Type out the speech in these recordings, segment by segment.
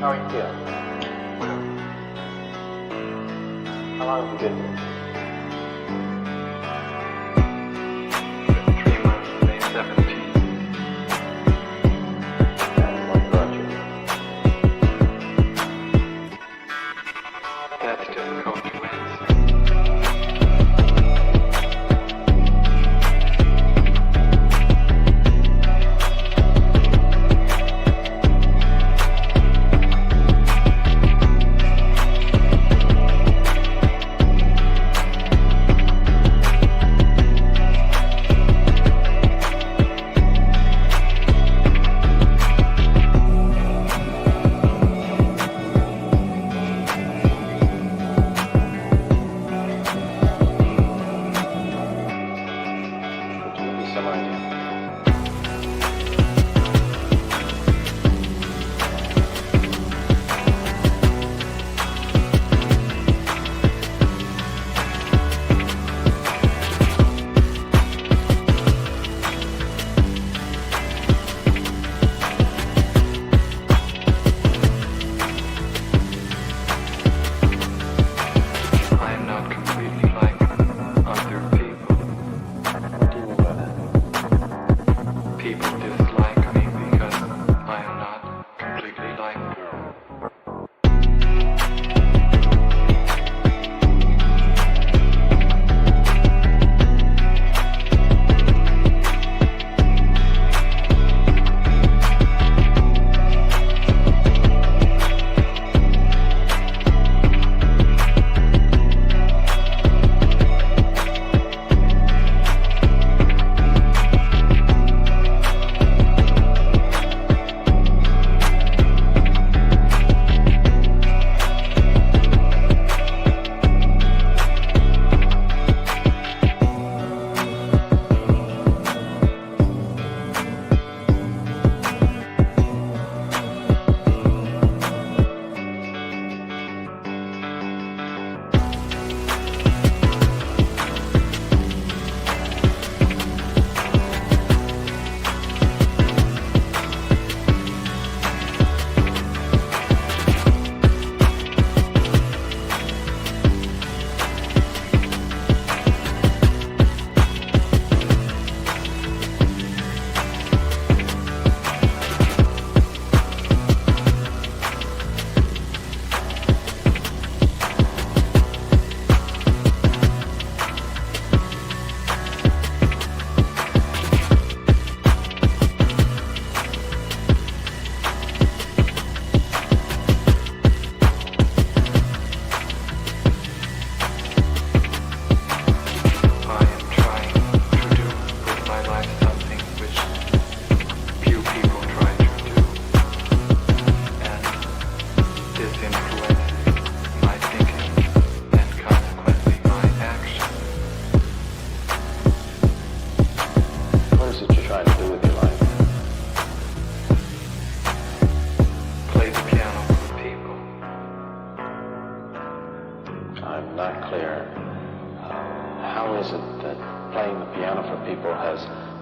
How are you feeling? How long have you been here? 3 months, May 17th. And what brought you here? That's difficult to answer.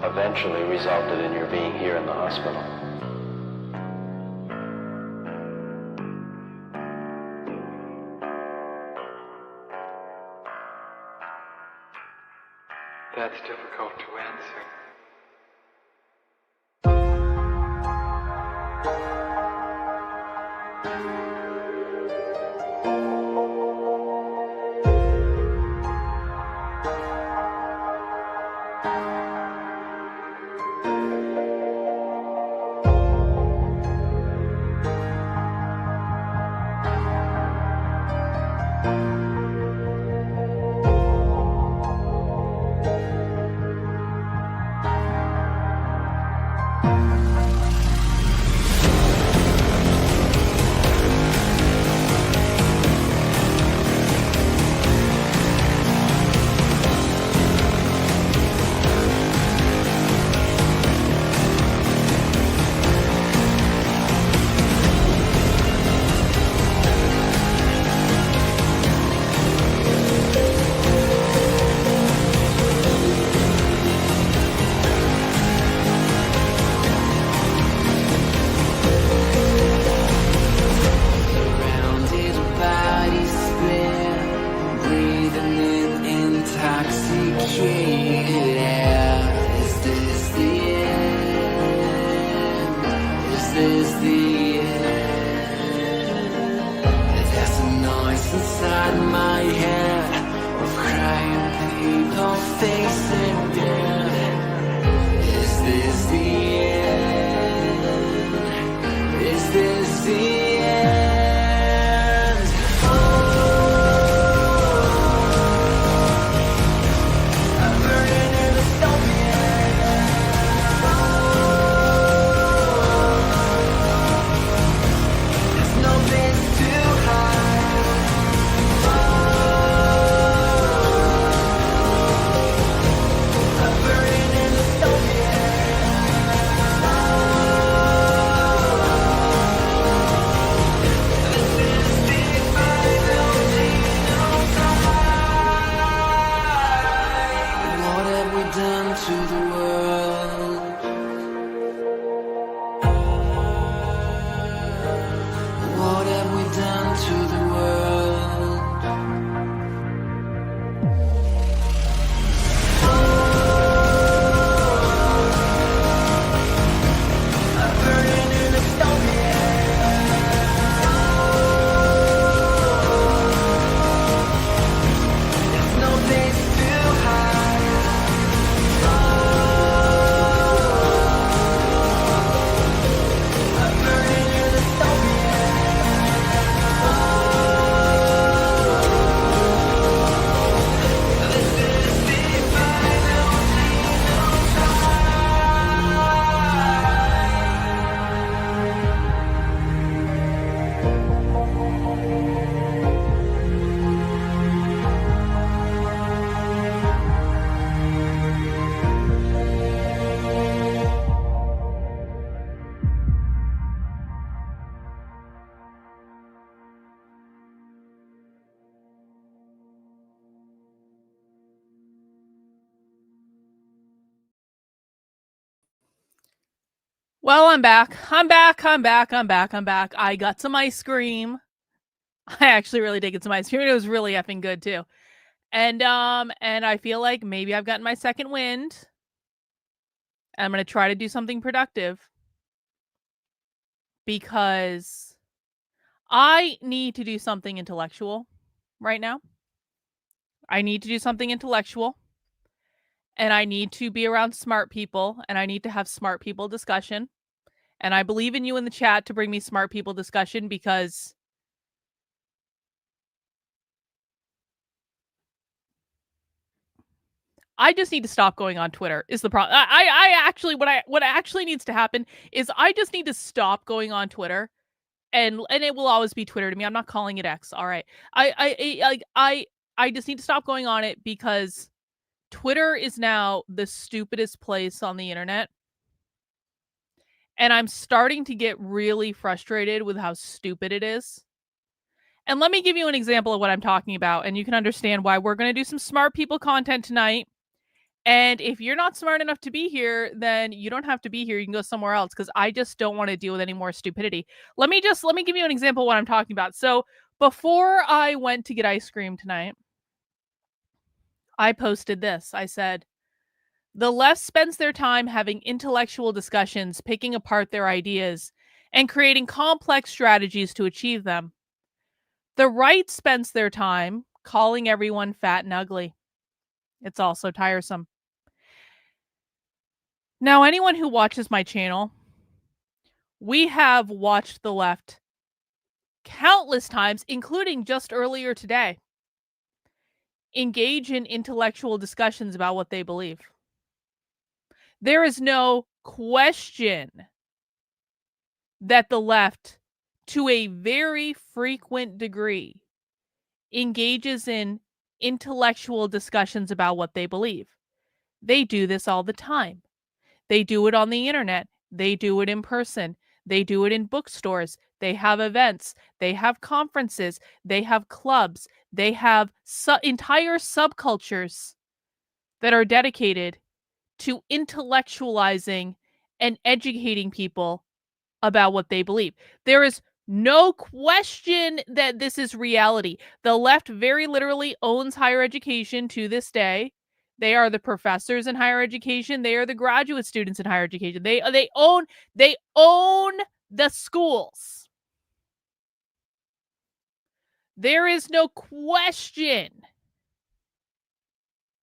Eventually resulted in your being here in the hospital. That's difficult to answer. the end? There's a noise inside my head of crying people facing death. Is this the end? Is this the end? I'm burning in the there's no place to hide. I'm burning in the this is the final genocide. What have we done to the world? What have we done to the world? I'm burning in the there's no place to hide. I'm burning in the this is the final Well, I'm back. I'm back. I got some ice cream. I actually really did get some ice cream. It was really effing good too. And I feel like maybe I've gotten my second wind. And I'm gonna try to do something productive. Because I need to do something intellectual right now. I need to do something intellectual. And I need to be around smart people. And I need to have smart people discussion. And I believe in you in the chat to bring me smart people discussion because I just need to stop going on Twitter is the problem. I actually what actually needs to happen is I just need to stop going on Twitter, and it will always be Twitter to me. I'm not calling it X. All right. I just need to stop going on it because Twitter is now the stupidest place on the internet. And I'm starting to get really frustrated with how stupid it is. And let me give you an example of what I'm talking about, and you can understand why we're going to do some smart people content tonight. And if you're not smart enough to be here, then you don't have to be here. You can go somewhere else because I just don't want to deal with any more stupidity. Let me give you an example of what I'm talking about. So before I went to get ice cream tonight, I posted this. I said, the left spends their time having intellectual discussions, picking apart their ideas, and creating complex strategies to achieve them. The right spends their time calling everyone fat and ugly. It's also tiresome. Now, anyone who watches my channel, we have watched the left countless times, including just earlier today, engage in intellectual discussions about what they believe. There is no question that the left, to a very frequent degree, engages in intellectual discussions about what they believe. They do this all the time. They do it on the internet. They do it in person. They do it in bookstores. They have events. They have conferences. They have clubs. They have entire subcultures that are dedicated to intellectualizing and educating people about what they believe. There is no question that this is reality. The left very literally owns higher education to this day. They are the professors in higher education. They are the graduate students in higher education. They own the schools. There is no question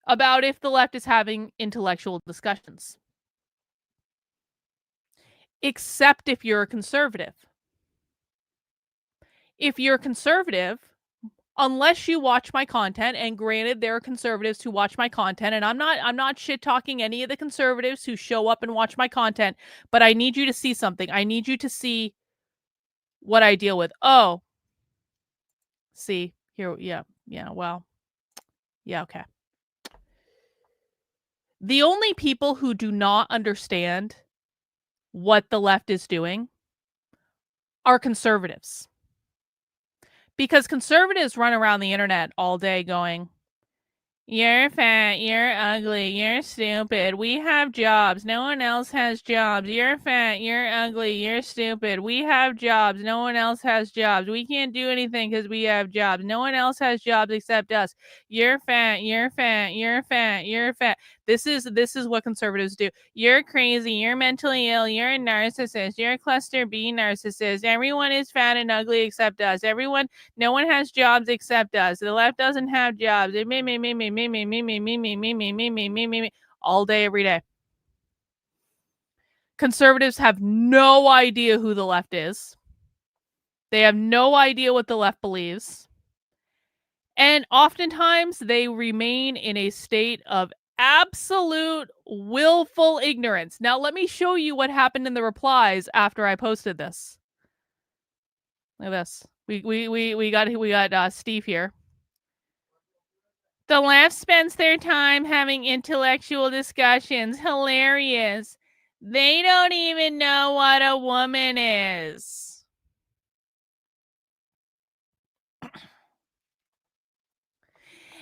about if the left is having intellectual discussions, except if you're a conservative. If you're a conservative, unless you watch my content, and granted, there are conservatives who watch my content, and I'm not shit talking any of the conservatives who show up and watch my content, but I need you to see something. I need you to see what I deal with. Oh, see here, yeah, well, yeah, okay. The only people who do not understand what the left is doing are conservatives. Because conservatives run around the internet all day going, you're fat, you're ugly, you're stupid, we have jobs, no one else has jobs, you're fat, you're ugly, you're stupid, we have jobs, no one else has jobs, we can't do anything because we have jobs, no one else has jobs except us, you're fat, you're fat, you're fat, you're fat. This is what conservatives do. You're crazy, you're mentally ill, you're a narcissist, you're a cluster B narcissist, everyone is fat and ugly except us, no one has jobs except us, the left doesn't have jobs, me, all day, every day. Conservatives have no idea who the left is. They have no idea what the left believes. And oftentimes they remain in a state of absolute willful ignorance. Now, let me show you what happened in the replies after I posted this. Look at this. We got Steve here. The left spends their time having intellectual discussions. Hilarious. They don't even know what a woman is.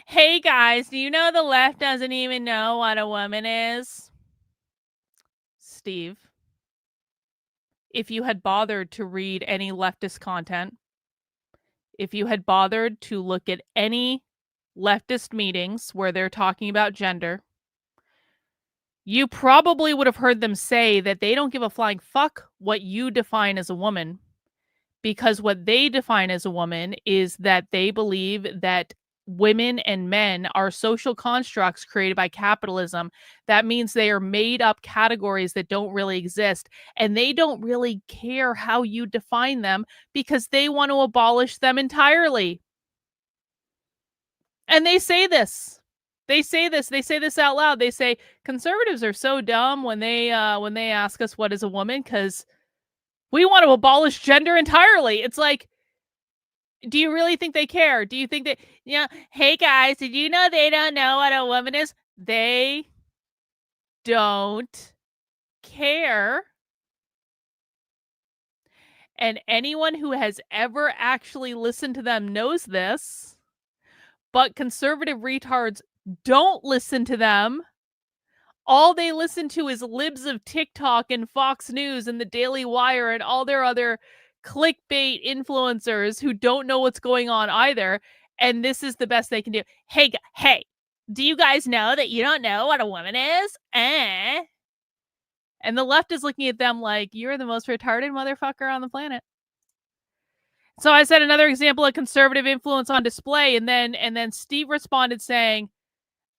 Hey guys, do you know the left doesn't even know what a woman is? Steve, if you had bothered to read any leftist content, if you had bothered to look at any leftist meetings where they're talking about gender, you probably would have heard them say that they don't give a flying fuck what you define as a woman, because what they define as a woman is that they believe that women and men are social constructs created by capitalism. That means they are made up categories that don't really exist, and they don't really care how you define them because they want to abolish them entirely. And they say this. They say this out loud. They say conservatives are so dumb when they ask us what is a woman, because we want to abolish gender entirely. It's like, do you really think they care? Do you think that, hey guys, did you know they don't know what a woman is? They don't care. And anyone who has ever actually listened to them knows this. But conservative retards don't listen to them. All they listen to is libs of TikTok and Fox News and the Daily Wire and all their other clickbait influencers who don't know what's going on either. And this is the best they can do. Hey, do you guys know that you don't know what a woman is? And the left is looking at them like, you're the most retarded motherfucker on the planet. So I said another example of conservative influence on display, and then Steve responded saying,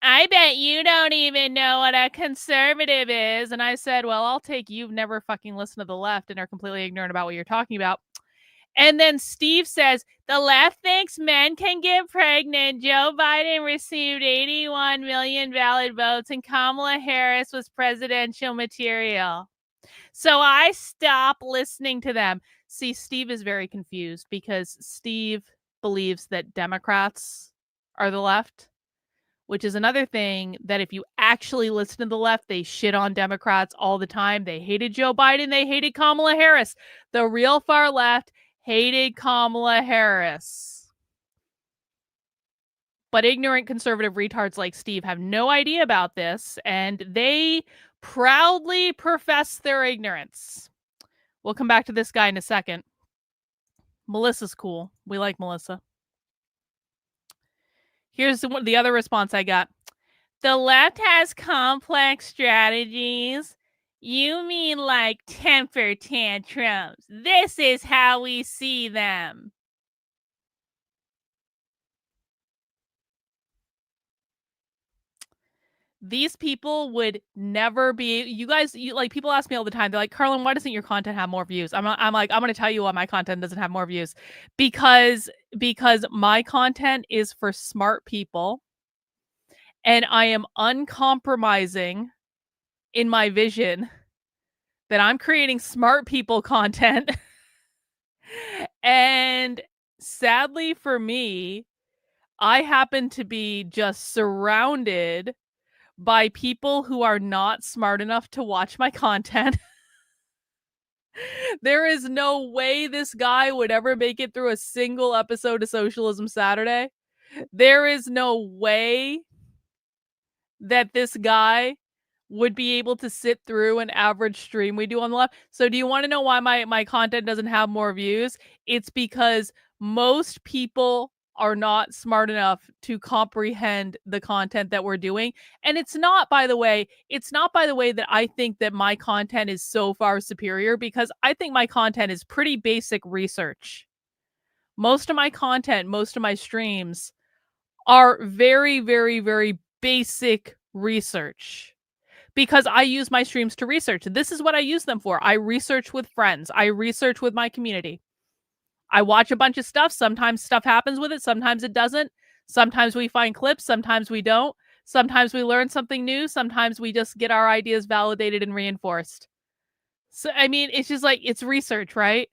I bet you don't even know what a conservative is. And I said, well, I'll take you've never fucking listened to the left and are completely ignorant about what you're talking about. And then Steve says, the left thinks men can get pregnant. Joe Biden received 81 million valid votes and Kamala Harris was presidential material. So I stop listening to them. See, Steve is very confused because Steve believes that Democrats are the left, which is another thing that if you actually listen to the left, they shit on Democrats all the time. They hated Joe Biden. They hated Kamala Harris. The real far left hated Kamala Harris. But ignorant conservative retards like Steve have no idea about this, and they proudly profess their ignorance. We'll come back to this guy in a second. Melissa's cool. We like Melissa. Here's the other response I got. The left has complex strategies. You mean like temper tantrums. This is how we see them. These people would never be. You guys, like, people ask me all the time. They're like, Karlyn, why doesn't your content have more views? I'm like, I'm going to tell you why my content doesn't have more views. Because my content is for smart people, and I am uncompromising in my vision that I'm creating smart people content. And sadly for me, I happen to be just surrounded by people who are not smart enough to watch my content. There is no way this guy would ever make it through a single episode of Socialism Saturday. There is no way that this guy would be able to sit through an average stream we do on the left. So do you want to know why my content doesn't have more views? It's because most people are not smart enough to comprehend the content that we're doing. And it's not, by the way, that I think that my content is so far superior, because I think my content is pretty basic research. Most of my content, most of my streams are very, very, very basic research, because I use my streams to research. This is what I use them for. I research with friends. I research with my community. I watch a bunch of stuff. Sometimes stuff happens with it. Sometimes it doesn't. Sometimes we find clips. Sometimes we don't. Sometimes we learn something new. Sometimes we just get our ideas validated and reinforced. So, I mean, it's just like, it's research, right?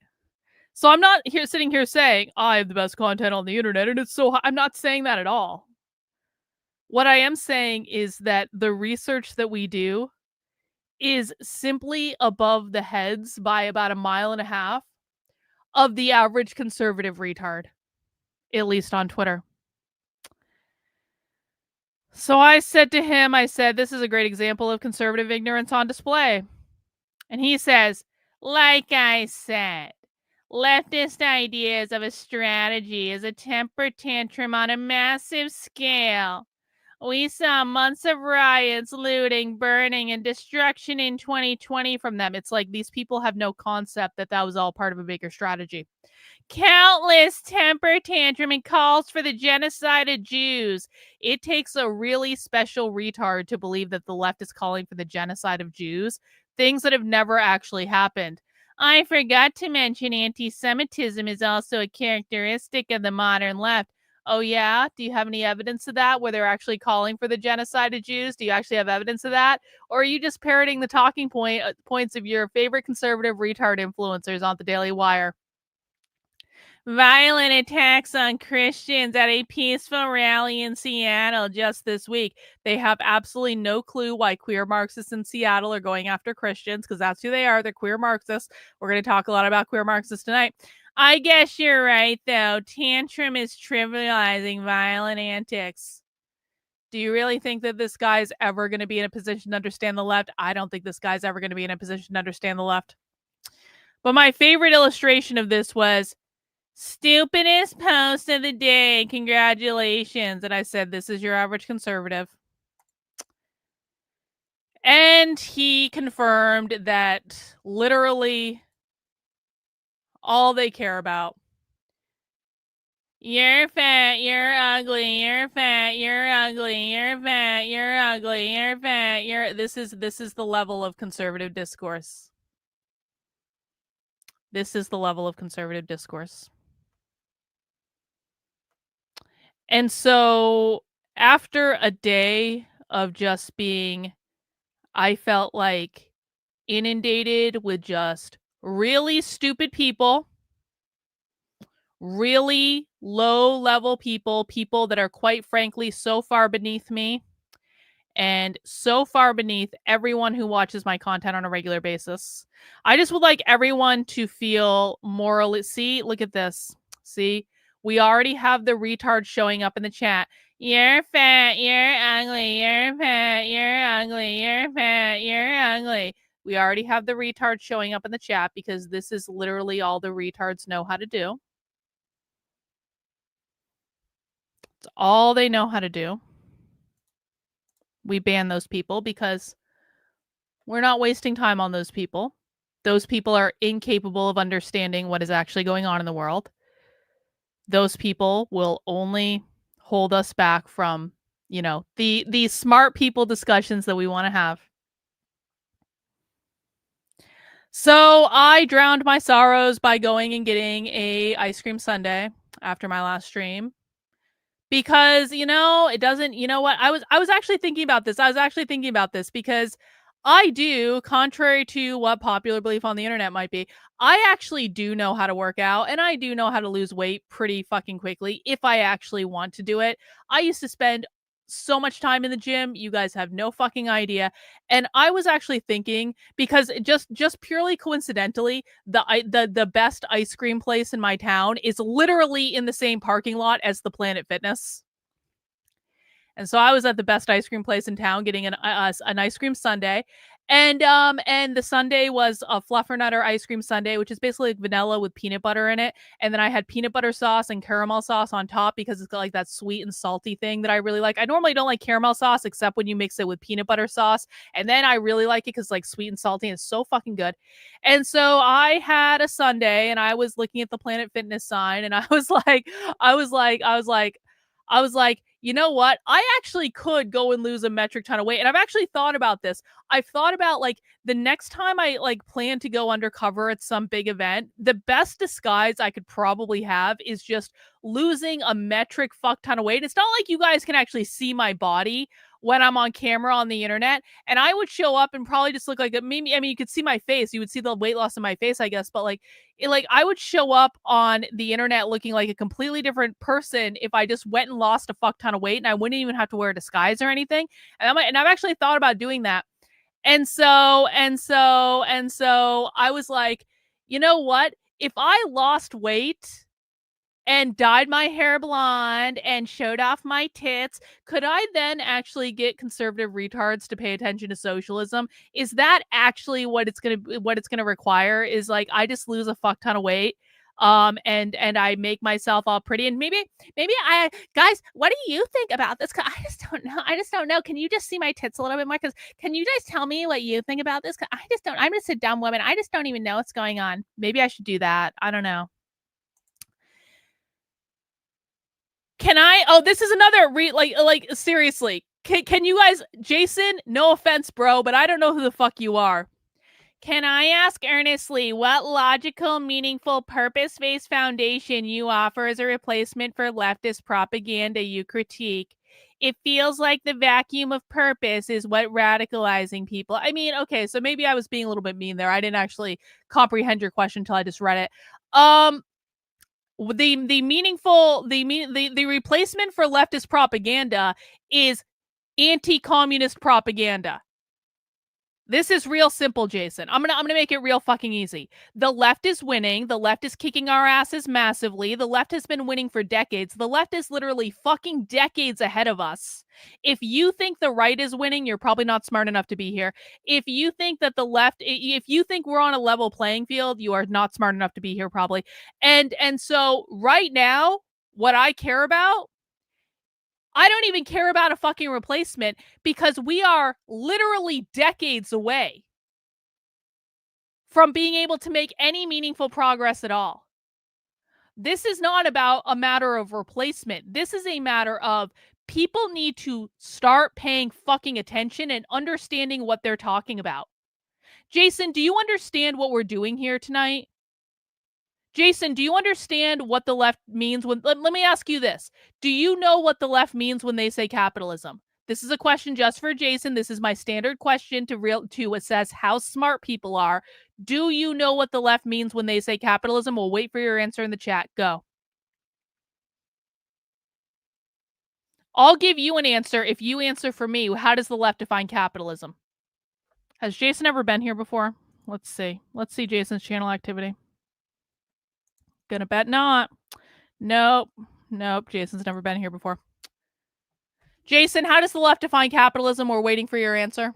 So I'm not sitting here saying, I have the best content on the internet and it's so high. I'm not saying that at all. What I am saying is that the research that we do is simply above the heads by about 1.5 miles of the average conservative retard, at least on Twitter. So I said to him, this is a great example of conservative ignorance on display. And he says, like I said, leftist ideas of a strategy is a temper tantrum on a massive scale. We saw months of riots, looting, burning, and destruction in 2020 from them. It's like these people have no concept that was all part of a bigger strategy. Countless temper tantrum and calls for the genocide of Jews. It takes a really special retard to believe that the left is calling for the genocide of Jews, things that have never actually happened. I forgot to mention anti-Semitism is also a characteristic of the modern left. Oh yeah? Do you have any evidence of that, where they're actually calling for the genocide of Jews? Do you actually have evidence of that? Or are you just parroting the talking points of your favorite conservative retard influencers on the Daily Wire? Violent attacks on Christians at a peaceful rally in Seattle just this week. They have absolutely no clue why queer Marxists in Seattle are going after Christians, because that's who they are. They're queer Marxists. We're going to talk a lot about queer Marxists tonight. I guess you're right, though. Tantrum is trivializing violent antics. Do you really think that this guy's ever going to be in a position to understand the left? I don't think this guy's ever going to be in a position to understand the left. But my favorite illustration of this was, stupidest post of the day. Congratulations. And I said, this is your average conservative. And he confirmed that literally all they care about. You're fat, you're ugly, you're fat, you're ugly, you're fat, you're ugly, you're fat, this is the level of conservative discourse. This is the level of conservative discourse. And so after a day of just being, I felt like, inundated with just really stupid people, really low level people that are quite frankly so far beneath me and so far beneath everyone who watches my content on a regular basis. I just would like everyone to feel morally. See, look at this. See, we already have the retard showing up in the chat. You're fat, you're ugly, you're fat, you're ugly, you're fat, you're ugly. We already have the retard showing up in the chat, because this is literally all the retards know how to do. It's all they know how to do. We ban those people because We're not wasting time on those people. Those people are incapable of understanding what is actually going on in the world. Those people will only hold us back from, the smart people discussions that we want to have. So I drowned my sorrows by going and getting a ice cream sundae after my last stream. Because, it doesn't, what? I was actually thinking about this because I do, contrary to what popular belief on the internet might be, I actually do know how to work out and I do know how to lose weight pretty fucking quickly if I actually want to do it. I used to spend so much time in the gym, you guys have no fucking idea. And I was actually thinking, because just purely coincidentally, the best ice cream place in my town is literally in the same parking lot as the Planet Fitness. And so I was at the best ice cream place in town getting an ice cream sundae. And the sundae was a fluffernutter ice cream sundae, which is basically like vanilla with peanut butter in it. And then I had peanut butter sauce and caramel sauce on top because it's got like that sweet and salty thing that I really like. I normally don't like caramel sauce except when you mix it with peanut butter sauce. And then I really like it because like sweet and salty and it's so fucking good. And so I had a sundae and I was looking at the Planet Fitness sign and I was like, you know what? I actually could go and lose a metric ton of weight. And I've actually thought about this. I've thought about like the next time I like plan to go undercover at some big event, the best disguise I could probably have is just losing a metric fuck ton of weight. It's not like you guys can actually see my body when I'm on camera on the internet. And I would show up and probably just look like maybe, I mean, you could see my face. You would see the weight loss in my face, I guess. But like, I would show up on the internet looking like a completely different person if I just went and lost a fuck ton of weight and I wouldn't even have to wear a disguise or anything. And I've actually thought about doing that. And so I was like, you know what? If I lost weight and dyed my hair blonde and showed off my tits, could I then actually get conservative retards to pay attention to socialism? Is that actually what it's gonna require? Is like I just lose a fuck ton of weight, and I make myself all pretty, and maybe I guys, what do you think about this? 'Cause I just don't know. Can you just see my tits a little bit more? Because can you guys tell me what you think about this? 'Cause I just don't. I'm just a dumb woman. I just don't even know what's going on. Maybe I should do that. I don't know. Can I? Oh, this is another seriously. Can you guys, Jason? No offense, bro, but I don't know who the fuck you are. Can I ask earnestly what logical, meaningful, purpose-based foundation you offer as a replacement for leftist propaganda you critique? It feels like the vacuum of purpose is what radicalizing people. I mean, okay, so maybe I was being a little bit mean there. I didn't actually comprehend your question until I just read it. The replacement for leftist propaganda is anti-communist propaganda. This is real simple, Jason. I'm gonna make it real fucking easy. The left is winning. The left is kicking our asses massively. The left has been winning for decades. The left is literally fucking decades ahead of us. If you think the right is winning, you're probably not smart enough to be here. If you think that if you think we're on a level playing field, you are not smart enough to be here probably. And so right now, what I care about, I don't even care about a fucking replacement because we are literally decades away from being able to make any meaningful progress at all. This is not about a matter of replacement. This is a matter of people need to start paying fucking attention and understanding what they're talking about. Jason, do you understand what we're doing here tonight? Jason, do you understand what the left means when... Let me ask you this. Do you know what the left means when they say capitalism? This is a question just for Jason. This is my standard question to assess how smart people are. Do you know what the left means when they say capitalism? We'll wait for your answer in the chat. Go. I'll give you an answer if you answer for me. How does the left define capitalism? Has Jason ever been here before? Let's see. Let's see Jason's channel activity. Gonna bet not. Nope. Jason's never been here before. Jason, how does the left define capitalism? We're waiting for your answer.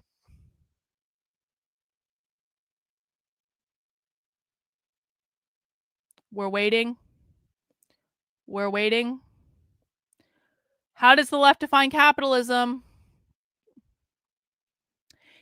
We're waiting. How does the left define capitalism?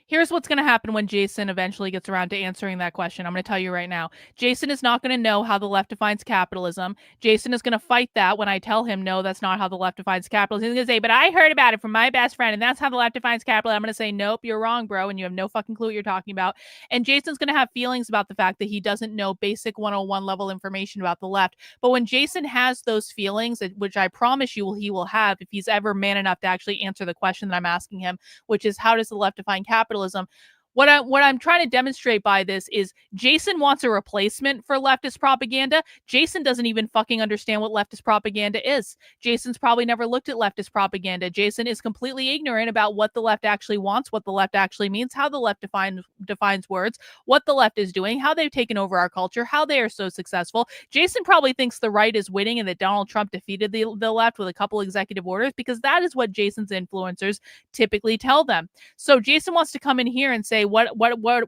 Here's what's going to happen when Jason eventually gets around to answering that question. I'm going to tell you right now. Jason is not going to know how the left defines capitalism. Jason is going to fight that when I tell him, no, that's not how the left defines capitalism. He's going to say, but I heard about it from my best friend, and that's how the left defines capitalism. I'm going to say, nope, you're wrong, bro, and you have no fucking clue what you're talking about. And Jason's going to have feelings about the fact that he doesn't know basic 101 level information about the left. But when Jason has those feelings, which I promise you he will have if he's ever man enough to actually answer the question that I'm asking him, which is, how does the left define capitalism? What I'm trying to demonstrate by this is Jason wants a replacement for leftist propaganda. Jason doesn't even fucking understand what leftist propaganda is. Jason's probably never looked at leftist propaganda. Jason is completely ignorant about what the left actually wants, what the left actually means, how the left defines words, what the left is doing, how they've taken over our culture, how they are so successful. Jason probably thinks the right is winning and that Donald Trump defeated the left with a couple executive orders, because that is what Jason's influencers typically tell them. So Jason wants to come in here and say, what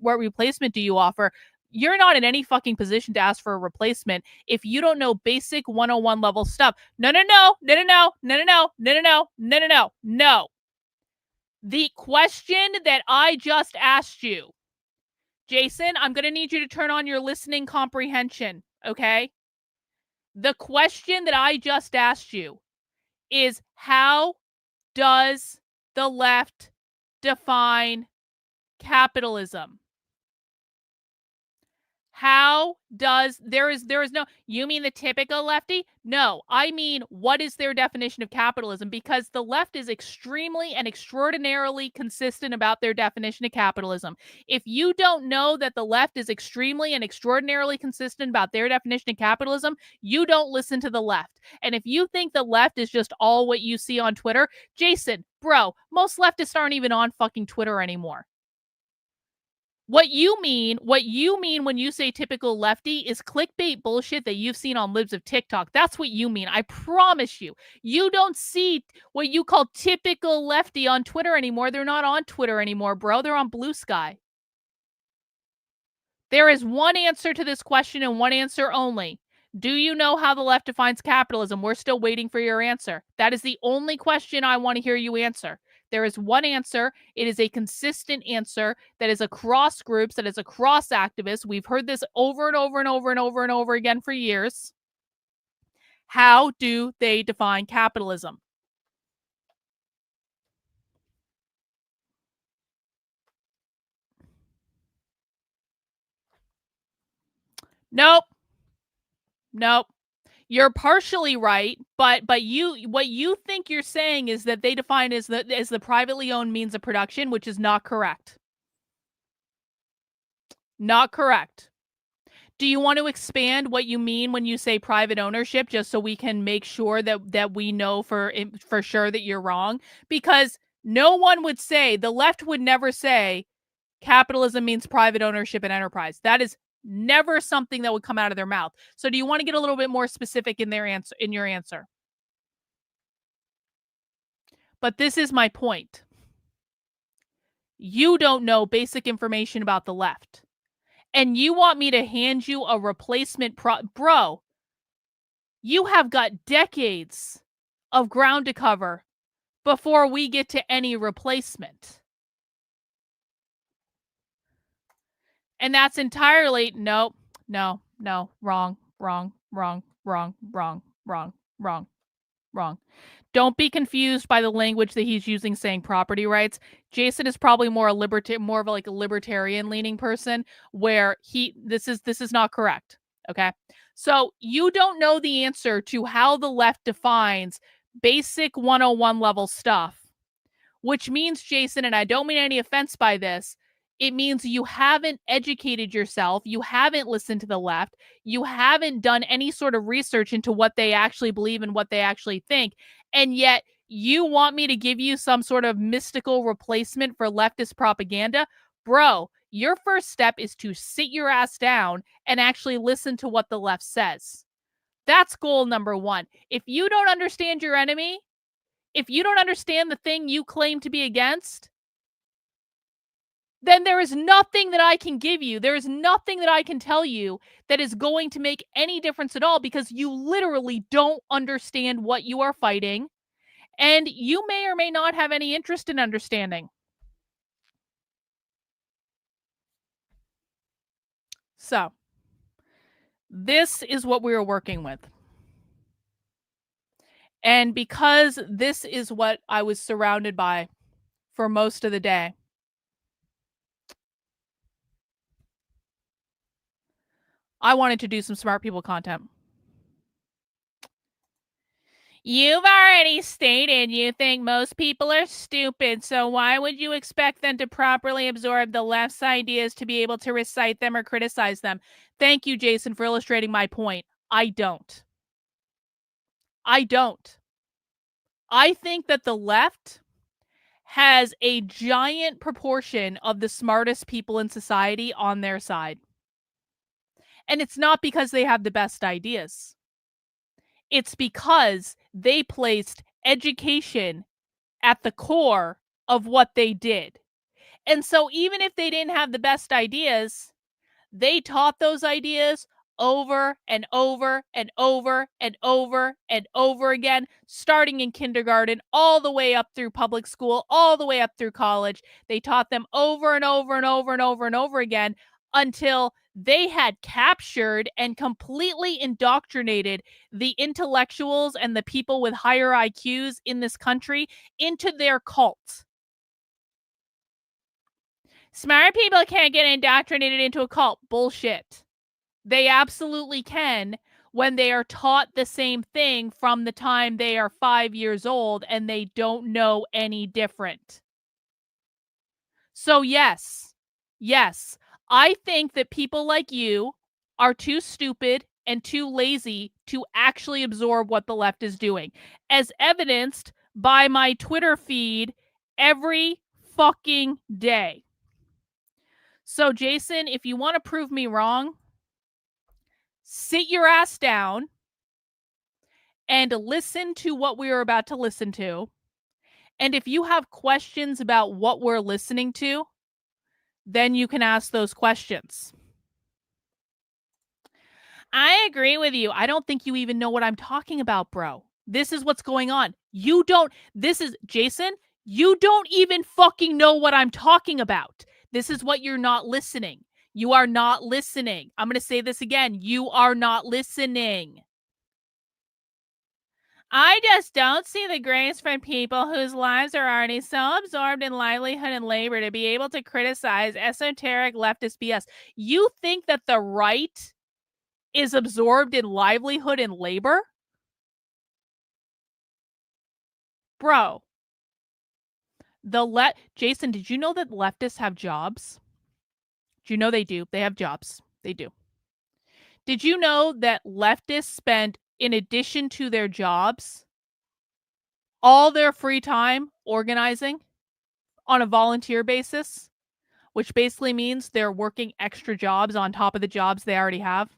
replacement do you offer? You're not in any fucking position to ask for a replacement if you don't know basic 101 level stuff. No. The question that I just asked you, Jason, I'm going to need you to turn on your listening comprehension, okay? The question that I just asked you is, how does the left define capitalism? How does there is no, you mean the typical lefty? No, I mean, what is their definition of capitalism? Because the left is extremely and extraordinarily consistent about their definition of capitalism. If you don't know that the left is extremely and extraordinarily consistent about their definition of capitalism, you don't listen to the left. And if you think the left is just all what you see on Twitter, Jason, bro, most leftists aren't even on fucking Twitter anymore. What you mean when you say typical lefty is clickbait bullshit that you've seen on libs of TikTok. That's what you mean. I promise you. You don't see what you call typical lefty on Twitter anymore. They're not on Twitter anymore, bro. They're on Blue Sky. There is one answer to this question and one answer only. Do you know how the left defines capitalism? We're still waiting for your answer. That is the only question I want to hear you answer. There is one answer. It is a consistent answer that is across groups, that is across activists. We've heard this over and over and over and over and over again for years. How do they define capitalism? Nope. You're partially right, but what you think you're saying is that they define as the privately owned means of production, which is not correct. Not correct. Do you want to expand what you mean when you say private ownership, just so we can make sure that we know for sure that you're wrong? Because no one would say, the left would never say capitalism means private ownership and enterprise. That is never something that would come out of their mouth. So do you want to get a little bit more specific in your answer? But this is my point. You don't know basic information about the left. And you want me to hand you a replacement bro, you have got decades of ground to cover before we get to any replacement. And that's entirely no, wrong. Don't be confused by the language that he's using saying property rights. Jason is probably more of like a libertarian leaning person, where this is not correct. Okay. So you don't know the answer to how the left defines basic 101 level stuff, which means, Jason, and I don't mean any offense by this, it means you haven't educated yourself. You haven't listened to the left. You haven't done any sort of research into what they actually believe and what they actually think. And yet you want me to give you some sort of mystical replacement for leftist propaganda? Bro, your first step is to sit your ass down and actually listen to what the left says. That's goal number one. If you don't understand your enemy, if you don't understand the thing you claim to be against, then there is nothing that I can give you. There is nothing that I can tell you that is going to make any difference at all, because you literally don't understand what you are fighting, and you may or may not have any interest in understanding. So, this is what we were working with. And because this is what I was surrounded by for most of the day, I wanted to do some smart people content. You've already stated you think most people are stupid, so why would you expect them to properly absorb the left's ideas to be able to recite them or criticize them? Thank you, Jason, for illustrating my point. I don't. I think that the left has a giant proportion of the smartest people in society on their side. And it's not because they have the best ideas. It's because they placed education at the core of what they did. And so even if they didn't have the best ideas, they taught those ideas over and over and over and over and over again, starting in kindergarten, all the way up through public school, all the way up through college. They taught them over and over and over and over and over again until they had captured and completely indoctrinated the intellectuals and the people with higher IQs in this country into their cult. Smart people can't get indoctrinated into a cult. Bullshit. They absolutely can when they are taught the same thing from the time they are 5 years old and they don't know any different. So yes, I think that people like you are too stupid and too lazy to actually absorb what the left is doing, as evidenced by my Twitter feed every fucking day. So Jason, if you want to prove me wrong, sit your ass down and listen to what we are about to listen to. And if you have questions about what we're listening to, then you can ask those questions. I agree with you. I don't think you even know what I'm talking about, bro. This is what's going on. Jason, you don't even fucking know what I'm talking about. This is what you're not listening. You are not listening. I'm going to say this again. You are not listening. I just don't see the grace from people whose lives are already so absorbed in livelihood and labor to be able to criticize esoteric leftist BS. You think that the right is absorbed in livelihood and labor? Bro. Jason, did you know that leftists have jobs? Do you know they do? They have jobs. They do. Did you know that leftists spend, in addition to their jobs, all their free time organizing on a volunteer basis, which basically means they're working extra jobs on top of the jobs they already have?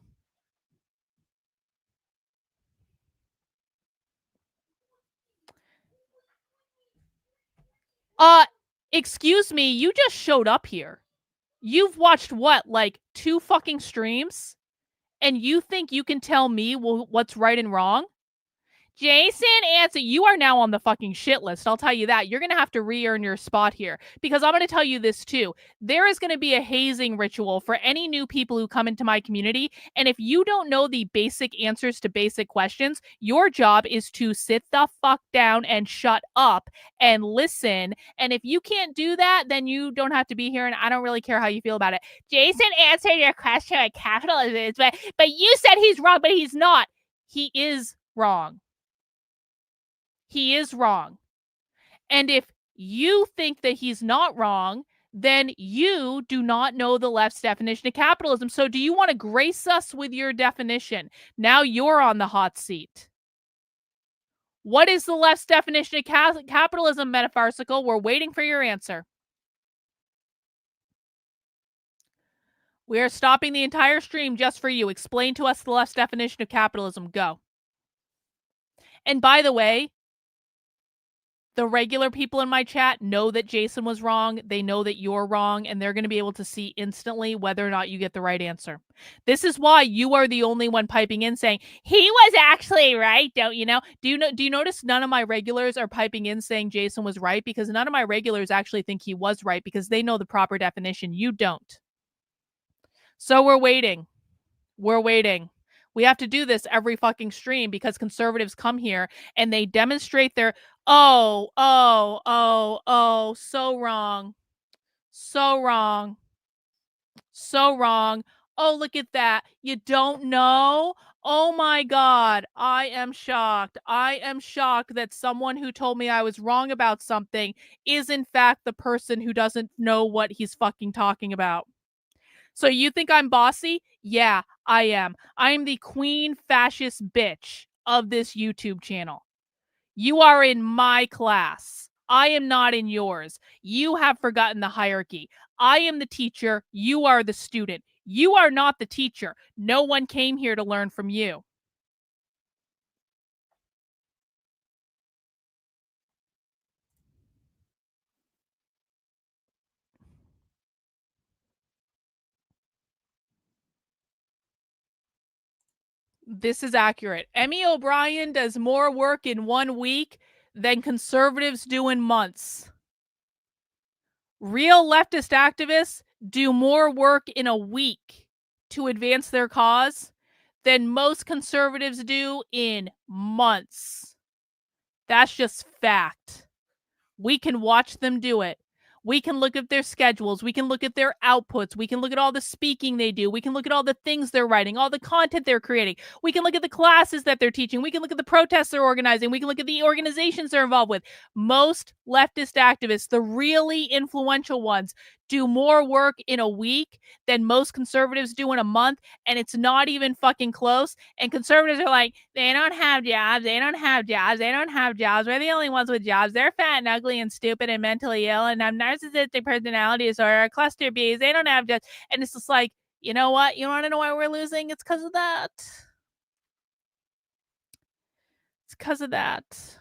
Excuse me, you just showed up here. You've watched what, like 2 fucking streams? And you think you can tell me what's right and wrong? Jason, answer. You are now on the fucking shit list. I'll tell you that. You're going to have to re-earn your spot here. Because I'm going to tell you this too. There is going to be a hazing ritual for any new people who come into my community. And if you don't know the basic answers to basic questions, your job is to sit the fuck down and shut up and listen. And if you can't do that, then you don't have to be here. And I don't really care how you feel about it. Jason answered your question about capitalism. But you said he's wrong, but he's not. He is wrong. He is wrong. And if you think that he's not wrong, then you do not know the left's definition of capitalism. So do you want to grace us with your definition? Now you're on the hot seat. What is the left's definition of capitalism, Metafarcical? We're waiting for your answer. We are stopping the entire stream just for you. Explain to us the left's definition of capitalism. Go. And by the way, the regular people in my chat know that Jason was wrong. They know that you're wrong, and they're going to be able to see instantly whether or not you get the right answer. This is why you are the only one piping in saying, he was actually right, don't you know? Do you notice none of my regulars are piping in saying Jason was right? Because none of my regulars actually think he was right because they know the proper definition. You don't. So we're waiting. We're waiting. We have to do this every fucking stream because conservatives come here and they demonstrate their so wrong. So wrong. So wrong. Oh, look at that. You don't know? Oh my God. I am shocked. I am shocked that someone who told me I was wrong about something is in fact the person who doesn't know what he's fucking talking about. So you think I'm bossy? Yeah, I am. I am the queen fascist bitch of this YouTube channel. You are in my class. I am not in yours. You have forgotten the hierarchy. I am the teacher. You are the student. You are not the teacher. No one came here to learn from you. This is accurate. Emmy O'Brien does more work in 1 week than conservatives do in months. Real leftist activists do more work in a week to advance their cause than most conservatives do in months. That's just fact. We can watch them do it. We can look at their schedules. We can look at their outputs. We can look at all the speaking they do. We can look at all the things they're writing, all the content they're creating. We can look at the classes that they're teaching. We can look at the protests they're organizing. We can look at the organizations they're involved with. Most leftist activists, the really influential ones, do more work in a week than most conservatives do in a month, and it's not even fucking close. And conservatives are like, they don't have jobs, they don't have jobs, they don't have jobs. We're the only ones with jobs. They're fat and ugly and stupid and mentally ill and have narcissistic personalities or cluster Bs. They don't have jobs. And it's just like, you know what? You want to know why we're losing? It's because of that. It's because of that.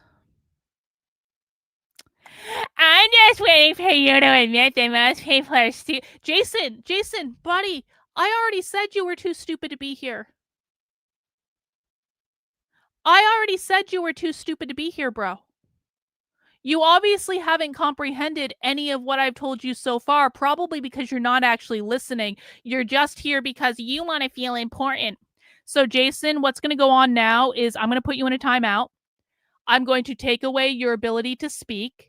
I'm just waiting for you to admit that most people are stupid. Jason, buddy, I already said you were too stupid to be here. I already said you were too stupid to be here, bro. You obviously haven't comprehended any of what I've told you so far, probably because you're not actually listening. You're just here because you want to feel important. So, Jason, what's going to go on now is I'm going to put you in a timeout. I'm going to take away your ability to speak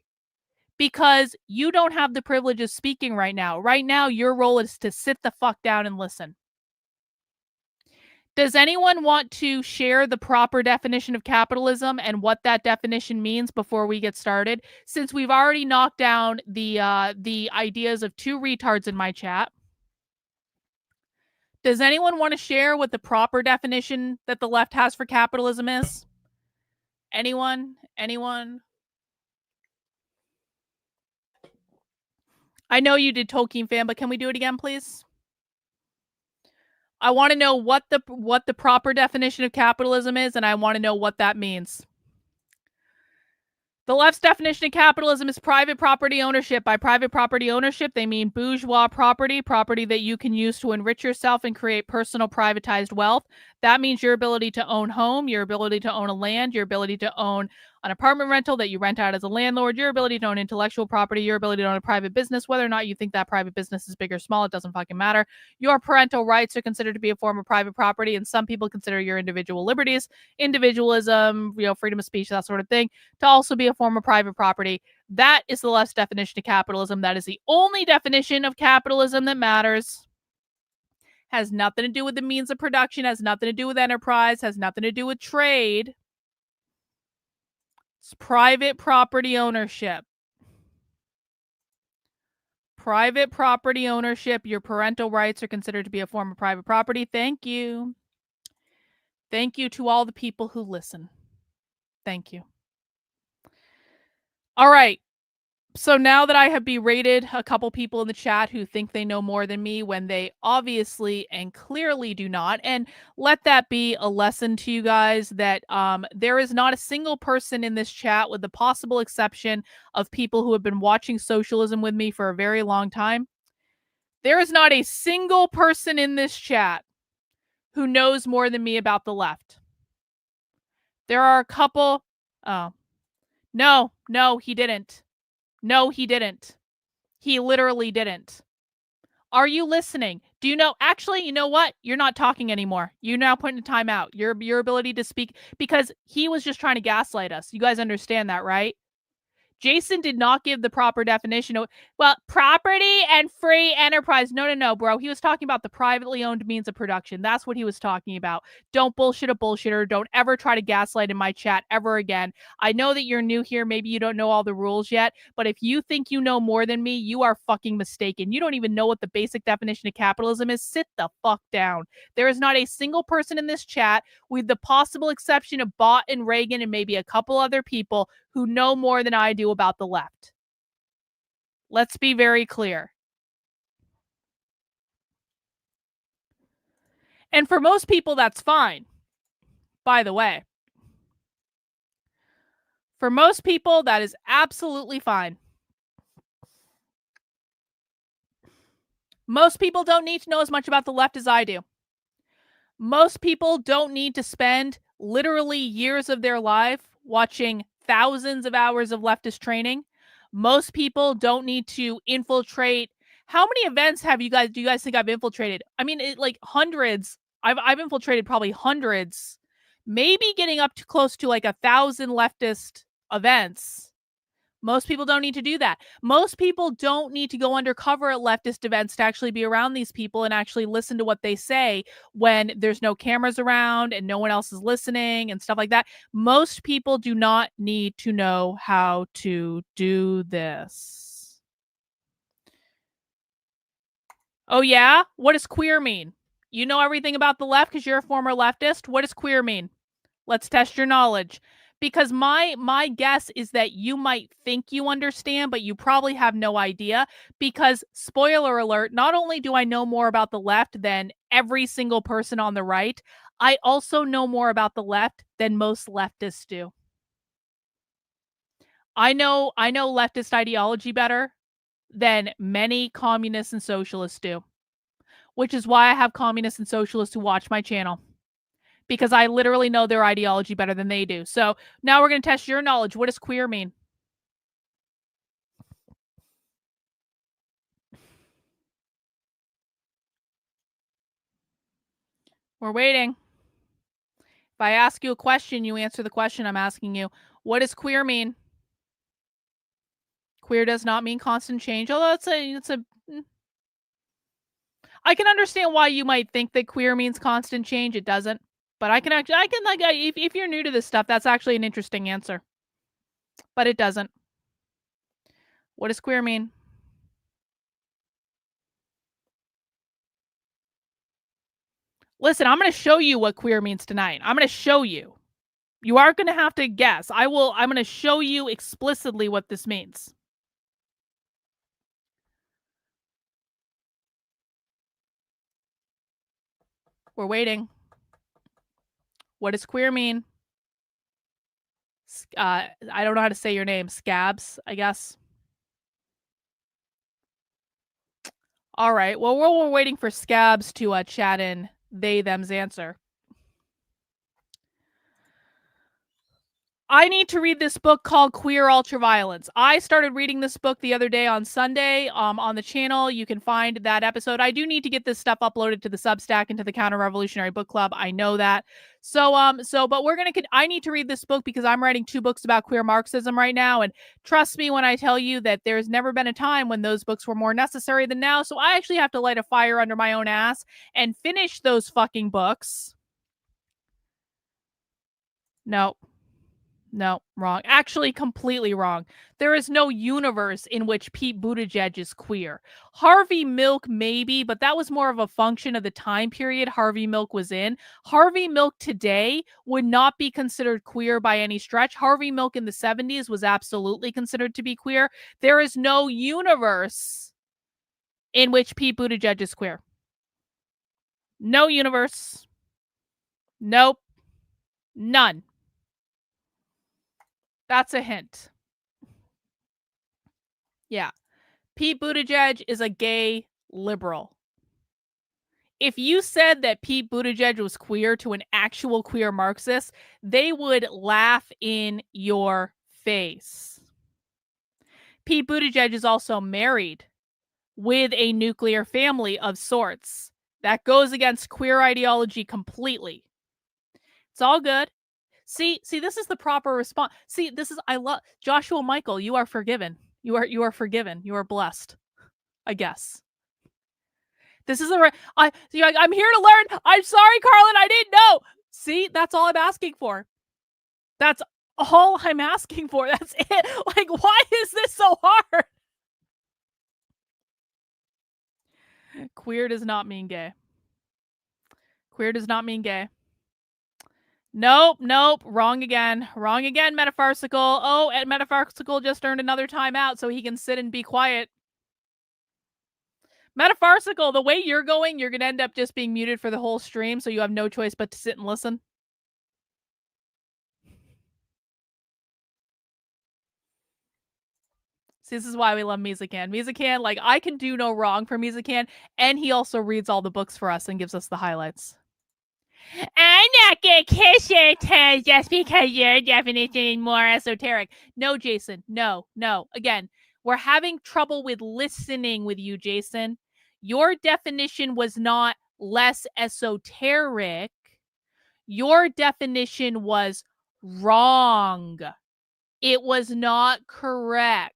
because you don't have the privilege of speaking right now. Right now, your role is to sit the fuck down and listen. Does anyone want to share the proper definition of capitalism and what that definition means before we get started? Since we've already knocked down the ideas of two retards in my chat, does anyone want to share what the proper definition that the left has for capitalism is? Anyone? Anyone? I know you did, Tolkien fan, but can we do it again, please? I want to know what the proper definition of capitalism is, and I want to know what that means. The left's definition of capitalism is private property ownership. By private property ownership, they mean bourgeois property, property that you can use to enrich yourself and create personal privatized wealth. That means your ability to own home, your ability to own a land, your ability to own an apartment rental that you rent out as a landlord, your ability to own intellectual property, your ability to own a private business, whether or not you think that private business is big or small, it doesn't fucking matter. Your parental rights are considered to be a form of private property, and some people consider your individual liberties, individualism, freedom of speech, that sort of thing, to also be a form of private property. That is the left's definition of capitalism. That is the only definition of capitalism that matters. Has nothing to do with the means of production, has nothing to do with enterprise, has nothing to do with trade. It's private property ownership. Private property ownership. Your parental rights are considered to be a form of private property. Thank you. Thank you to all the people who listen. Thank you. All right. So now that I have berated a couple people in the chat who think they know more than me when they obviously and clearly do not, and let that be a lesson to you guys that there is not a single person in this chat, with the possible exception of people who have been watching socialism with me for a very long time. There is not a single person in this chat who knows more than me about the left. There are a couple. Oh, no, he didn't. No, he didn't. He literally didn't. Are you listening? Do you know? Actually, you know what? You're not talking anymore. You're now putting a time out. Your ability to speak, because he was just trying to gaslight us. You guys understand that, right? Jason did not give the proper definition of, well, property and free enterprise. No, bro. He was talking about the privately owned means of production. That's what he was talking about. Don't bullshit a bullshitter. Don't ever try to gaslight in my chat ever again. I know that you're new here. Maybe you don't know all the rules yet, but if you think you know more than me, you are fucking mistaken. You don't even know what the basic definition of capitalism is. Sit the fuck down. There is not a single person in this chat, with the possible exception of Bot and Reagan and maybe a couple other people, who know more than I do about the left. Let's be very clear. And for most people, that's fine. By the way, for most people, that is absolutely fine. Most people don't need to know as much about the left as I do. Most people don't need to spend literally years of their life watching thousands of hours of leftist training. Most people don't need to infiltrate. How many events do you guys think I've infiltrated? I mean, like hundreds. I've infiltrated probably hundreds, maybe getting up to close to like 1,000 leftist events. Most people don't need to do that. Most people don't need to go undercover at leftist events to actually be around these people and actually listen to what they say when there's no cameras around and no one else is listening and stuff like that. Most people do not need to know how to do this. Oh, yeah? What does queer mean? You know everything about the left because you're a former leftist? What does queer mean? Let's test your knowledge. Because my guess is that you might think you understand, but you probably have no idea. Because, spoiler alert, not only do I know more about the left than every single person on the right, I also know more about the left than most leftists do. I know leftist ideology better than many communists and socialists do, which is why I have communists and socialists who watch my channel, because I literally know their ideology better than they do. So now we're going to test your knowledge. What does queer mean? We're waiting. If I ask you a question, you answer the question I'm asking you. What does queer mean? Queer does not mean constant change, although I can understand why you might think that queer means constant change. It doesn't. But if you're new to this stuff, that's actually an interesting answer. But it doesn't. What does queer mean? Listen, I'm going to show you what queer means tonight. I'm going to show you. You aren't going to have to guess. I'm going to show you explicitly what this means. We're waiting. What does queer mean? I don't know how to say your name. Scabs, I guess. All right. Well, we're waiting for Scabs to chat in them's answer. I need to read this book called Queer Ultraviolence. I started reading this book the other day on Sunday on the channel. You can find that episode. I do need to get this stuff uploaded to the Substack and to the Counter Revolutionary Book Club. I know that. But I need to read this book because I'm writing 2 books about queer Marxism right now. And trust me when I tell you that there's never been a time when those books were more necessary than now. So I actually have to light a fire under my own ass and finish those fucking books. No, wrong. Actually, completely wrong. There is no universe in which Pete Buttigieg is queer. Harvey Milk, maybe, but that was more of a function of the time period Harvey Milk was in. Harvey Milk today would not be considered queer by any stretch. Harvey Milk in the 70s was absolutely considered to be queer. There is no universe in which Pete Buttigieg is queer. No universe. Nope. None. That's a hint. Yeah. Pete Buttigieg is a gay liberal. If you said that Pete Buttigieg was queer to an actual queer Marxist, they would laugh in your face. Pete Buttigieg is also married with a nuclear family of sorts. That goes against queer ideology completely. It's all good. See, this is the proper response. See, this is, I love Joshua Michael. You are forgiven. You are forgiven. You are blessed. I guess. This is I'm here to learn. I'm sorry, Karlyn. I didn't know. See, that's all I'm asking for. That's all I'm asking for. That's it. Like, why is this so hard? Queer does not mean gay. Queer does not mean gay. Nope. Wrong again, Metafarsical. Oh, and Metafarsical just earned another timeout so he can sit and be quiet. Metafarsical, the way you're going, you're going to end up just being muted for the whole stream, so you have no choice but to sit and listen. See, this is why we love Mizakan. Mizakan, like, I can do no wrong for Mizakan, and he also reads all the books for us and gives us the highlights. I'm not gonna kiss your toes just because your definition is more esoteric. No, Jason. No. Again, we're having trouble with listening with you, Jason. Your definition was not less esoteric. Your definition was wrong. It was not correct.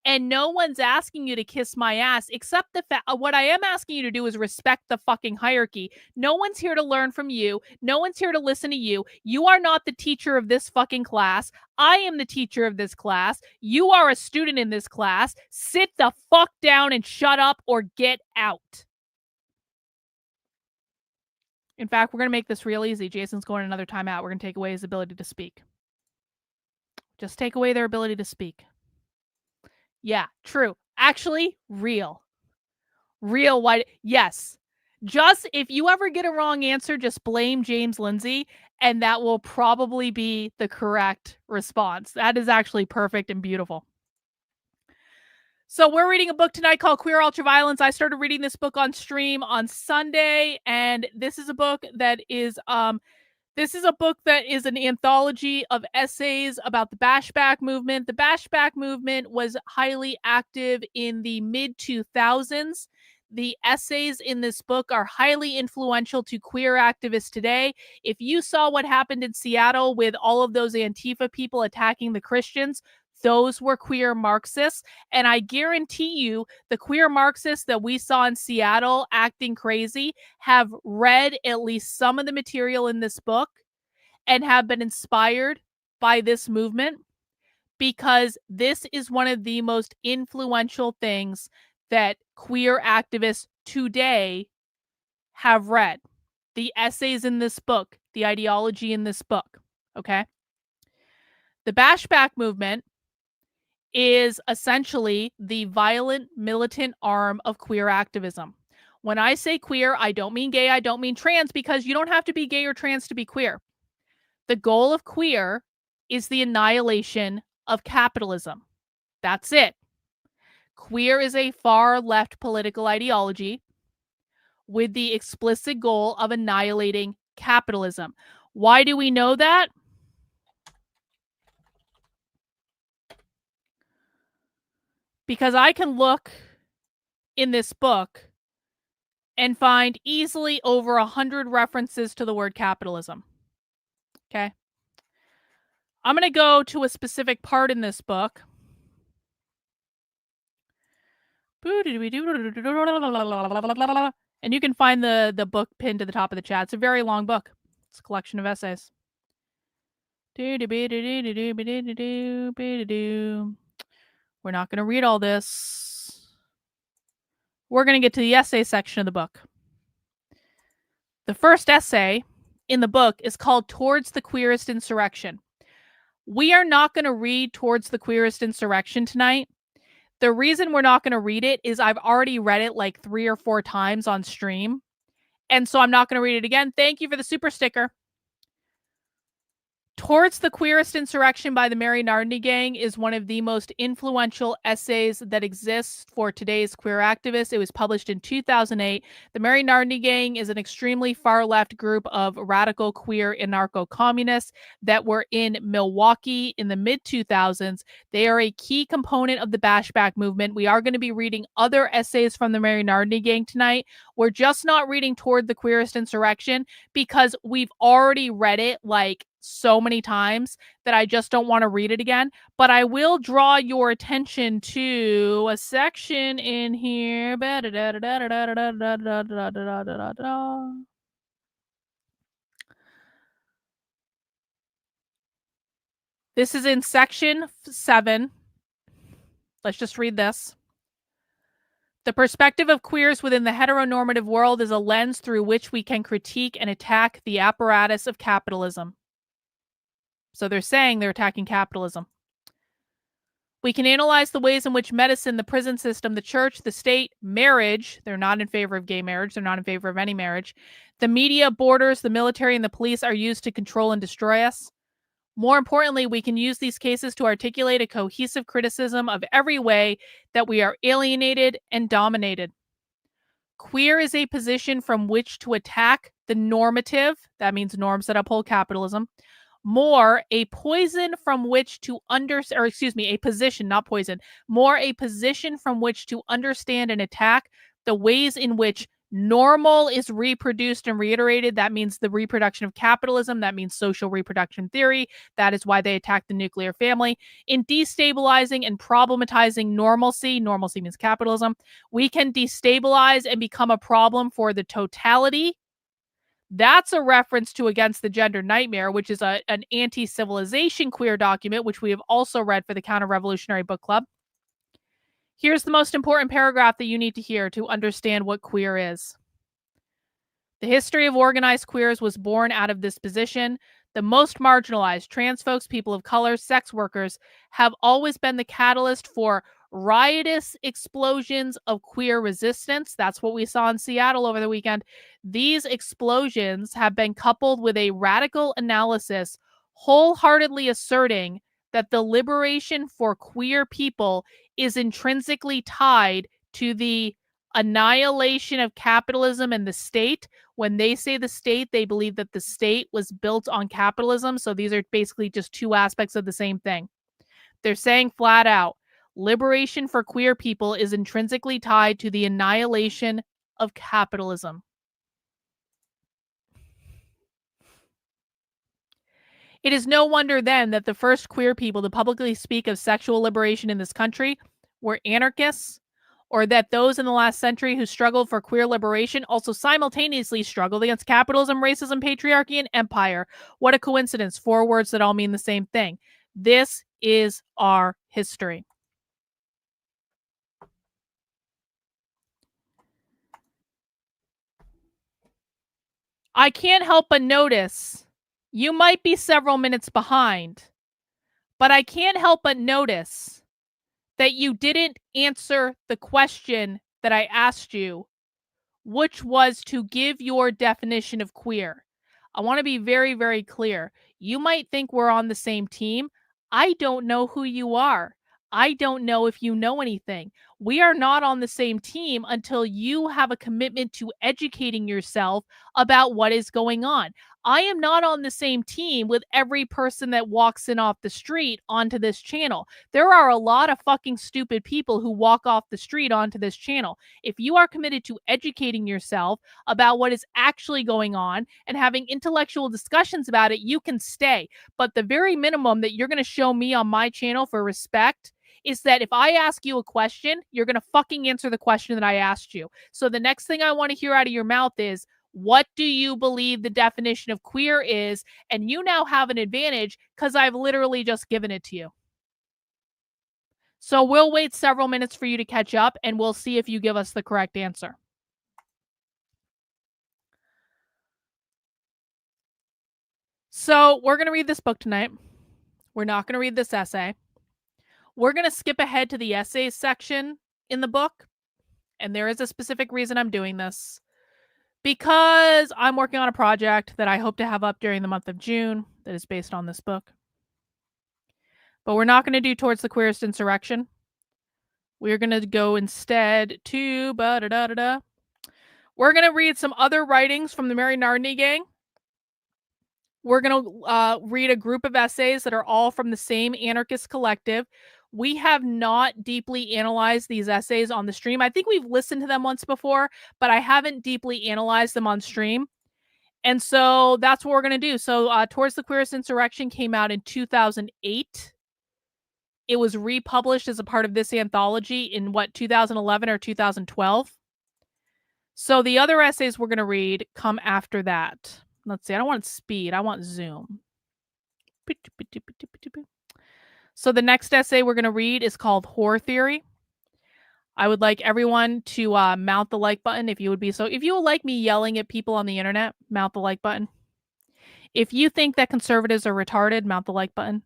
And no one's asking you to kiss my ass, except the fact what I am asking you to do is respect the fucking hierarchy. No one's here to learn from you. No one's here to listen to you. You are not the teacher of this fucking class. I am the teacher of this class. You are a student in this class. Sit the fuck down and shut up or get out. In fact, we're going to make this real easy. Jason's going another timeout. We're going to take away his ability to speak. Just take away their ability to speak. Yeah, true. Actually, real. White. Yes. Just if you ever get a wrong answer, just blame James Lindsay, and that will probably be the correct response. That is actually perfect and beautiful. So we're reading a book tonight called Queer Ultraviolence. I started reading this book on stream on Sunday, and this is a book that is an anthology of essays about the Bashback movement. The Bashback movement was highly active in the mid-2000s. The essays in this book are highly influential to queer activists today. If you saw what happened in Seattle with all of those Antifa people attacking the Christians, those were queer Marxists. And I guarantee you, the queer Marxists that we saw in Seattle acting crazy have read at least some of the material in this book and have been inspired by this movement, because this is one of the most influential things that queer activists today have read. The essays in this book, the ideology in this book, okay? The Bashback movement is essentially the violent militant arm of queer activism. When I say queer, I don't mean gay, I don't mean trans, because you don't have to be gay or trans to be queer. The goal of queer is the annihilation of capitalism. That's it. Queer is a far left political ideology with the explicit goal of annihilating capitalism. Why do we know that? Because I can look in this book and find easily over 100 references to the word capitalism. Okay. I'm going to go to a specific part in this book. And you can find the book pinned to the top of the chat. It's a very long book. It's a collection of essays. We're not going to read all this. We're going to get to the essay section of the book. The first essay in the book is called Towards the Queerest Insurrection. We are not going to read Towards the Queerest Insurrection tonight. The reason we're not going to read it is I've already read it like 3 or 4 times on stream. And so I'm not going to read it again. Thank you for the super sticker. Towards the Queerest Insurrection by the Mary Nardini Gang is one of the most influential essays that exists for today's queer activists. It was published in 2008. The Mary Nardini Gang is an extremely far-left group of radical queer anarcho-communists that were in Milwaukee in the mid-2000s. They are a key component of the Bashback movement. We are going to be reading other essays from the Mary Nardini Gang tonight. We're just not reading Toward the Queerest Insurrection because we've already read it like so many times that I just don't want to read it again. But I will draw your attention to a section in here. This is in section 7. Let's just read this. The perspective of queers within the heteronormative world is a lens through which we can critique and attack the apparatus of capitalism. So they're saying they're attacking capitalism. We can analyze the ways in which medicine, the prison system, the church, the state, marriage, they're not in favor of gay marriage, they're not in favor of any marriage, the media, borders, the military, and the police are used to control and destroy us. More importantly, we can use these cases to articulate a cohesive criticism of every way that we are alienated and dominated. Queer is a position from which to attack the normative, that means norms that uphold capitalism, more a poison from which to a position, not poison, more a position from which to understand and attack the ways in which normal is reproduced and reiterated. That means the reproduction of capitalism. That means social reproduction theory. That is why they attack the nuclear family. In destabilizing and problematizing normalcy means capitalism, we can destabilize and become a problem for the totality. That's a reference to Against the Gender Nightmare, which is an anti-civilization queer document, which we have also read for the Counter-Revolutionary Book Club. Here's the most important paragraph that you need to hear to understand what queer is. The history of organized queers was born out of this position. The most marginalized, trans folks, people of color, sex workers, have always been the catalyst for riotous explosions of queer resistance. That's what we saw in Seattle over the weekend. These explosions have been coupled with a radical analysis wholeheartedly asserting that the liberation for queer people is intrinsically tied to the annihilation of capitalism and the state. When they say the state, they believe that the state was built on capitalism. So these are basically just two aspects of the same thing. They're saying flat out, liberation for queer people is intrinsically tied to the annihilation of capitalism. It is no wonder then that the first queer people to publicly speak of sexual liberation in this country were anarchists, or that those in the last century who struggled for queer liberation also simultaneously struggled against capitalism, racism, patriarchy, and empire. What a coincidence. 4 words that all mean the same thing. This is our history. I can't help but notice you might be several minutes behind, but I can't help but notice that you didn't answer the question that I asked you, which was to give your definition of queer. I want to be very, very clear. You might think we're on the same team. I don't know who you are. I don't know if you know anything. We are not on the same team until you have a commitment to educating yourself about what is going on. I am not on the same team with every person that walks in off the street onto this channel. There are a lot of fucking stupid people who walk off the street onto this channel. If you are committed to educating yourself about what is actually going on and having intellectual discussions about it, you can stay. But the very minimum that you're going to show me on my channel for respect is that if I ask you a question, you're going to fucking answer the question that I asked you. So the next thing I want to hear out of your mouth is, what do you believe the definition of queer is? And you now have an advantage because I've literally just given it to you. So we'll wait several minutes for you to catch up and we'll see if you give us the correct answer. So we're going to read this book tonight. We're not going to read this essay. We're going to skip ahead to the essays section in the book. And there is a specific reason I'm doing this. Because I'm working on a project that I hope to have up during the month of June that is based on this book. But we're not going to do Towards the Queerest Insurrection. We're going to go instead to We're going to read some other writings from the Mary Nardini gang. We're going to read a group of essays that are all from the same anarchist collective. We have not deeply analyzed these essays on the stream. I think we've listened to them once before, but I haven't deeply analyzed them on stream. And so that's what we're going to do. So Towards the Queerest Insurrection came out in 2008. It was republished as a part of this anthology in 2011 or 2012. So the other essays we're going to read come after that. Let's see. I don't want speed. I want zoom. So the next essay we're going to read is called Whore Theory. I would like everyone to mount the like button if you would be so. If you would like me yelling at people on the internet, mount the like button. If you think that conservatives are retarded, mount the like button.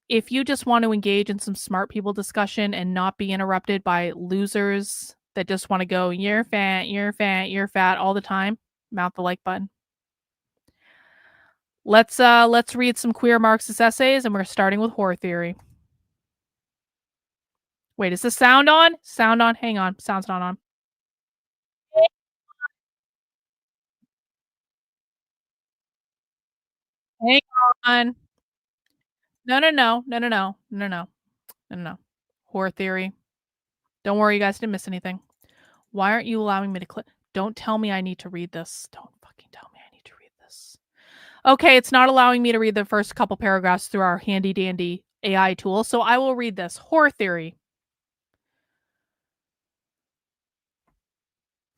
If you just want to engage in some smart people discussion and not be interrupted by losers that just want to go, you're fat, you're fat, you're fat all the time, mount the like button. Let's read some queer Marxist essays, and we're starting with Whore Theory. Wait, is the sound on? Sound on? Hang on. Sound's not on. Hang on. No. Whore Theory. Don't worry, you guys didn't miss anything. Why aren't you allowing me to click? Don't tell me I need to read this. Don't fucking tell me I need to read this. Okay, it's not allowing me to read the first couple paragraphs through our handy dandy AI tool, so I will read this. Whore Theory.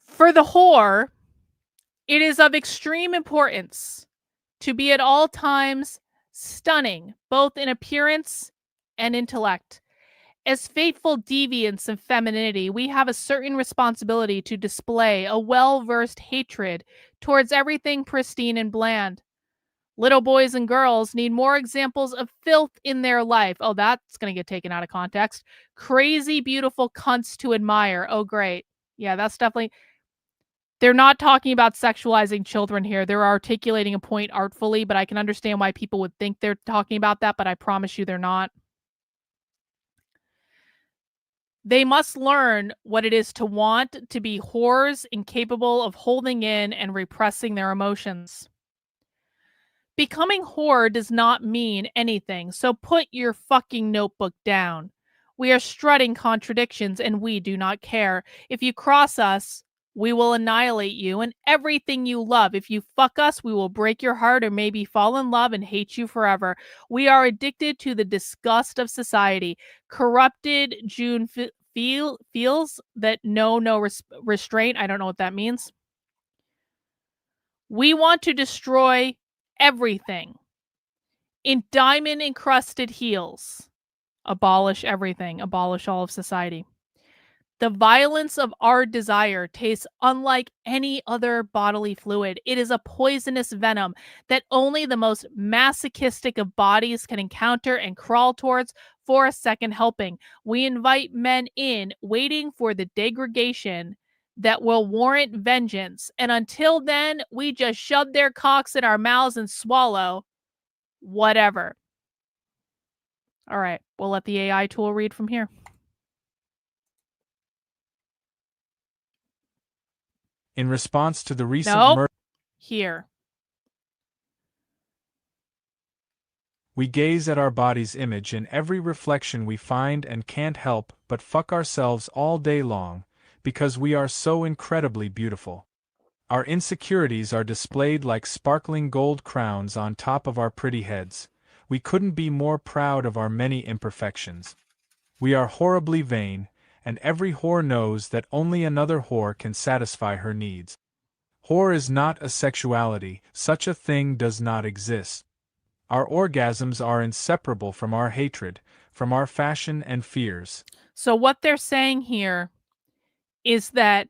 For the whore, it is of extreme importance to be at all times stunning, both in appearance and intellect. As faithful deviants of femininity, we have a certain responsibility to display a well-versed hatred towards everything pristine and bland. Little boys and girls need more examples of filth in their life. Oh, that's going to get taken out of context. Crazy, beautiful cunts to admire. Oh, great. Yeah, that's definitely... They're not talking about sexualizing children here. They're articulating a point artfully, but I can understand why people would think they're talking about that, but I promise you they're not. They must learn what it is to want to be whores incapable of holding in and repressing their emotions. Becoming whore does not mean anything, so put your fucking notebook down. We are strutting contradictions and we do not care. If you cross us, we will annihilate you and everything you love. If you fuck us, we will break your heart or maybe fall in love and hate you forever. We are addicted to the disgust of society. Corrupted June feels that no restraint. I don't know what that means. We want to destroy everything. In diamond-encrusted heels. Abolish everything. Abolish all of society. The violence of our desire tastes unlike any other bodily fluid. It is a poisonous venom that only the most masochistic of bodies can encounter and crawl towards for a second helping. We invite men in, waiting for the degradation that will warrant vengeance. And until then, we just shove their cocks in our mouths and swallow whatever. All right, we'll let the AI tool read from here. In response to the recent murder, here. We gaze at our body's image in every reflection we find and can't help but fuck ourselves all day long, because we are so incredibly beautiful. Our insecurities are displayed like sparkling gold crowns on top of our pretty heads. We couldn't be more proud of our many imperfections. We are horribly vain, and every whore knows that only another whore can satisfy her needs. Whore is not a sexuality, such a thing does not exist. Our orgasms are inseparable from our hatred, from our fashion and fears. So what they're saying here is that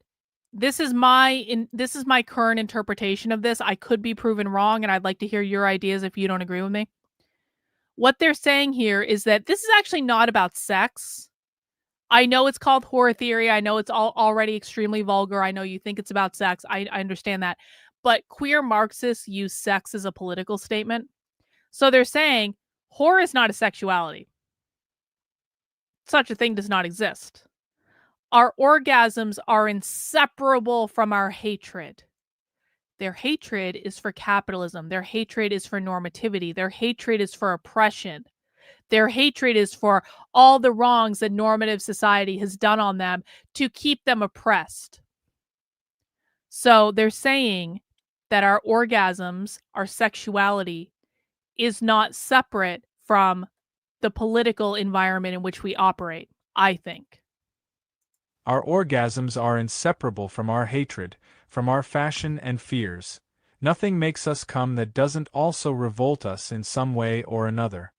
this is my current interpretation of this. I could be proven wrong, and I'd like to hear your ideas if you don't agree with me. What they're saying here is that this is actually not about sex. I know it's called whore theory. I know it's already extremely vulgar. I know you think it's about sex. I understand that. But queer Marxists use sex as a political statement. So they're saying whore is not a sexuality. Such a thing does not exist. Our orgasms are inseparable from our hatred. Their hatred is for capitalism. Their hatred is for normativity. Their hatred is for oppression. Their hatred is for all the wrongs that normative society has done on them to keep them oppressed. So they're saying that our orgasms, our sexuality, is not separate from the political environment in which we operate, I think. Our orgasms are inseparable from our hatred, from our fashion and fears. Nothing makes us come that doesn't also revolt us in some way or another.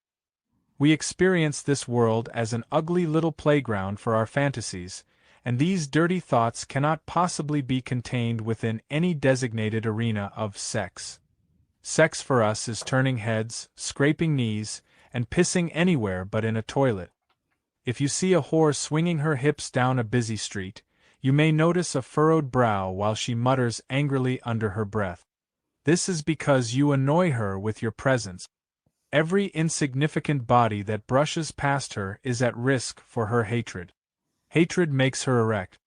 We experience this world as an ugly little playground for our fantasies, and these dirty thoughts cannot possibly be contained within any designated arena of sex. Sex for us is turning heads, scraping knees, and pissing anywhere but in a toilet. If you see a whore swinging her hips down a busy street, you may notice a furrowed brow while she mutters angrily under her breath. This is because you annoy her with your presence. Every insignificant body that brushes past her is at risk for her hatred. Hatred makes her erect.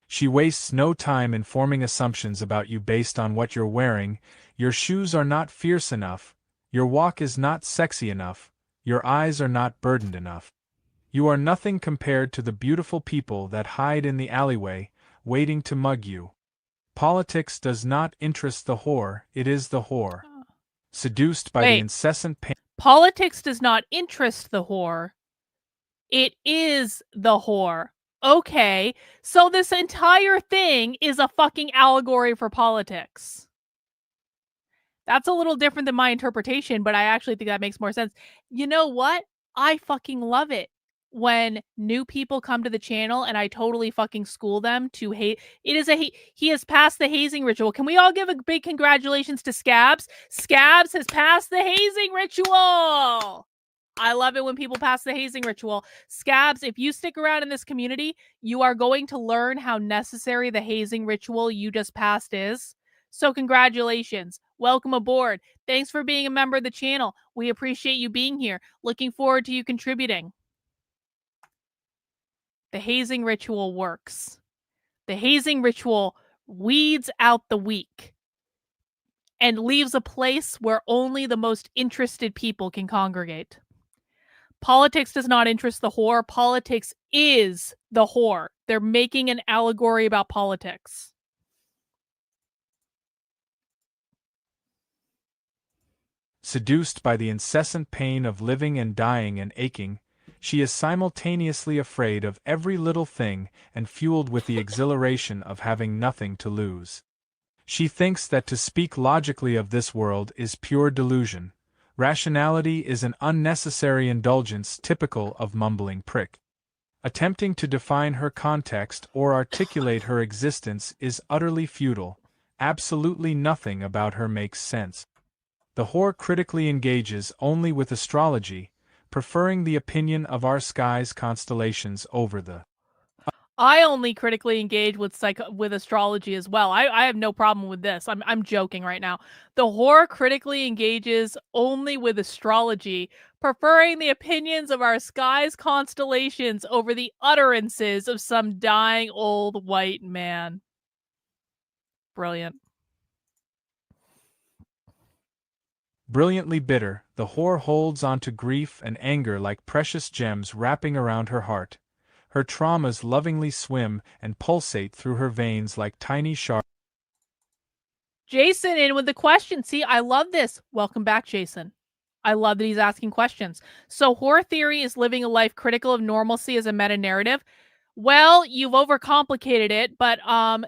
She wastes no time in forming assumptions about you based on what you're wearing. Your shoes are not fierce enough, your walk is not sexy enough, your eyes are not burdened enough. You are nothing compared to the beautiful people that hide in the alleyway, waiting to mug you. Politics does not interest the whore, it is the whore. Seduced by the incessant pain. Politics does not interest the whore. It is the whore. Okay, so this entire thing is a fucking allegory for politics. That's a little different than my interpretation, but I actually think that makes more sense. You know what? I fucking love it when new people come to the channel and I totally fucking school them to hate. It is he has passed the hazing ritual. Can we all give a big congratulations to Scabs? Scabs has passed the hazing ritual. I love it when people pass the hazing ritual. Scabs, if you stick around in this community, you are going to learn how necessary the hazing ritual you just passed is. So congratulations. Welcome aboard. Thanks for being a member of the channel. We appreciate you being here. Looking forward to you contributing. The hazing ritual works. The hazing ritual weeds out the weak and leaves a place where only the most interested people can congregate. Politics does not interest the whore. Politics is the whore. They're making an allegory about politics. Seduced by the incessant pain of living and dying and aching, she is simultaneously afraid of every little thing and fueled with the exhilaration of having nothing to lose. She thinks that to speak logically of this world is pure delusion. Rationality is an unnecessary indulgence typical of mumbling prick. Attempting to define her context or articulate her existence is utterly futile. Absolutely nothing about her makes sense. The whore critically engages only with astrology, preferring the opinion of our sky's constellations over the. I only critically engage with astrology as well. I have no problem with this. I'm joking right now. The whore critically engages only with astrology, preferring the opinions of our sky's constellations over the utterances of some dying old white man. Brilliant. Brilliantly bitter, the whore holds on to grief and anger like precious gems wrapping around her heart. Her traumas lovingly swim and pulsate through her veins like tiny shards. Jason in with the question. See, I love this. Welcome back, Jason. I love that he's asking questions. So whore theory is living a life critical of normalcy as a meta-narrative. Well, you've overcomplicated it, but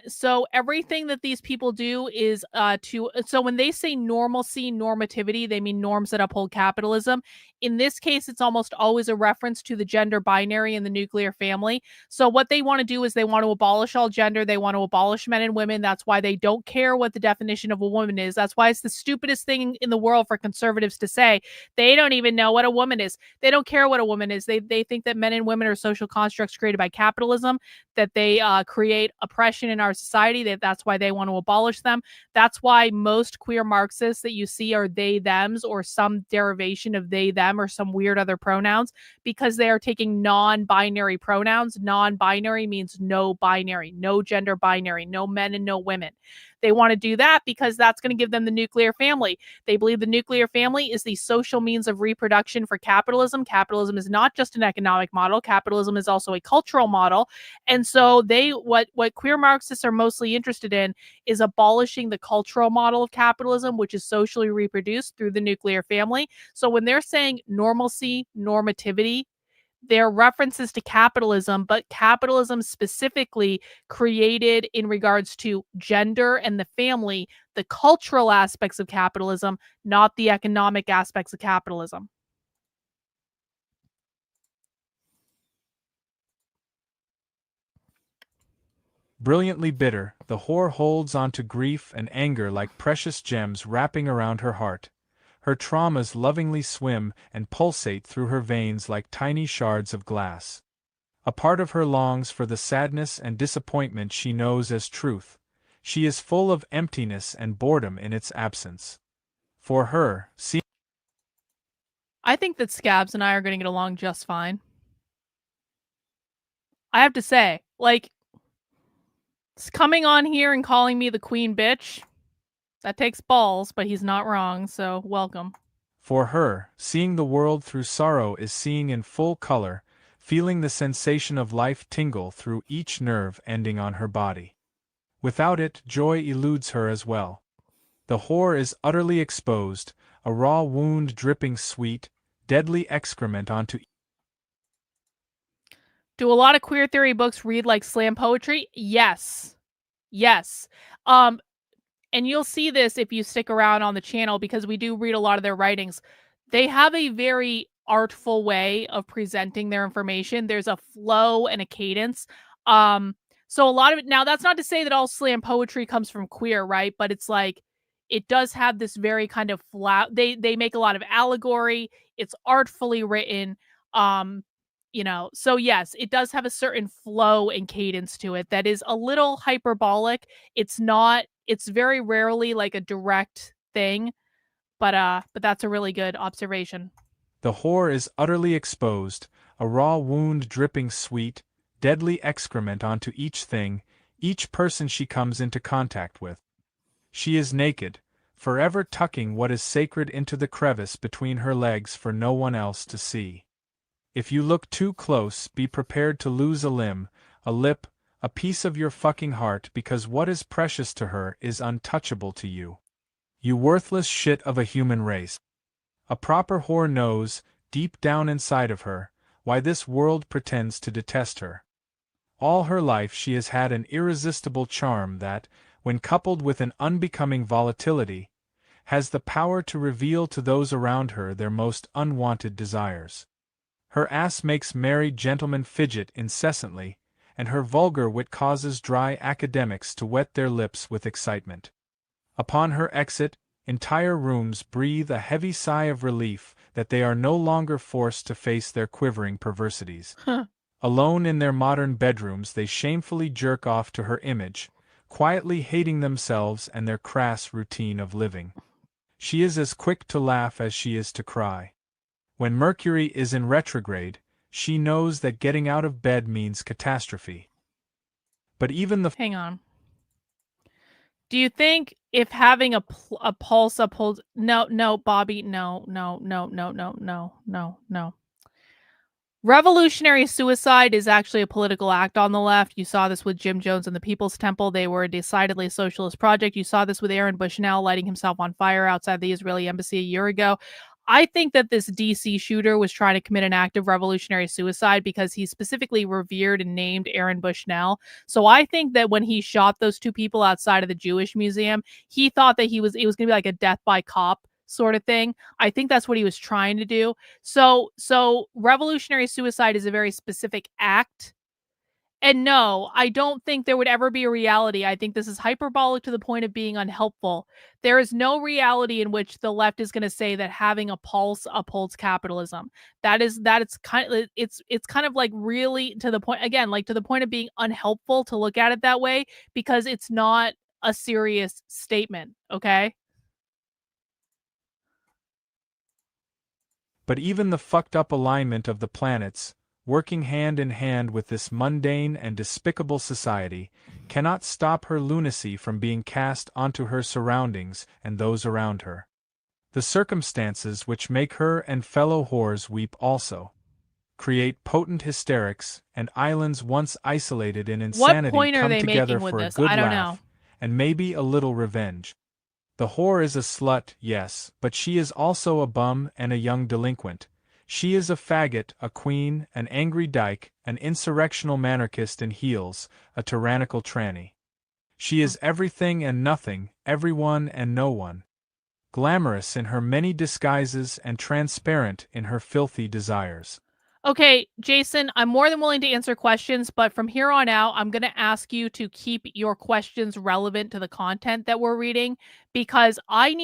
so everything that these people do is so when they say normalcy, normativity, they mean norms that uphold capitalism. In this case, it's almost always a reference to the gender binary and the nuclear family. So what they want to do is they want to abolish all gender. They want to abolish men and women. That's why they don't care what the definition of a woman is. That's why it's the stupidest thing in the world for conservatives to say. They don't even know what a woman is. They don't care what a woman is. They think that men and women are social constructs created by capitalism. capitalism, that they create oppression in our society, that's why they want to abolish them. That's why most queer Marxists that you see are they, thems, or some derivation of they, them, or some weird other pronouns, because they are taking non-binary pronouns. Non-binary means no binary, no gender binary, no men and no women. They want to do that because that's going to give them the nuclear family. They believe the nuclear family is the social means of reproduction for capitalism. Capitalism is not just an economic model. Capitalism is also a cultural model. And so what queer Marxists are mostly interested in is abolishing the cultural model of capitalism, which is socially reproduced through the nuclear family. So when they're saying normalcy, normativity, they're references to capitalism, but capitalism specifically created in regards to gender and the family, the cultural aspects of capitalism, not the economic aspects of capitalism. Brilliantly bitter, the whore holds on to grief and anger like precious gems wrapping around her heart. Her traumas lovingly swim and pulsate through her veins like tiny shards of glass. A part of her longs for the sadness and disappointment she knows as truth. She is full of emptiness and boredom in its absence. For her, see. I think that Scabs and I are going to get along just fine. I have to say, like, coming on here and calling me the queen bitch, that takes balls, but he's not wrong, so welcome. For her, seeing the world through sorrow is seeing in full color, feeling the sensation of life tingle through each nerve ending on her body. Without it, joy eludes her as well. The whore is utterly exposed, a raw wound dripping sweet, deadly excrement onto. Do a lot of queer theory books read like slam poetry? Yes. Yes. And you'll see this if you stick around on the channel, because we do read a lot of their writings. They have a very artful way of presenting their information. There's a flow and a cadence. So a lot of it, now that's not to say that all slam poetry comes from queer, right? But it's like, it does have this very kind of flat, they make a lot of allegory. It's artfully written. So yes, it does have a certain flow and cadence to it that is a little hyperbolic. It's very rarely like a direct thing, but that's a really good observation. The whore is utterly exposed, a raw wound dripping sweet, deadly excrement onto each thing, each person she comes into contact with. She is naked, forever tucking what is sacred into the crevice between her legs for no one else to see. If you look too close, be prepared to lose a limb, a lip, a piece of your fucking heart, because what is precious to her is untouchable to you. You worthless shit of a human race. A proper whore knows, deep down inside of her, why this world pretends to detest her. All her life she has had an irresistible charm that, when coupled with an unbecoming volatility, has the power to reveal to those around her their most unwanted desires. Her ass makes married gentlemen fidget incessantly, and her vulgar wit causes dry academics to wet their lips with excitement. Upon her exit, entire rooms breathe a heavy sigh of relief that they are no longer forced to face their quivering perversities. Alone in their modern bedrooms, they shamefully jerk off to her image, quietly hating themselves and their crass routine of living. She is as quick to laugh as she is to cry. When Mercury is in retrograde, she knows that getting out of bed means catastrophe. But even the Hang on. Do you think if having a pulse upholds... No, Bobby, no. Revolutionary suicide is actually a political act on the left. You saw this with Jim Jones and the People's Temple. They were a decidedly socialist project. You saw this with Aaron Bushnell lighting himself on fire outside the Israeli embassy a year ago. I think that this DC shooter was trying to commit an act of revolutionary suicide because he specifically revered and named Aaron Bushnell. So I think that when he shot those two people outside of the Jewish museum, he thought that it was going to be like a death by cop sort of thing. I think that's what he was trying to do. So revolutionary suicide is a very specific act. And no, I don't think there would ever be a reality. I think this is hyperbolic to the point of being unhelpful. There is no reality in which the left is going to say that having a pulse upholds capitalism. It's kind of like really to the point, again, like to the point of being unhelpful to look at it that way, because it's not a serious statement, okay? But even the fucked up alignment of the planets, working hand in hand with this mundane and despicable society, cannot stop her lunacy from being cast onto her surroundings and those around her. The circumstances which make her and fellow whores weep also create potent hysterics, and islands once isolated in What insanity point are come they together making with for a this? good I don't laugh, know. and maybe a little revenge. The whore is a slut, yes, but she is also a bum and a young delinquent. She is a faggot, a queen, an angry dyke, an insurrectional monarchist in heels, a tyrannical tranny. She is everything and nothing, everyone and no one. Glamorous in her many disguises and transparent in her filthy desires. Okay, Jason, I'm more than willing to answer questions, but from here on out, I'm going to ask you to keep your questions relevant to the content that we're reading, because I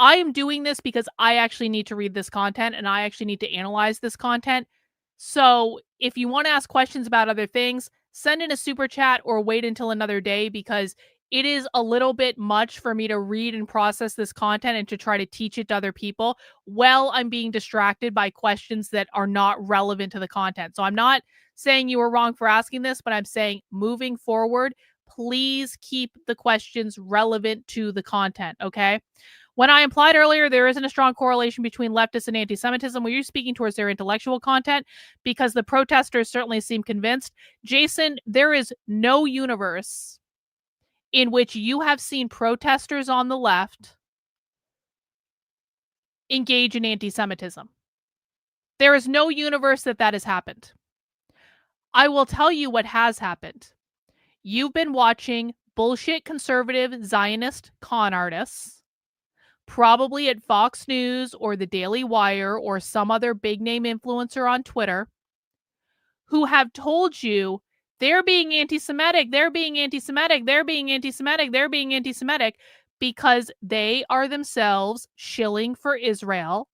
am doing this because I actually need to read this content and I actually need to analyze this content. So if you want to ask questions about other things, send in a super chat or wait until another day, because it is a little bit much for me to read and process this content and to try to teach it to other people while I'm being distracted by questions that are not relevant to the content. So I'm not saying you were wrong for asking this, but I'm saying moving forward, please keep the questions relevant to the content, okay? When I implied earlier there isn't a strong correlation between leftists and anti-Semitism, were you speaking towards their intellectual content? Because the protesters certainly seem convinced. Jason, there is no universe in which you have seen protesters on the left engage in anti-Semitism. There is no universe that has happened. I will tell you what has happened. You've been watching bullshit conservative Zionist con artists, probably at Fox News or the Daily Wire or some other big name influencer on Twitter, who have told you they're being anti-Semitic, they're being anti-Semitic, they're being anti-Semitic, they're being anti-Semitic, because they are themselves shilling for Israel.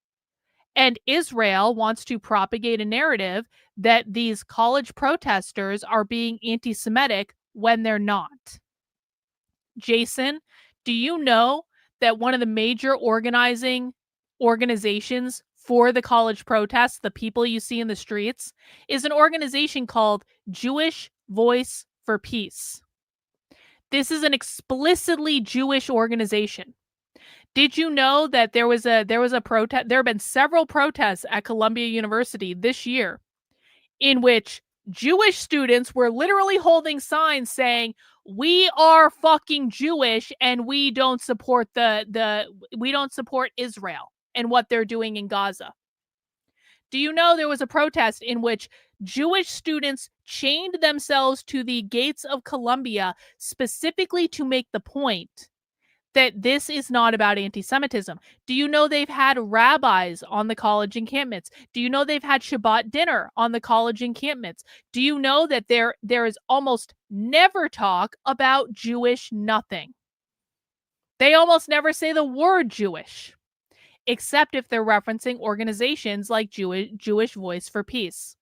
And Israel wants to propagate a narrative that these college protesters are being anti-Semitic when they're not. Jason, do you know that one of the major organizing organizations for the college protests, the people you see in the streets, is an organization called Jewish Voice for Peace? This is an explicitly Jewish organization. Did you know that there was a protest? There have been several protests at Columbia University this year in which Jewish students were literally holding signs saying, "We are fucking Jewish and we don't support we don't support Israel and what they're doing in Gaza." Do you know there was a protest in which Jewish students chained themselves to the gates of Columbia specifically to make the point that this is not about anti-Semitism? Do you know they've had rabbis on the college encampments? Do you know they've had Shabbat dinner on the college encampments? Do you know that there is almost never talk about Jewish nothing? They almost never say the word Jewish, except if they're referencing organizations like Jewish Voice for Peace.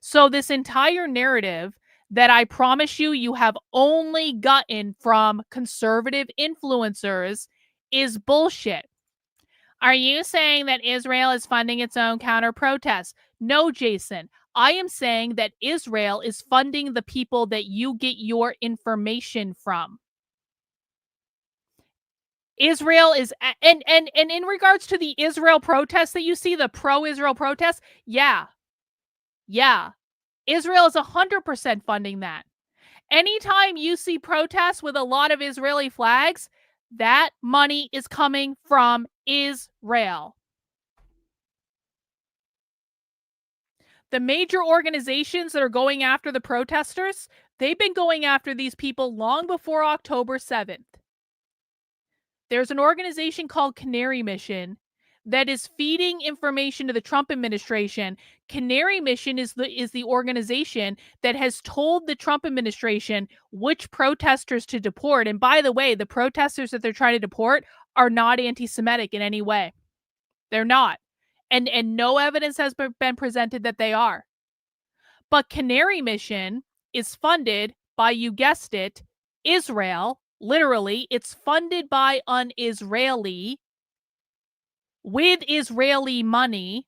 So this entire narrative that I promise you have only gotten from conservative influencers is bullshit. Are you saying that Israel is funding its own counter-protests? No, Jason. I am saying that Israel is funding the people that you get your information from. Israel is, and in regards to the Israel protests that you see, the pro-Israel protests, yeah. Israel is 100% funding that. Anytime you see protests with a lot of Israeli flags, that money is coming from Israel. The major organizations that are going after the protesters, they've been going after these people long before October 7th. There's an organization called Canary Mission that is feeding information to the Trump administration. Canary Mission is the organization that has told the Trump administration which protesters to deport. And by the way, the protesters that they're trying to deport are not anti-Semitic in any way. They're not. And no evidence has been presented that they are. But Canary Mission is funded by, you guessed it, Israel. Literally, it's funded by an Israeli with Israeli money,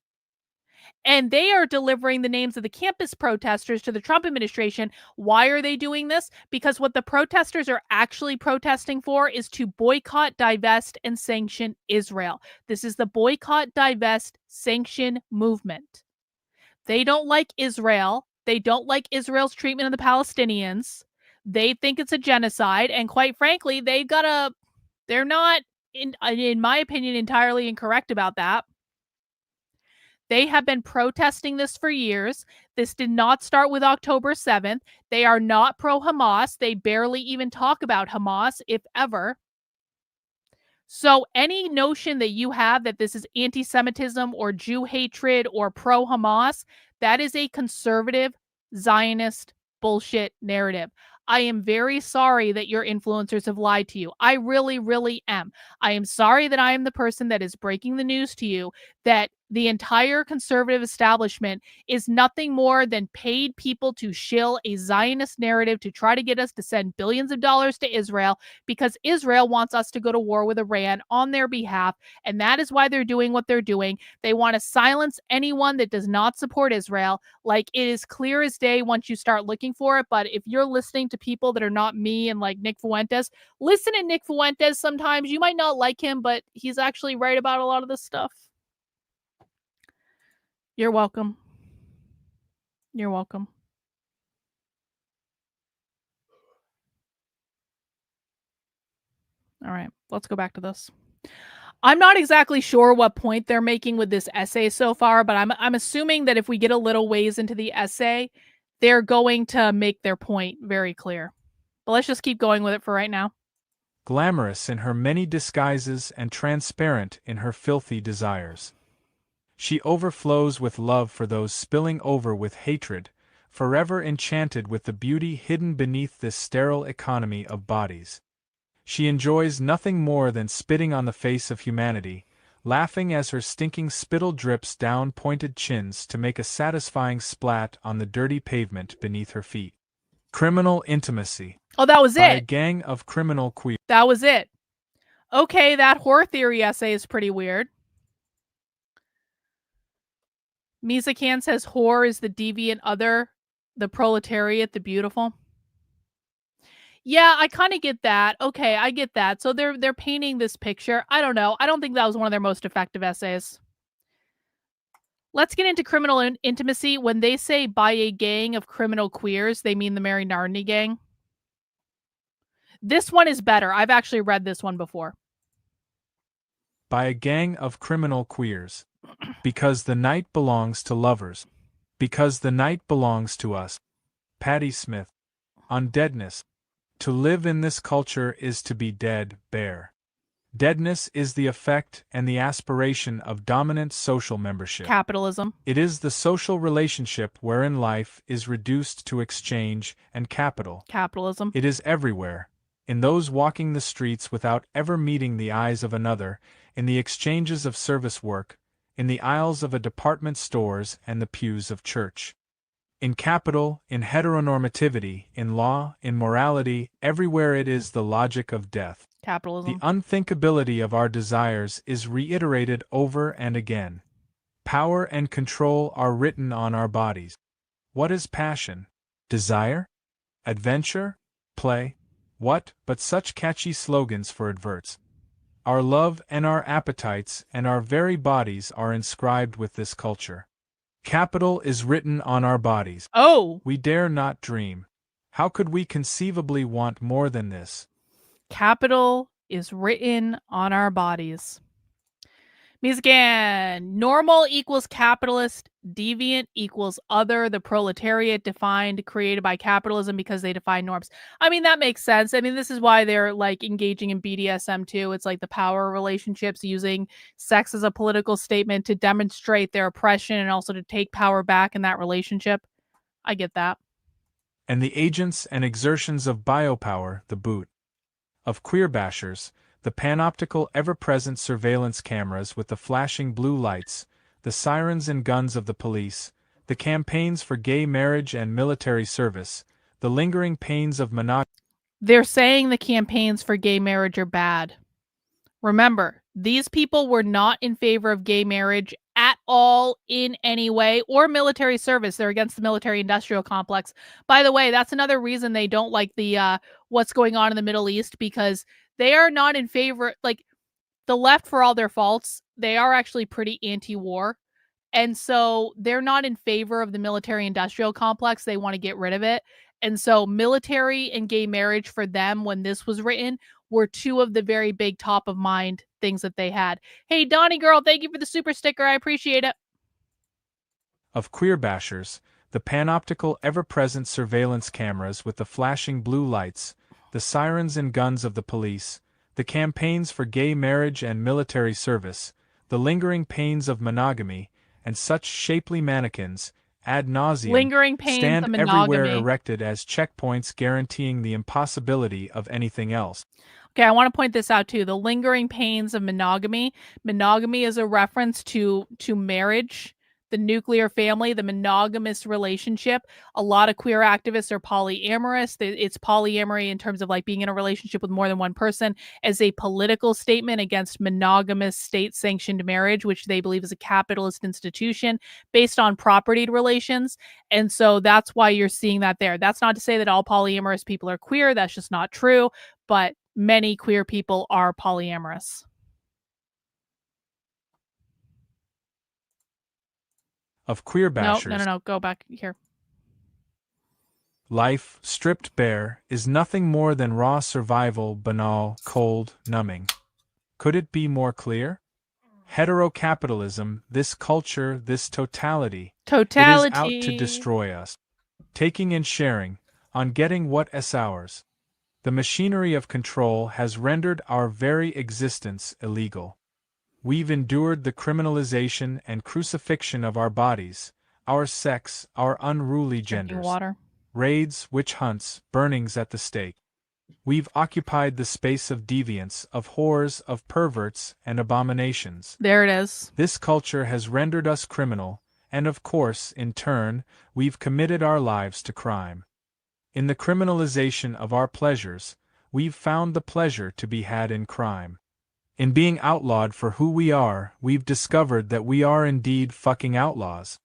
and they are delivering the names of the campus protesters to the Trump administration. Why are they doing this? Because what the protesters are actually protesting for is to boycott, divest, and sanction Israel. This is the boycott, divest, sanction movement. They don't like Israel. They don't like Israel's treatment of the Palestinians. They think it's a genocide, and quite frankly, they're not, in my opinion, entirely incorrect about that. They have been protesting this for years. This did not start with October 7th. They are not pro-Hamas. They barely even talk about Hamas, if ever. So any notion that you have that this is anti-Semitism or Jew hatred or pro-Hamas, that is a conservative Zionist bullshit narrative. I am very sorry that your influencers have lied to you. I really, really am. I am sorry that I am the person that is breaking the news to you that the entire conservative establishment is nothing more than paid people to shill a Zionist narrative to try to get us to send billions of dollars to Israel because Israel wants us to go to war with Iran on their behalf. And that is why they're doing what they're doing. They want to silence anyone that does not support Israel. Like, it is clear as day once you start looking for it. But if you're listening to people that are not me and like Nick Fuentes, listen to Nick Fuentes sometimes. You might not like him, but he's actually right about a lot of this stuff. You're welcome. You're welcome. All right, let's go back to this. I'm not exactly sure what point they're making with this essay so far, but I'm assuming that if we get a little ways into the essay, they're going to make their point very clear. But let's just keep going with it for right now. Glamorous in her many disguises and transparent in her filthy desires. She overflows with love for those spilling over with hatred, forever enchanted with the beauty hidden beneath this sterile economy of bodies. She enjoys nothing more than spitting on the face of humanity, laughing as her stinking spittle drips down pointed chins to make a satisfying splat on the dirty pavement beneath her feet. Criminal intimacy. Oh, that was By a it. gang of criminal queers. That was it. Okay, that horror theory essay is pretty weird. Misakan says whore is the deviant other, the proletariat, the beautiful. Yeah, I kind of get that. Okay, I get that. So they're painting this picture. I don't know. I don't think that was one of their most effective essays. Let's get into criminal intimacy. When they say by a gang of criminal queers, they mean the Mary Narney gang. This one is better. I've actually read this one before. By a gang of criminal queers. Because the night belongs to lovers. Because the night belongs to us. Patti Smith. On deadness. To live in this culture is to be dead, bare. Deadness is the effect and the aspiration of dominant social membership. Capitalism. It is the social relationship wherein life is reduced to exchange and capital. Capitalism. It is everywhere, in those walking the streets without ever meeting the eyes of another, in the exchanges of service work, in the aisles of a department stores and the pews of church. In capital, in heteronormativity, in law, in morality, everywhere it is the logic of death. Capitalism. The unthinkability of our desires is reiterated over and again. Power and control are written on our bodies. What is passion? Desire? Adventure? Play? What but such catchy slogans for adverts? Our love and our appetites and our very bodies are inscribed with this culture. Capital is written on our bodies. Oh! We dare not dream. How could we conceivably want more than this? Capital is written on our bodies. Means again, normal equals capitalist, Deviant equals other, the proletariat defined, created by capitalism because they define norms. I mean, that makes sense. I mean, this is why they're like engaging in BDSM too. It's like the power relationships, using sex as a political statement to demonstrate their oppression and also to take power back in that relationship. I get that. And the agents and exertions of biopower, the boot of queer bashers, the panoptical ever-present surveillance cameras with the flashing blue lights, the sirens and guns of the police, the campaigns for gay marriage and military service, the lingering pains of monogamy. They're saying the campaigns for gay marriage are bad. Remember, these people were not in favor of gay marriage at all in any way, or military service. They're against the military-industrial complex. By the way, that's another reason they don't like the what's going on in the Middle East, because they are not in favor. Like, the left, for all their faults, they are actually pretty anti-war. And so they're not in favor of the military-industrial complex. They want to get rid of it. And so military and gay marriage for them, when this was written, were two of the very big top of mind things that they had. Hey, Donnie girl, thank you for the super sticker. I appreciate it. Of queer bashers, the panoptical ever-present surveillance cameras with the flashing blue lights, the sirens and guns of the police, the campaigns for gay marriage and military service, the lingering pains of monogamy, and such shapely mannequins, ad nauseum, Lingering pains stand of everywhere monogamy. erected as checkpoints guaranteeing the impossibility of anything else. Okay, I want to point this out too. The lingering pains of monogamy. Monogamy is a reference to marriage, the nuclear family, the monogamous relationship. A lot of queer activists are polyamorous. It's polyamory in terms of like being in a relationship with more than one person as a political statement against monogamous state-sanctioned marriage, which they believe is a capitalist institution based on property relations. And so that's why you're seeing that there. That's not to say that all polyamorous people are queer. That's just not true. But many queer people are polyamorous. Of queer bashers. No. Go back here. Life, stripped bare, is nothing more than raw survival, banal, cold, numbing. Could it be more clear? Heterocapitalism, this culture, this totality, it is out to destroy us. Taking and sharing, on getting what is ours. The machinery of control has rendered our very existence illegal. We've endured the criminalization and crucifixion of our bodies, our sex, our unruly genders, raids, witch hunts, burnings at the stake. We've occupied the space of deviants, of whores, of perverts, and abominations. There it is. This culture has rendered us criminal, and of course, in turn, we've committed our lives to crime. In the criminalization of our pleasures, we've found the pleasure to be had in crime. In being outlawed for who we are, we've discovered that we are indeed fucking outlaws.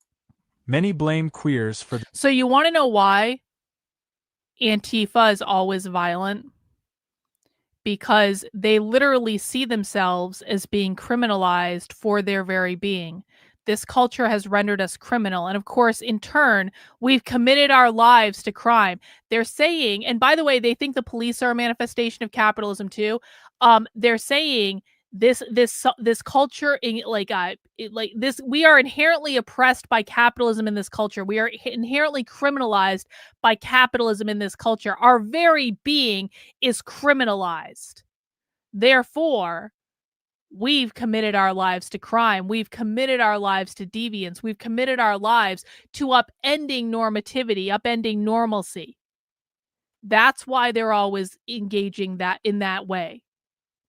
Many blame queers for So you want to know why Antifa is always violent? Because they literally see themselves as being criminalized for their very being. This culture has rendered us criminal. And of course, in turn, we've committed our lives to crime. They're saying, and by the way, they think the police are a manifestation of capitalism too. They're saying this culture in like this, we are inherently oppressed by capitalism in this culture. We are inherently criminalized by capitalism in this culture. Our very being is criminalized. Therefore, we've committed our lives to crime. We've committed our lives to deviance. We've committed our lives to upending normativity, upending normalcy. That's why they're always engaging that in that way.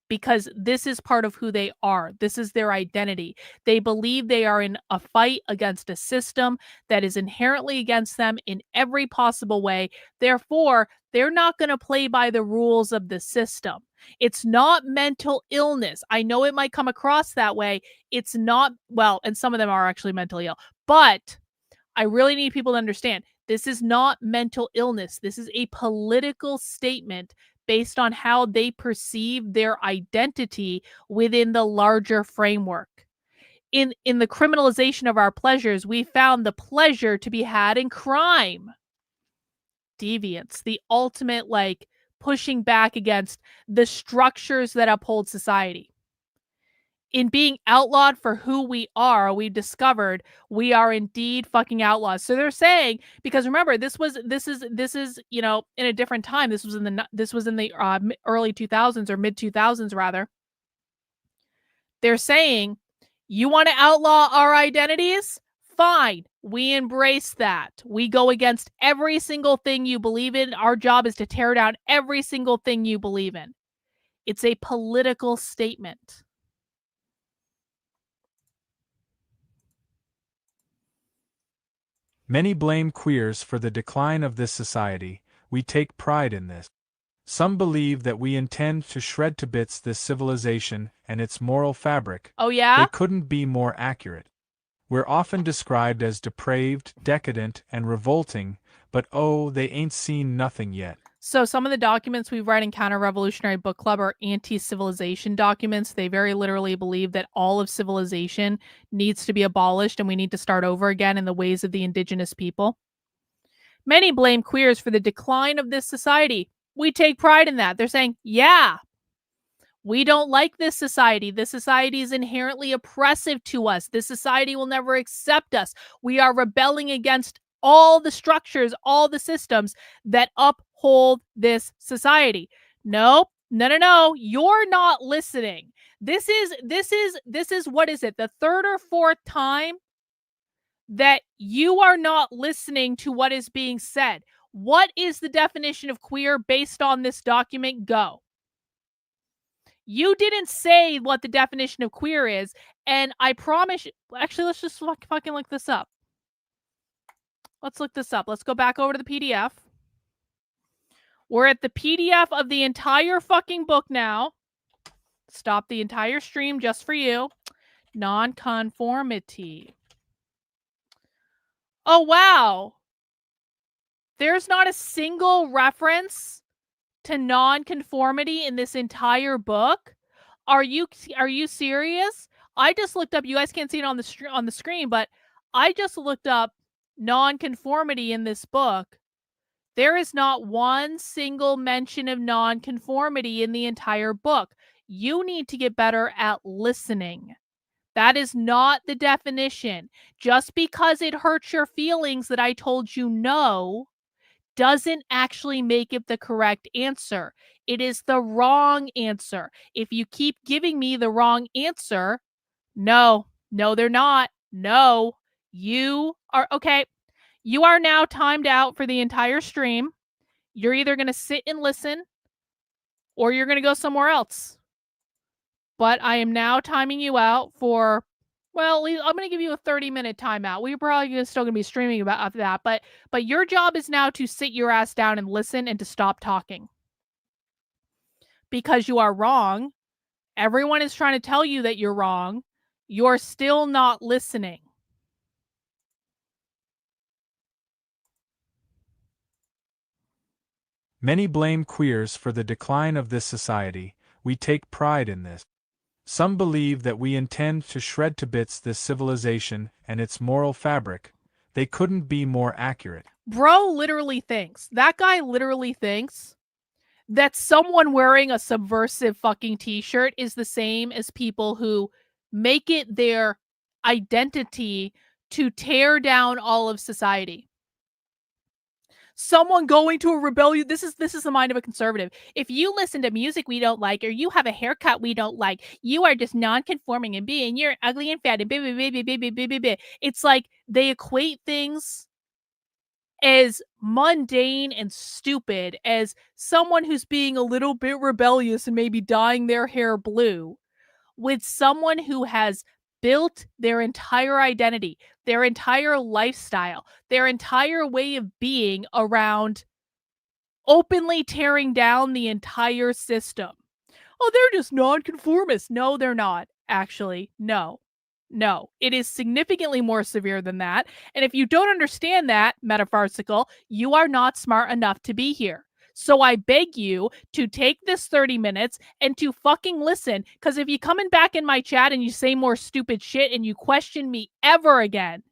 Because this is part of who they are. This is their identity. They believe they are in a fight against a system that is inherently against them in every possible way. Therefore, they're not going to play by the rules of the system. It's not mental illness. I know it might come across that way. It's not, well, and some of them are actually mentally ill. But I really need people to understand, this is not mental illness. This is a political statement based on how they perceive their identity within the larger framework. In the criminalization of our pleasures, we found the pleasure to be had in crime. Deviance, the ultimate like pushing back against the structures that uphold society. in being outlawed for who we are, we've discovered we are indeed fucking outlaws. So they're saying, because remember, this is in a different time. This was in the early 2000s or mid 2000s rather. They're saying, you want to outlaw our identities? Fine. We embrace that. We go against every single thing you believe in. Our job is to tear down every single thing you believe in. It's a political statement. Many blame queers for the decline of this society. We take pride in this. Some believe that we intend to shred to bits this civilization and its moral fabric. Oh, yeah? They couldn't be more accurate. We're often described as depraved, decadent, and revolting, but oh, they ain't seen nothing yet. So some of the documents we write in Counter-Revolutionary Book Club are anti-civilization documents. They very literally believe that all of civilization needs to be abolished and we need to start over again in the ways of the indigenous people. Many blame queers for the decline of this society. We take pride in that. They're saying, yeah, we don't like this society. This society is inherently oppressive to us. This society will never accept us. We are rebelling against all the structures, all the systems that uphold this society. No. You're not listening. This is what is it? The third or fourth time that you are not listening to what is being said. What is the definition of queer based on this document? Go. You didn't say what the definition of queer is, and I promise you, actually, let's just fucking look this up. Let's look this up. Let's go back over to the PDF. We're at the PDF of the entire fucking book now. Stop the entire stream just for you. Nonconformity. Oh, wow. There's not a single reference to nonconformity in this entire book. Are you serious? I just looked up, you guys can't see it on the screen, but I just looked up nonconformity in this book. There is not one single mention of nonconformity in the entire book. You need to get better at listening. That is not the definition. Just because it hurts your feelings that I told you no doesn't actually make it the correct answer. It is the wrong answer. If you keep giving me the wrong answer, no, they're not. No, you are okay. You are now timed out for the entire stream. You're either going to sit and listen or you're going to go somewhere else. But I am now timing you out for, well, I'm going to give you a 30-minute timeout. We're probably still going to be streaming about that. But your job is now to sit your ass down and listen and to stop talking. Because you are wrong. Everyone is trying to tell you that you're wrong. You're still not listening. Many blame queers for the decline of this society. We take pride in this. Some believe that we intend to shred to bits this civilization and its moral fabric. They couldn't be more accurate. Bro literally thinks, that guy literally thinks that someone wearing a subversive fucking t-shirt is the same as people who make it their identity to tear down all of society. Someone going to a rebellion. This is the mind of a conservative. If you listen to music we don't like, or you have a haircut we don't like, you are just non-conforming and you're ugly and fat and blah. It's like they equate things as mundane and stupid as someone who's being a little bit rebellious and maybe dyeing their hair blue with someone who has built their entire identity, their entire lifestyle, their entire way of being around openly tearing down the entire system. Oh, they're just nonconformists. No, they're not. Actually, no. It is significantly more severe than that. And if you don't understand that, metafarcical, you are not smart enough to be here. So I beg you to take this 30 minutes and to fucking listen, because if you coming back in my chat and you say more stupid shit and you question me ever again,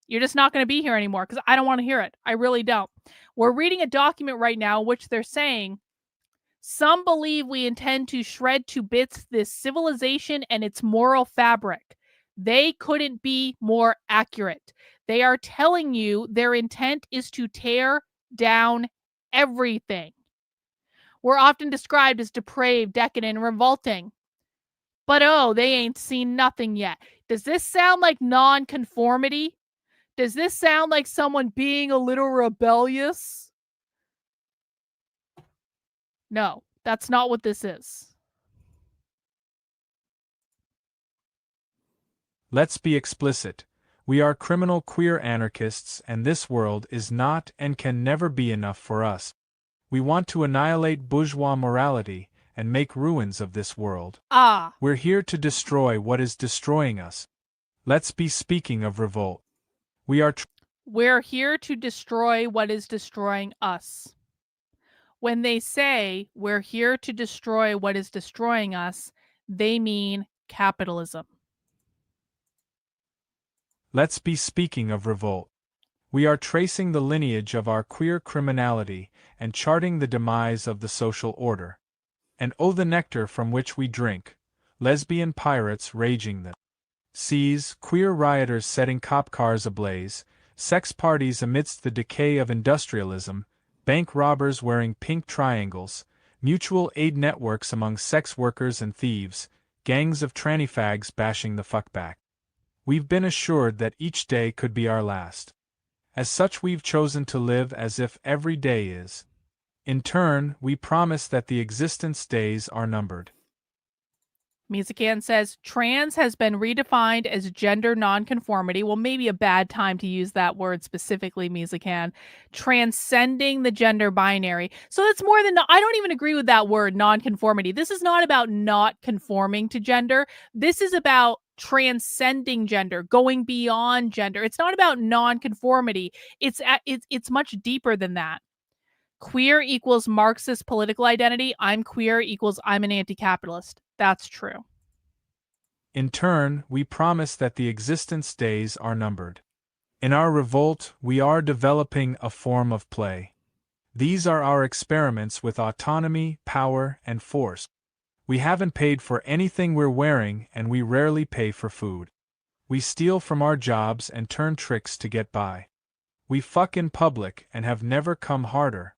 you're just not going to be here anymore, because I don't want to hear it. I really don't. We're reading a document right now in which they're saying Some believe we intend to shred to bits this civilization and its moral fabric. They couldn't be more accurate. They are telling you their intent is to tear down everything. We're often described as depraved, decadent, and revolting. But oh, they ain't seen nothing yet. Does this sound like nonconformity? Does this sound like someone being a little rebellious? No, that's not what this is. Let's be explicit. We are criminal queer anarchists, and this world is not and can never be enough for us. We want to annihilate bourgeois morality and make ruins of this world. We're here to destroy what is destroying us. Let's be speaking of revolt. We're here to destroy what is destroying us. When they say we're here to destroy what is destroying us, they mean capitalism. Let's be speaking of revolt. We are tracing the lineage of our queer criminality and charting the demise of the social order. And oh, the nectar from which we drink, lesbian pirates raging the seas, queer rioters setting cop cars ablaze, sex parties amidst the decay of industrialism, bank robbers wearing pink triangles, mutual aid networks among sex workers and thieves, gangs of tranny fags bashing the fuckback. We've been assured that each day could be our last. As such, we've chosen to live as if every day is. In turn, we promise that the existence days are numbered. Mizakan says, trans has been redefined as gender nonconformity. Well, maybe a bad time to use that word specifically, Mizakan. Transcending the gender binary. So that's more than, I don't even agree with that word, nonconformity. This is not about not conforming to gender. This is about transcending gender, going beyond gender. It's not about nonconformity. It's much deeper than that. Queer equals Marxist political identity. I'm queer equals I'm an anti-capitalist. That's true. In turn, we promise that the existence days are numbered. In our revolt, we are developing a form of play. These are our experiments with autonomy, power, and force. We haven't paid for anything we're wearing, and we rarely pay for food. We steal from our jobs and turn tricks to get by. We fuck in public and have never come harder.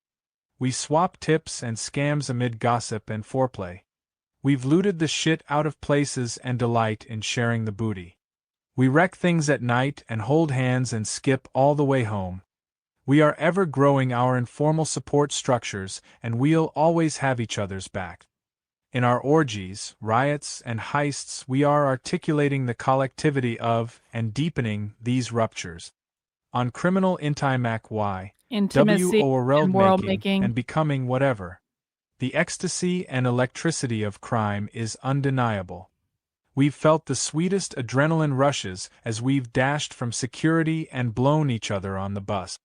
We swap tips and scams amid gossip and foreplay. We've looted the shit out of places and delight in sharing the booty. We wreck things at night and hold hands and skip all the way home. We are ever growing our informal support structures, and we'll always have each other's back. In our orgies, riots, and heists, we are articulating the collectivity of and deepening these ruptures. On criminal intimac y, Intimacy and world making and becoming whatever. The ecstasy and electricity of crime is undeniable. We've felt the sweetest adrenaline rushes as we've dashed from security and blown each other on the bus.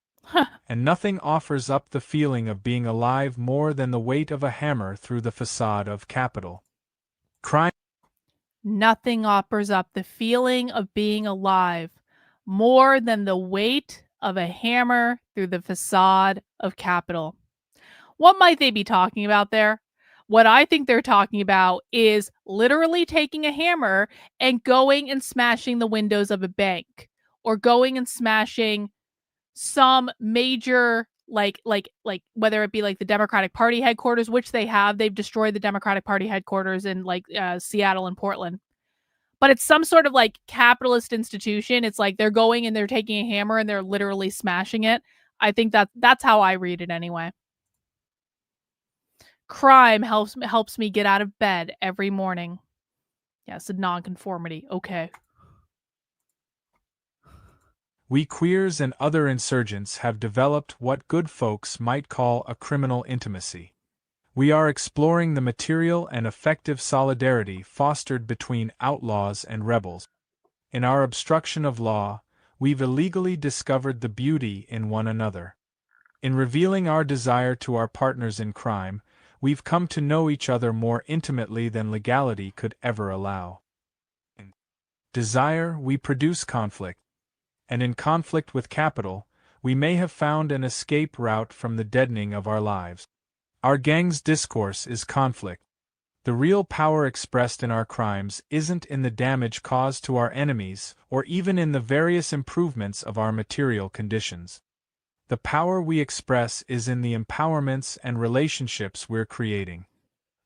And nothing offers up the feeling of being alive more than the weight of a hammer through the facade of capital. Crime. Nothing offers up the feeling of being alive more than the weight of a hammer through the facade of capital. What might they be talking about there? What I think they're talking about is literally taking a hammer and going and smashing the windows of a bank, or going and smashing some major, like whether it be like the Democratic Party headquarters, which they've destroyed the Democratic Party headquarters in Seattle and Portland. But it's some sort of like capitalist institution. It's like they're going and they're taking a hammer and they're literally smashing it. I think that's how I read it anyway. Crime helps me get out of bed every morning. Yes, nonconformity. Okay. We queers and other insurgents have developed what good folks might call a criminal intimacy. We are exploring the material and effective solidarity fostered between outlaws and rebels. In our obstruction of law, we've illegally discovered the beauty in one another. In revealing our desire to our partners in crime, we've come to know each other more intimately than legality could ever allow. In desire, we produce conflict. And in conflict with capital, we may have found an escape route from the deadening of our lives. Our gang's discourse is conflict. The real power expressed in our crimes isn't in the damage caused to our enemies or even in the various improvements of our material conditions. The power we express is in the empowerments and relationships we're creating.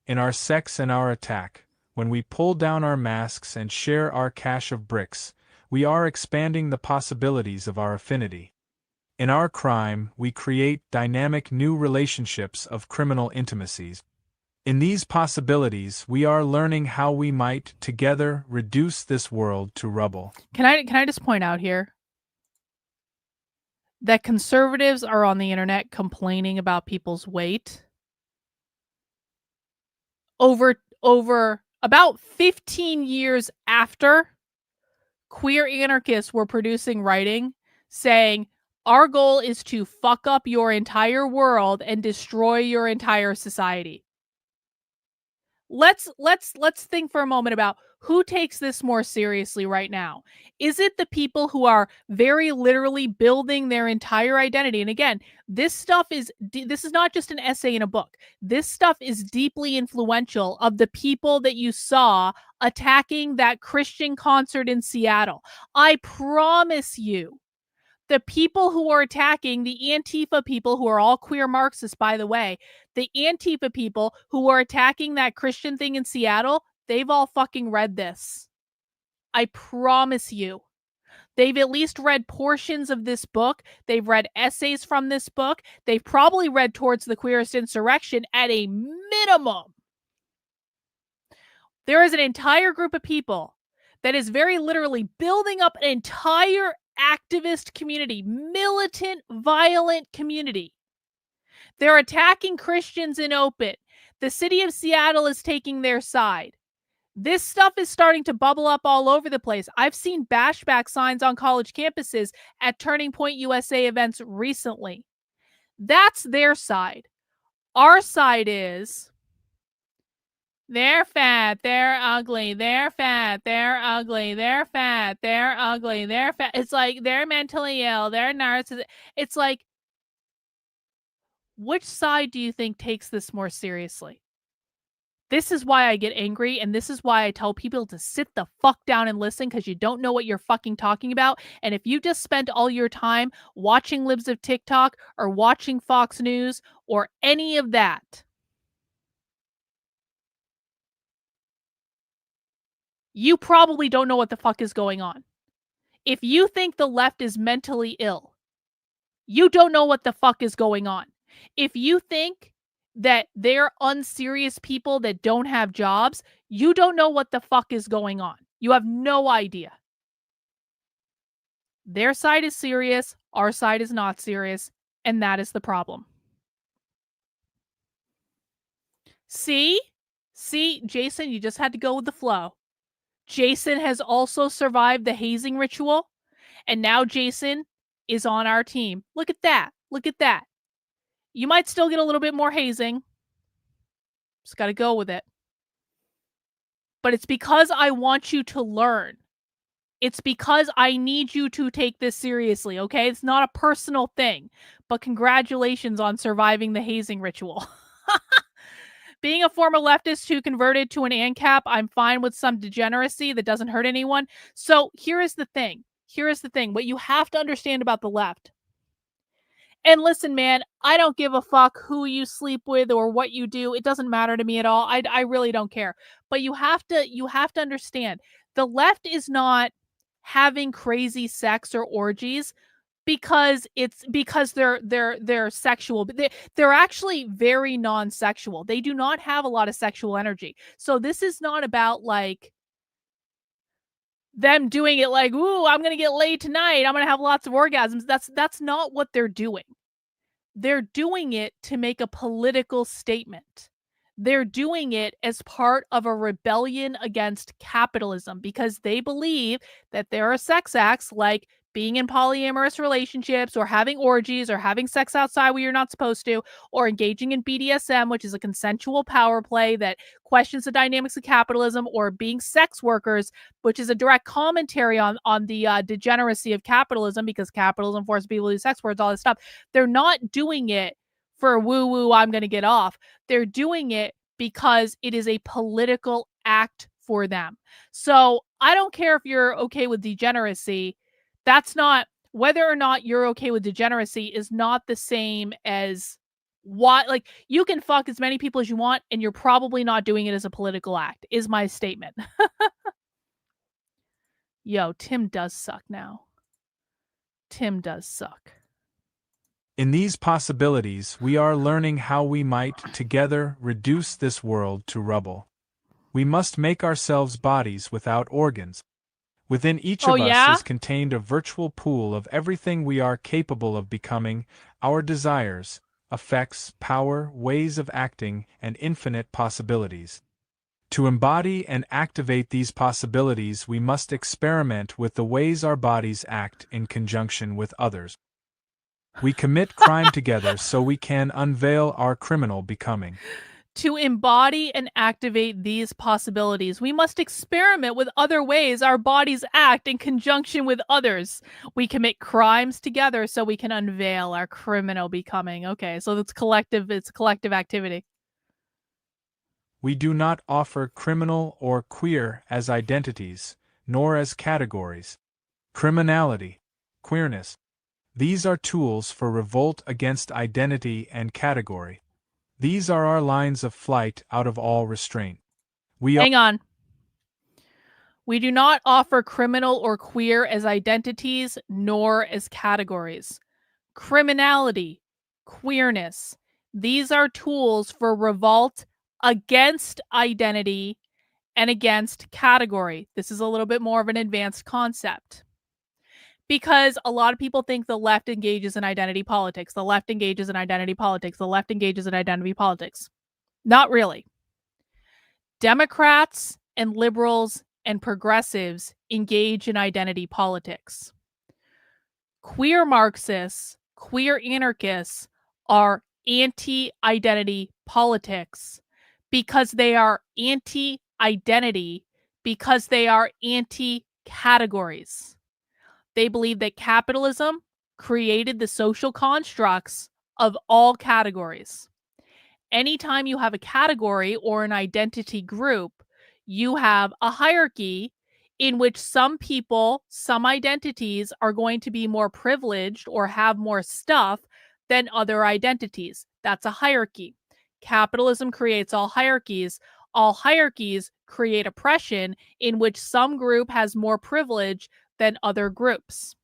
In our sex and our attack, when we pull down our masks and share our cache of bricks, we are expanding the possibilities of our affinity. In our crime, we create dynamic new relationships of criminal intimacies. In these possibilities, we are learning how we might, together, reduce this world to rubble. Can I just point out here that conservatives are on the internet complaining about people's weight over about 15 years after queer anarchists were producing writing saying our goal is to fuck up your entire world and destroy your entire society. Let's think for a moment about who takes this more seriously right now. Is it the people who are very literally building their entire identity? And again, this is not just an essay in a book. This stuff is deeply influential of the people that you saw attacking that Christian concert in Seattle. I promise you, the people who are attacking the Antifa people, who are all queer Marxists, by the way, the Antifa people who are attacking that Christian thing in Seattle, they've all fucking read this. I promise you. They've at least read portions of this book. They've read essays from this book. They've probably read Towards the Queerest Insurrection at a minimum. There is an entire group of people that is very literally building up an entire activist community, militant, violent community. They're attacking Christians in open. The city of Seattle is taking their side. This stuff is starting to bubble up all over the place. I've seen Bashback signs on college campuses at Turning Point USA events recently. That's their side. Our side is they're fat, they're ugly, they're fat, they're ugly, they're fat, they're ugly, they're fat. It's like they're mentally ill, they're narcissistic. It's like, which side do you think takes this more seriously? This is why I get angry, and this is why I tell people to sit the fuck down and listen, because you don't know what you're fucking talking about. And if you just spent all your time watching Libs of TikTok or watching Fox News or any of that, you probably don't know what the fuck is going on. If you think the left is mentally ill, you don't know what the fuck is going on. If you think that they're unserious people that don't have jobs, you don't know what the fuck is going on. You have no idea. Their side is serious, our side is not serious, and that is the problem. See, Jason, you just had to go with the flow. Jason has also survived the hazing ritual, and now Jason is on our team. Look at that. Look at that. You might still get a little bit more hazing. Just got to go with it. But it's because I want you to learn. It's because I need you to take this seriously, okay? It's not a personal thing. But congratulations on surviving the hazing ritual. Being a former leftist who converted to an ANCAP, I'm fine with some degeneracy that doesn't hurt anyone. So here is the thing. Here is the thing. What you have to understand about the left. And listen, man, I don't give a fuck who you sleep with or what you do. It doesn't matter to me at all. I really don't care. But you have to understand, the left is not having crazy sex or orgies because they're sexual, but they're actually very non-sexual. They do not have a lot of sexual energy. So this is not about like them doing it like, ooh, I'm gonna get laid tonight, I'm gonna have lots of orgasms. That's not what they're doing. They're doing it to make a political statement. They're doing it as part of a rebellion against capitalism because they believe that there are sex acts like being in polyamorous relationships or having orgies or having sex outside where you're not supposed to, or engaging in BDSM, which is a consensual power play that questions the dynamics of capitalism, or being sex workers, which is a direct commentary on the degeneracy of capitalism because capitalism forces people to do sex workers, all this stuff. They're not doing it for woo-woo, I'm going to get off. They're doing it because it is a political act for them. So I don't care if you're okay with degeneracy. That's not, whether or not you're okay with degeneracy is not the same as what, like, you can fuck as many people as you want and you're probably not doing it as a political act, is my statement. Yo, Tim does suck now. Tim does suck. In these possibilities, we are learning how we might, together, reduce this world to rubble. We must make ourselves bodies without organs. Within each of us is contained a virtual pool of everything we are capable of becoming, our desires, effects, power, ways of acting, and infinite possibilities. To embody and activate these possibilities, we must experiment with the ways our bodies act in conjunction with others. We commit crime together so we can unveil our criminal becoming. To embody and activate these possibilities, we must experiment with other ways our bodies act in conjunction with others. We commit crimes together so we can unveil our criminal becoming. Okay, so it's collective activity. We do not offer criminal or queer as identities, nor as categories. Criminality, queerness. These are tools for revolt against identity and category. These are our lines of flight out of all restraint. Hang on. We do not offer criminal or queer as identities nor as categories. Criminality, queerness. These are tools for revolt against identity and against category. This is a little bit more of an advanced concept. Because a lot of people think the left engages in identity politics. The left engages in identity politics. The left engages in identity politics. Not really. Democrats and liberals and progressives engage in identity politics. Queer Marxists, queer anarchists are anti-identity politics because they are anti-identity, because they are anti-categories. They believe that capitalism created the social constructs of all categories. Anytime you have a category or an identity group, you have a hierarchy in which some people, some identities are going to be more privileged or have more stuff than other identities. That's a hierarchy. Capitalism creates all hierarchies. All hierarchies create oppression in which some group has more privilege than other groups.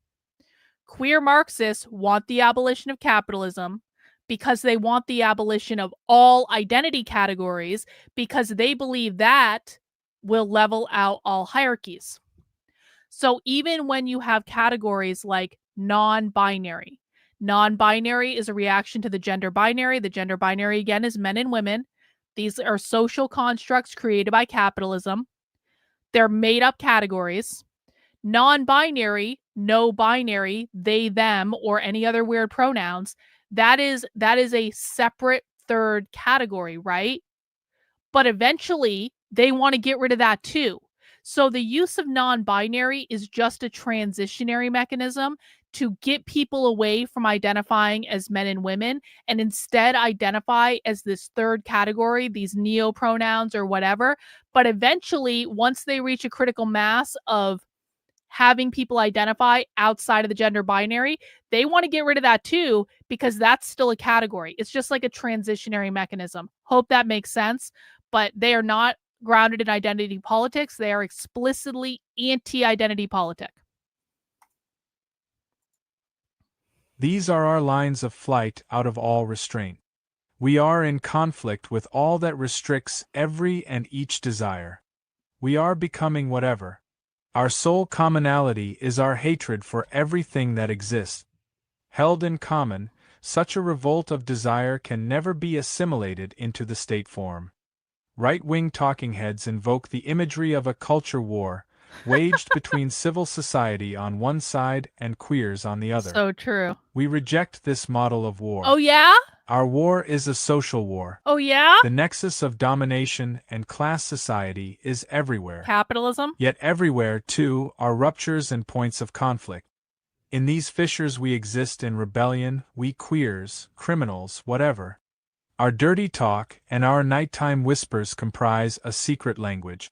Queer Marxists want the abolition of capitalism because they want the abolition of all identity categories, because they believe that will level out all hierarchies. So even when you have categories like non-binary, non-binary is a reaction to the gender binary. The gender binary, again, is men and women. These are social constructs created by capitalism. They're made up categories. Non-binary, no binary, they, them, or any other weird pronouns, that is a separate third category, right? But eventually, they want to get rid of that too. So the use of non-binary is just a transitionary mechanism to get people away from identifying as men and women and instead identify as this third category, these neo-pronouns or whatever. But eventually, once they reach a critical mass of having people identify outside of the gender binary, they want to get rid of that too, because that's still a category. It's just like a transitionary mechanism. Hope that makes sense. But they are not grounded in identity politics. They are explicitly anti-identity politic. These are our lines of flight out of all restraint. We are in conflict with all that restricts every and each desire. We are becoming whatever. Our sole commonality is our hatred for everything that exists. Held in common, such a revolt of desire can never be assimilated into the state form. Right-wing talking heads invoke the imagery of a culture war, waged between civil society on one side and queers on the other. So true. We reject this model of war. Oh, yeah? Our war is a social war. Oh, yeah? The nexus of domination and class society is everywhere. Capitalism? Yet everywhere, too, are ruptures and points of conflict. In these fissures we exist in rebellion, we queers, criminals, whatever. Our dirty talk and our nighttime whispers comprise a secret language.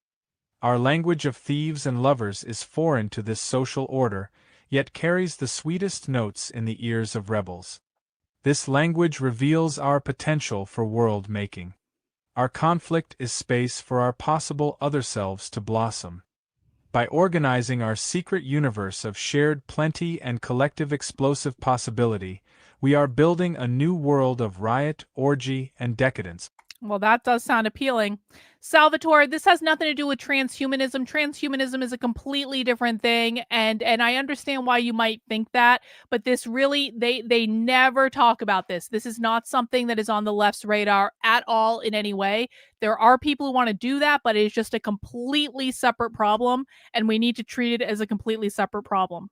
Our language of thieves and lovers is foreign to this social order, yet carries the sweetest notes in the ears of rebels. This language reveals our potential for world-making. Our conflict is space for our possible other selves to blossom. By organizing our secret universe of shared plenty and collective explosive possibility, we are building a new world of riot, orgy, and decadence. Well, that does sound appealing. Salvatore, this has nothing to do with transhumanism. Transhumanism is a completely different thing, and I understand why you might think that, but this really, they never talk about this. This is not something that is on the left's radar at all in any way. There are people who want to do that, but it is just a completely separate problem, and we need to treat it as a completely separate problem.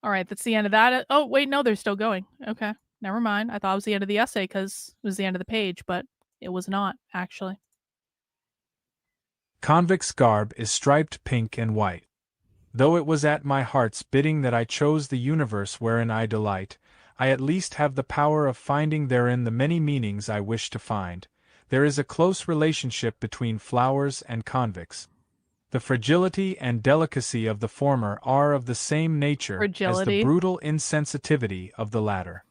All right, that's the end of that. Oh, wait, no, they're still going. Okay. Never mind. I thought it was the end of the essay because it was the end of the page, but it was not, actually. Convict's garb is striped pink and white. Though it was at my heart's bidding that I chose the universe wherein I delight, I at least have the power of finding therein the many meanings I wish to find. There is a close relationship between flowers and convicts. The fragility and delicacy of the former are of the same nature as the brutal insensitivity of the latter.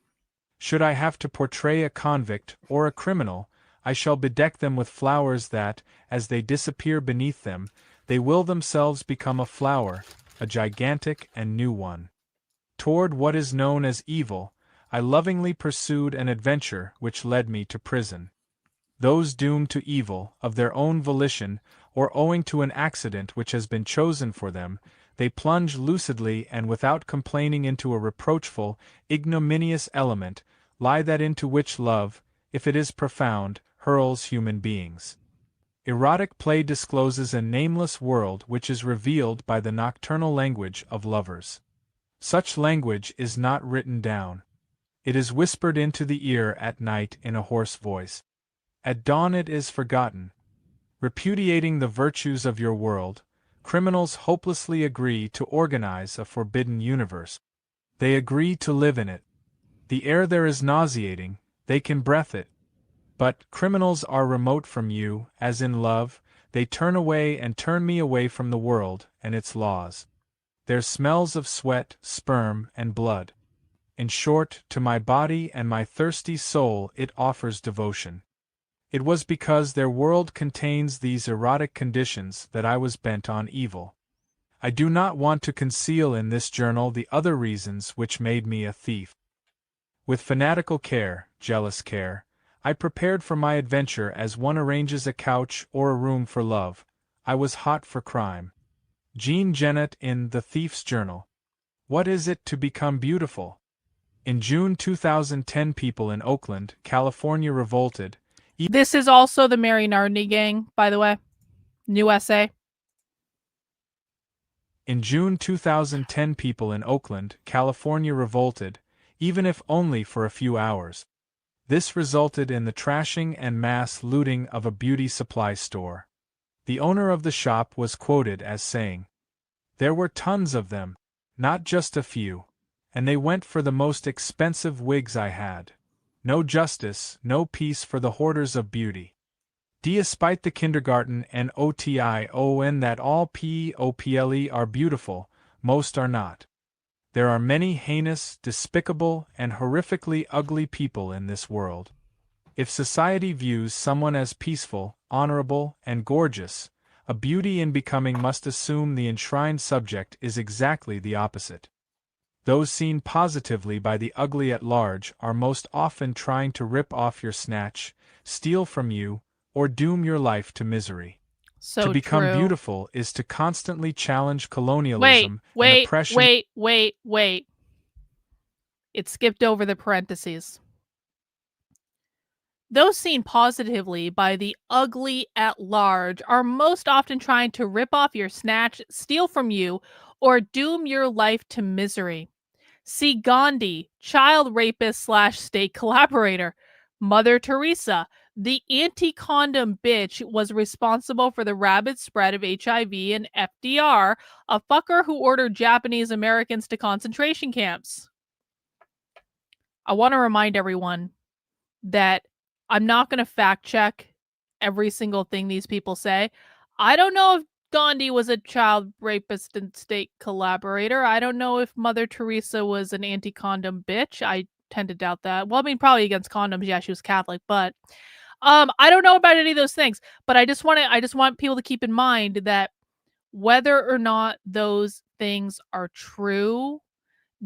Should I have to portray a convict or a criminal, I shall bedeck them with flowers that, as they disappear beneath them, they will themselves become a flower, a gigantic and new one. Toward what is known as evil, I lovingly pursued an adventure which led me to prison. Those doomed to evil, of their own volition, or owing to an accident which has been chosen for them, they plunge lucidly and without complaining into a reproachful, ignominious element, lie that into which love, if it is profound, hurls human beings. Erotic play discloses a nameless world which is revealed by the nocturnal language of lovers. Such language is not written down. It is whispered into the ear at night in a hoarse voice. At dawn it is forgotten. Repudiating the virtues of your world, criminals hopelessly agree to organize a forbidden universe. They agree to live in it. The air there is nauseating, they can breath it. But criminals are remote from you, as in love, they turn away and turn me away from the world and its laws. There smells of sweat, sperm, and blood. In short, to my body and my thirsty soul it offers devotion. It was because their world contains these erotic conditions that I was bent on evil. I do not want to conceal in this journal the other reasons which made me a thief. With fanatical care, jealous care, I prepared for my adventure as one arranges a couch or a room for love. I was hot for crime. Jean Genet in The Thief's Journal. What is it to become beautiful? In June 2010, people in Oakland, California revolted. This is also the Mary Nardini gang, by the way. New essay. In June 2010, people in Oakland, California revolted, even if only for a few hours. This resulted in the trashing and mass looting of a beauty supply store. The owner of the shop was quoted as saying, "There were tons of them, not just a few, and they went for the most expensive wigs I had. No justice, no peace for the hoarders of beauty. Despite the kindergarten and OTION that all POPLE are beautiful, most are not. There are many heinous, despicable, and horrifically ugly people in this world. If society views someone as peaceful, honorable, and gorgeous, a beauty in becoming must assume the enshrined subject is exactly the opposite. Those seen positively by the ugly at large are most often trying to rip off your snatch, steal from you, or doom your life to misery. So to become true. beautiful is to constantly challenge colonialism and oppression. Wait. It skipped over the parentheses. Those seen positively by the ugly at large are most often trying to rip off your snatch, steal from you, or doom your life to misery. See Gandhi, child rapist / state collaborator. Mother Teresa, The anti-condom bitch was responsible for the rapid spread of HIV and FDR, a fucker who ordered Japanese Americans to concentration camps. I want to remind everyone that I'm not going to fact check every single thing these people say. I don't know if Gandhi was a child rapist and state collaborator. I don't know if Mother Teresa was an anti-condom bitch. I tend to doubt that. Well, I mean, probably against condoms. Yeah, she was Catholic, but I don't know about any of those things. But I just want people to keep in mind that whether or not those things are true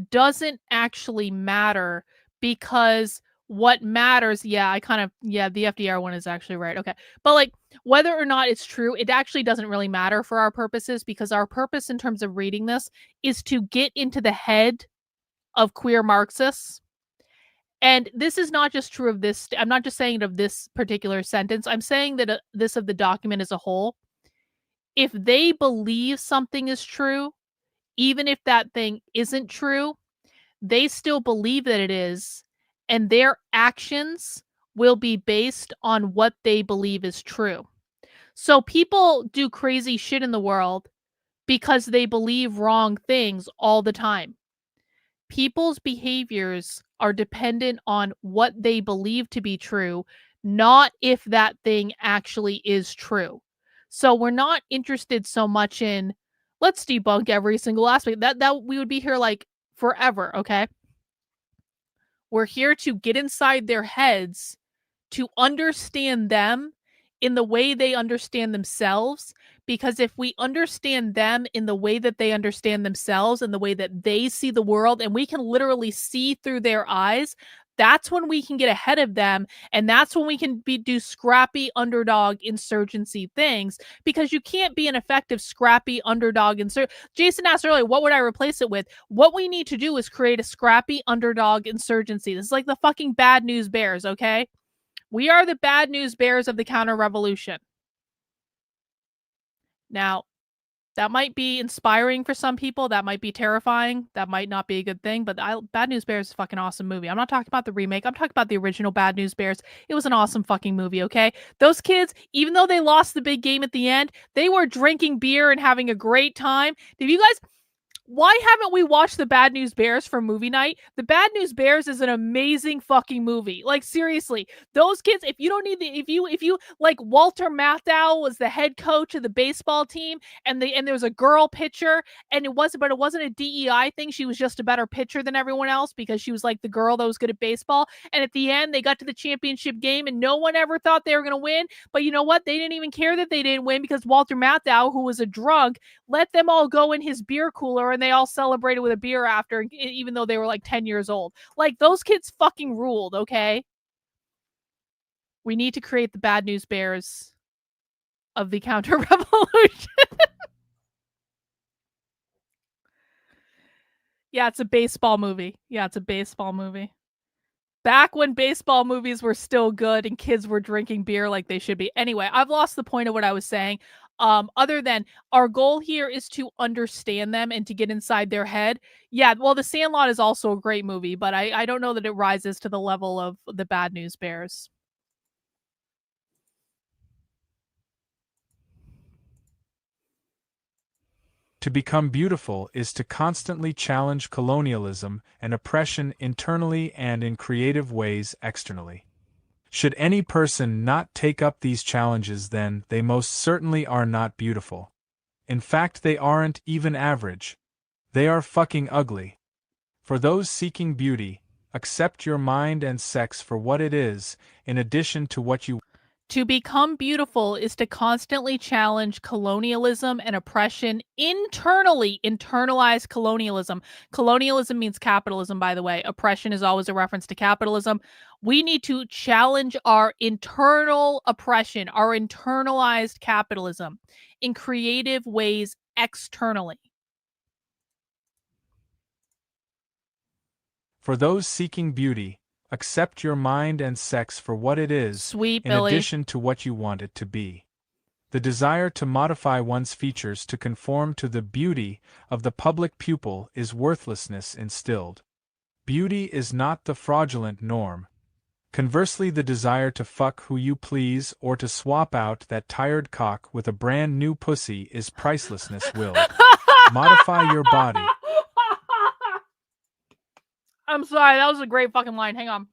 doesn't actually matter, because what matters, the FDR one is actually right. Okay. But like whether or not it's true, it actually doesn't really matter for our purposes, because our purpose in terms of reading this is to get into the head of queer Marxists. And this is not just true of this. I'm not just saying it of this particular sentence. I'm saying that this of the document as a whole. If they believe something is true, even if that thing isn't true, they still believe that it is, and their actions will be based on what they believe is true. So people do crazy shit in the world because they believe wrong things all the time. People's behaviors are dependent on what they believe to be true, not if that thing actually is true. So we're not interested so much in let's debunk every single aspect. That we would be here like forever, okay? We're here to get inside their heads, to understand them in the way they understand themselves. Because if we understand them in the way that they understand themselves and the way that they see the world, and we can literally see through their eyes, that's when we can get ahead of them. And that's when we can do scrappy underdog insurgency things, because you can't be an effective scrappy underdog Jason asked earlier, what would I replace it with? What we need to do is create a scrappy underdog insurgency. This is like the fucking bad news bears, okay? We are the bad news bears of the counter-revolution. Now, that might be inspiring for some people. That might be terrifying. That might not be a good thing. But Bad News Bears is a fucking awesome movie. I'm not talking about the remake. I'm talking about the original Bad News Bears. It was an awesome fucking movie, okay? Those kids, even though they lost the big game at the end, they were drinking beer and having a great time. Did you guys... Why haven't we watched the Bad News Bears for movie night? The Bad News Bears is an amazing fucking movie. Like, seriously, those kids, if you don't need if you like, Walter Matthau was the head coach of the baseball team, and there was a girl pitcher, and it wasn't a DEI thing. She was just a better pitcher than everyone else because she was like the girl that was good at baseball. And at the end, they got to the championship game, and no one ever thought they were going to win. But you know what? They didn't even care that they didn't win, because Walter Matthau, who was a drunk, let them all go in his beer cooler, and they all celebrated with a beer after, even though they were like 10 years old. Like, those kids fucking ruled, okay? We need to create the Bad News Bears of the counter-revolution. Yeah, it's a baseball movie. Back when baseball movies were still good and kids were drinking beer like they should be. Anyway, I've lost the point of what I was saying. Other than our goal here is to understand them and to get inside their head. Yeah, well, The Sandlot is also a great movie, but I don't know that it rises to the level of the Bad News Bears. To become beautiful is to constantly challenge colonialism and oppression internally and in creative ways externally. Should any person not take up these challenges, then they most certainly are not beautiful. In fact, they aren't even average. They are fucking ugly. For those seeking beauty, accept your mind and sex for what it is, in addition to what you... To become beautiful is to constantly challenge colonialism and oppression internally. Internalize colonialism. Colonialism means capitalism, by the way. Oppression is always a reference to capitalism. We need to challenge our internal oppression, our internalized capitalism, in creative ways externally. For those seeking beauty, accept your mind and sex for what it is, Sweet in Billy. addition to what you want it to be. The desire to modify one's features to conform to the beauty of the public pupil is worthlessness instilled. Beauty is not the fraudulent norm. Conversely, the desire to fuck who you please or to swap out that tired cock with a brand new pussy is pricelessness willed. Modify your body. I'm sorry, that was a great fucking line. Hang on.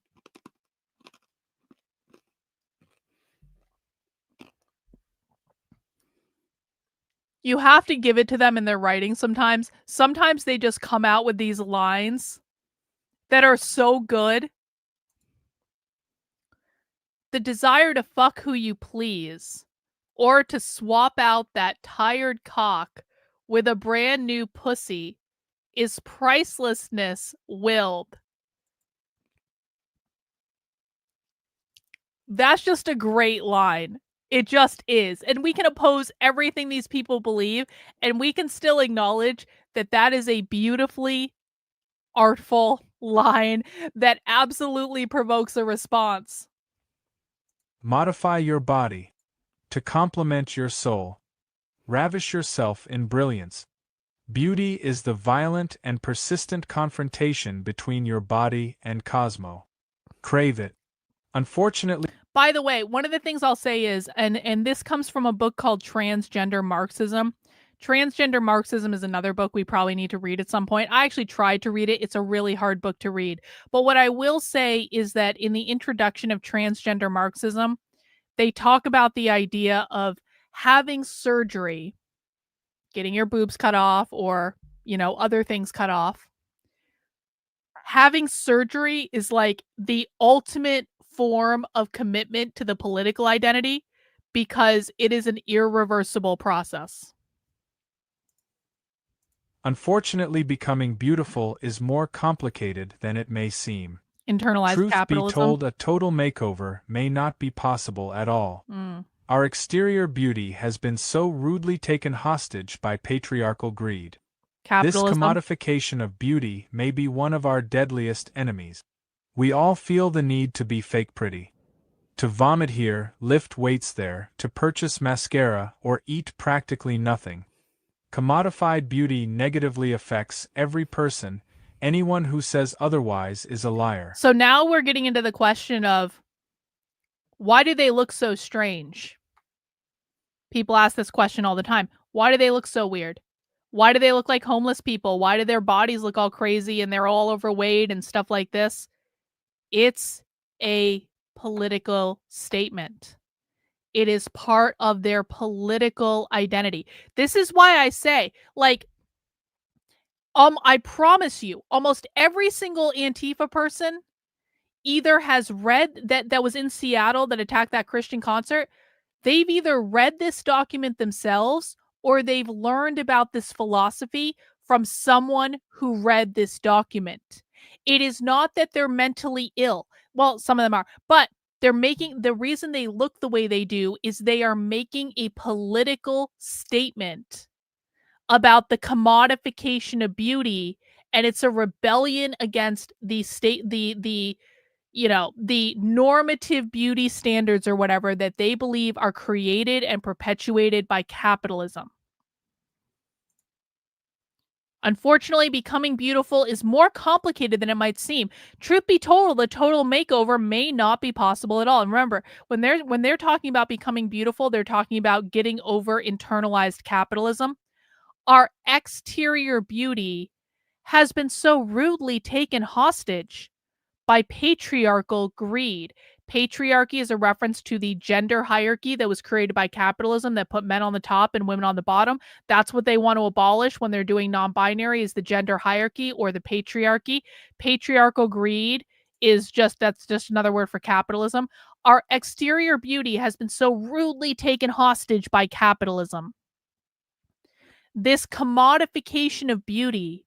You have to give it to them in their writing sometimes. Sometimes they just come out with these lines that are so good. The desire to fuck who you please or to swap out that tired cock with a brand new pussy is pricelessness willed. That's just a great line. It just is. And we can oppose everything these people believe, and we can still acknowledge that that is a beautifully artful line that absolutely provokes a response. Modify your body. To complement your soul. Ravish yourself in brilliance. Beauty is the violent and persistent confrontation between your body and cosmo. Crave it. Unfortunately, by the way, one of the things I'll say is, and this comes from a book called Transgender Marxism. Transgender Marxism is another book we probably need to read at some point. I actually tried to read it. It's a really hard book to read. But what I will say is that in the introduction of Transgender Marxism, they talk about the idea of having surgery, getting your boobs cut off or, other things cut off. Having surgery is like the ultimate form of commitment to the political identity because it is an irreversible process. Unfortunately, becoming beautiful is more complicated than it may seem. Internalized Truth capitalism. be told, a total makeover may not be possible at all. Our exterior beauty has been so rudely taken hostage by patriarchal greed. Capitalism. This commodification of beauty may be one of our deadliest enemies. We all feel the need to be fake pretty. To vomit here, lift weights there, to purchase mascara, or eat practically nothing. Commodified beauty negatively affects every person. Anyone who says otherwise is a liar. So now we're getting into the question of, why do they look so strange? People ask this question all the time. Why do they look so weird? Why do they look like homeless people? Why do their bodies look all crazy and they're all overweight and stuff like this? It's a political statement. It is part of their political identity. This is why I say, I promise you, almost every single Antifa person either has read that was in Seattle that attacked that Christian concert. They've either read this document themselves or they've learned about this philosophy from someone who read this document. It is not that they're mentally ill. Well, some of them are, but the reason they look the way they do is they are making a political statement about the commodification of beauty, and it's a rebellion against the normative beauty standards or whatever that they believe are created and perpetuated by capitalism. Unfortunately, becoming beautiful is more complicated than it might seem. Truth be told, the total makeover may not be possible at all. And remember, when they're talking about becoming beautiful, they're talking about getting over internalized capitalism. Our exterior beauty has been so rudely taken hostage by patriarchal greed. Patriarchy is a reference to the gender hierarchy that was created by capitalism that put men on the top and women on the bottom. That's what they want to abolish when they're doing non-binary, is the gender hierarchy or the patriarchy. Patriarchal greed that's just another word for capitalism. Our exterior beauty has been so rudely taken hostage by capitalism. This commodification of beauty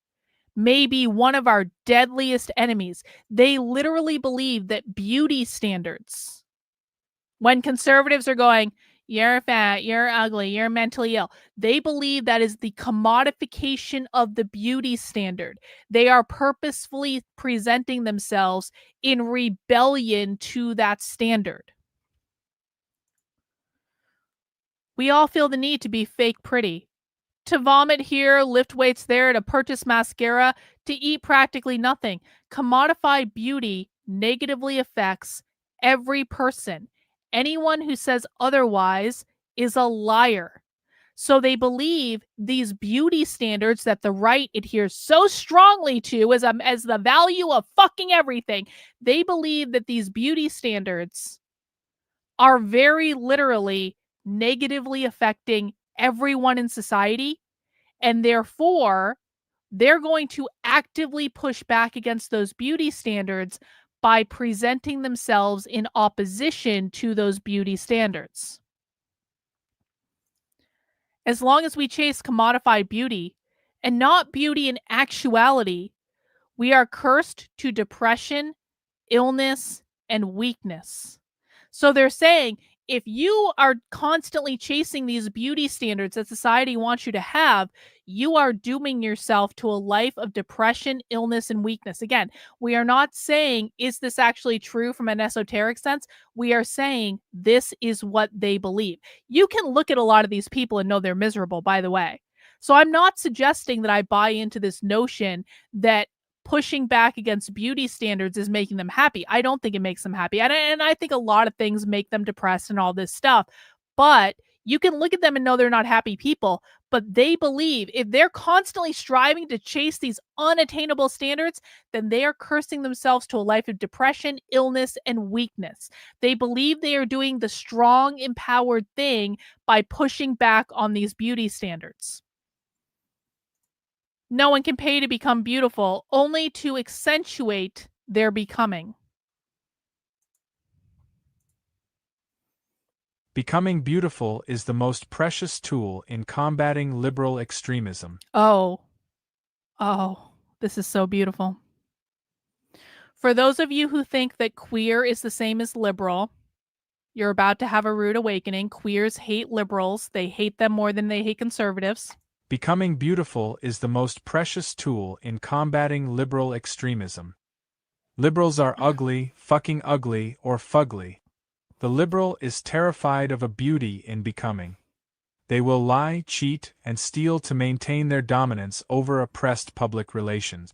may be one of our deadliest enemies. They literally believe that beauty standards, when conservatives are going, you're fat, you're ugly, you're mentally ill, they believe that is the commodification of the beauty standard. They are purposefully presenting themselves in rebellion to that standard. We all feel the need to be fake pretty. To vomit here, lift weights there, to purchase mascara, to eat practically nothing. Commodified beauty negatively affects Every person. Anyone who says otherwise is a liar. So they believe these beauty standards that the right adheres so strongly to as the value of fucking everything. They believe that these beauty standards are very literally negatively affecting everyone in society. And therefore, they're going to actively push back against those beauty standards by presenting themselves in opposition to those beauty standards. As long as we chase commodified beauty and not beauty in actuality, we are cursed to depression, illness, and weakness. So they're saying if you are constantly chasing these beauty standards that society wants you to have, you are dooming yourself to a life of depression, illness, and weakness. Again, we are not saying, is this actually true from an esoteric sense? We are saying this is what they believe. You can look at a lot of these people and know they're miserable, by the way. So I'm not suggesting that I buy into this notion that pushing back against beauty standards is making them happy. I don't think it makes them happy. And I think a lot of things make them depressed and all this stuff. But you can look at them and know they're not happy people. But they believe if they're constantly striving to chase these unattainable standards, then they are cursing themselves to a life of depression, illness, and weakness. They believe they are doing the strong, empowered thing by pushing back on these beauty standards. No one can pay to become beautiful, only to accentuate their becoming. Becoming beautiful is the most precious tool in combating liberal extremism. Oh, this is so beautiful. For those of you who think that queer is the same as liberal, you're about to have a rude awakening. Queers hate liberals. They hate them more than they hate conservatives. Becoming beautiful is the most precious tool in combating liberal extremism. Liberals are ugly, fucking ugly, or fugly. The liberal is terrified of a beauty in becoming. They will lie, cheat, and steal to maintain their dominance over oppressed public relations.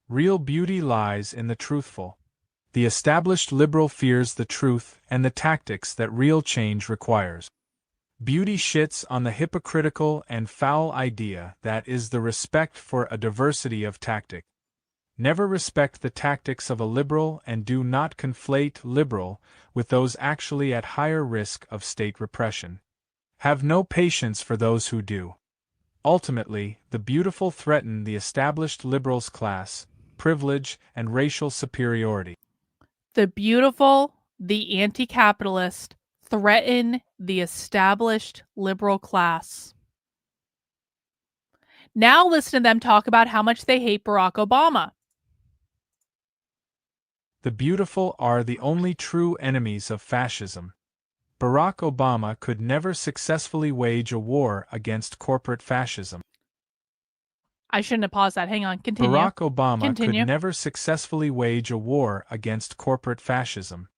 Real beauty lies in the truthful. The established liberal fears the truth and the tactics that real change requires. Beauty shits on the hypocritical and foul idea that is the respect for a diversity of tactic. Never respect the tactics of a liberal and do not conflate liberal with those actually at higher risk of state repression. Have no patience for those who do. Ultimately, the beautiful threaten the established liberals' class, privilege, and racial superiority. The beautiful, the anti-capitalist, threaten the established liberal class. Now listen to them talk about how much they hate Barack Obama. The beautiful are the only true enemies of fascism. Barack Obama could never successfully wage a war against corporate fascism. I shouldn't have paused that. Hang on. Continue. Barack Obama Continue. could never successfully wage a war against corporate fascism.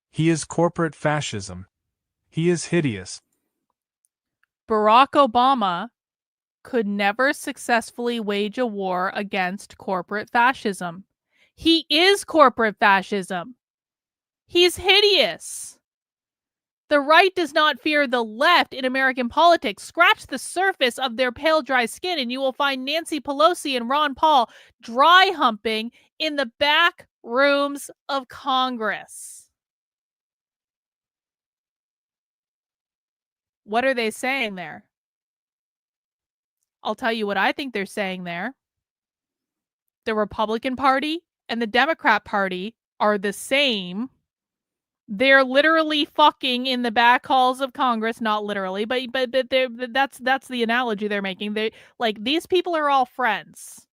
He is corporate fascism. He is hideous. Barack Obama could never successfully wage a war against corporate fascism. He is corporate fascism. He's hideous. The right does not fear the left in American politics. Scratch the surface of their pale, dry skin, and you will find Nancy Pelosi and Ron Paul dry humping in the back rooms of Congress. What are they saying there? I'll tell you what I think they're saying there. The Republican Party and the Democrat Party are the same. They're literally fucking in the back halls of Congress, not literally, but that's the analogy they're making. They like these people are all friends.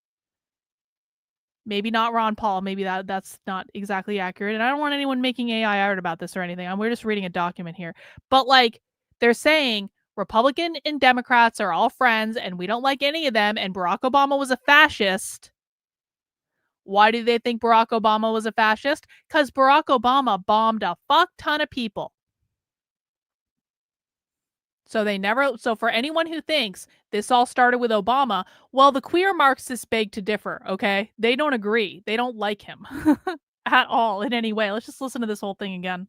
Maybe not Ron Paul. Maybe that's not exactly accurate. And I don't want anyone making AI art about this or anything. We're just reading a document here. But like they're saying Republican and Democrats are all friends and we don't like any of them. And Barack Obama was a fascist. Why do they think Barack Obama was a fascist? Because Barack Obama bombed a fuck ton of people. So for anyone who thinks this all started with Obama, well, the queer Marxists beg to differ, okay? They don't agree. They don't like him at all in any way. Let's just listen to this whole thing again.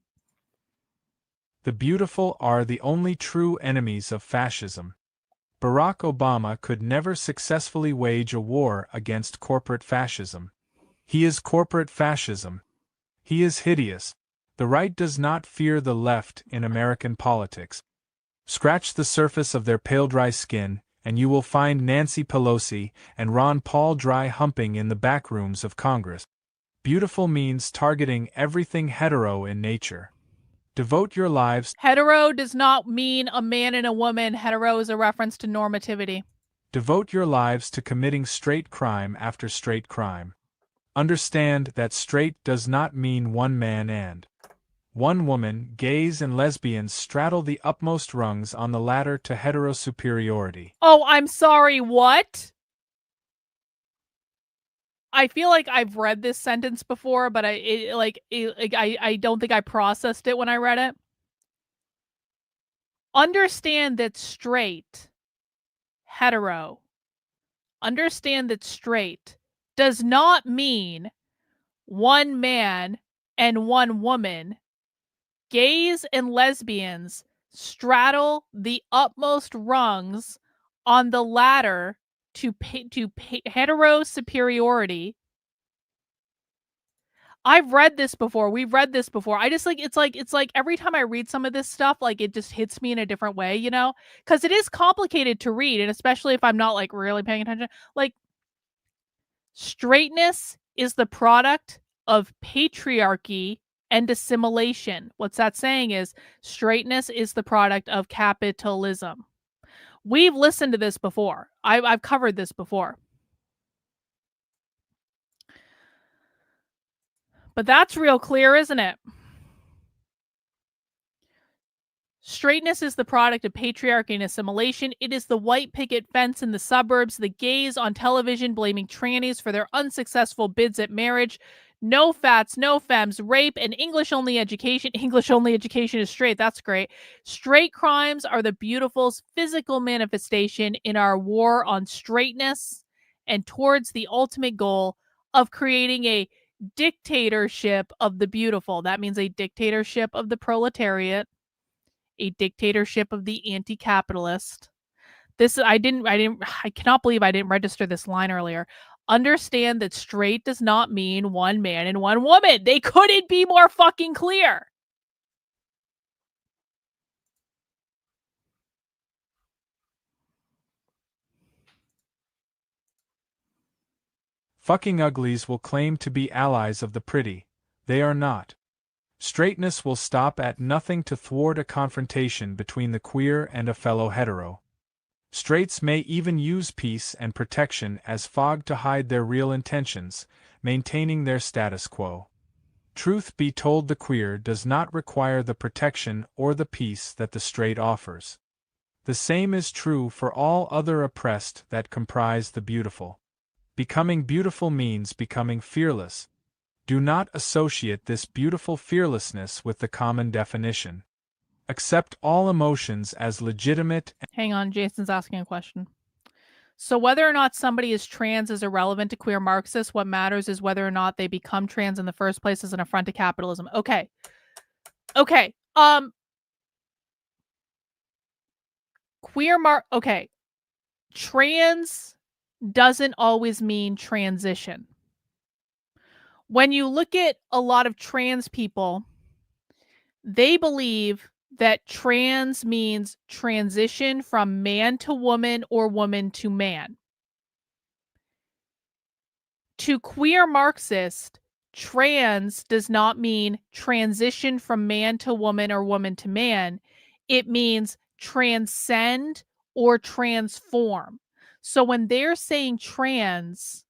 The beautiful are the only true enemies of fascism. Barack Obama could never successfully wage a war against corporate fascism. He is corporate fascism. He is hideous. The right does not fear the left in American politics. Scratch the surface of their pale dry skin, and you will find Nancy Pelosi and Ron Paul dry humping in the back rooms of Congress. Beautiful means targeting everything hetero in nature. Devote your lives. Hetero does not mean a man and a woman. Hetero is a reference to normativity. Devote your lives to committing straight crime after straight crime. Understand that straight does not mean one man and one woman. Gays and lesbians straddle the upmost rungs on the ladder to hetero superiority. Oh, I'm sorry, what? I feel like I've read this sentence before, but I don't think I processed it when I read it. Understand that straight, hetero, understand that straight does not mean one man and one woman. Gays and lesbians straddle the utmost rungs on the ladder to hetero superiority. I've read this before. We've read this before. I just it's like every time I read some of this stuff, like it just hits me in a different way, you know? Because it is complicated to read, and especially if I'm not like really paying attention. Like, straightness is the product of patriarchy and assimilation. What's that saying is straightness is the product of capitalism. We've listened to this before. I've covered this before. But that's real clear, isn't it? Straightness is the product of patriarchy and assimilation. It is the white picket fence in the suburbs, the gays on television blaming trannies for their unsuccessful bids at marriage, no fats, no femmes, rape, and English-only education. English-only education is straight. That's great. Straight crimes are the beautiful's physical manifestation in our war on straightness and towards the ultimate goal of creating a dictatorship of the beautiful. That means a dictatorship of the proletariat, a dictatorship of the anti-capitalist. I cannot believe I didn't register this line earlier. Understand that straight does not mean one man and one woman. They couldn't be more fucking clear. Fucking uglies will claim to be allies of the pretty. They are not. Straightness will stop at nothing to thwart a confrontation between the queer and a fellow hetero. Straights may even use peace and protection as fog to hide their real intentions, maintaining their status quo. Truth be told, the queer does not require the protection or the peace that the straight offers. The same is true for all other oppressed that comprise the beautiful. Becoming beautiful means becoming fearless. Do not associate this beautiful fearlessness with the common definition. Accept all emotions as legitimate. Hang on, Jason's asking a question. So whether or not somebody is trans is irrelevant to queer Marxists. What matters is whether or not they become trans in the first place as an affront to capitalism. Okay. Okay. Trans doesn't always mean transition. When you look at a lot of trans people, they believe that trans means transition from man to woman or woman to man. To queer Marxist, trans does not mean transition from man to woman or woman to man. It means transcend or transform. So when they're saying trans,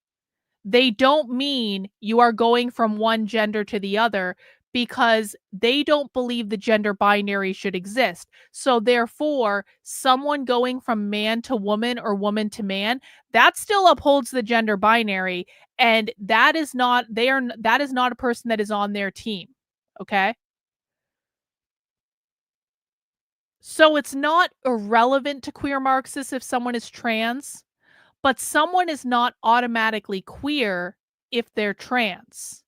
they don't mean you are going from one gender to the other, because they don't believe the gender binary should exist. So therefore, someone going from man to woman or woman to man, that still upholds the gender binary, and that is not a person that is on their team. Okay? So it's not irrelevant to queer Marxists if someone is trans, but someone is not automatically queer if they're trans.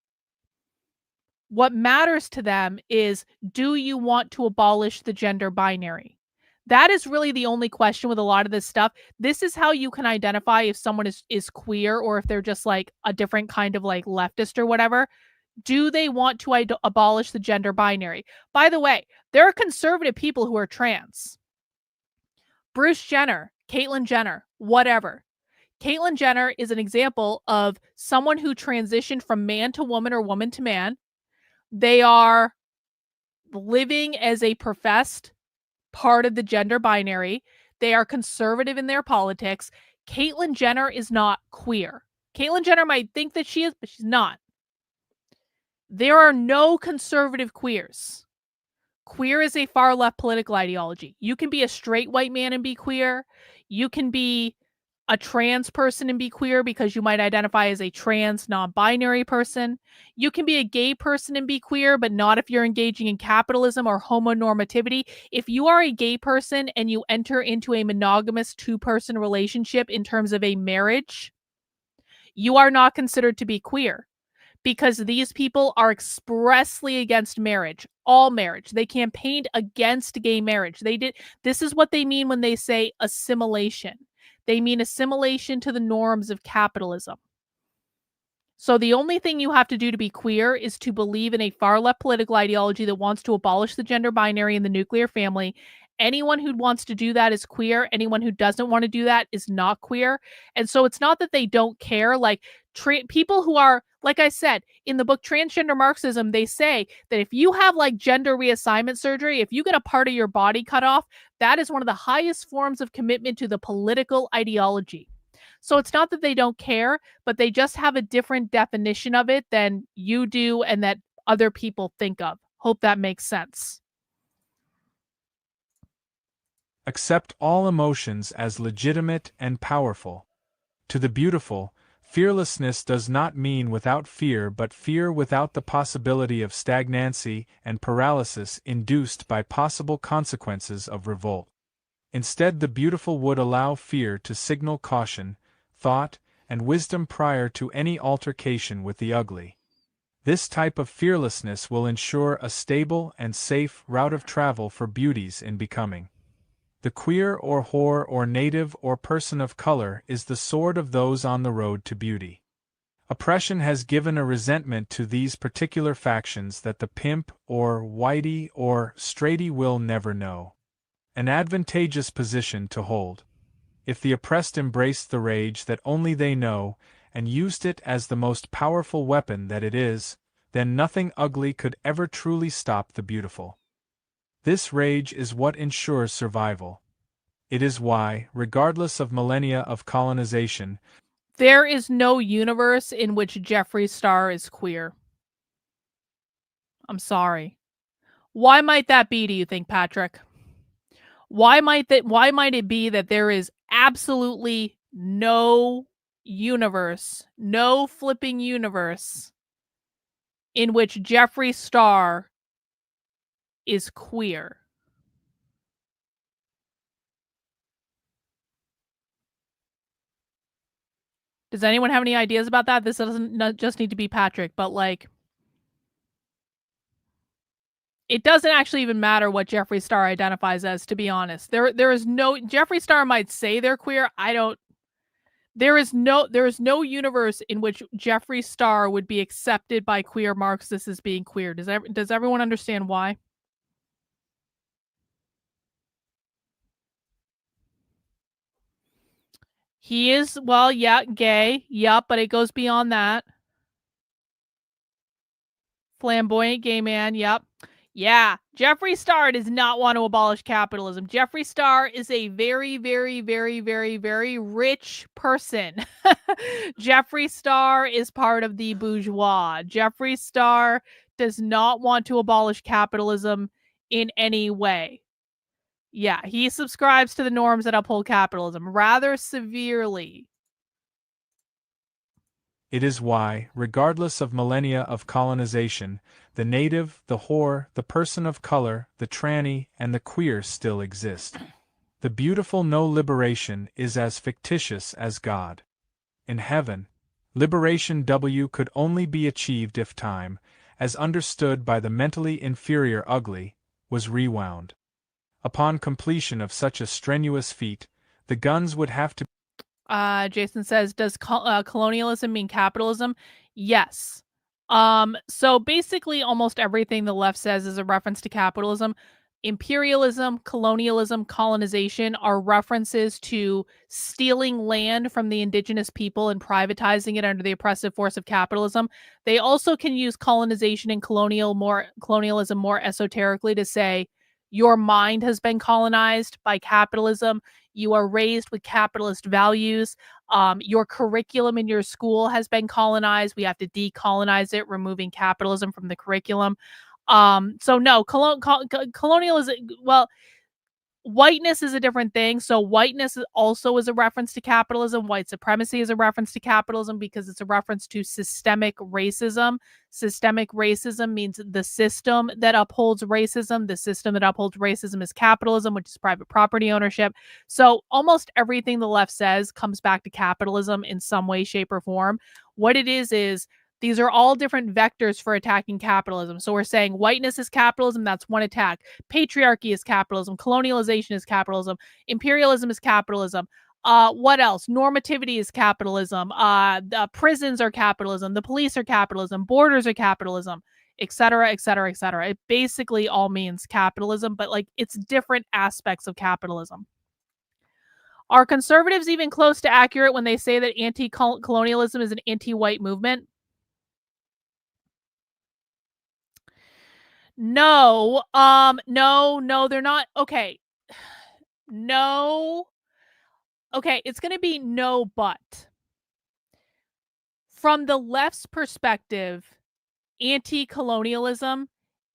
What matters to them is, do you want to abolish the gender binary? That is really the only question with a lot of this stuff. This is how you can identify if someone is queer or if they're just like a different kind of like leftist or whatever. Do they want to abolish the gender binary? By the way, there are conservative people who are trans. Bruce Jenner, Caitlyn Jenner, whatever. Caitlyn Jenner is an example of someone who transitioned from man to woman or woman to man. They are living as a professed part of the gender binary. They are conservative in their politics. Caitlyn Jenner is not queer. Caitlyn Jenner might think that she is, but she's not. There are no conservative queers. Queer is a far left political ideology. You can be a straight white man and be queer. You can be a trans person and be queer because you might identify as a trans non-binary person. You can be a gay person and be queer, but not if you're engaging in capitalism or homonormativity. If you are a gay person and you enter into a monogamous two-person relationship in terms of a marriage, you are not considered to be queer, because these people are expressly against marriage, all marriage. They campaigned against gay marriage. This is what they mean when they say assimilation. They mean assimilation to the norms of capitalism. So the only thing you have to do to be queer is to believe in a far left political ideology that wants to abolish the gender binary and the nuclear family. Anyone who wants to do that is queer. Anyone who doesn't want to do that is not queer. And so it's not that they don't care. Like people who are, like I said, in the book Transgender Marxism, they say that if you have like gender reassignment surgery, if you get a part of your body cut off, that is one of the highest forms of commitment to the political ideology. So it's not that they don't care, but they just have a different definition of it than you do and that other people think of. Hope that makes sense. Accept all emotions as legitimate and powerful. To the beautiful, fearlessness does not mean without fear, but fear without the possibility of stagnancy and paralysis induced by possible consequences of revolt. Instead, the beautiful would allow fear to signal caution, thought, and wisdom prior to any altercation with the ugly. This type of fearlessness will ensure a stable and safe route of travel for beauties in becoming. The queer or whore or native or person of color is the sword of those on the road to beauty. Oppression has given a resentment to these particular factions that the pimp or whitey or straighty will never know. An advantageous position to hold. If the oppressed embraced the rage that only they know, and used it as the most powerful weapon that it is, then nothing ugly could ever truly stop the beautiful. This rage is what ensures survival. It is why, regardless of millennia of colonization, there is no universe in which Jeffree Star is queer. I'm sorry. Why might that be, do you think, Patrick? Why might it be that there is absolutely no universe, no flipping universe in which Jeffree Star is queer? Does anyone have any ideas about that? This doesn't just need to be Patrick, but like, it doesn't actually even matter what Jeffree Star identifies as, to be honest. There is no, Jeffree Star might say they're queer. There is no universe in which Jeffree Star would be accepted by queer Marxists as being queer. Does everyone understand why? He is, well, yeah, gay. Yup, but it goes beyond that. Flamboyant gay man, yep. Yeah, Jeffree Star does not want to abolish capitalism. Jeffree Star is a very, very, very, very, very rich person. Jeffree Star is part of the bourgeois. Jeffree Star does not want to abolish capitalism in any way. Yeah, he subscribes to the norms that uphold capitalism rather severely. it is why, regardless of millennia of colonization, the native, the whore, the person of color, the tranny, and the queer still exist. The beautiful no liberation is as fictitious as God. In heaven, liberation W could only be achieved if time, as understood by the mentally inferior ugly, was rewound. Upon completion of such a strenuous feat, the guns would have to. Jason says, does colonialism mean capitalism? Yes. So basically almost everything the left says is a reference to capitalism. Imperialism, colonialism, colonization are references to stealing land from the indigenous people and privatizing it under the oppressive force of capitalism. They also can use colonization and colonialism more esoterically to say your mind has been colonized by capitalism. You are raised with capitalist values. Your curriculum in your school has been colonized. We have to decolonize it, removing capitalism from the curriculum. So no, colonialism, well, whiteness is a different thing. So whiteness also is a reference to capitalism. White supremacy is a reference to capitalism because it's a reference to systemic racism. Systemic racism means the system that upholds racism. The system that upholds racism is capitalism, which is private property ownership. So almost everything the left says comes back to capitalism in some way, shape, or form. What it is these are all different vectors for attacking capitalism. So we're saying whiteness is capitalism. That's one attack. Patriarchy is capitalism. Colonialization is capitalism. Imperialism is capitalism. What else? Normativity is capitalism. The prisons are capitalism. The police are capitalism. Borders are capitalism, etc., etc., etc. It basically all means capitalism, but like it's different aspects of capitalism. Are conservatives even close to accurate when they say that anti-colonialism is an anti-white movement? No, no, they're not. Okay. No. Okay, it's going to be no, but. From the left's perspective, anti-colonialism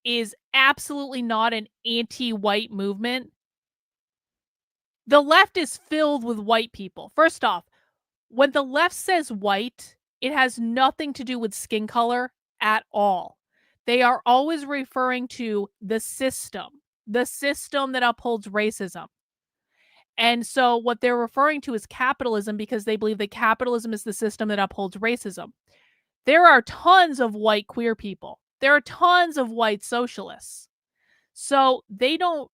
is absolutely not an anti-white movement. The left is filled with white people. First off, when the left says white, it has nothing to do with skin color at all. They are always referring to the system that upholds racism. And so what they're referring to is capitalism because they believe that capitalism is the system that upholds racism. There are tons of white queer people. There are tons of white socialists. So they don't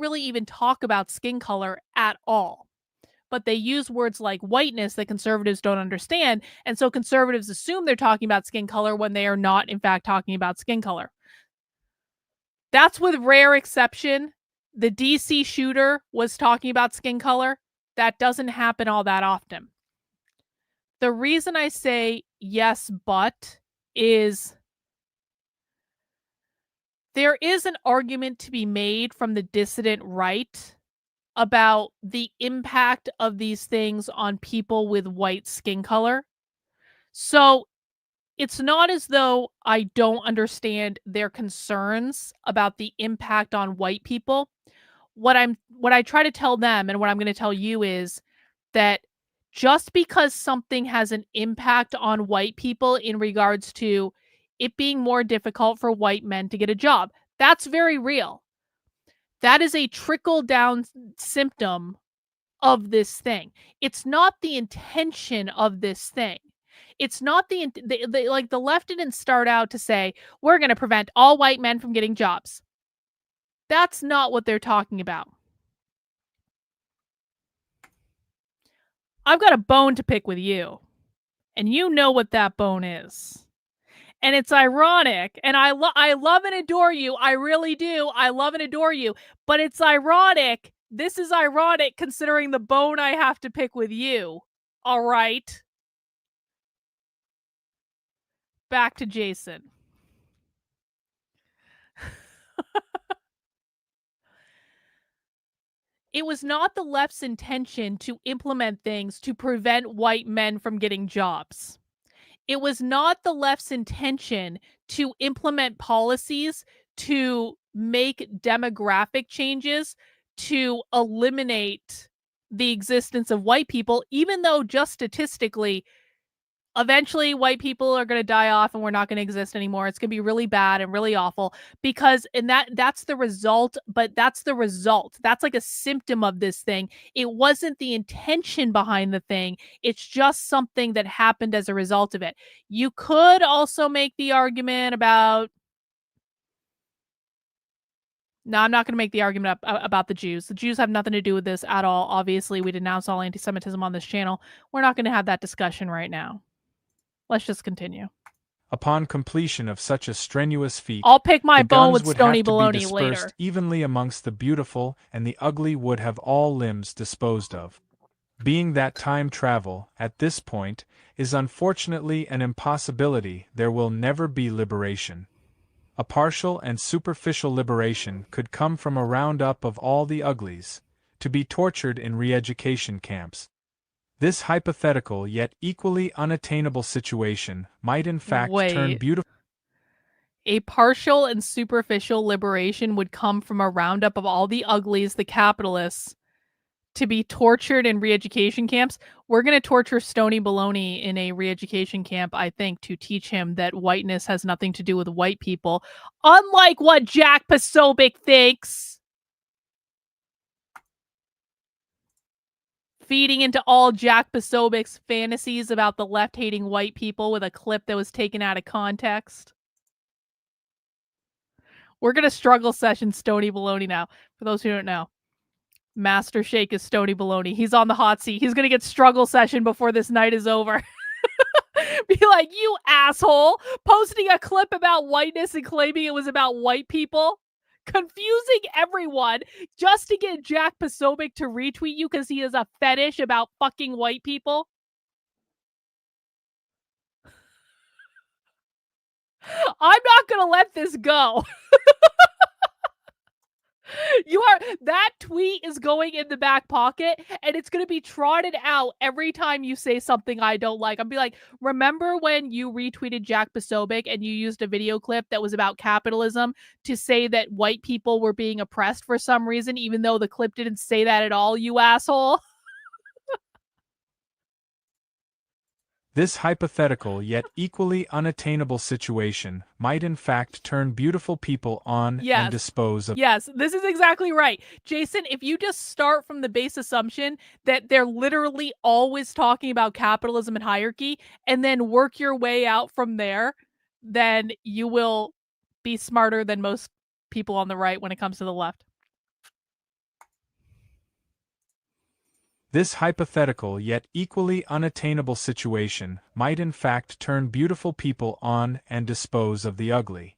really even talk about skin color at all. But they use words like whiteness that conservatives don't understand. And so conservatives assume they're talking about skin color when they are not, in fact, talking about skin color. That's with rare exception. The DC shooter was talking about skin color. That doesn't happen all that often. The reason I say yes, but is there is an argument to be made from the dissident right about the impact of these things on people with white skin color. So it's not as though I don't understand their concerns about the impact on white people. What I try to tell them and what I'm going to tell you is that just because something has an impact on white people in regards to it being more difficult for white men to get a job, that's very real. That is a trickle-down symptom of this thing. It's not the intention of this thing. It's not like the left didn't start out to say, we're going to prevent all white men from getting jobs. That's not what they're talking about. I've got a bone to pick with you. And you know what that bone is. And it's ironic, and I love and adore you. I really do. I love and adore you. But it's ironic. This is ironic considering the bone I have to pick with you. All right. Back to Jason. It was not the left's intention to implement things to prevent white men from getting jobs. It was not the left's intention to implement policies to make demographic changes to eliminate the existence of white people, even though just statistically, eventually white people are going to die off and we're not going to exist anymore. It's going to be really bad and really awful because that's the result, but that's the result. That's like a symptom of this thing. It wasn't the intention behind the thing. It's just something that happened as a result of it. You could also make the argument about No, I'm not going to make the argument about the Jews. The Jews have nothing to do with this at all. Obviously, we denounce all anti-Semitism on this channel. We're not going to have that discussion right now. Let's just continue. Upon completion of such a strenuous feat, I'll pick my the bone guns with would Stony have to be Baloney dispersed later. evenly amongst the beautiful, and the ugly would have all limbs disposed of. Being that time travel, at this point, is unfortunately an impossibility, there will never be liberation. A partial and superficial liberation could come from a roundup of all the uglies, to be tortured in re-education camps. This hypothetical yet equally unattainable situation might in fact turn beautiful. A partial and superficial liberation would come from a roundup of all the uglies, the capitalists, to be tortured in re-education camps. We're going to torture Stony Baloney in a re-education camp, I think, to teach him that whiteness has nothing to do with white people, unlike what Jack Posobiec thinks. Feeding into all Jack Posobiec's fantasies about the left-hating white people with a clip that was taken out of context. We're going to struggle session Stony Baloney now, for those who don't know. Master Shake is Stony Baloney. He's on the hot seat. He's going to get struggle session before this night is over. Be like, you asshole, posting a clip about whiteness and claiming it was about white people. Confusing everyone just to get Jack Posobiec to retweet you because he has a fetish about fucking white people. I'm not going to let this go. That tweet is going in the back pocket and it's going to be trotted out every time you say something I don't like. I'll be like, remember when you retweeted Jack Posobiec and you used a video clip that was about capitalism to say that white people were being oppressed for some reason, even though the clip didn't say that at all, you asshole? This hypothetical yet equally unattainable situation might in fact turn beautiful people on and dispose of. Yes, this is exactly right. Jason, if you just start from the base assumption that they're literally always talking about capitalism and hierarchy and then work your way out from there, then you will be smarter than most people on the right when it comes to the left. This hypothetical yet equally unattainable situation might in fact turn beautiful people on and dispose of the ugly.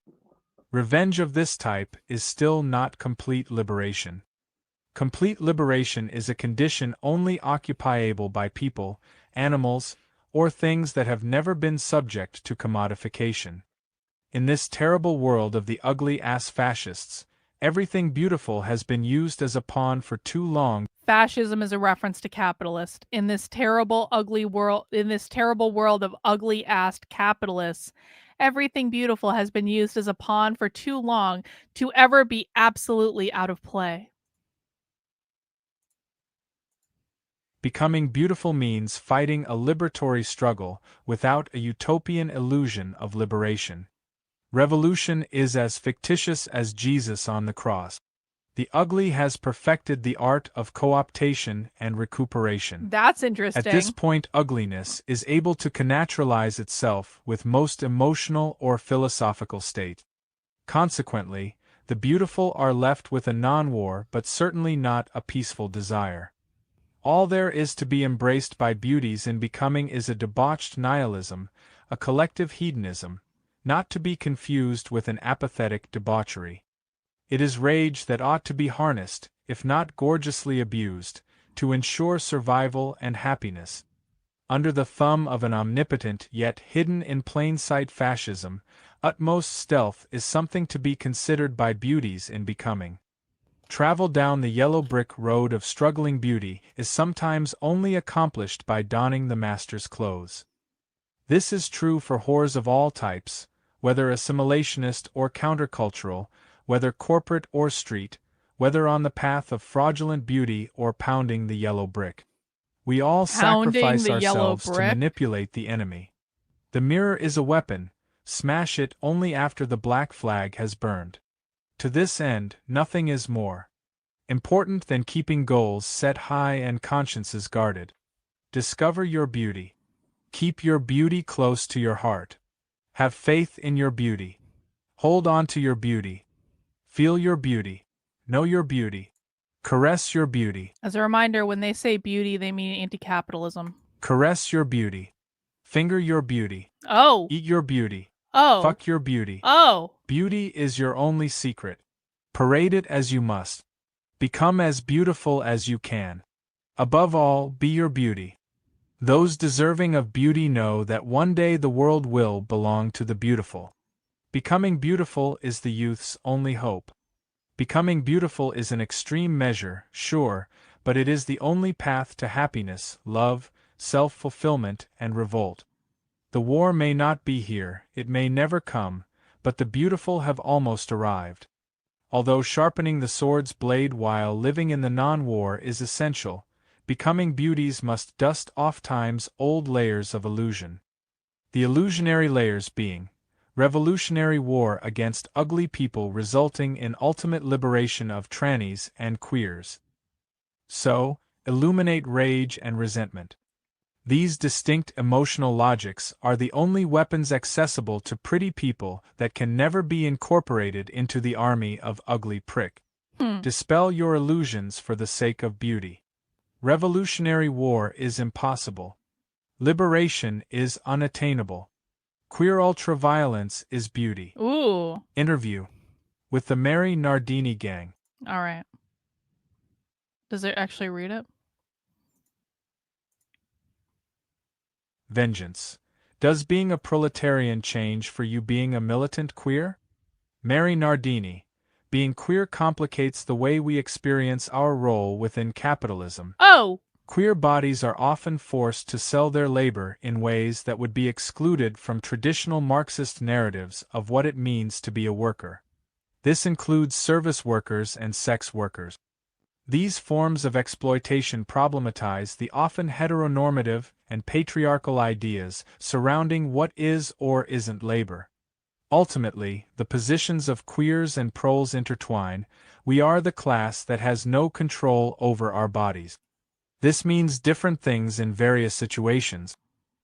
Revenge of this type is still not complete liberation. Complete liberation is a condition only occupiable by people, animals, or things that have never been subject to commodification. In this terrible world of the ugly-ass fascists, everything beautiful has been used as a pawn for too long. Fascism is a reference to capitalist. In this terrible world of ugly-ass capitalists, everything beautiful has been used as a pawn for too long to ever be absolutely out of play. Becoming beautiful means fighting a liberatory struggle without a utopian illusion of liberation. Revolution is as fictitious as Jesus on the cross. The ugly has perfected the art of co-optation and recuperation. That's interesting. At this point, ugliness is able to connaturalize itself with most emotional or philosophical state. Consequently, the beautiful are left with a non-war but certainly not a peaceful desire. All there is to be embraced by beauties in becoming is a debauched nihilism, a collective hedonism, not to be confused with an apathetic debauchery. It is rage that ought to be harnessed, if not gorgeously abused, to ensure survival and happiness. Under the thumb of an omnipotent yet hidden in plain sight fascism, utmost stealth is something to be considered by beauties in becoming. Travel down the yellow brick road of struggling beauty is sometimes only accomplished by donning the master's clothes. This is true for whores of all types, whether assimilationist or countercultural, whether corporate or street, whether on the path of fraudulent beauty or pounding the yellow brick. We all sacrifice ourselves to manipulate the enemy. The mirror is a weapon, smash it only after the black flag has burned. To this end, nothing is more important than keeping goals set high and consciences guarded. Discover your beauty. Keep your beauty close to your heart. Have faith in your beauty. Hold on to your beauty. Feel your beauty. Know your beauty. Caress your beauty. As a reminder, when they say beauty, they mean anti-capitalism. Caress your beauty. Finger your beauty. Oh. Eat your beauty. Oh. Fuck your beauty. Oh. Beauty is your only secret. Parade it as you must. Become as beautiful as you can. Above all, be your beauty. Those deserving of beauty know that one day the world will belong to the beautiful. Becoming beautiful is the youth's only hope. Becoming beautiful is an extreme measure, sure, but it is the only path to happiness, love, self-fulfillment, and revolt. The war may not be here, it may never come, but the beautiful have almost arrived. Although sharpening the sword's blade while living in the non-war is essential, becoming beauties must dust off time's old layers of illusion. The illusionary layers being revolutionary war against ugly people resulting in ultimate liberation of trannies and queers. So, illuminate rage and resentment. These distinct emotional logics are the only weapons accessible to pretty people that can never be incorporated into the army of ugly prick. Dispel your illusions for the sake of beauty. Revolutionary war is impossible. Liberation is unattainable. Queer ultraviolence is beauty. Ooh. Interview with the Mary Nardini gang. All right. Does it actually read it? Vengeance. Does being a proletarian change for you being a militant queer? Mary Nardini. Being queer complicates the way we experience our role within capitalism. Oh! Queer bodies are often forced to sell their labor in ways that would be excluded from traditional Marxist narratives of what it means to be a worker. This includes service workers and sex workers. These forms of exploitation problematize the often heteronormative and patriarchal ideas surrounding what is or isn't labor. Ultimately, the positions of queers and proles intertwine. We are the class that has no control over our bodies. This means different things in various situations.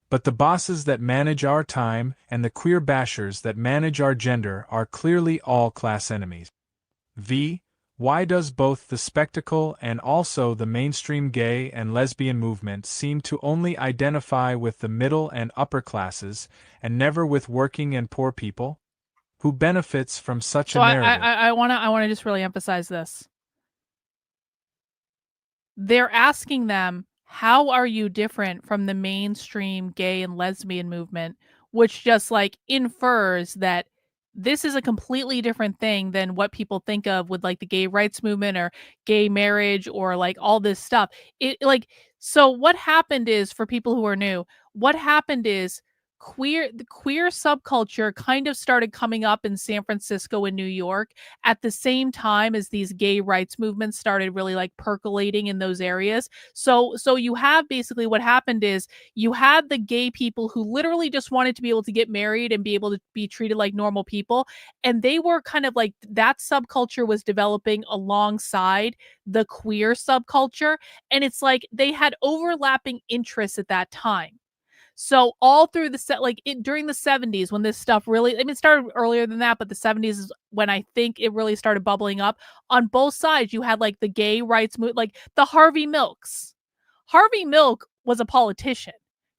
But the bosses that manage our time and the queer bashers that manage our gender are clearly all class enemies. Why does both the spectacle and also the mainstream gay and lesbian movement seem to only identify with the middle and upper classes, and never with working and poor people? Who benefits from such a narrative? I wanna just really emphasize this. They're asking them, how are you different from the mainstream gay and lesbian movement, which just like infers that this is a completely different thing than what people think of with like the gay rights movement or gay marriage or like all this stuff. So what happened is, for people who are new, what happened is the queer subculture kind of started coming up in San Francisco and New York at the same time as these gay rights movements started really like percolating in those areas. So you have basically, what happened is, you had the gay people who literally just wanted to be able to get married and be able to be treated like normal people, and they were kind of like, that subculture was developing alongside the queer subculture, and it's like they had overlapping interests at that time. So all through during the 70s, when this stuff really, I mean, it started earlier than that, but the 70s is when I think it really started bubbling up. On both sides, you had like the gay rights movement, like the Harvey Milks. Harvey Milk was a politician.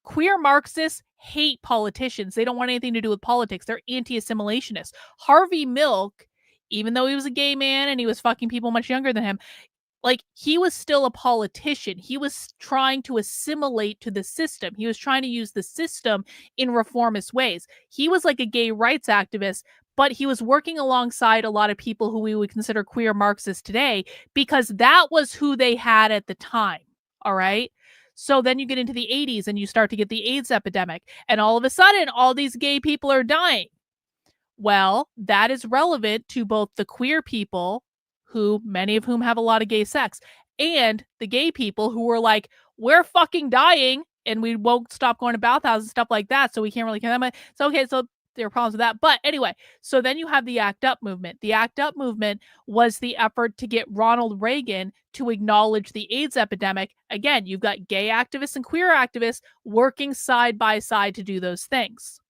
Queer Marxists hate politicians. They don't want anything to do with politics. They're anti-assimilationists. Harvey Milk, even though he was a gay man and he was fucking people much younger than him, like, he was still a politician. He was trying to assimilate to the system. He was trying to use the system in reformist ways. He was like a gay rights activist, but he was working alongside a lot of people who we would consider queer Marxists today, because that was who they had at the time. All right. So then you get into the 80s and you start to get the AIDS epidemic, and all of a sudden, all these gay people are dying. Well, that is relevant to both the queer people, who many of whom have a lot of gay sex, and the gay people who were like, we're fucking dying. and we won't stop going to bathhouses and stuff like that, so we can't really care that much. So okay, so there are problems with that. But anyway, so then you have the ACT UP movement. The ACT UP movement was the effort to get Ronald Reagan to acknowledge the AIDS epidemic. Again, you've got gay activists and queer activists working side by side to do those things.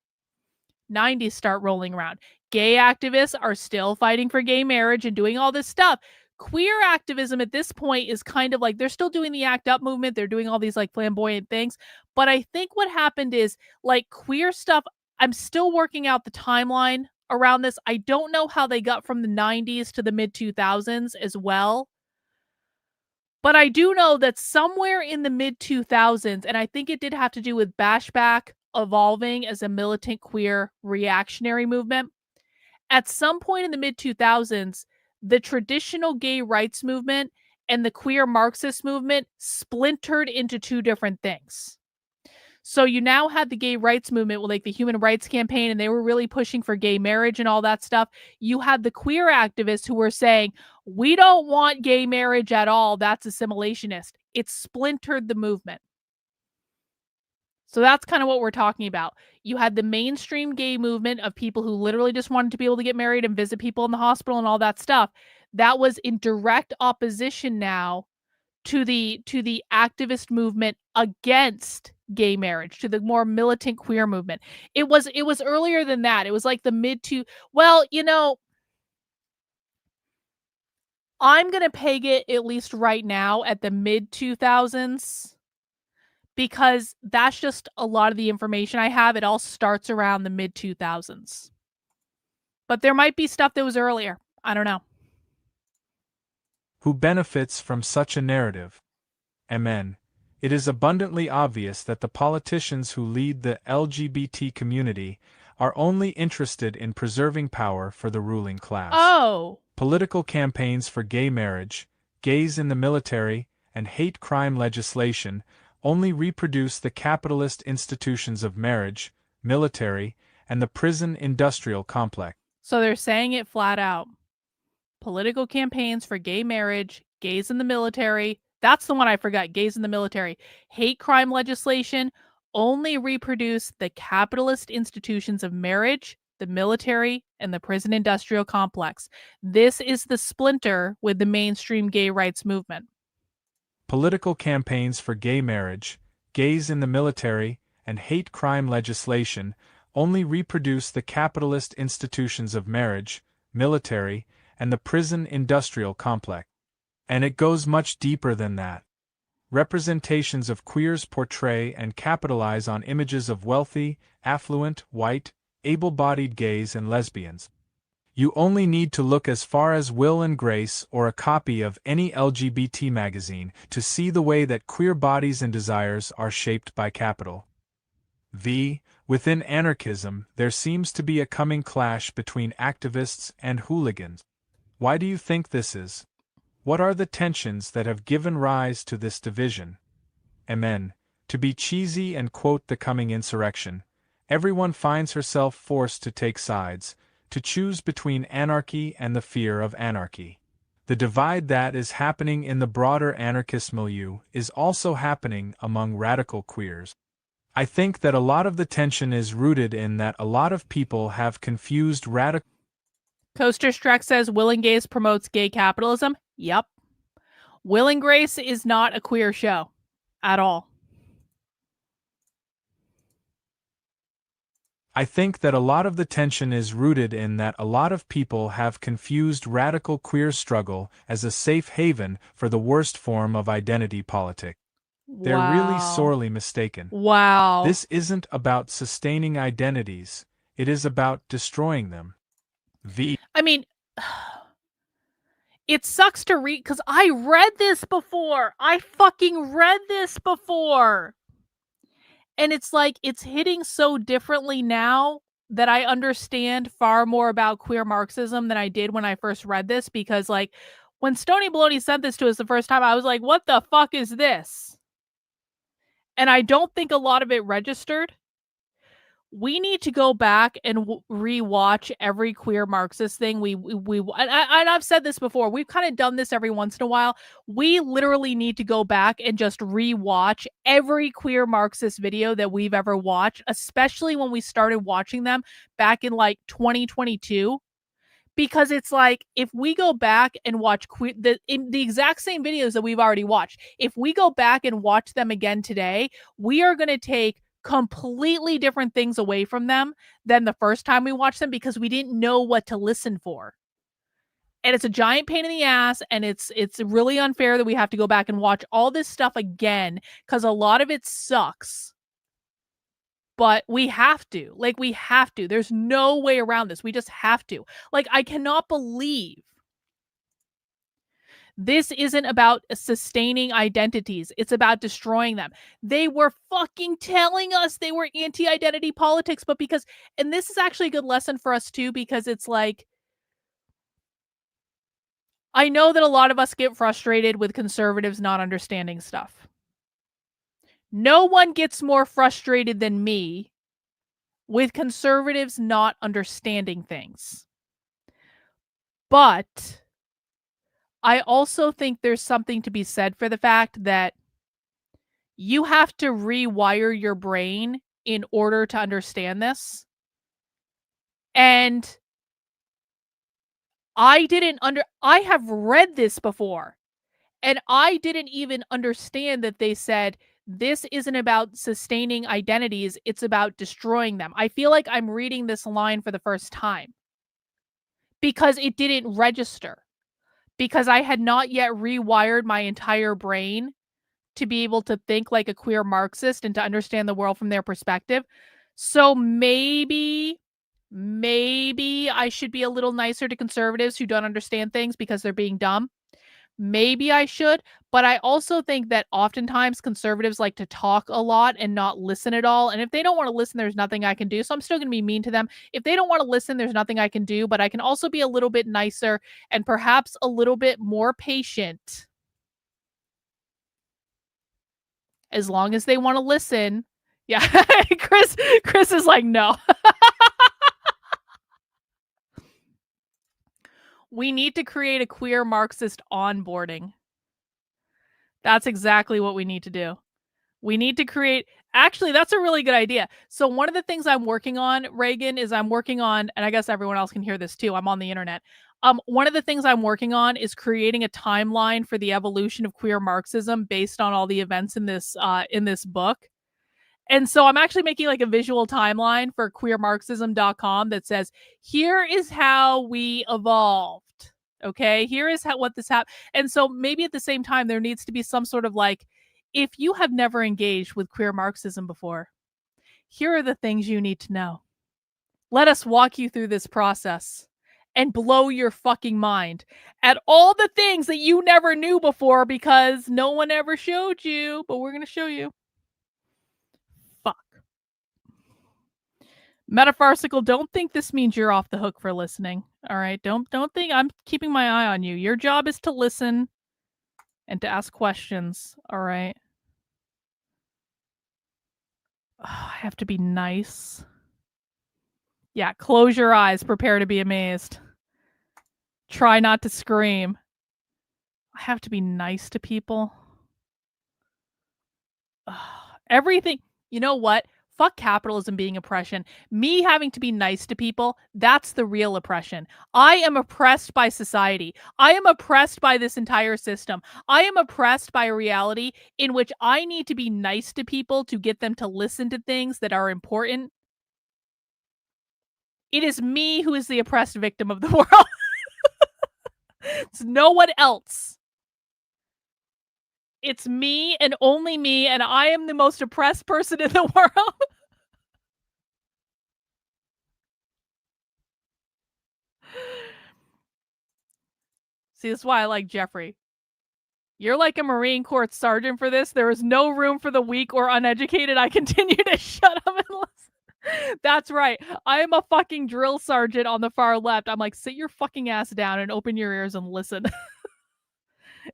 90s start rolling around. Gay activists are still fighting for gay marriage and doing all this stuff. Queer activism at this point is kind of like, they're still doing the ACT UP movement. They're doing all these like flamboyant things. But I think what happened is like queer stuff, I'm still working out the timeline around this. I don't know how they got from the 90s to the mid 2000s as well. But I do know that somewhere in the mid 2000s, and I think it did have to do with Bashback evolving as a militant queer reactionary movement. At some point in the mid 2000s, the traditional gay rights movement and the queer Marxist movement splintered into two different things. So you now had the gay rights movement with like the Human Rights Campaign, and they were really pushing for gay marriage and all that stuff. You had the queer activists who were saying, we don't want gay marriage at all. That's assimilationist. It splintered the movement. So that's kind of what we're talking about. You had the mainstream gay movement of people who literally just wanted to be able to get married and visit people in the hospital and all that stuff. That was in direct opposition now to the activist movement against gay marriage, to the more militant queer movement. It was earlier than that. It was like the mid to, well, you know, I'm going to peg it at least right now at the mid 2000s because that's just a lot of the information I have. It all starts around the mid 2000s. But there might be stuff that was earlier. I don't know. Who benefits from such a narrative? MN. It is abundantly obvious that the politicians who lead the LGBT community are only interested in preserving power for the ruling class. Oh. Political campaigns for gay marriage, gays in the military, and hate crime legislation only reproduce the capitalist institutions of marriage, military, and the prison industrial complex. So they're saying it flat out. Political campaigns for gay marriage, gays in the military. That's the one I forgot, gays in the military. Hate crime legislation only reproduce the capitalist institutions of marriage, the military, and the prison industrial complex. This is the splinter with the mainstream gay rights movement. Political campaigns for gay marriage, gays in the military, and hate crime legislation only reproduce the capitalist institutions of marriage, military, and the prison industrial complex. And it goes much deeper than that. Representations of queers portray and capitalize on images of wealthy, affluent, white, able-bodied gays and lesbians. You only need to look as far as Will and Grace or a copy of any LGBT magazine to see the way that queer bodies and desires are shaped by capital. Within anarchism, there seems to be a coming clash between activists and hooligans. Why do you think this is? What are the tensions that have given rise to this division? MN. To be cheesy and quote the coming insurrection, everyone finds herself forced to take sides, to choose between anarchy and the fear of anarchy. The divide that is happening in the broader anarchist milieu is also happening among radical queers. I think that a lot of the tension is rooted in that a lot of people have confused radical. Coaster Streck says Will and Grace promotes gay capitalism. Yep. Will and Grace is not a queer show at all. I think that a lot of the tension is rooted in that a lot of people have confused radical queer struggle as a safe haven for the worst form of identity politics. They're really sorely mistaken. Wow. This isn't about sustaining identities, it is about destroying them. I mean, it sucks to read because I read this before. I fucking read this before. And it's like, it's hitting so differently now that I understand far more about queer Marxism than I did when I first read this. Because like, when Stony Baloney sent this to us the first time, I was like, what the fuck is this? And I don't think a lot of it registered. we need to go back and rewatch every queer Marxist thing. And I've said this before. We've kind of done this every once in a while. We literally need to go back and just rewatch every queer Marxist video that we've ever watched, especially when we started watching them back in like 2022. Because it's like, if we go back and watch the exact same videos that we've already watched, if we go back and watch them again today, we are going to take completely different things away from them than the first time we watched them, because we didn't know what to listen for. And it's a giant pain in the ass, and it's really unfair that we have to go back and watch all this stuff again, because a lot of it sucks. But we have to. Like, we have to. There's no way around this. We just have to. Like, I cannot believe this isn't about sustaining identities. It's about destroying them. They were fucking telling us they were anti-identity politics, but because, and this is actually a good lesson for us too, because it's like, I know that a lot of us get frustrated with conservatives not understanding stuff. No one gets more frustrated than me with conservatives not understanding things. But I also think there's something to be said for the fact that you have to rewire your brain in order to understand this. And I have read this before, and I didn't even understand that they said this isn't about sustaining identities, it's about destroying them. I feel like I'm reading this line for the first time because it didn't register, because I had not yet rewired my entire brain to be able to think like a queer Marxist and to understand the world from their perspective. So maybe I should be a little nicer to conservatives who don't understand things because they're being dumb. Maybe I should, but I also think that oftentimes conservatives like to talk a lot and not listen at all. And if they don't want to listen, there's nothing I can do. So I'm still going to be mean to them. If they don't want to listen, there's nothing I can do, but I can also be a little bit nicer and perhaps a little bit more patient. As long as they want to listen. Yeah, Chris is like, no. We need to create a queer Marxist onboarding. That's exactly what we need to do. We need to create... Actually, that's a really good idea. So one of the things I'm working on, Reagan, is I'm working on, and I guess everyone else can hear this too, I'm on the internet. One of the things I'm working on is creating a timeline for the evolution of queer Marxism based on all the events in this book. And so I'm actually making like a visual timeline for queermarxism.com that says, here is how we evolved. Okay, here is what this happened. And so maybe at the same time, there needs to be some sort of like, if you have never engaged with queer Marxism before, here are the things you need to know. Let us walk you through this process and blow your fucking mind at all the things that you never knew before because no one ever showed you, but we're going to show you. Fuck. Metafarcical, don't think this means you're off the hook for listening. All right, don't think I'm keeping my eye on you. Your job is to listen and to ask questions. All right. Oh, I have to be nice. Yeah, close your eyes. Prepare to be amazed. Try not to scream. I have to be nice to people. Everything. You know what? Fuck capitalism being oppression. Me having to be nice to people, that's the real oppression. I am oppressed by society. I am oppressed by this entire system. I am oppressed by a reality in which I need to be nice to people to get them to listen to things that are important. It is me who is the oppressed victim of the world. It's no one else. It's me and only me, and I am the most oppressed person in the world. See, that's why I like Jeffrey. You're like a Marine Corps sergeant for this. There is no room for the weak or uneducated. I continue to shut up and listen. That's right. I am a fucking drill sergeant on the far left. I'm like, sit your fucking ass down and open your ears and listen.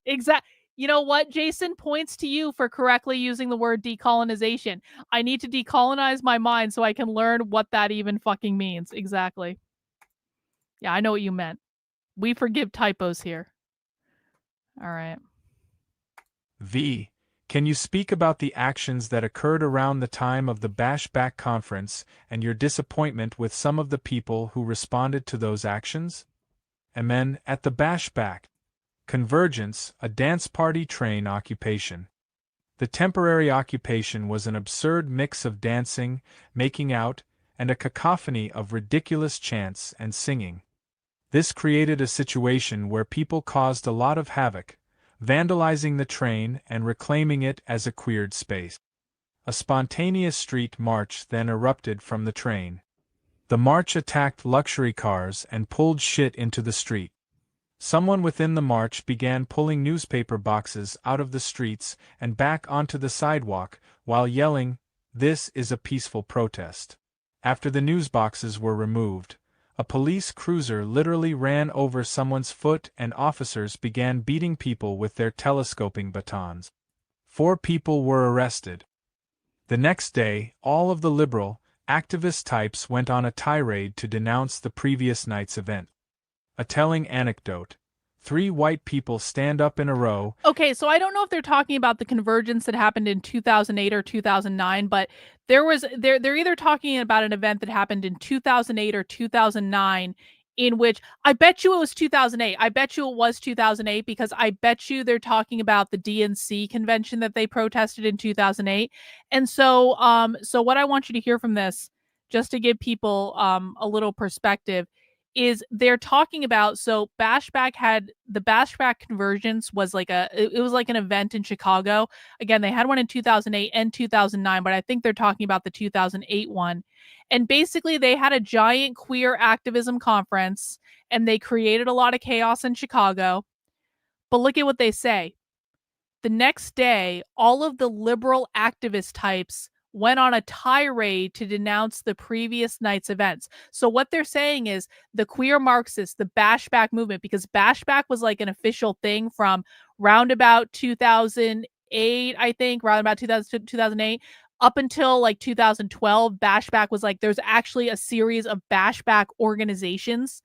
Exactly. You know what, Jason? Points to you for correctly using the word decolonization. I need to decolonize my mind so I can learn what that even fucking means. Exactly. Yeah, I know what you meant. We forgive typos here. All right. V. Can you speak about the actions that occurred around the time of the Bashback conference and your disappointment with some of the people who responded to those actions? Amen. At the Bashback Convergence, a dance party train occupation. The temporary occupation was an absurd mix of dancing, making out, and a cacophony of ridiculous chants and singing. This created a situation where people caused a lot of havoc, vandalizing the train and reclaiming it as a queered space. A spontaneous street march then erupted from the train. The march attacked luxury cars and pulled shit into the street. Someone within the march began pulling newspaper boxes out of the streets and back onto the sidewalk while yelling, "This is a peaceful protest." After the news boxes were removed, a police cruiser literally ran over someone's foot and officers began beating people with their telescoping batons. 4 people were arrested. The next day, all of the liberal, activist types went on a tirade to denounce the previous night's event. A telling anecdote. 3 white people stand up in a row. Okay, so I don't know if they're talking about the convergence that happened in 2008 or 2009, but they're either talking about an event that happened in 2008 or 2009 in which I bet you it was 2008. I bet you it was 2008 because I bet you they're talking about the DNC convention that they protested in 2008. And so what I want you to hear from this, just to give people a little perspective, is they're talking about, so Bashback had the Bashback Convergence was like it was like an event in Chicago. Again, they had one in 2008 and 2009, but I think they're talking about the 2008 one. And basically they had a giant queer activism conference and they created a lot of chaos in Chicago. But look at what they say. The next day, all of the liberal activist types went on a tirade to denounce the previous night's events. So what they're saying is the queer Marxists, the Bashback movement, because Bashback was like an official thing from roundabout 2008, I think, roundabout 2008, up until like 2012, Bashback was like, there's actually a series of Bashback organizations.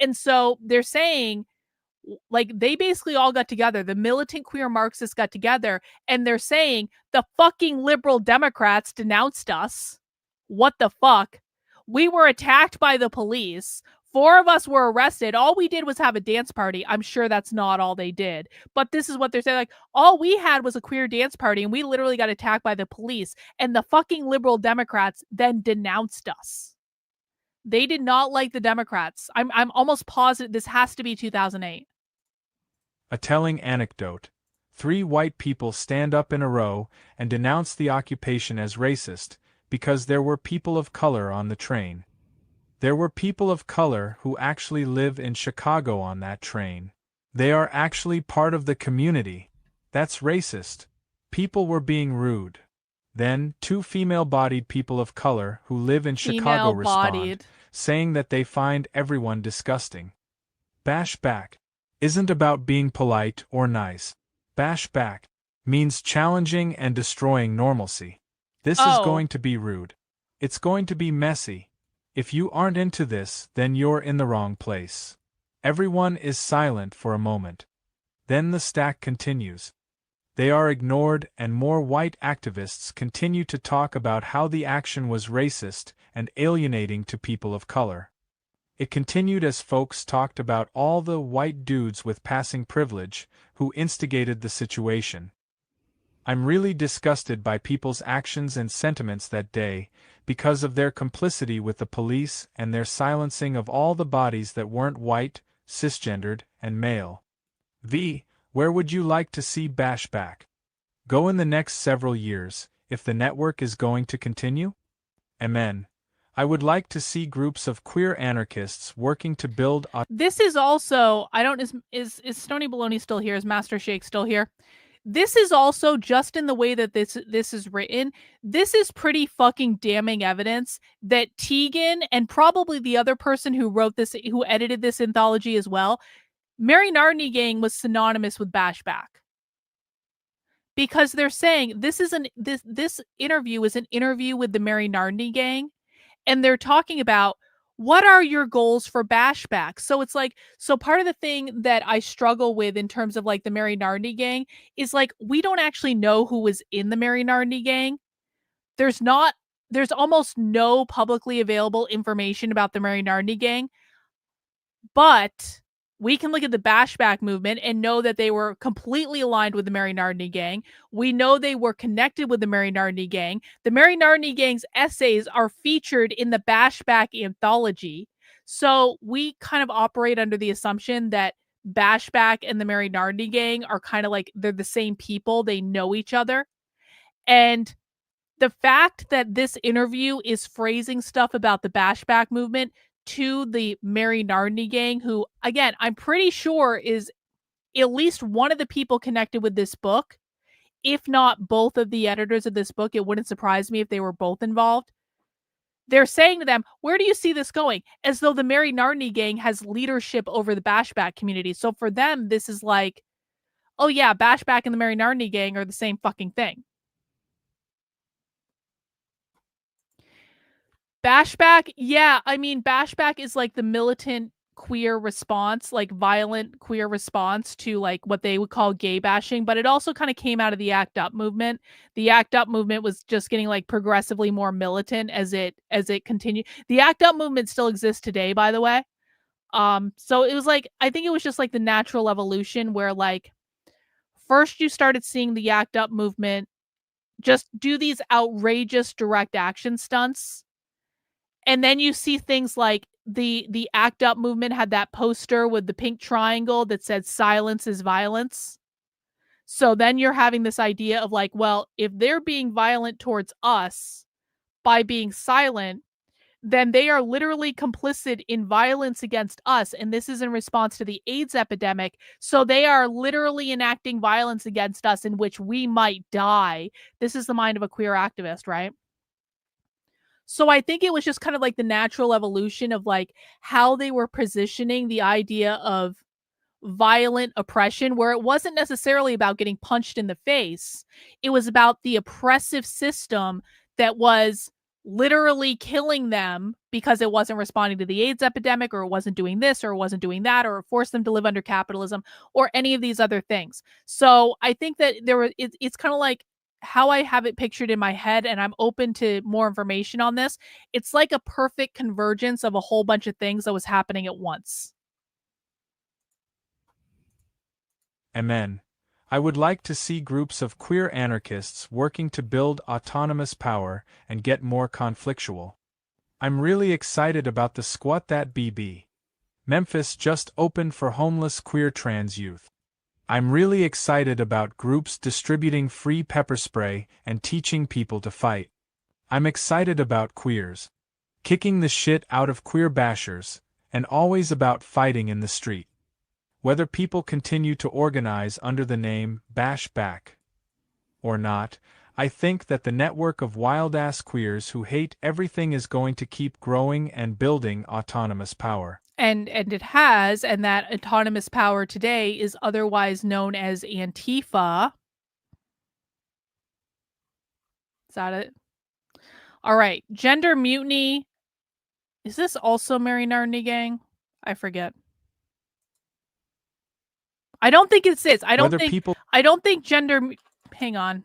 And so they're saying, like, they basically all got together. The militant queer Marxists got together and they're saying the fucking liberal Democrats denounced us. What the fuck? We were attacked by the police. 4 of us were arrested. All we did was have a dance party. I'm sure that's not all they did. But this is what they're saying. Like, all we had was a queer dance party and we literally got attacked by the police. And the fucking liberal Democrats then denounced us. They did not like the Democrats. I'm almost positive this has to be 2008. A telling anecdote. 3 white people stand up in a row and denounce the occupation as racist because there were people of color on the train. There were people of color who actually live in Chicago on that train. They are actually part of the community. That's racist. People were being rude. Then 2 female-bodied people of color who live in Chicago respond, saying that they find everyone disgusting. Bashback isn't about being polite or nice. Bashback means challenging and destroying normalcy. This is going to be rude. It's going to be messy. If you aren't into this, then you're in the wrong place. Everyone is silent for a moment. Then the stack continues. They are ignored and more white activists continue to talk about how the action was racist and alienating to people of color. It continued as folks talked about all the white dudes with passing privilege who instigated the situation. I'm really disgusted by people's actions and sentiments that day because of their complicity with the police and their silencing of all the bodies that weren't white, cisgendered, and male. V. Where would you like to see Bashback go in the next several years, if the network is going to continue? Amen. I would like to see groups of queer anarchists working to build a— This is also, I don't, is Stony Baloney still here? Is Master Shake still here? This is also, just in the way that this is written, this is pretty fucking damning evidence that Tegan and probably the other person who wrote this, who edited this anthology as well, Mary Nardini Gang was synonymous with Bashback. because they're saying this interview is an interview with the Mary Nardini gang, and they're talking about what are your goals for Bashback. So it's like, so part of the thing that I struggle with in terms of like the Mary Nardini gang is like, we don't actually know who was in the Mary Nardini gang. There's almost no publicly available information about the Mary Nardini gang, but we can look at the Bashback movement and know that they were completely aligned with the Mary Nardini gang. We know they were connected with the Mary Nardini gang. The Mary Nardini gang's essays are featured in the Bashback anthology. So we kind of operate under the assumption that Bashback and the Mary Nardini gang are kind of like, they're the same people. They know each other. And the fact that this interview is phrasing stuff about the Bashback movement to the Mary Nardini gang, who, again, I'm pretty sure is at least one of the people connected with this book, if not both of the editors of this book. It wouldn't surprise me if they were both involved. They're saying to them, where do you see this going? As though the Mary Nardini gang has leadership over the Bashback community. So for them, this is like, oh yeah, Bashback and the Mary Nardini gang are the same fucking thing. Bashback, yeah, I mean, Bashback is like the militant queer response, like violent queer response to like what they would call gay bashing, but it also kind of came out of the ACT UP movement. The ACT UP movement was just getting like progressively more militant as it continued. The ACT UP movement still exists today, by the way. So it was like, I think it was just like the natural evolution where like first you started seeing the ACT UP movement just do these outrageous direct action stunts. And then you see things like the ACT UP movement had that poster with the pink triangle that said silence is violence. So then you're having this idea of like, well, if they're being violent towards us by being silent, then they are literally complicit in violence against us. And this is in response to the AIDS epidemic. So they are literally enacting violence against us in which we might die. This is the mind of a queer activist, right? So I think it was just kind of like the natural evolution of like how they were positioning the idea of violent oppression, where it wasn't necessarily about getting punched in the face. It was about the oppressive system that was literally killing them because it wasn't responding to the AIDS epidemic, or it wasn't doing this, or it wasn't doing that, or it forced them to live under capitalism, or any of these other things. So I think that it's kind of like how I have it pictured in my head, and I'm open to more information on this. It's like a perfect convergence of a whole bunch of things that was happening at once. Amen. I would like to see groups of queer anarchists working to build autonomous power and get more conflictual. I'm really excited about the Squat That BB. Memphis just opened for homeless queer trans youth. I'm really excited about groups distributing free pepper spray and teaching people to fight. I'm excited about queers kicking the shit out of queer bashers, and always about fighting in the street. Whether people continue to organize under the name Bashback or not, I think that the network of wild-ass queers who hate everything is going to keep growing and building autonomous power. And it has, and that autonomous power today is otherwise known as Antifa. Is that it? All right. Gender mutiny. Is this also Mary Nardini gang? I forget. I don't think it is. I don't think gender. Hang on.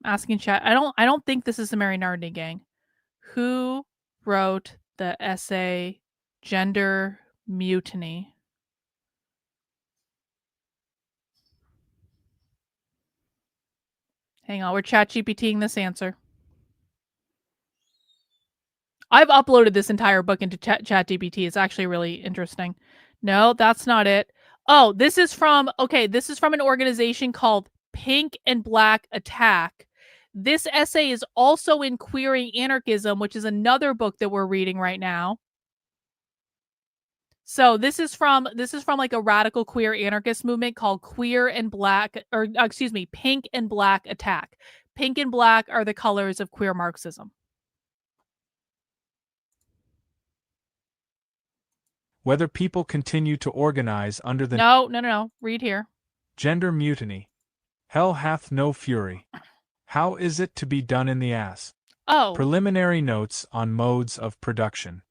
Asking chat. I don't think this is the Mary Nardini gang. Who wrote the essay Gender Mutiny? Hang on, we're ChatGPTing this answer. I've uploaded this entire book into ChatGPT. It's actually really interesting. No, that's not it. Oh, this is from an organization called Pink and Black Attack. This essay is also in Queering Anarchism, which is another book that we're reading right now. So this is from like a radical queer anarchist movement called Pink and Black Attack. Pink and black are the colors of queer Marxism. Whether people continue to organize under the No. Read here. Gender Mutiny. Hell hath no fury. How is it to be done in the ass? Oh, Preliminary notes on modes of production.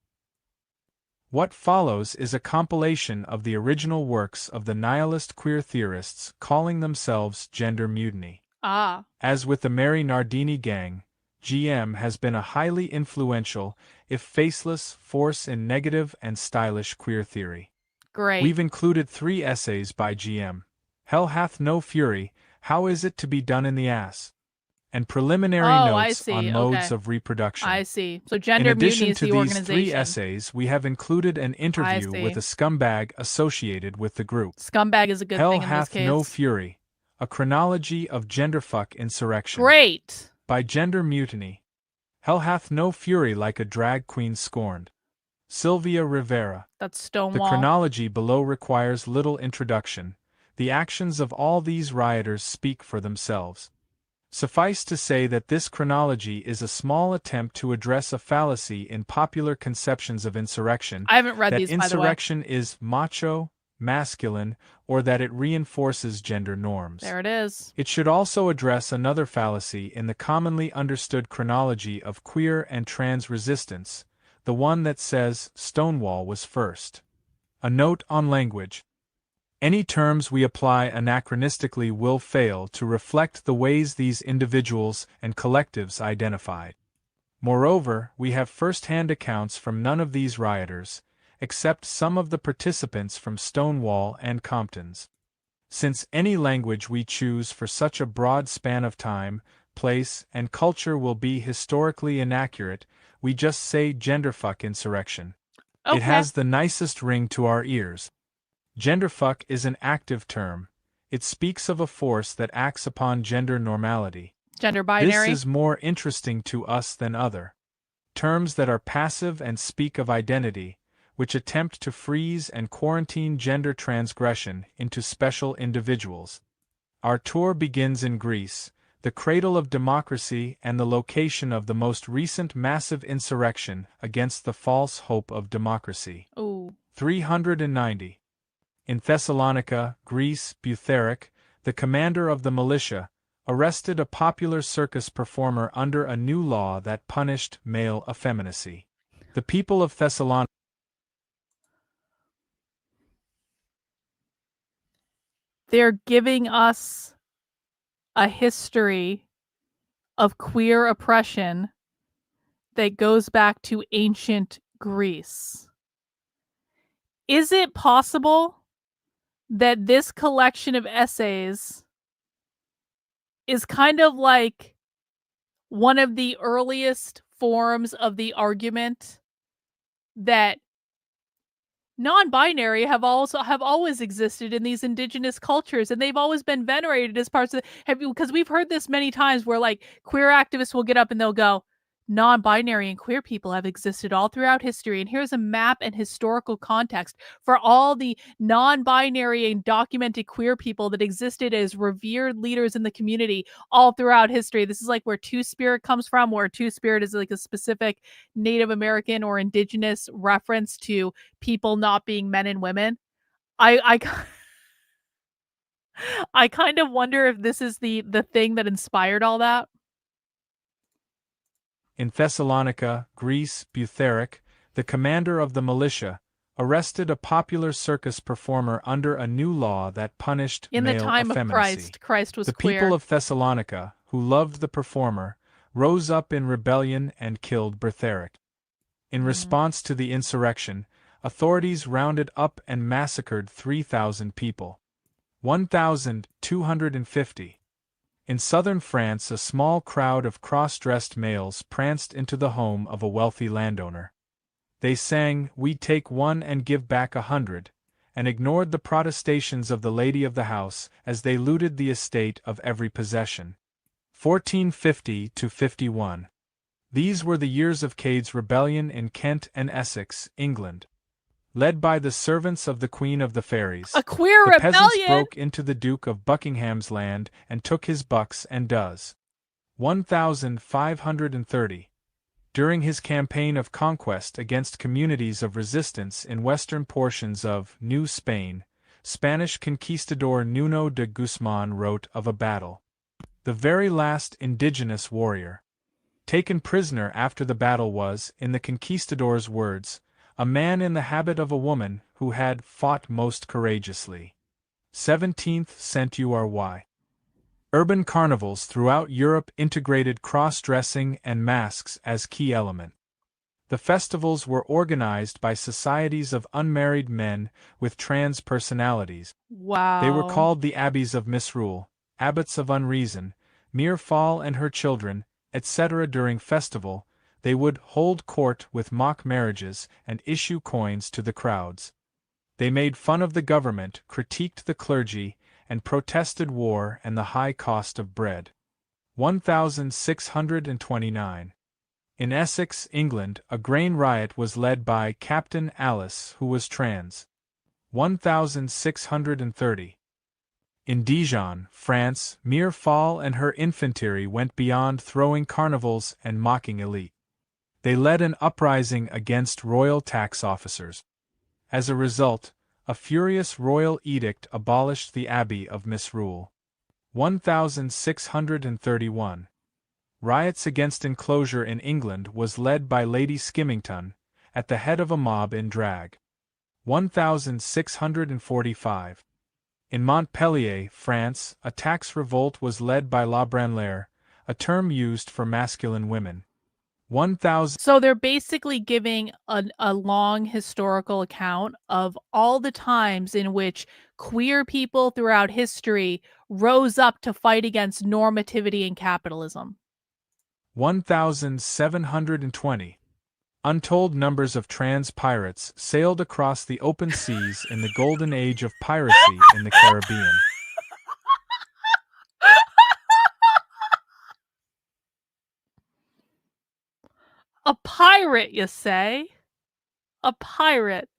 What follows is a compilation of the original works of the nihilist queer theorists calling themselves gender mutiny. ah, As with the Mary Nardini gang, GM has been a highly influential, if faceless, force in negative and stylish queer theory. great. We've included 3 essays by GM. Hell hath no fury, how is it to be done in the ass? And preliminary Oh, I notes on see. modes Okay. of reproduction. I see. So In Gender Mutiny addition is to the these 3 organization. essays, we have included an interview see. with a scumbag associated with the group. Scumbag is a good Hell thing in this hath case. no fury, a chronology of genderfuck insurrection. Great. By Gender Mutiny. Hell hath no fury like a drag queen scorned. Sylvia Rivera. That's The Stonewall. chronology below requires little introduction. The actions of all these rioters speak for themselves. Suffice to say that this chronology is a small attempt to address a fallacy in popular conceptions of insurrection, I haven't read that these, by the way. insurrection is macho, masculine, or that it reinforces gender norms. There it is. It should also address another fallacy in the commonly understood chronology of queer and trans resistance, the one that says Stonewall was first. A note on language. Any terms we apply anachronistically will fail to reflect the ways these individuals and collectives identified. Moreover, we have first-hand accounts from none of these rioters, except some of the participants from Stonewall and Compton's. Since any language we choose for such a broad span of time, place, and culture will be historically inaccurate, we just say genderfuck insurrection. Okay. It has the nicest ring to our ears. Genderfuck is an active term. It speaks of a force that acts upon gender normality. Gender binary. This is more interesting to us than other terms that are passive and speak of identity, which attempt to freeze and quarantine gender transgression into special individuals. Our tour begins in Greece, the cradle of democracy and the location of the most recent massive insurrection against the false hope of democracy. Ooh. 390. In Thessalonica, Greece, Butheric, the commander of the militia, arrested a popular circus performer under a new law that punished male effeminacy. The people of Thessalonica. They're giving us a history of queer oppression that goes back to ancient Greece. Is it possible that this collection of essays is kind of like one of the earliest forms of the argument that non-binary have always existed in these indigenous cultures, and they've always been venerated as parts of because we've heard this many times where like queer activists will get up and they'll go, non-binary and queer people have existed all throughout history, and here's a map and historical context for all the non-binary and documented queer people that existed as revered leaders in the community all throughout history. This is like where Two-Spirit comes from, where Two-Spirit is like a specific Native American or indigenous reference to people not being men and women. I kind of wonder if this is the thing that inspired all that. In Thessalonica, Greece, Butheric, the commander of the militia, arrested a popular circus performer under a new law that punished In male the time effeminacy. of Christ was The queer. people of Thessalonica, who loved the performer, rose up in rebellion and killed Butheric. In response to the insurrection, authorities rounded up and massacred 3,000 people. 1,250. In southern France, a small crowd of cross-dressed males pranced into the home of a wealthy landowner. They sang, "We take one and give back 100, and ignored the protestations of the lady of the house as they looted the estate of every possession. 1450 to 51. These were the years of Cade's rebellion in Kent and Essex, England. Led by the servants of the Queen of the Fairies, A queer the peasants rebellion. broke into the Duke of Buckingham's land and took his bucks and does. 1530. During his campaign of conquest against communities of resistance in western portions of New Spain, Spanish conquistador Nuno de Guzman wrote of a battle. The very last indigenous warrior taken prisoner after the battle was, in the conquistador's words, a man in the habit of a woman who had fought most courageously. 17th century. Urban carnivals throughout Europe integrated cross-dressing and masks as key element. The festivals were organized by societies of unmarried men with trans personalities. Wow. They were called the Abbeys of Misrule, Abbots of Unreason, Mirfall and her children, etc. During festival, they would hold court with mock marriages and issue coins to the crowds. They made fun of the government, critiqued the clergy, and protested war and the high cost of bread. 1629. In Essex, England, a grain riot was led by Captain Alice, who was trans. 1630. In Dijon, France, Mirfall and her infantry went beyond throwing carnivals and mocking elite. They led an uprising against royal tax officers. As a result, a furious royal edict abolished the Abbey of Misrule. 1631. Riots against enclosure in England was led by Lady Skimmington, at the head of a mob in drag. 1645. In Montpellier, France, a tax revolt was led by La Branlère, a term used for masculine women. 1000. So they're basically giving a long historical account of all the times in which queer people throughout history rose up to fight against normativity and capitalism. 1720. Untold numbers of trans pirates sailed across the open seas in the golden age of piracy in the Caribbean. A pirate, you say? A pirate.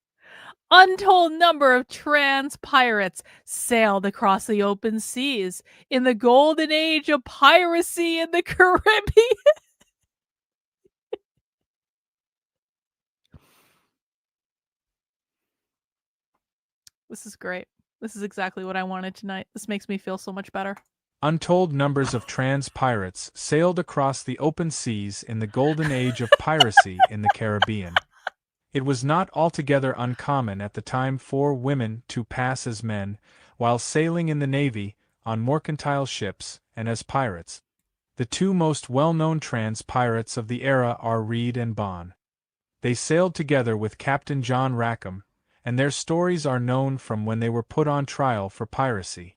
Untold number of trans pirates sailed across the open seas in the golden age of piracy in the Caribbean. This is great. This is exactly what I wanted tonight. This makes me feel so much better. Untold numbers of trans pirates sailed across the open seas in the golden age of piracy in the Caribbean. It was not altogether uncommon at the time for women to pass as men, while sailing in the navy, on mercantile ships, and as pirates. The two most well-known trans pirates of the era are Reed and Bond. They sailed together with Captain John Rackham, and their stories are known from when they were put on trial for piracy.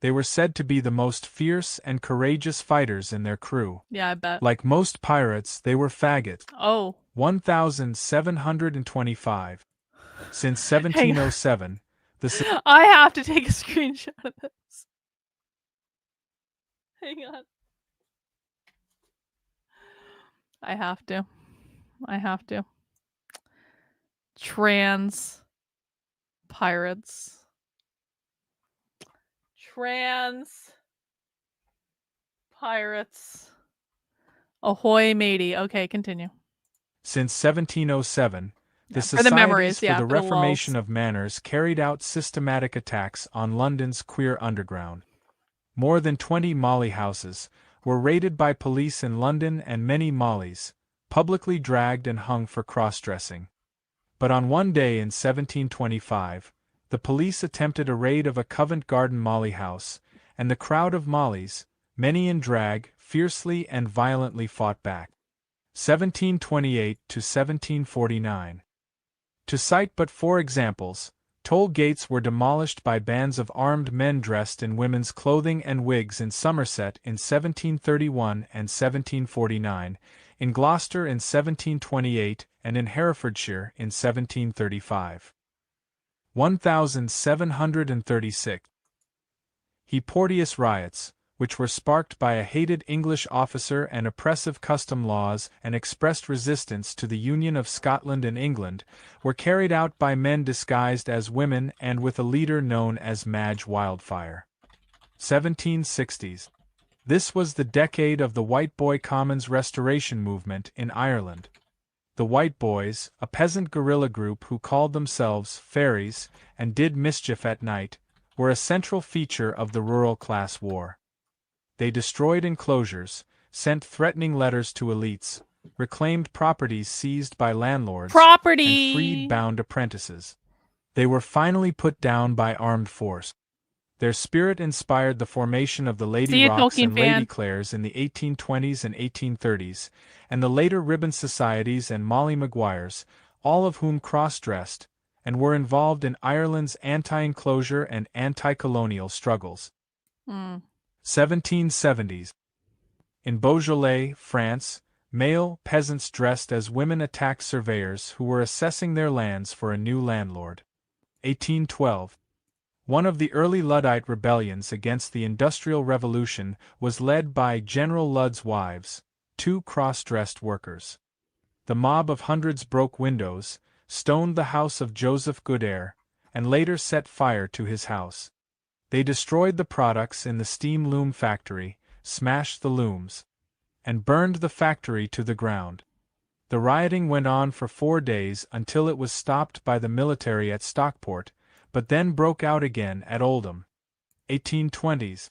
They were said to be the most fierce and courageous fighters in their crew. Yeah, I bet. Like most pirates, they were faggots. Oh. 1725. Since 1707, I have to take a screenshot of this. Hang on. I have to. Trans pirates. Trans pirates. Ahoy, matey. Okay, continue. Since 1707, the For the memories, Societies for the for the Reformation lulz. of Manners carried out systematic attacks on London's queer underground. More than 20 Molly houses were raided by police in London, and many Mollies publicly dragged and hung for cross-dressing. But on one day in 1725, the police attempted a raid of a Covent Garden Molly house, and the crowd of Mollies, many in drag, fiercely and violently fought back. 1728 to 1749. To cite but 4 examples, toll gates were demolished by bands of armed men dressed in women's clothing and wigs in Somerset in 1731 and 1749, in Gloucester in 1728, and in Herefordshire in 1735. 1736. Porteous riots, which were sparked by a hated English officer and oppressive custom laws and expressed resistance to the union of Scotland and England, were carried out by men disguised as women and with a leader known as Madge Wildfire. 1760s. This was the decade of the White Boy Commons restoration movement in Ireland. The White Boys, a peasant guerrilla group who called themselves fairies and did mischief at night, were a central feature of the rural class war. They destroyed enclosures, sent threatening letters to elites, reclaimed properties seized by landlords, and freed Property! bound apprentices. They were finally put down by armed force. Their spirit inspired the formation of the Lady See you, Rocks Tolkien and Lady fan. Clares in the 1820s and 1830s, and the later Ribbon Societies and Molly Maguires, all of whom cross-dressed, and were involved in Ireland's anti-enclosure and anti-colonial struggles. 1770s. In Beaujolais, France, male peasants dressed as women attacked surveyors who were assessing their lands for a new landlord. 1812. One of the early Luddite rebellions against the Industrial Revolution was led by General Ludd's wives, two cross-dressed workers. The mob of hundreds broke windows, stoned the house of Joseph Goodare, and later set fire to his house. They destroyed the products in the steam loom factory, smashed the looms, and burned the factory to the ground. The rioting went on for 4 days until it was stopped by the military at Stockport, but then broke out again at Oldham. 1820s.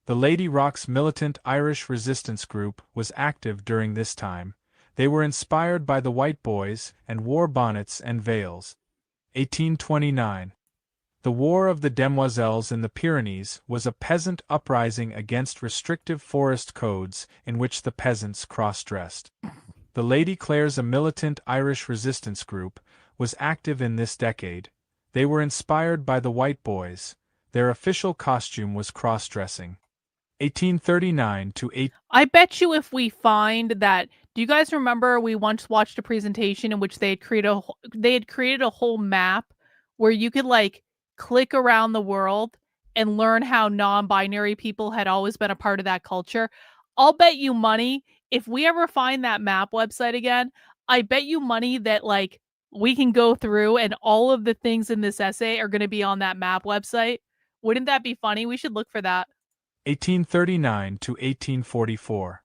The Lady Rocks militant Irish resistance group was active during this time. They were inspired by the White Boys and wore bonnets and veils. 1829. The War of the Demoiselles in the Pyrenees was a peasant uprising against restrictive forest codes in which the peasants cross-dressed. The Lady Clares, a militant Irish resistance group, was active in this decade. They were inspired by the White Boys. Their official costume was cross-dressing. 1839 to 8. I bet you if we find that, do you guys remember we once watched a presentation in which they had created a whole map where you could like click around the world and learn how non-binary people had always been a part of that culture? I'll bet you money if we ever find that map website again, I bet you money that like we can go through and all of the things in this essay are going to be on that map website. Wouldn't that be funny? We should look for that. 1839 to 1844.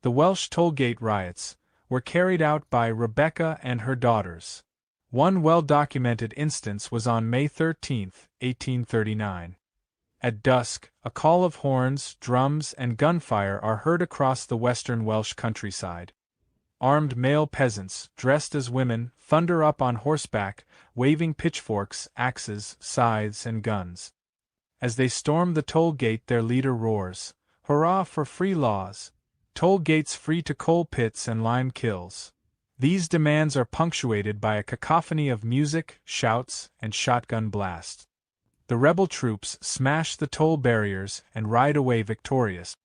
The Welsh tollgate riots were carried out by Rebecca and her daughters. One well-documented instance was on May 13, 1839. At dusk, a call of horns, drums, and gunfire are heard across the western Welsh countryside. Armed male peasants, dressed as women, thunder up on horseback, waving pitchforks, axes, scythes, and guns. As they storm the toll gate, their leader roars, "Hurrah for free laws! Toll gates free to coal pits and lime kills." These demands are punctuated by a cacophony of music, shouts, and shotgun blasts. The rebel troops smash the toll barriers and ride away victorious.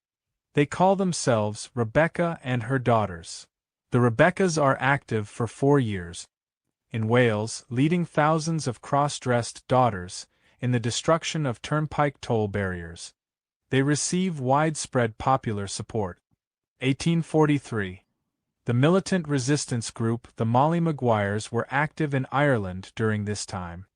They call themselves Rebecca and her daughters. The Rebeccas are active for 4 years. In Wales, leading thousands of cross-dressed daughters in the destruction of turnpike toll barriers. They receive widespread popular support. 1843. The militant resistance group the Molly Maguires were active in Ireland during this time.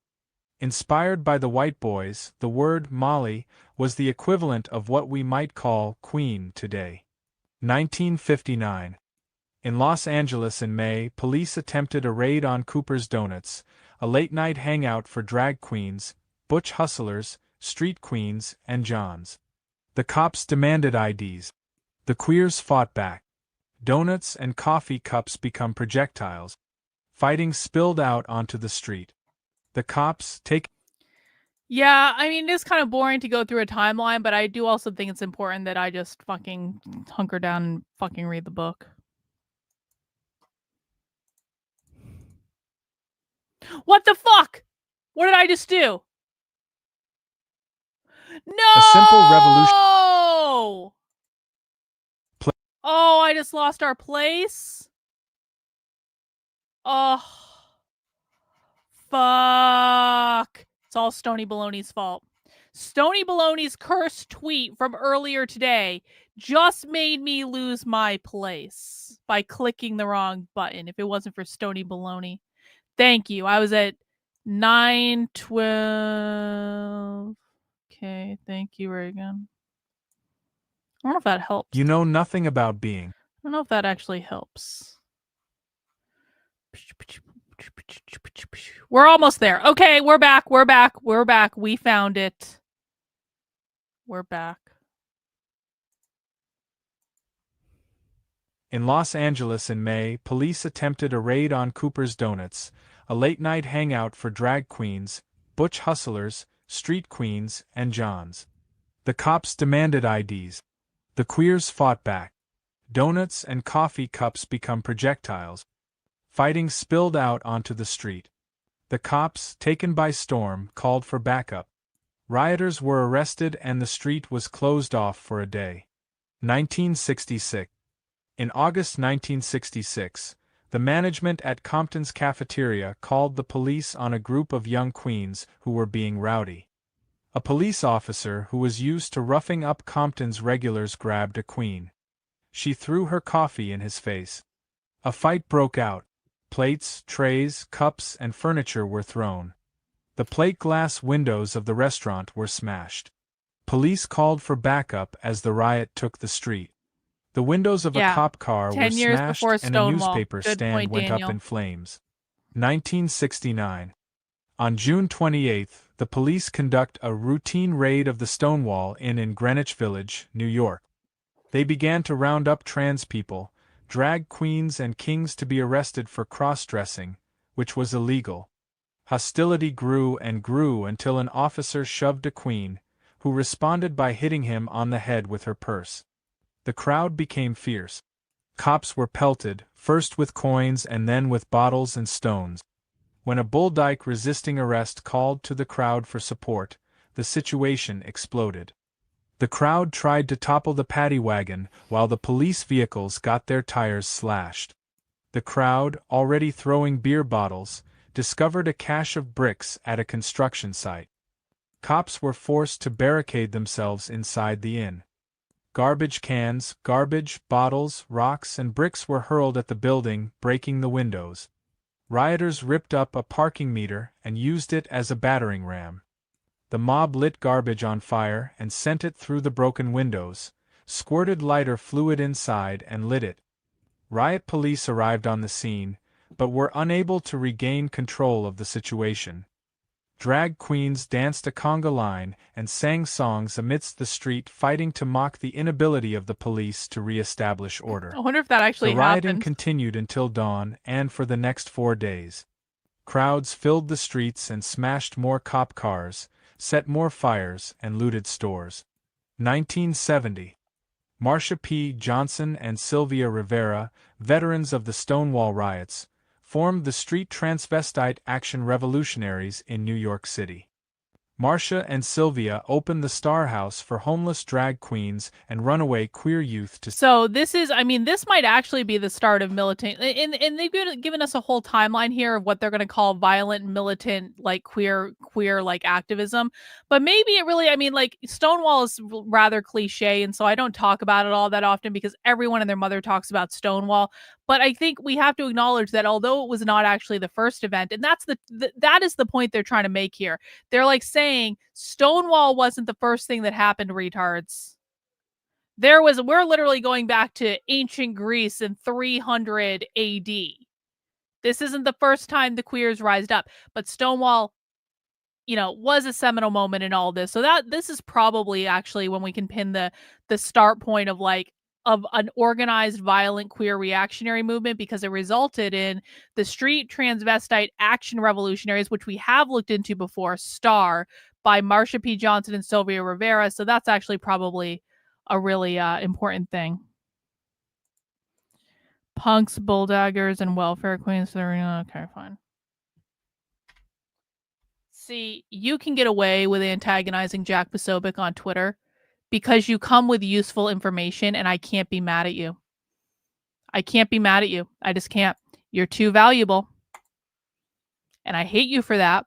Inspired by the White Boys, the word Molly was the equivalent of what we might call Queen today. 1959. In Los Angeles in May, police attempted a raid on Cooper's Donuts, a late-night hangout for drag queens, butch hustlers, street queens, and Johns. The cops demanded IDs. The queers fought back. Donuts and coffee cups become projectiles. Fighting spilled out onto the street. The cops take. Yeah, I mean, it is kind of boring to go through a timeline, but I do also think it's important that I just fucking hunker down and fucking read the book. What the fuck? What did I just do? No! A simple revolution. Oh, I just lost our place? Oh. Fuck. It's all Stony Baloney's fault. Stony Baloney's cursed tweet from earlier today just made me lose my place by clicking the wrong button if it wasn't for Stony Baloney. Thank you. I was at 9:12. Okay, thank you, Reagan. I don't know if that helps. You know nothing about being. I don't know if that actually helps. We're almost there. Okay, we're back. We're back. We're back. We found it. We're back. In Los Angeles in May, police attempted a raid on Cooper's Donuts, a late-night hangout for drag queens, butch hustlers, street queens, and johns. The cops demanded IDs. The queers fought back. Donuts and coffee cups become projectiles. Fighting spilled out onto the street. The cops, taken by storm, called for backup. Rioters were arrested and the street was closed off for a day. 1966. In August 1966, the management at Compton's cafeteria called the police on a group of young queens who were being rowdy. A police officer who was used to roughing up Compton's regulars grabbed a queen. She threw her coffee in his face. A fight broke out. Plates, trays, cups, and furniture were thrown. The plate glass windows of the restaurant were smashed. Police called for backup as the riot took the street. The windows of a cop car were 10 years smashed before and a Stonewall. newspaper Good stand point, went Daniel. up in flames. 1969. On June 28, the police conduct a routine raid of the Stonewall Inn in Greenwich Village, New York. They began to round up trans people, drag queens and kings to be arrested for cross-dressing, which was illegal. Hostility grew and grew until an officer shoved a queen, who responded by hitting him on the head with her purse. The crowd became fierce. Cops were pelted, first with coins and then with bottles and stones. When a bull dyke resisting arrest called to the crowd for support, the situation exploded. The crowd tried to topple the paddy wagon while the police vehicles got their tires slashed. The crowd, already throwing beer bottles, discovered a cache of bricks at a construction site. Cops were forced to barricade themselves inside the inn. Garbage cans, garbage, bottles, rocks, and bricks were hurled at the building, breaking the windows. Rioters ripped up a parking meter and used it as a battering ram. The mob lit garbage on fire and sent it through the broken windows, squirted lighter fluid inside and lit it. Riot police arrived on the scene, but were unable to regain control of the situation. Drag queens danced a conga line and sang songs amidst the street, fighting to mock the inability of the police to re-establish order. I wonder if that actually The rioting happened. continued until dawn and for the next 4 days. Crowds filled the streets and smashed more cop cars, set more fires, and looted stores. 1970. Marsha P. Johnson and Sylvia Rivera, veterans of the Stonewall riots, formed the Street Transvestite Action Revolutionaries in New York City. Marsha and Sylvia opened the Star House for homeless drag queens and runaway queer youth to. So this is, I mean, this might actually be the start of militant, and they've given us a whole timeline here of what they're going to call violent, militant, like queer like activism. But maybe it really, I mean, like Stonewall is rather cliche, and so I don't talk about it all that often because everyone and their mother talks about Stonewall. But I think we have to acknowledge that although it was not actually the first event, and that's that is the point they're trying to make here. They're like saying Stonewall wasn't the first thing that happened, retards. We're literally going back to ancient Greece in 300 AD. This isn't the first time the queers rised up, but Stonewall, was a seminal moment in all this. So this is probably actually when we can pin the start point of an organized, violent, queer reactionary movement, because it resulted in the Street Transvestite Action Revolutionaries, which we have looked into before, STAR, by Marsha P. Johnson and Sylvia Rivera. So that's actually probably a really important thing. Punks, bulldaggers, and welfare queens. Okay, fine. See, you can get away with antagonizing Jack Posobiec on Twitter because you come with useful information, and I can't be mad at you. I can't be mad at you. I just can't. You're too valuable. And I hate you for that.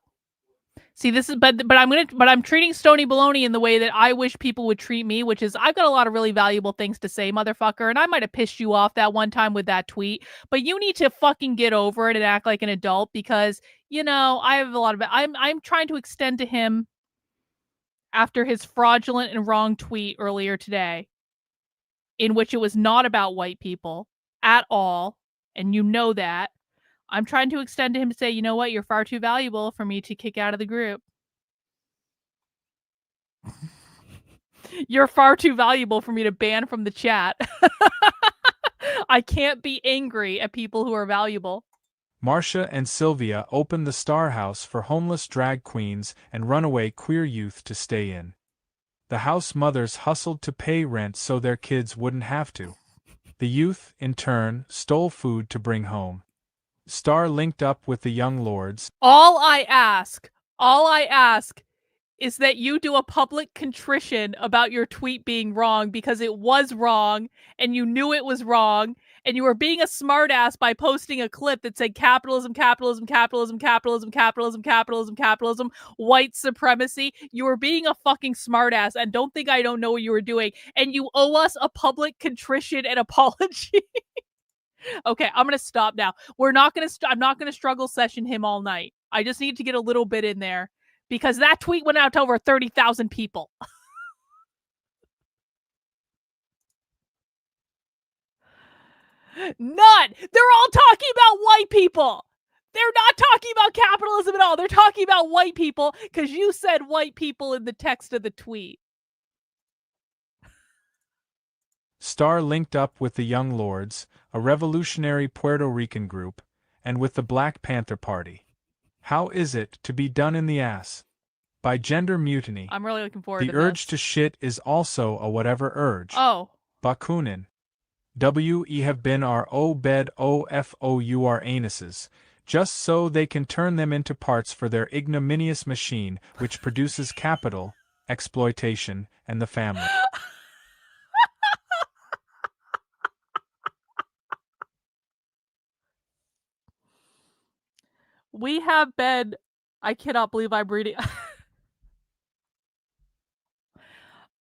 See, this is, but I'm treating Stony Baloney in the way that I wish people would treat me, which is I've got a lot of really valuable things to say, motherfucker, and I might have pissed you off that one time with that tweet, but you need to fucking get over it and act like an adult because, I have a lot of, I'm trying to extend to him after his fraudulent and wrong tweet earlier today, in which it was not about white people at all, and you know that. I'm trying to extend to him to say, you know what, you're far too valuable for me to kick out of the group. You're far too valuable for me to ban from the chat. I can't be angry at people who are valuable. Marcia and Sylvia opened the Star House for homeless drag queens and runaway queer youth to stay in. The house mothers hustled to pay rent so their kids wouldn't have to. The youth, in turn, stole food to bring home. Star linked up with the young lords. All I ask is that you do a public contrition about your tweet being wrong, because it was wrong and you knew it was wrong and you were being a smartass by posting a clip that said capitalism, capitalism, capitalism, capitalism, capitalism, capitalism, capitalism, white supremacy. You were being a fucking smartass, and don't think I don't know what you were doing. And you owe us a public contrition and apology. Okay, I'm gonna stop now. I'm not gonna struggle session him all night. I just need to get a little bit in there, because that tweet went out to over 30,000 people. None! They're all talking about white people! They're not talking about capitalism at all. They're talking about white people because you said white people in the text of the tweet. Star linked up with the Young Lords, a revolutionary Puerto Rican group, and with the Black Panther Party. How is it to be done in the ass? By gender mutiny. I'm really looking forward to The this. urge to shit is also a whatever urge. Oh. Bakunin. We have been our bed our anuses, just so they can turn them into parts for their ignominious machine which produces capital, exploitation, and the family. We have been... I cannot believe I'm reading...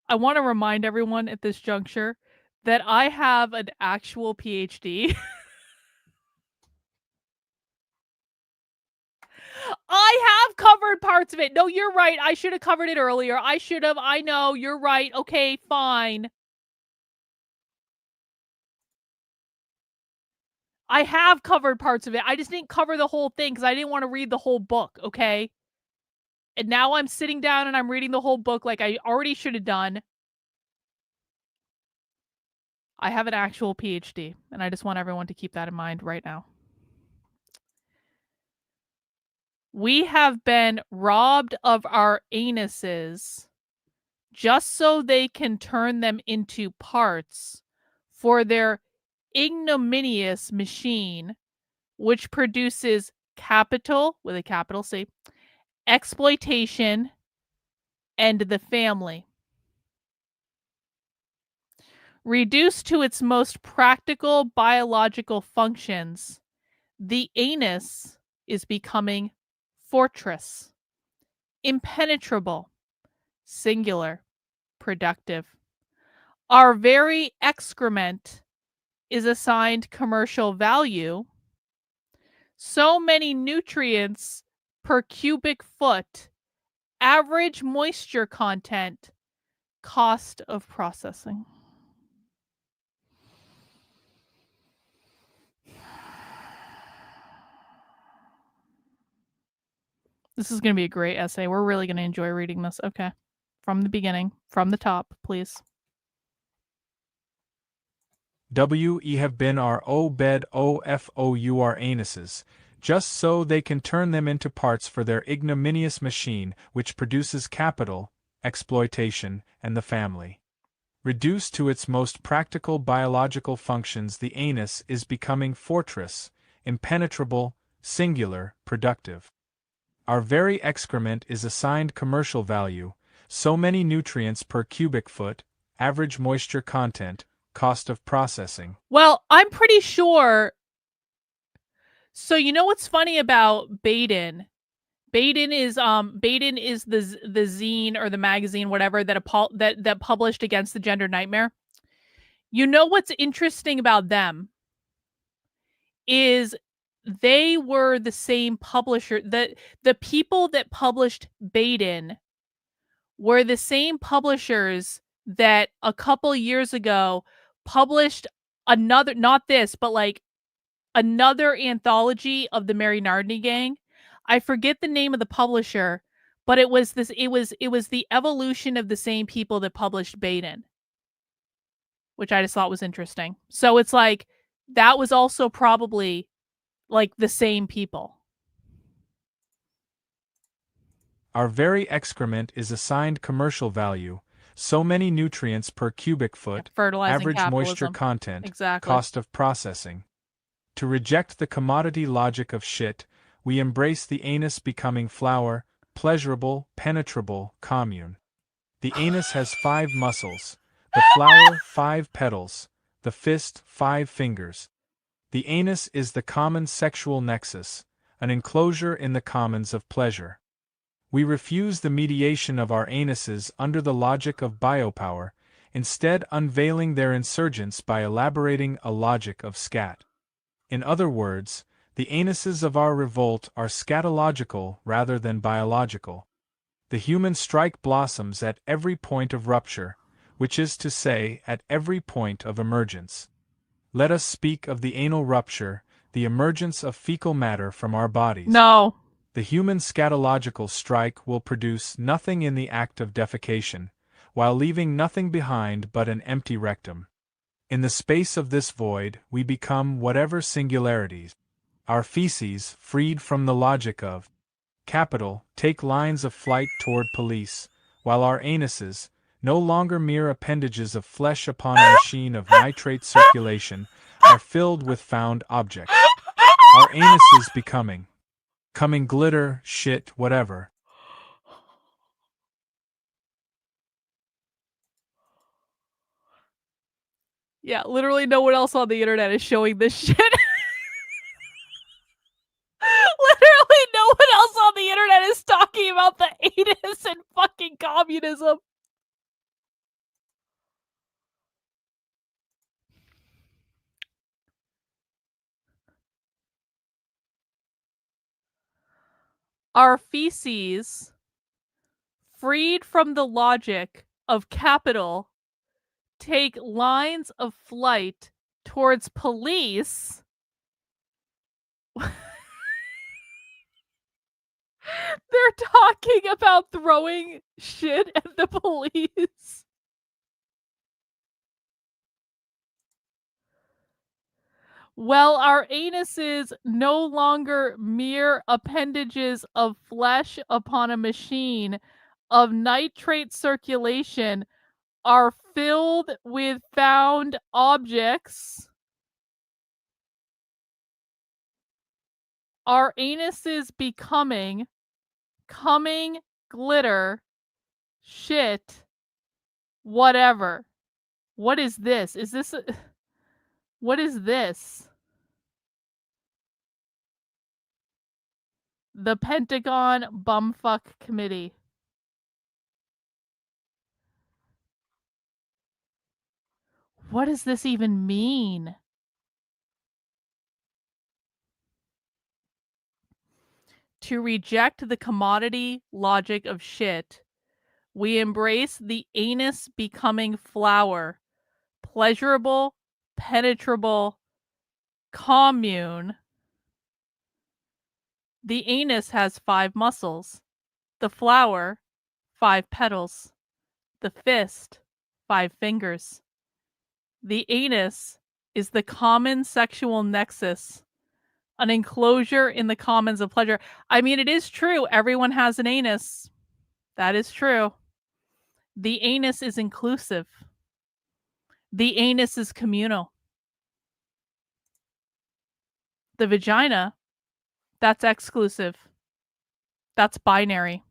I want to remind everyone at this juncture that I have an actual PhD. I have covered parts of it. No, you're right. I should have covered it earlier. I know. You're right. Okay, fine. I have covered parts of it. I just didn't cover the whole thing because I didn't want to read the whole book, okay? And now I'm sitting down and I'm reading the whole book like I already should have done. I have an actual PhD, and I just want everyone to keep that in mind right now. We have been robbed of our anuses just so they can turn them into parts for their ignominious machine, which produces capital, with a capital C, exploitation, and the family. Reduced to its most practical biological functions, the anus is becoming fortress, impenetrable, singular, productive. Our very excrement is assigned commercial value. So many nutrients per cubic foot, average moisture content, cost of processing. This is going to be a great essay. We're really going to enjoy reading this. Okay. From the beginning, from the top, please. We have been our bed our anuses, just so they can turn them into parts for their ignominious machine which produces capital, exploitation, and the family. Reduced to its most practical biological functions, the anus is becoming fortress, impenetrable, singular, productive. Our very excrement is assigned commercial value, so many nutrients per cubic foot, average moisture content, cost of processing. Well, I'm pretty sure. So you know what's funny about Baden? Baden is the zine or the magazine, whatever, that published Against the Gender Nightmare. You know what's interesting about them is they were the same publisher. The people that published Baden were the same publishers that a couple years ago published another, not this, but like another anthology of the Mary Nardini gang. I forget the name of the publisher, but it was the evolution of the same people that published Baden, which I just thought was interesting. So it's like that was also probably like the same people. Our very excrement is assigned commercial value, so many nutrients per cubic foot, Fertilizing average moisture capitalism. content, Exactly. cost of processing. To reject the commodity logic of shit, we embrace the anus becoming flower, pleasurable, penetrable, commune. The anus has 5 muscles, the flower 5 petals, the fist 5 fingers. The anus is the common sexual nexus, an enclosure in the commons of pleasure. We refuse the mediation of our anuses under the logic of biopower, instead unveiling their insurgence by elaborating a logic of scat. In other words, the anuses of our revolt are scatological rather than biological. The human strike blossoms at every point of rupture, which is to say, at every point of emergence. Let us speak of the anal rupture, the emergence of fecal matter from our bodies. No. The human scatological strike will produce nothing in the act of defecation, while leaving nothing behind but an empty rectum. In the space of this void, we become whatever singularities. Our feces, freed from the logic of capital, take lines of flight toward police, while our anuses, no longer mere appendages of flesh upon a machine of nitrate circulation, are filled with found objects. Our anuses becoming glitter, shit, whatever. Yeah, literally no one else on the internet is showing this shit. Literally no one else on the internet is talking about the anus and fucking communism. Our feces, freed from the logic of capital, take lines of flight towards police. They're talking about throwing shit at the police. Well, our anuses, no longer mere appendages of flesh upon a machine of nitrate circulation, are filled with found objects. Our anuses becoming, coming, glitter, shit, whatever. What is this? Is this a... What is this? The Pentagon Bumfuck Committee. What does this even mean? To reject the commodity logic of shit, we embrace the anus becoming flower, pleasurable, penetrable, commune. The anus has 5 muscles. The flower, 5 petals. The fist, 5 fingers. The anus is the common sexual nexus, an enclosure in the commons of pleasure. I mean, it is true. Everyone has an anus. That is true. The anus is inclusive. The anus is communal. The vagina, that's exclusive. That's binary.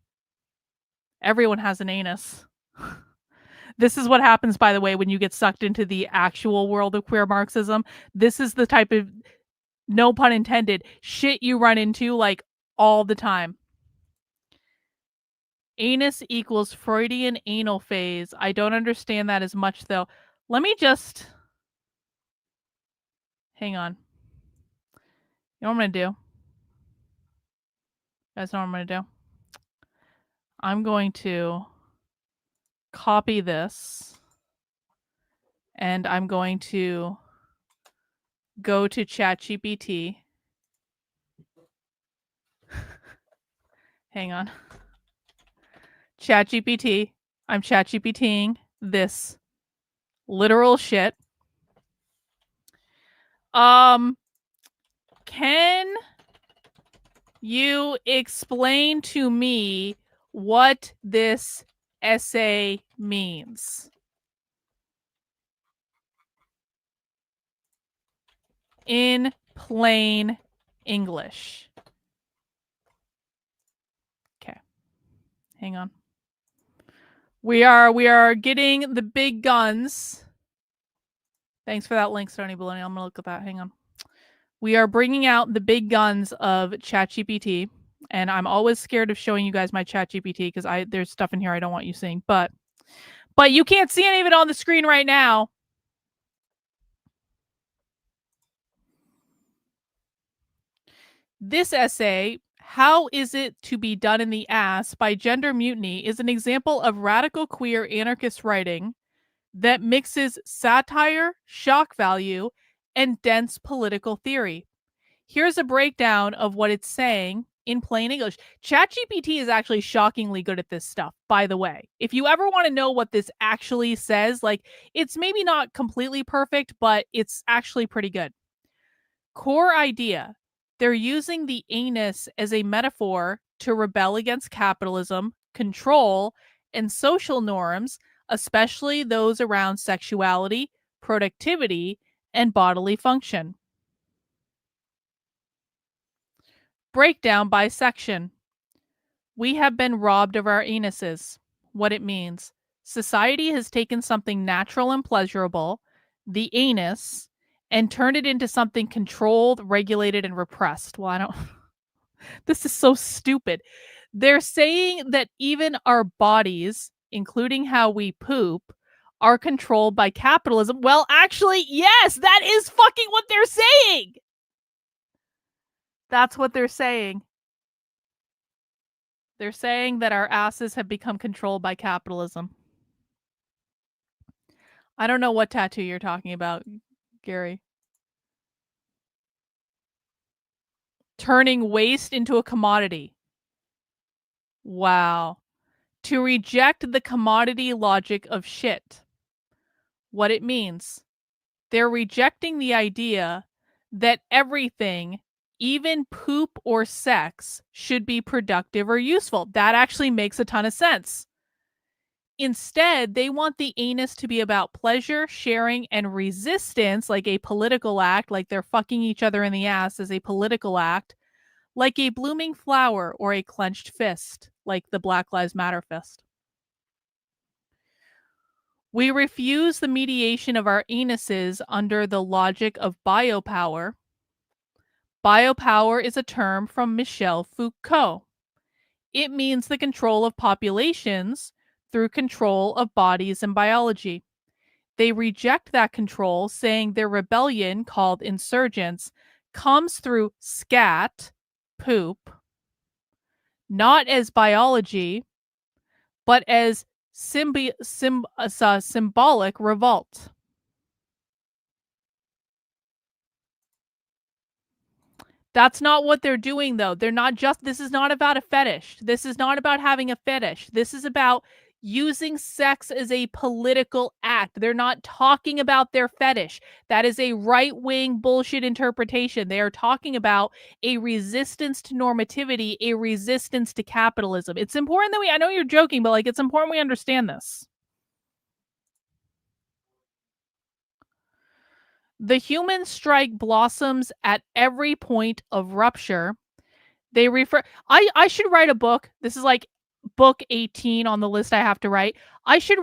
Everyone has an anus. This is what happens, by the way, when you get sucked into the actual world of queer Marxism. This is the type of, no pun intended, shit you run into like all the time. Anus equals Freudian anal phase. I don't understand that as much, though. Let me just... Hang on. You know what I'm going to do? You guys know what I'm going to do? I'm going to copy this. And I'm going to go to ChatGPT. Hang on. ChatGPT. I'm ChatGPTing this literal shit. Can you explain to me what this essay means? In plain English. Okay. Hang on. We are getting the big guns. Thanks for that link, Stony Baloney. I'm gonna look at that. Hang on. We are bringing out the big guns of ChatGPT, and I'm always scared of showing you guys my ChatGPT because there's stuff in here I don't want you seeing. But you can't see any of it on the screen right now. This essay, How Is It to Be Done in the Ass by Gender Mutiny, is an example of radical queer anarchist writing that mixes satire, shock value, and dense political theory. Here's a breakdown of what it's saying in plain English. ChatGPT is actually shockingly good at this stuff, by the way. If you ever want to know what this actually says, like, it's maybe not completely perfect, but it's actually pretty good. Core idea. They're using the anus as a metaphor to rebel against capitalism, control, and social norms, especially those around sexuality, productivity, and bodily function. Breakdown by section. We have been robbed of our anuses. What it means. Society has taken something natural and pleasurable, the anus, and turned it into something controlled, regulated, and repressed. Well, I don't... This is so stupid. They're saying that even our bodies, including how we poop, are controlled by capitalism. Well, actually, yes, that is fucking what they're saying. That's what they're saying. They're saying that our asses have become controlled by capitalism. I don't know what tattoo you're talking about, Gary. Turning waste into a commodity. Wow. To reject the commodity logic of shit. What it means. They're rejecting the idea that everything, even poop or sex, should be productive or useful. That actually makes a ton of sense. Instead, they want the anus to be about pleasure, sharing, and resistance, like a political act, like they're fucking each other in the ass as a political act, like a blooming flower or a clenched fist, like the Black Lives Matter fist. We refuse the mediation of our anuses under the logic of biopower. Biopower is a term from Michel Foucault. It means the control of populations through control of bodies and biology. They reject that control, saying their rebellion, called insurgents, comes through scat, poop, not as biology, but as symbolic revolt. That's not what they're doing, though. They're not just, this is not about a fetish. This is not about having a fetish. This is about using sex as a political act. They're not talking about their fetish. That is a right-wing bullshit interpretation. They are talking about a resistance to normativity, a resistance to capitalism. It's important that I know you're joking, but like, it's important we understand this. The human strike blossoms at every point of rupture. They refer... I should write a book. This is like book 18 on the list I have to write. I should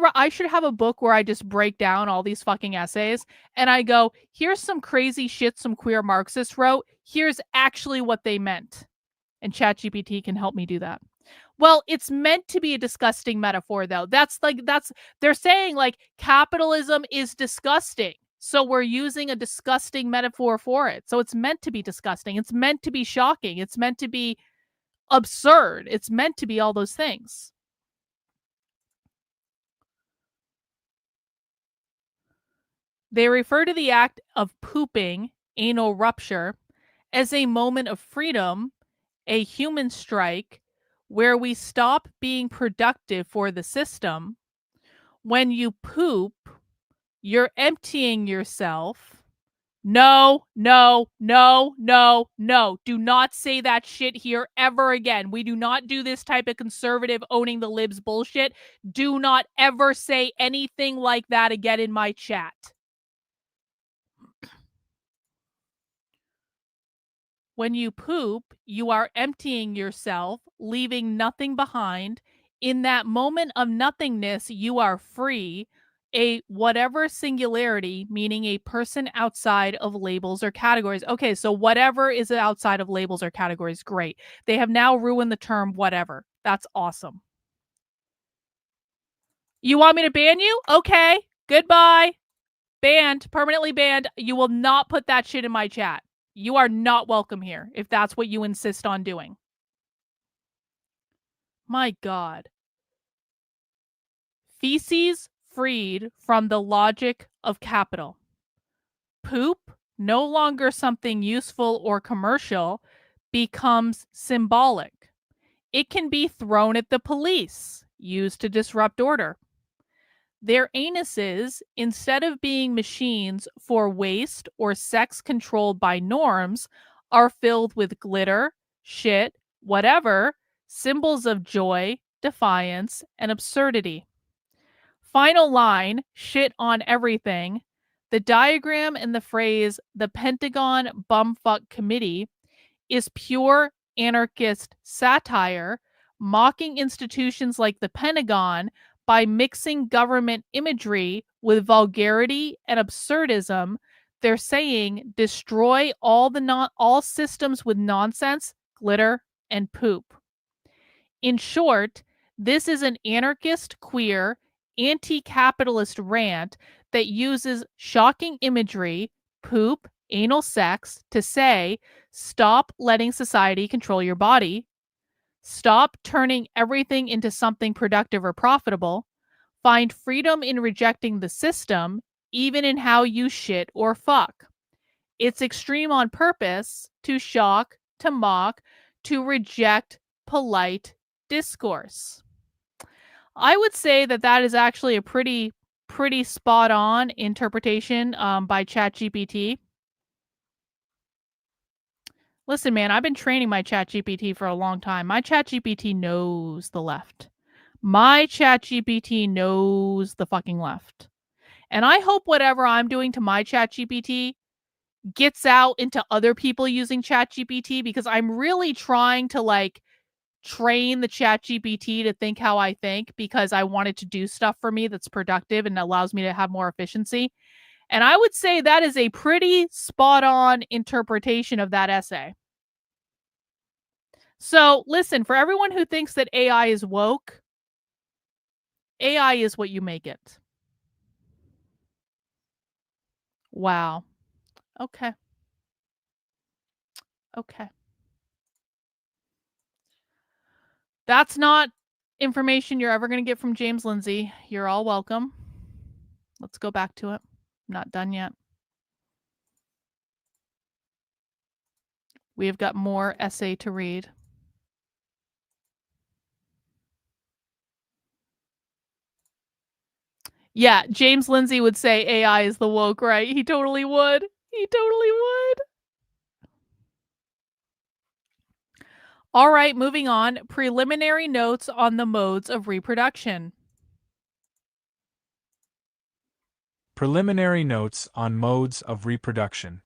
have a book where I just break down all these fucking essays and I go, here's some crazy shit some queer Marxists wrote. Here's actually what they meant. And ChatGPT can help me do that. Well, it's meant to be a disgusting metaphor, though. They're saying like capitalism is disgusting. So we're using a disgusting metaphor for it. So it's meant to be disgusting. It's meant to be shocking. It's meant to be absurd. It's meant to be all those things. They refer to the act of pooping anal rupture, as a moment of freedom, a human strike, where we stop being productive for the system. When you poop, you're emptying yourself. No, no, no, no, no. Do not say that shit here ever again. We do not do this type of conservative owning the libs bullshit. Do not ever say anything like that again in my chat. When you poop, you are emptying yourself, leaving nothing behind. In that moment of nothingness, you are free. A whatever singularity, meaning a person outside of labels or categories. Okay, so whatever is outside of labels or categories, great. They have now ruined the term whatever. That's awesome. You want me to ban you? Okay, goodbye. Banned, permanently banned. You will not put that shit in my chat. You are not welcome here if that's what you insist on doing. My God. Feces freed from the logic of capital. Poop, no longer something useful or commercial, becomes symbolic. It can be thrown at the police, used to disrupt order. Their anuses, instead of being machines for waste or sex controlled by norms, are filled with glitter, shit, whatever, symbols of joy, defiance, and absurdity. Final line, shit on everything. The diagram and the phrase, the Pentagon Bumfuck Committee, is pure anarchist satire, mocking institutions like the Pentagon by mixing government imagery with vulgarity and absurdism. They're saying destroy all systems with nonsense, glitter, and poop. In short, this is an anarchist, queer, anti-capitalist rant that uses shocking imagery, poop, anal sex, to say, stop letting society control your body. Stop turning everything into something productive or profitable. Find freedom in rejecting the system, even in how you shit or fuck. It's extreme on purpose to shock, to mock, to reject polite discourse. I would say that that is actually a pretty spot on interpretation by ChatGPT. Listen, man, I've been training my ChatGPT for a long time. My ChatGPT knows the left. My ChatGPT knows the fucking left. And I hope whatever I'm doing to my ChatGPT gets out into other people using ChatGPT, because I'm really trying to train the ChatGPT to think how I think, because I want it to do stuff for me that's productive and allows me to have more efficiency. And I would say that is a pretty spot on interpretation of that essay. So listen, for everyone who thinks that AI is woke, AI is what you make it. Wow. Okay. Okay. That's not information you're ever going to get from James Lindsay. You're all welcome. Let's go back to it. Not done yet. We have got more essay to read. Yeah, James Lindsay would say AI is the woke, right? He totally would. He totally would. All right, moving on. Preliminary notes on the modes of reproduction. Preliminary notes on modes of reproduction.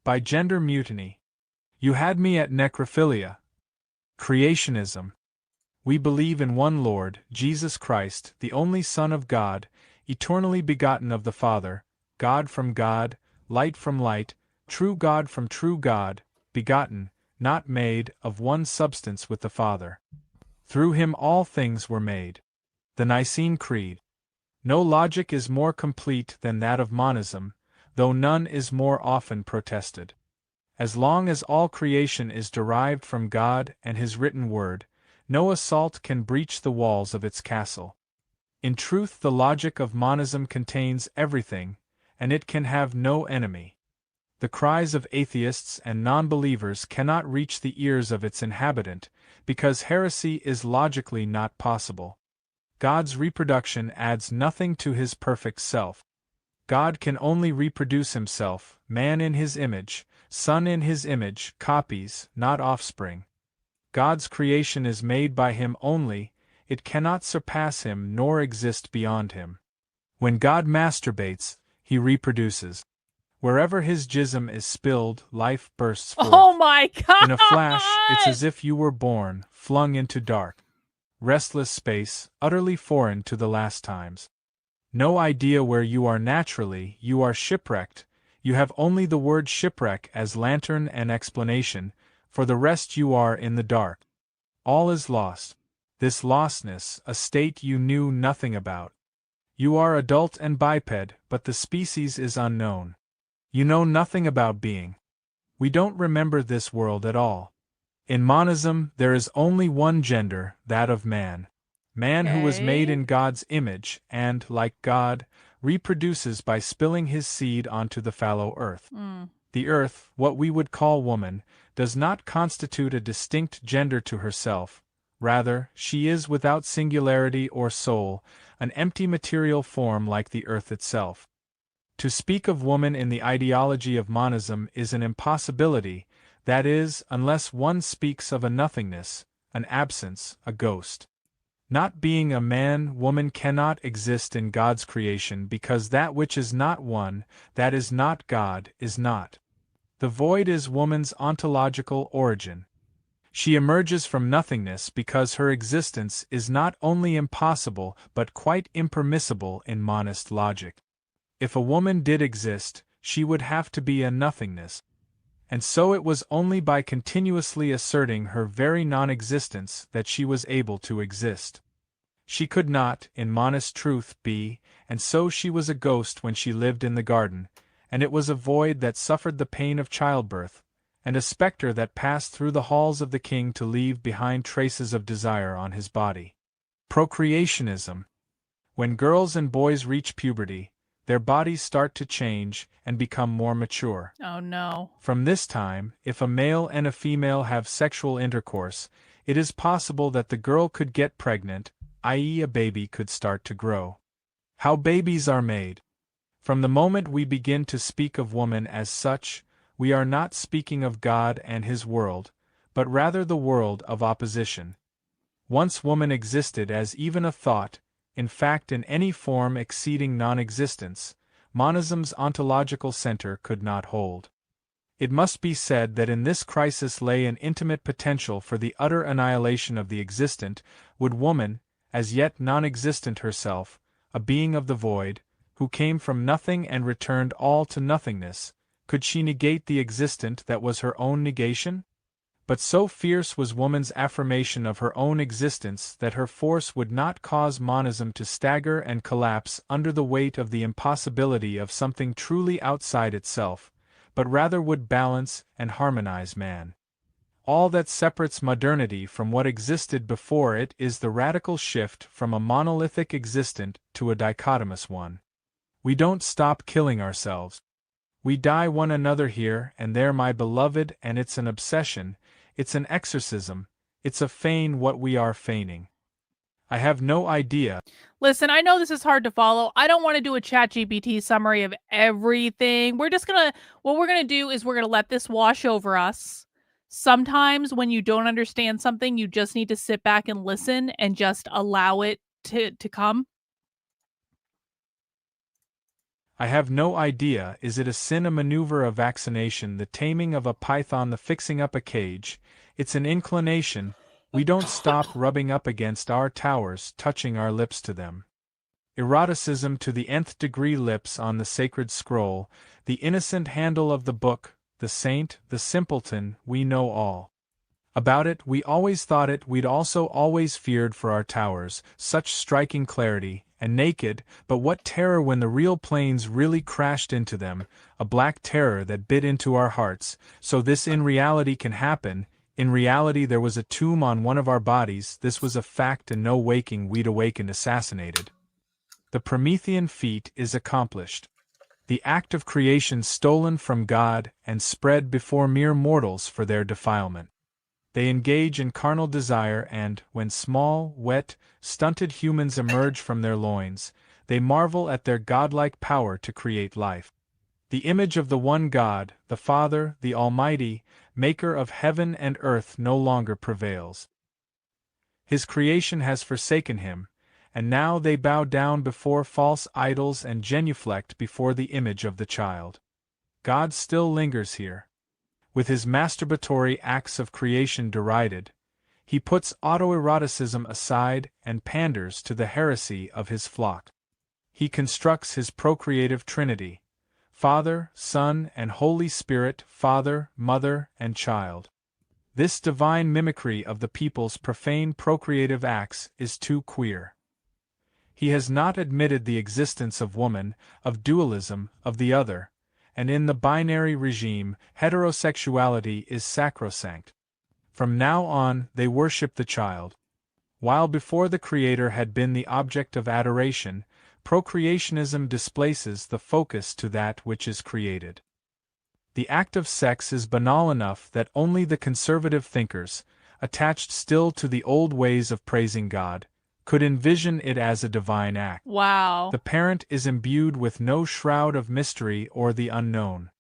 By Gender Mutiny. You had me at necrophilia. Creationism. We believe in one Lord, Jesus Christ, the only Son of God, eternally begotten of the Father, God from God, light from light, true God from true God, begotten, not made, of one substance with the Father. Through him all things were made. The Nicene Creed. No logic is more complete than that of monism, though none is more often protested. As long as all creation is derived from God and his written word, no assault can breach the walls of its castle. In truth, the logic of monism contains everything, and it can have no enemy. The cries of atheists and non-believers cannot reach the ears of its inhabitant, because heresy is logically not possible. God's reproduction adds nothing to his perfect self. God can only reproduce himself, man in his image, son in his image, copies, not offspring. God's creation is made by him only, it cannot surpass him nor exist beyond him. When God masturbates, he reproduces. Wherever his jism is spilled, life bursts forth. Oh my god! In a flash, it's as if you were born, flung into dark, restless space, utterly foreign to the last times. No idea where you are naturally, you are shipwrecked, you have only the word shipwreck as lantern and explanation, for the rest you are in the dark. All is lost. This lostness, a state you knew nothing about. You are adult and biped, but the species is unknown. You know nothing about being. We don't remember this world at all. In monism, there is only one gender, that of man. Man who was made in God's image and, like God, reproduces by spilling his seed onto the fallow earth. The earth, what we would call woman, does not constitute a distinct gender to herself. Rather, she is without singularity or soul, an empty material form like the earth itself. To speak of woman in the ideology of monism is an impossibility, that is, unless one speaks of a nothingness, an absence, a ghost. Not being a man, woman cannot exist in God's creation because that which is not one, that is not God, is not. The void is woman's ontological origin. She emerges from nothingness because her existence is not only impossible but quite impermissible in monist logic. If a woman did exist, she would have to be a nothingness. And so it was only by continuously asserting her very non-existence that she was able to exist. She could not, in monist truth, be, and so she was a ghost when she lived in the garden, and it was a void that suffered the pain of childbirth, and a spectre that passed through the halls of the king to leave behind traces of desire on his body. Procreationism. When girls and boys reach puberty, their bodies start to change and become more mature. Oh no. From this time, if a male and a female have sexual intercourse, it is possible that the girl could get pregnant, i.e., a baby could start to grow. How babies are made. From the moment we begin to speak of woman as such, we are not speaking of God and his world, but rather the world of opposition. Once woman existed as even a thought, in fact in any form exceeding non-existence, monism's ontological center could not hold. It must be said that in this crisis lay an intimate potential for the utter annihilation of the existent. Would woman, as yet non-existent herself, a being of the void, who came from nothing and returned all to nothingness, could she negate the existent that was her own negation? But so fierce was woman's affirmation of her own existence that her force would not cause monism to stagger and collapse under the weight of the impossibility of something truly outside itself, but rather would balance and harmonize man. All that separates modernity from what existed before it is the radical shift from a monolithic existent to a dichotomous one. We don't stop killing ourselves. We die one another here and there, my beloved, and it's an obsession, it's an exorcism, it's a feign what we are feigning. I have no idea. Listen, I know this is hard to follow. I don't want to do a ChatGPT summary of everything. What we're gonna do is we're gonna let this wash over us. Sometimes when you don't understand something, you just need to sit back and listen and just allow it to come. I have no idea. Is it a sin, a maneuver, a vaccination, the taming of a python, the fixing up a cage? It's an inclination. We don't stop rubbing up against our towers, touching our lips to them. Eroticism to the nth degree, lips on the sacred scroll, the innocent handle of the book, the saint, the simpleton, we know all about it. We always thought it, we'd also always feared for our towers, such striking clarity, and naked, but what terror when the real planes really crashed into them, a black terror that bit into our hearts. So this in reality can happen. In reality there was a tomb on one of our bodies, this was a fact, and no waking we'd awakened assassinated. The Promethean feat is accomplished. the act of creation stolen from God and spread before mere mortals for their defilement. They engage in carnal desire and, when small, wet, stunted humans emerge from their loins, they marvel at their godlike power to create life. The image of the one God, the Father, the Almighty, maker of heaven and earth no longer prevails. His creation has forsaken him, and now they bow down before false idols and genuflect before the image of the child. God still lingers here. With his masturbatory acts of creation derided, he puts autoeroticism aside and panders to the heresy of his flock. He constructs his procreative trinity: Father, Son, and Holy Spirit, Father, Mother, and Child. This divine mimicry of the people's profane procreative acts is too queer. He has not admitted the existence of woman, of dualism, of the other, and in the binary regime, heterosexuality is sacrosanct. From now on, they worship the child. While before the Creator had been the object of adoration, procreationism displaces the focus to that which is created. The act of sex is banal enough that only the conservative thinkers, attached still to the old ways of praising God, could envision it as a divine act. Wow. The parent is imbued with no shroud of mystery or the unknown.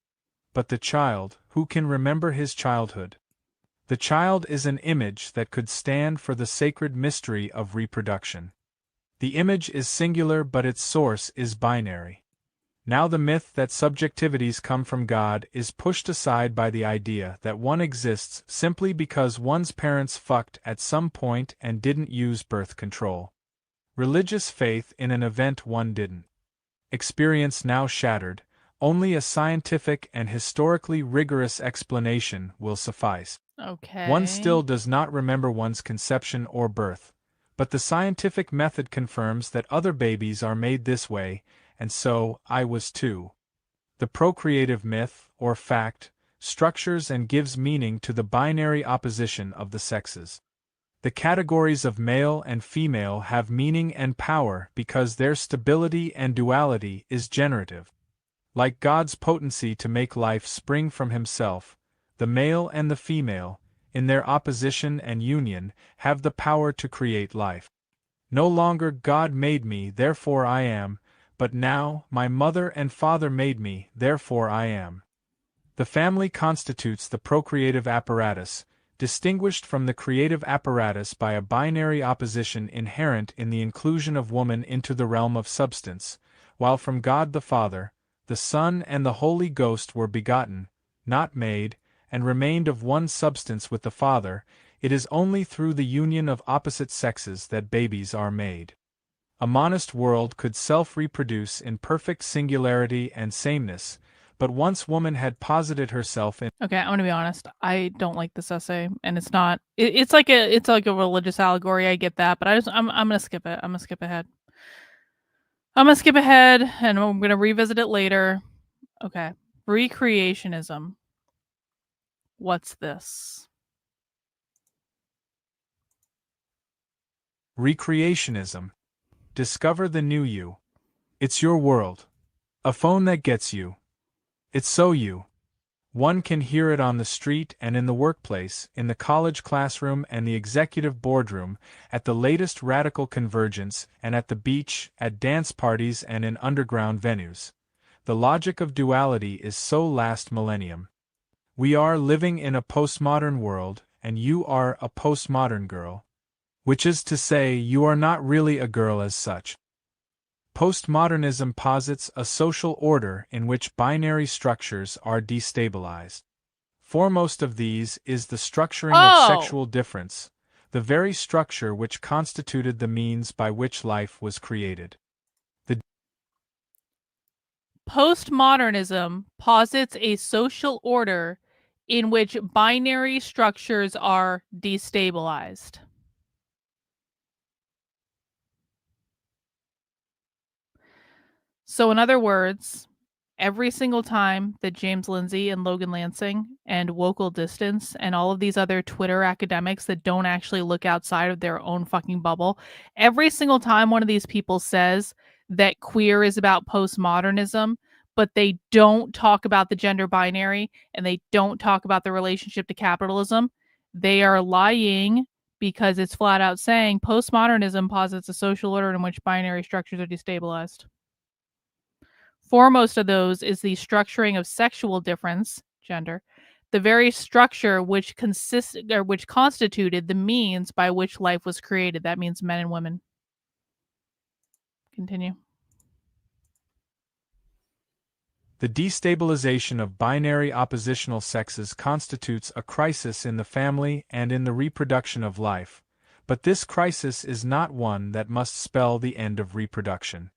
But the child, who can remember his childhood? The child is an image that could stand for the sacred mystery of reproduction. The image is singular, but its source is binary. Now the myth that subjectivities come from God is pushed aside by the idea that one exists simply because one's parents fucked at some point and didn't use birth control. Religious faith in an event one didn't experience now shattered, only a scientific and historically rigorous explanation will suffice. Okay. One still does not remember one's conception or birth, but the scientific method confirms that other babies are made this way, and so I was too. The procreative myth, or fact, structures and gives meaning to the binary opposition of the sexes. The categories of male and female have meaning and power because their stability and duality is generative. Like God's potency to make life spring from himself, the male and the female, in their opposition and union, have the power to create life. No longer God made me, therefore I am, but now, my mother and father made me, therefore I am. The family constitutes the procreative apparatus, distinguished from the creative apparatus by a binary opposition inherent in the inclusion of woman into the realm of substance, while from God the Father, the Son and the Holy Ghost were begotten, not made, and remained of one substance with the Father. It is only through the union of opposite sexes that babies are made. A monist world could self-reproduce in perfect singularity and sameness, but once woman had posited herself in... Okay, I'm gonna be honest. I don't like this essay, and it's not. It's like a religious allegory. I get that, but I'm gonna skip it. I'm gonna skip ahead. I'm gonna skip ahead, and I'm gonna revisit it later. Okay, recreationism. What's this? Recreationism. Discover the new you. It's your world. A phone that gets you. It's so you. One can hear it on the street and in the workplace, in the college classroom and the executive boardroom, at the latest radical convergence, and at the beach, at dance parties and in underground venues. The logic of duality is so last millennium. We are living in a postmodern world, and you are a postmodern girl. Which is to say, you are not really a girl as such. Postmodernism posits a social order in which binary structures are destabilized. Foremost of these is the structuring of sexual difference, the very structure which constituted the means by which life was created. Postmodernism posits a social order in which binary structures are destabilized. So in other words, every single time that James Lindsay and Logan Lansing and Wokel Distance and all of these other Twitter academics that don't actually look outside of their own fucking bubble, every single time one of these people says that queer is about postmodernism, but they don't talk about the gender binary and they don't talk about the relationship to capitalism, they are lying because it's flat out saying postmodernism posits a social order in which binary structures are destabilized. Foremost of those is the structuring of sexual difference, gender, the very structure which constituted the means by which life was created. That means men and women. Continue. The destabilization of binary oppositional sexes constitutes a crisis in the family and in the reproduction of life, but this crisis is not one that must spell the end of reproduction.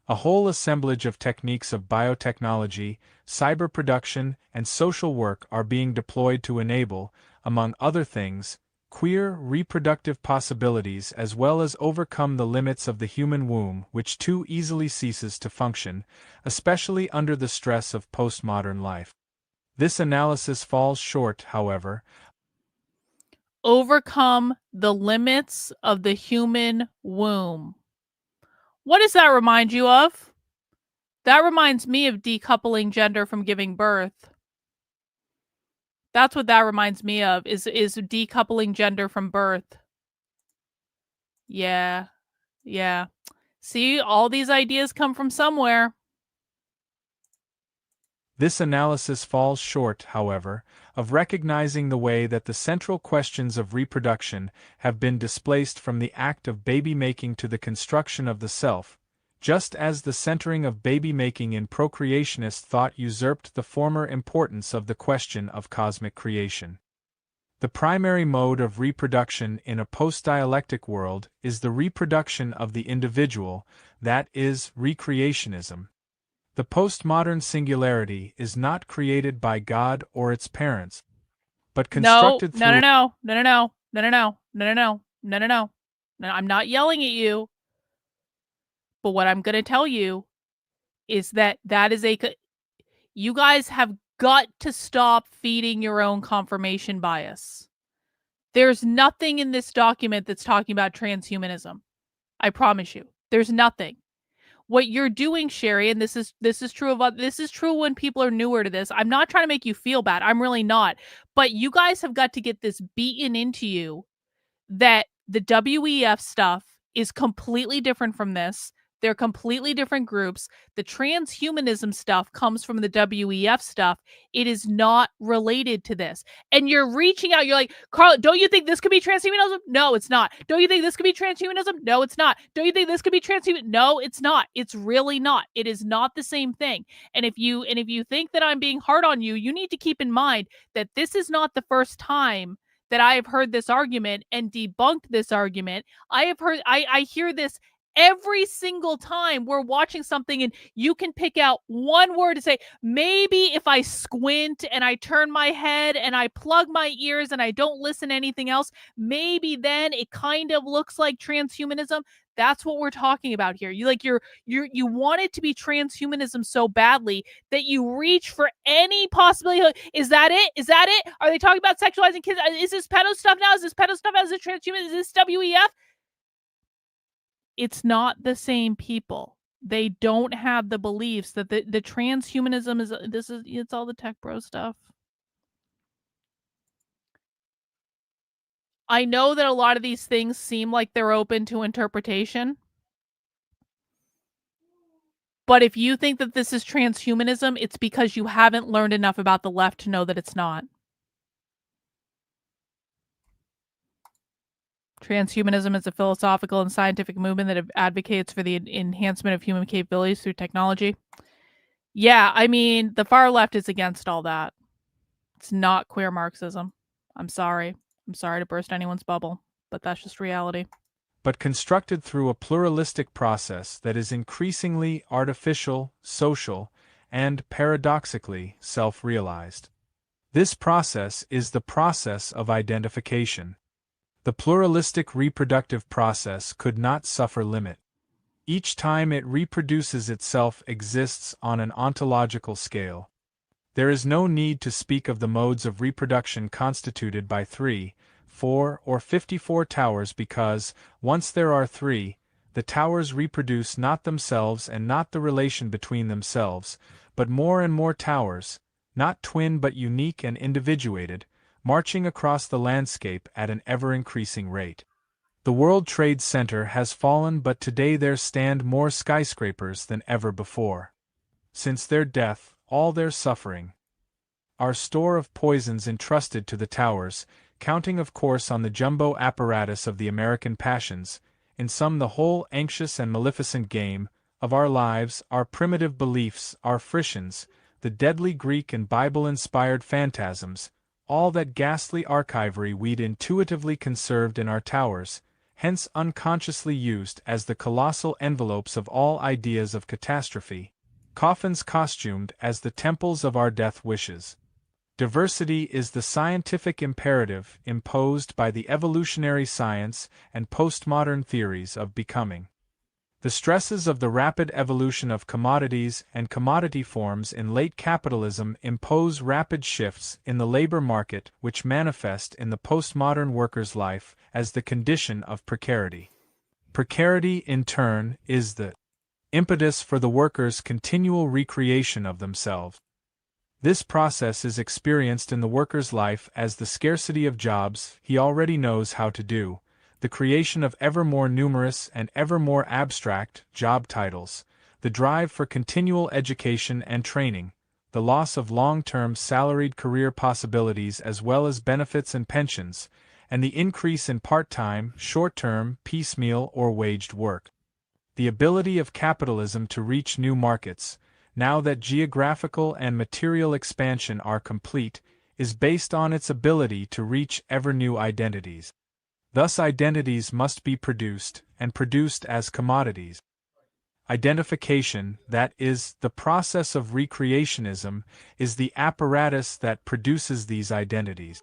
A whole assemblage of techniques of biotechnology, cyber production, and social work are being deployed to enable, among other things, queer reproductive possibilities as well as overcome the limits of the human womb which too easily ceases to function, especially under the stress of postmodern life. This analysis falls short, however. Overcome the limits of the human womb. What does that remind you of? That reminds me of decoupling gender from giving birth. That's what that reminds me of, is decoupling gender from birth. Yeah. See, all these ideas come from somewhere. This analysis falls short, however, of recognizing the way that the central questions of reproduction have been displaced from the act of baby-making to the construction of the self, just as the centering of baby-making in procreationist thought usurped the former importance of the question of cosmic creation. The primary mode of reproduction in a post-dialectic world is the reproduction of the individual, that is, recreationism. The postmodern singularity is not created by God or its parents, but constructed through... No. I'm not yelling at you. But what I'm going to tell you is that you guys have got to stop feeding your own confirmation bias. There's nothing in this document that's talking about transhumanism. I promise you. There's nothing. What you're doing, Sherry, and this is true when people are newer to this. I'm not trying to make you feel bad. I'm really not. But you guys have got to get this beaten into you that the WEF stuff is completely different from this. They're completely different groups. The transhumanism stuff comes from the WEF stuff. It is not related to this. And you're reaching out. You're like, Carl, don't you think this could be transhumanism? No, it's not. Don't you think this could be transhumanism? No, it's not. Don't you think this could be transhumanism? No, it's not. It's really not. It is not the same thing. And if you think that I'm being hard on you, you need to keep in mind that this is not the first time that I have heard this argument and debunked this argument. I hear this every single time we're watching something and you can pick out one word to say, maybe if I squint and I turn my head and I plug my ears and I don't listen to anything else, maybe then it kind of looks like transhumanism. That's what we're talking about here. You want it to be transhumanism so badly that you reach for any possibility. Is that it? Is that it? Are they talking about sexualizing kids? Is this pedo stuff now? Is this pedo stuff? Is it transhumanism? Is this WEF? It's not the same people. They don't have the beliefs that the transhumanism it's all the tech bro stuff. I know that a lot of these things seem like they're open to interpretation. But if you think that this is transhumanism, it's because you haven't learned enough about the left to know that it's not. Transhumanism is a philosophical and scientific movement that advocates for the enhancement of human capabilities through technology. Yeah, I mean, the far left is against all that. It's not queer Marxism. I'm sorry. I'm sorry to burst anyone's bubble, but that's just reality. But constructed through a pluralistic process that is increasingly artificial, social, and, paradoxically, self-realized. This process is the process of identification. The pluralistic reproductive process could not suffer limit. Each time it reproduces itself exists on an ontological scale. There is no need to speak of the modes of reproduction constituted by 3, 4, or 54 towers because, once there are 3, the towers reproduce not themselves and not the relation between themselves, but more and more towers, not twin but unique and individuated, marching across the landscape at an ever-increasing rate. The World Trade Center has fallen, but today there stand more skyscrapers than ever before. Since their death, all their suffering, our store of poisons entrusted to the towers, counting of course on the jumbo apparatus of the American passions, in sum the whole anxious and maleficent game, of our lives, our primitive beliefs, our frictions, the deadly Greek and Bible-inspired phantasms, all that ghastly archivery we'd intuitively conserved in our towers, hence unconsciously used as the colossal envelopes of all ideas of catastrophe, coffins costumed as the temples of our death wishes. Diversity is the scientific imperative imposed by the evolutionary science and postmodern theories of becoming. The stresses of the rapid evolution of commodities and commodity forms in late capitalism impose rapid shifts in the labor market which manifest in the postmodern worker's life as the condition of precarity. Precarity, in turn, is the impetus for the workers' continual recreation of themselves. This process is experienced in the worker's life as the scarcity of jobs he already knows how to do, the creation of ever more numerous and ever more abstract job titles, the drive for continual education and training, the loss of long-term salaried career possibilities as well as benefits and pensions, and the increase in part-time, short-term, piecemeal or waged work. The ability of capitalism to reach new markets, now that geographical and material expansion are complete, is based on its ability to reach ever new identities. Thus identities must be produced, and produced as commodities. Identification, that is, the process of recreationism, is the apparatus that produces these identities.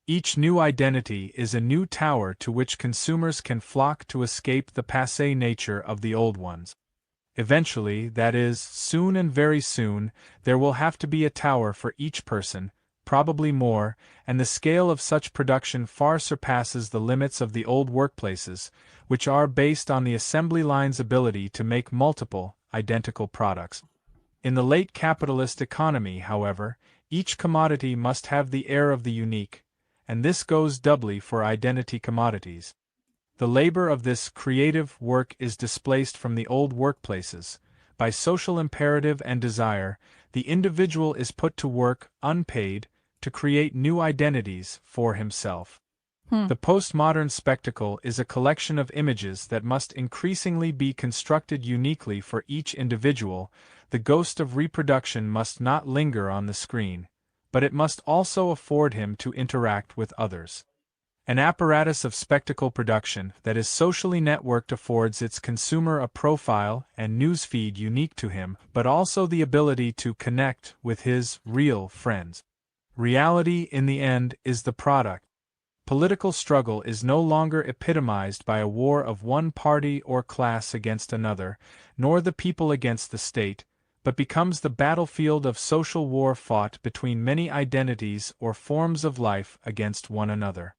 Each new identity is a new tower to which consumers can flock to escape the passé nature of the old ones. Eventually, that is, soon and very soon, there will have to be a tower for each person, probably more, and the scale of such production far surpasses the limits of the old workplaces, which are based on the assembly line's ability to make multiple, identical products. In the late capitalist economy, however, each commodity must have the air of the unique, and this goes doubly for identity commodities. The labor of this creative work is displaced from the old workplaces. By social imperative and desire, the individual is put to work, unpaid, to create new identities for himself. The postmodern spectacle is a collection of images that must increasingly be constructed uniquely for each individual. The ghost of reproduction must not linger on the screen, but it must also afford him to interact with others. An apparatus of spectacle production that is socially networked affords its consumer a profile and newsfeed unique to him, but also the ability to connect with his real friends. Reality, in the end, is the product. Political struggle is no longer epitomized by a war of one party or class against another, nor the people against the state, but becomes the battlefield of social war fought between many identities or forms of life against one another.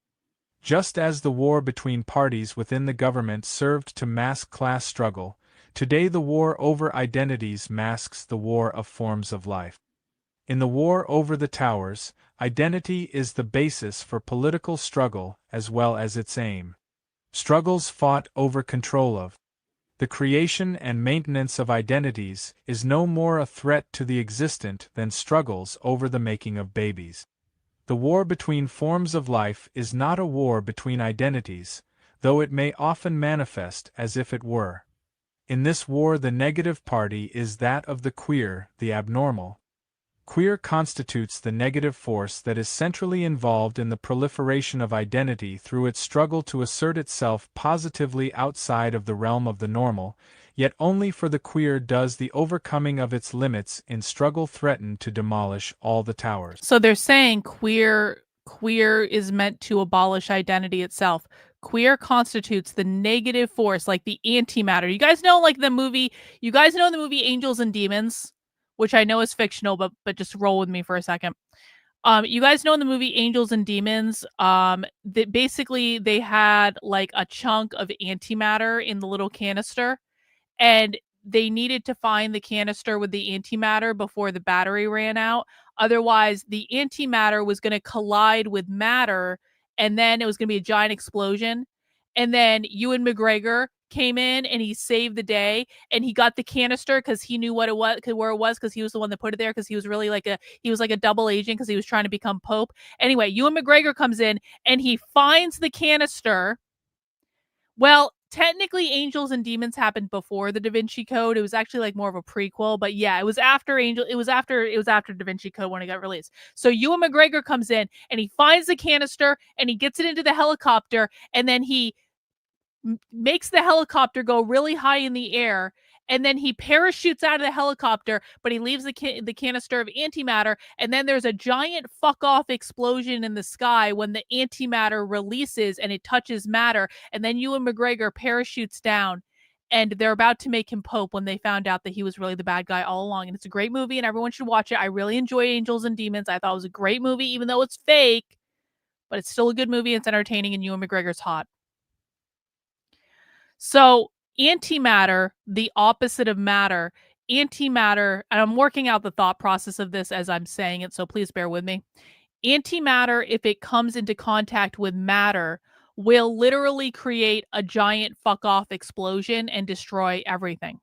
Just as the war between parties within the government served to mask class struggle, today the war over identities masks the war of forms of life. In the war over the towers, identity is the basis for political struggle as well as its aim. Struggles fought over control of the creation and maintenance of identities is no more a threat to the existent than struggles over the making of babies. The war between forms of life is not a war between identities, though it may often manifest as if it were. In this war the negative party is that of the queer, the abnormal. Queer constitutes the negative force that is centrally involved in the proliferation of identity through its struggle to assert itself positively outside of the realm of the normal, yet only for the queer does the overcoming of its limits in struggle threaten to demolish all the towers. So they're saying queer is meant to abolish identity itself. Queer constitutes the negative force, like the antimatter. You guys know the movie Angels and Demons, which I know is fictional, but just roll with me for a second. You guys know in the movie Angels and Demons, that basically they had like a chunk of antimatter in the little canister, and they needed to find the canister with the antimatter before the battery ran out. Otherwise, the antimatter was going to collide with matter, and then it was going to be a giant explosion. And then Ewan McGregor came in and he saved the day, and he got the canister because he knew what it was, where it was, because he was the one that put it there, because he was really like a double agent, because he was trying to become Pope. Anyway, Ewan McGregor comes in and he finds the canister. Well, technically Angels and Demons happened before the Da Vinci Code. It was actually like more of a prequel, but yeah, it was after Da Vinci Code when it got released. So Ewan McGregor comes in and he finds the canister and he gets it into the helicopter, and then he makes the helicopter go really high in the air, and then he parachutes out of the helicopter, but he leaves the canister of antimatter, and then there's a giant fuck off explosion in the sky when the antimatter releases and it touches matter, and then Ewan McGregor parachutes down, and they're about to make him Pope when they found out that he was really the bad guy all along. And it's a great movie and everyone should watch it. I really enjoy Angels and Demons. I thought it was a great movie, even though it's fake, but it's still a good movie. It's entertaining, and Ewan McGregor's hot. So antimatter, the opposite of matter, antimatter, and I'm working out the thought process of this as I'm saying it, so please bear with me. Antimatter, if it comes into contact with matter, will literally create a giant fuck off explosion and destroy everything.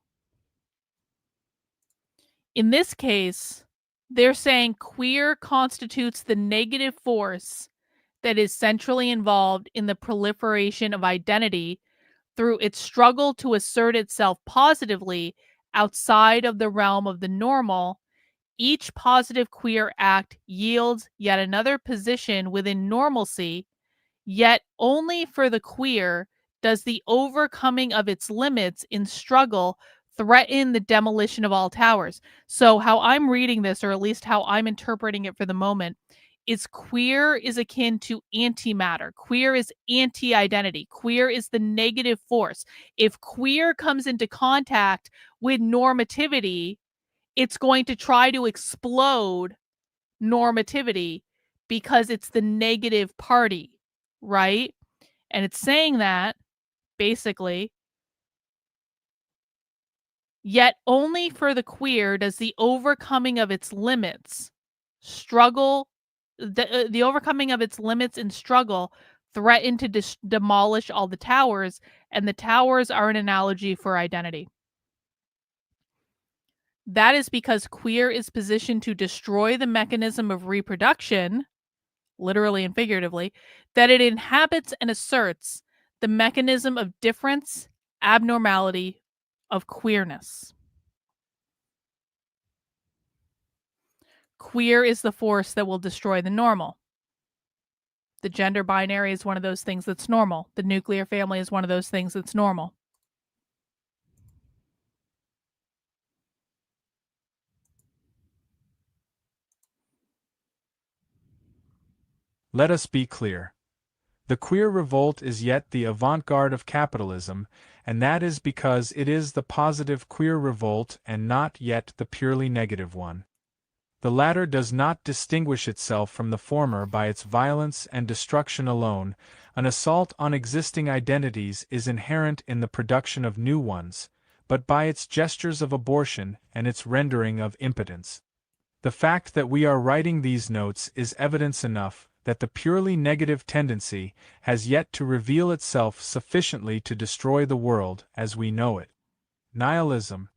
In this case, they're saying queer constitutes the negative force that is centrally involved in the proliferation of identity through its struggle to assert itself positively outside of the realm of the normal. Each positive queer act yields yet another position within normalcy, yet only for the queer does the overcoming of its limits in struggle threaten the demolition of all towers. So how I'm reading this, or at least how I'm interpreting it for the moment, is queer is akin to antimatter. Queer is anti-identity. Queer is the negative force. If queer comes into contact with normativity, it's going to try to explode normativity because it's the negative party, right? And it's saying that, basically, yet only for the queer does the overcoming of its limits struggle the overcoming of its limits in struggle threaten to demolish all the towers, and the towers are an analogy for identity. That is because queer is positioned to destroy the mechanism of reproduction, literally and figuratively, that it inhabits and asserts the mechanism of difference, abnormality, of queerness. Queer is the force that will destroy the normal. The gender binary is one of those things that's normal. The nuclear family is one of those things that's normal. Let us be clear. The queer revolt is yet the avant-garde of capitalism, and that is because it is the positive queer revolt and not yet the purely negative one. The latter does not distinguish itself from the former by its violence and destruction alone. An assault on existing identities is inherent in the production of new ones, but by its gestures of abortion and its rendering of impotence. The fact that we are writing these notes is evidence enough that the purely negative tendency has yet to reveal itself sufficiently to destroy the world as we know it. Nihilism.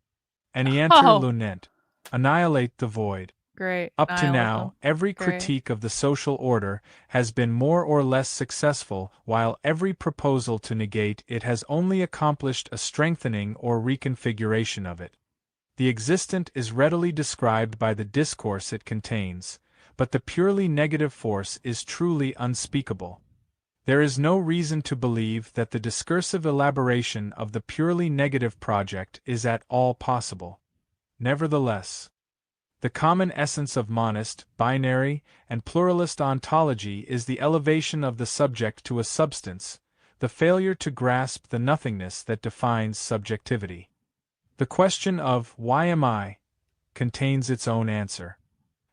Anéantir l'unité. Annihilate the void. Great. Up to now, every Great. critique of the social order has been more or less successful, while every proposal to negate it has only accomplished a strengthening or reconfiguration of it. The existent is readily described by the discourse it contains, but the purely negative force is truly unspeakable. There is no reason to believe that the discursive elaboration of the purely negative project is at all possible. Nevertheless, the common essence of monist, binary, and pluralist ontology is the elevation of the subject to a substance, the failure to grasp the nothingness that defines subjectivity. The question of, "Why am I?" contains its own answer.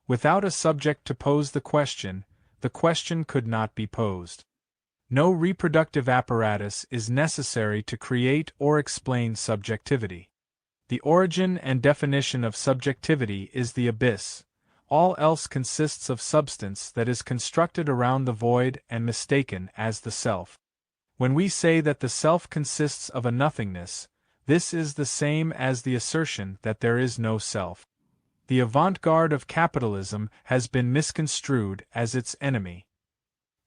Without a subject to pose the question could not be posed. No reproductive apparatus is necessary to create or explain subjectivity. The origin and definition of subjectivity is the abyss. All else consists of substance that is constructed around the void and mistaken as the self. When we say that the self consists of a nothingness, this is the same as the assertion that there is no self. The avant-garde of capitalism has been misconstrued as its enemy.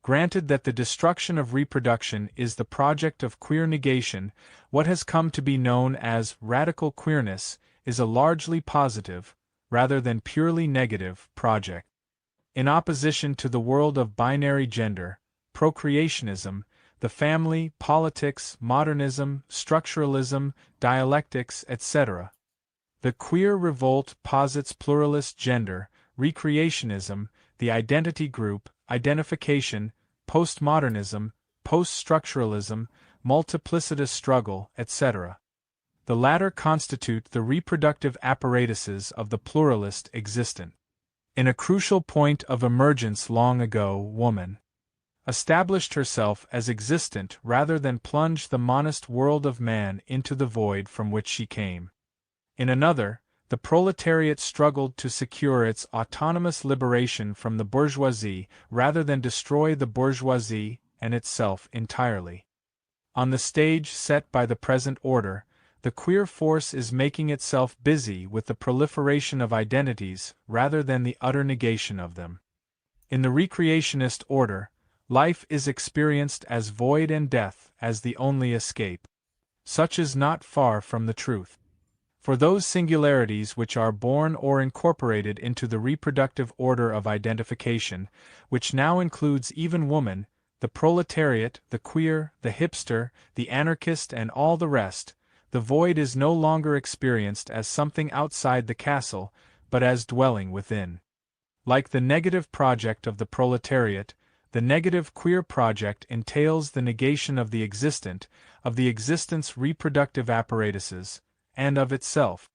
Granted that the destruction of reproduction is the project of queer negation, what has come to be known as radical queerness is a largely positive, rather than purely negative, project. In opposition to the world of binary gender, procreationism, the family, politics, modernism, structuralism, dialectics, etc., the queer revolt posits pluralist gender, recreationism, the identity group, identification, postmodernism, post-structuralism, multiplicitous struggle, etc. The latter constitute the reproductive apparatuses of the pluralist existent. In a crucial point of emergence long ago, woman established herself as existent rather than plunge the monist world of man into the void from which she came. In another, the proletariat struggled to secure its autonomous liberation from the bourgeoisie rather than destroy the bourgeoisie and itself entirely. On the stage set by the present order, the queer force is making itself busy with the proliferation of identities rather than the utter negation of them. In the recreationist order, life is experienced as void and death as the only escape. Such is not far from the truth. For those singularities which are born or incorporated into the reproductive order of identification, which now includes even woman, the proletariat, the queer, the hipster, the anarchist and all the rest, the void is no longer experienced as something outside the castle, but as dwelling within. Like the negative project of the proletariat, the negative queer project entails the negation of the existent, of the existent's reproductive apparatuses, and of itself.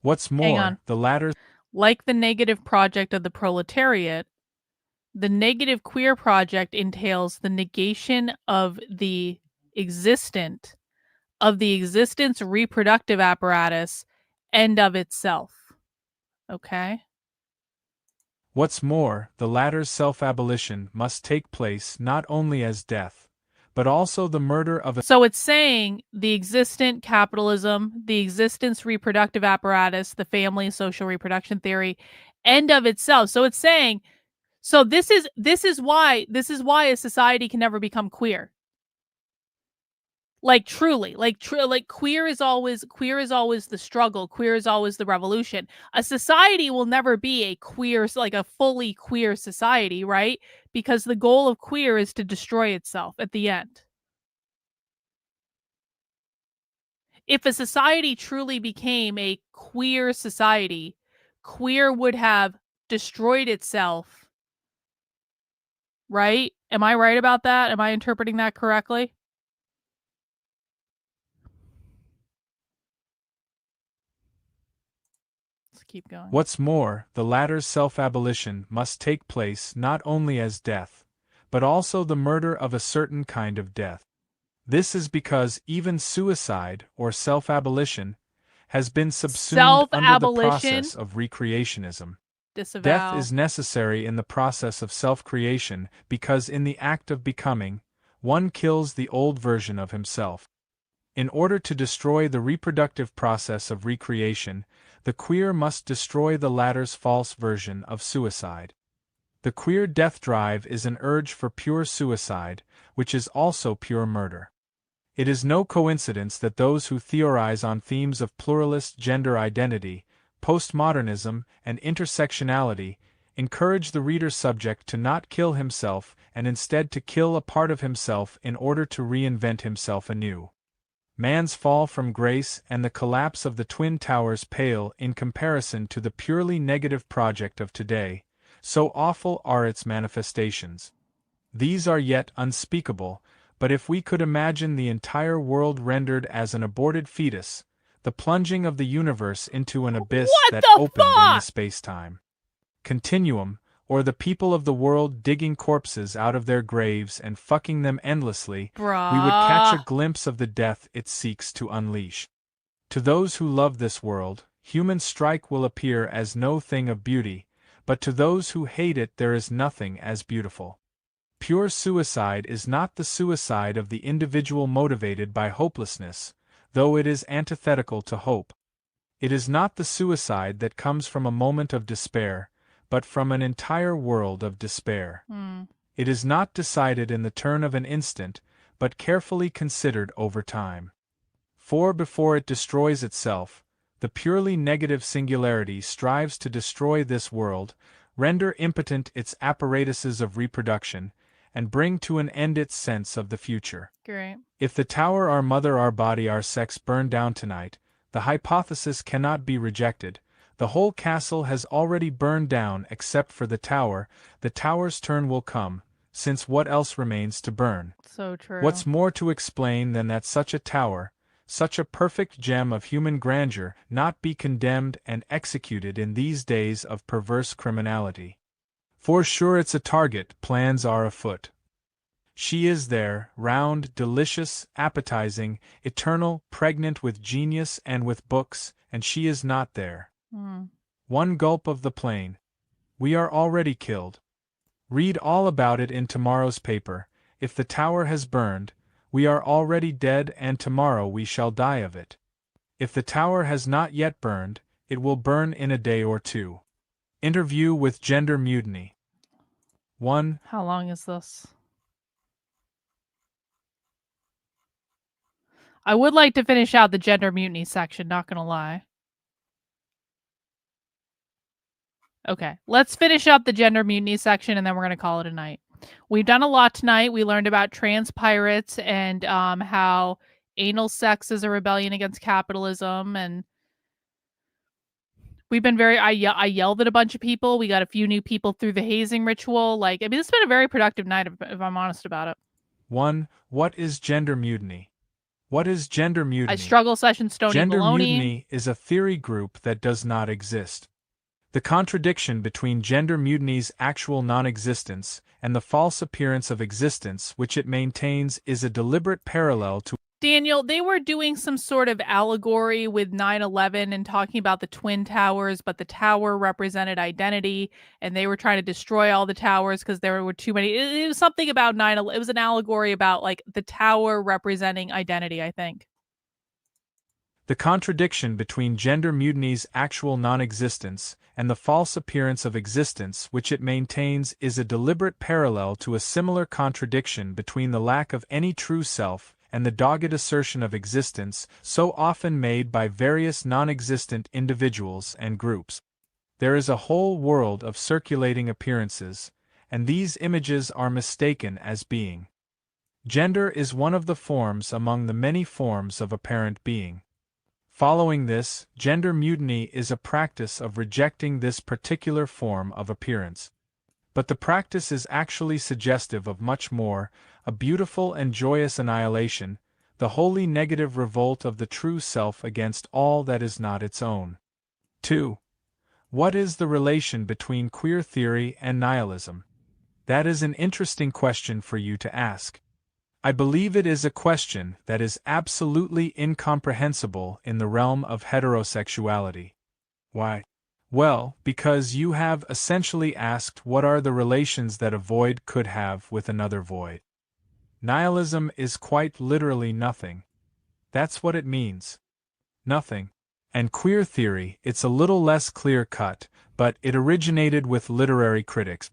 What's Hang more, on. the latter, Like the negative project of the proletariat, the negative queer project entails the negation of the existent, of the existence reproductive apparatus, and of itself. Okay? what's more, the latter's self-abolition must take place not only as death, but also the murder of a So it's saying the existent capitalism, the existence reproductive apparatus, the family social reproduction theory, end of itself. So it's saying, so this is why a society can never become queer. Like truly, like queer is always the struggle, queer is always the revolution. A society will never be a queer, like a fully queer society, right? Because the goal of queer is to destroy itself at the end. If a society truly became a queer society, queer would have destroyed itself, right? Am I right about that? Am I interpreting that correctly? Let's keep going. What's more, the latter's self-abolition must take place not only as death, but also the murder of a certain kind of death. This is because even suicide, or self-abolition, has been subsumed under the process of recreationism. Disavow. Death is necessary in the process of self-creation because in the act of becoming, one kills the old version of himself. In order to destroy the reproductive process of recreation, the queer must destroy the latter's false version of suicide. The queer death drive is an urge for pure suicide, which is also pure murder. It is no coincidence that those who theorize on themes of pluralist gender identity, postmodernism, and intersectionality encourage the reader subject to not kill himself and instead to kill a part of himself in order to reinvent himself anew. Man's fall from grace and the collapse of the Twin Towers pale in comparison to the purely negative project of today, so awful are its manifestations. These are yet unspeakable, but if we could imagine the entire world rendered as an aborted fetus, the plunging of the universe into an abyss What that the opened in the fuck? space-time. continuum, or the people of the world digging corpses out of their graves and fucking them endlessly, we would catch a glimpse of the death it seeks to unleash. To those who love this world, human strike will appear as no thing of beauty, but to those who hate it there is nothing as beautiful. Pure suicide is not the suicide of the individual motivated by hopelessness, though it is antithetical to hope. It is not the suicide that comes from a moment of despair, but from an entire world of despair. It is not decided in the turn of an instant, but carefully considered over time. For before it destroys itself, the purely negative singularity strives to destroy this world, render impotent its apparatuses of reproduction, and bring to an end its sense of the future. Great. If the tower, our mother, our body, our sex burn down tonight, the hypothesis cannot be rejected. The whole castle has already burned down except for the tower. The tower's turn will come, since what else remains to burn? So true. What's more to explain than that such a tower, such a perfect gem of human grandeur, not be condemned and executed in these days of perverse criminality? For sure it's a target, plans are afoot. She is there, round, delicious, appetizing, eternal, pregnant with genius and with books, and she is not there. One gulp of the plain. We are already killed. Read all about it in tomorrow's paper. If the tower has burned, we are already dead, and tomorrow we shall die of it. If the tower has not yet burned, it will burn in a day or two. Interview with Gender Mutiny. 1. How long is this? I would like to finish out the gender mutiny section, not gonna lie. Okay, let's finish up the gender mutiny section and then we're going to call it a night. We've done a lot tonight. We learned about trans pirates and how anal sex is a rebellion against capitalism. And we've been I yelled at a bunch of people. We got a few new people through the hazing ritual. Like, I mean, it's been a very productive night if I'm honest about it. 1. What is gender mutiny? What is gender mutiny? I struggle session Stony Gender Baloney. mutiny is a theory group that does not exist. The contradiction between gender mutiny's actual non-existence and the false appearance of existence which it maintains is a deliberate parallel to Daniel, they were doing some sort of allegory with 9/11 and talking about the Twin Towers, but the tower represented identity, and they were trying to destroy all the towers because there were too many. It was something about 9/11. It was an allegory about like the tower representing identity, I think. the contradiction between gender mutiny's actual non-existence and the false appearance of existence which it maintains is a deliberate parallel to a similar contradiction between the lack of any true self and the dogged assertion of existence so often made by various non-existent individuals and groups. There is a whole world of circulating appearances, and these images are mistaken as being. Gender is one of the forms among the many forms of apparent being. Following this, gender mutiny is a practice of rejecting this particular form of appearance. But the practice is actually suggestive of much more, a beautiful and joyous annihilation, the wholly negative revolt of the true self against all that is not its own. 2. What is the relation between queer theory and nihilism? That is an interesting question for you to ask. I believe it is a question that is absolutely incomprehensible in the realm of heterosexuality. Why? Well, because you have essentially asked what are the relations that a void could have with another void. Nihilism is quite literally nothing. That's what it means. Nothing. And queer theory, it's a little less clear-cut, but it originated with literary critics.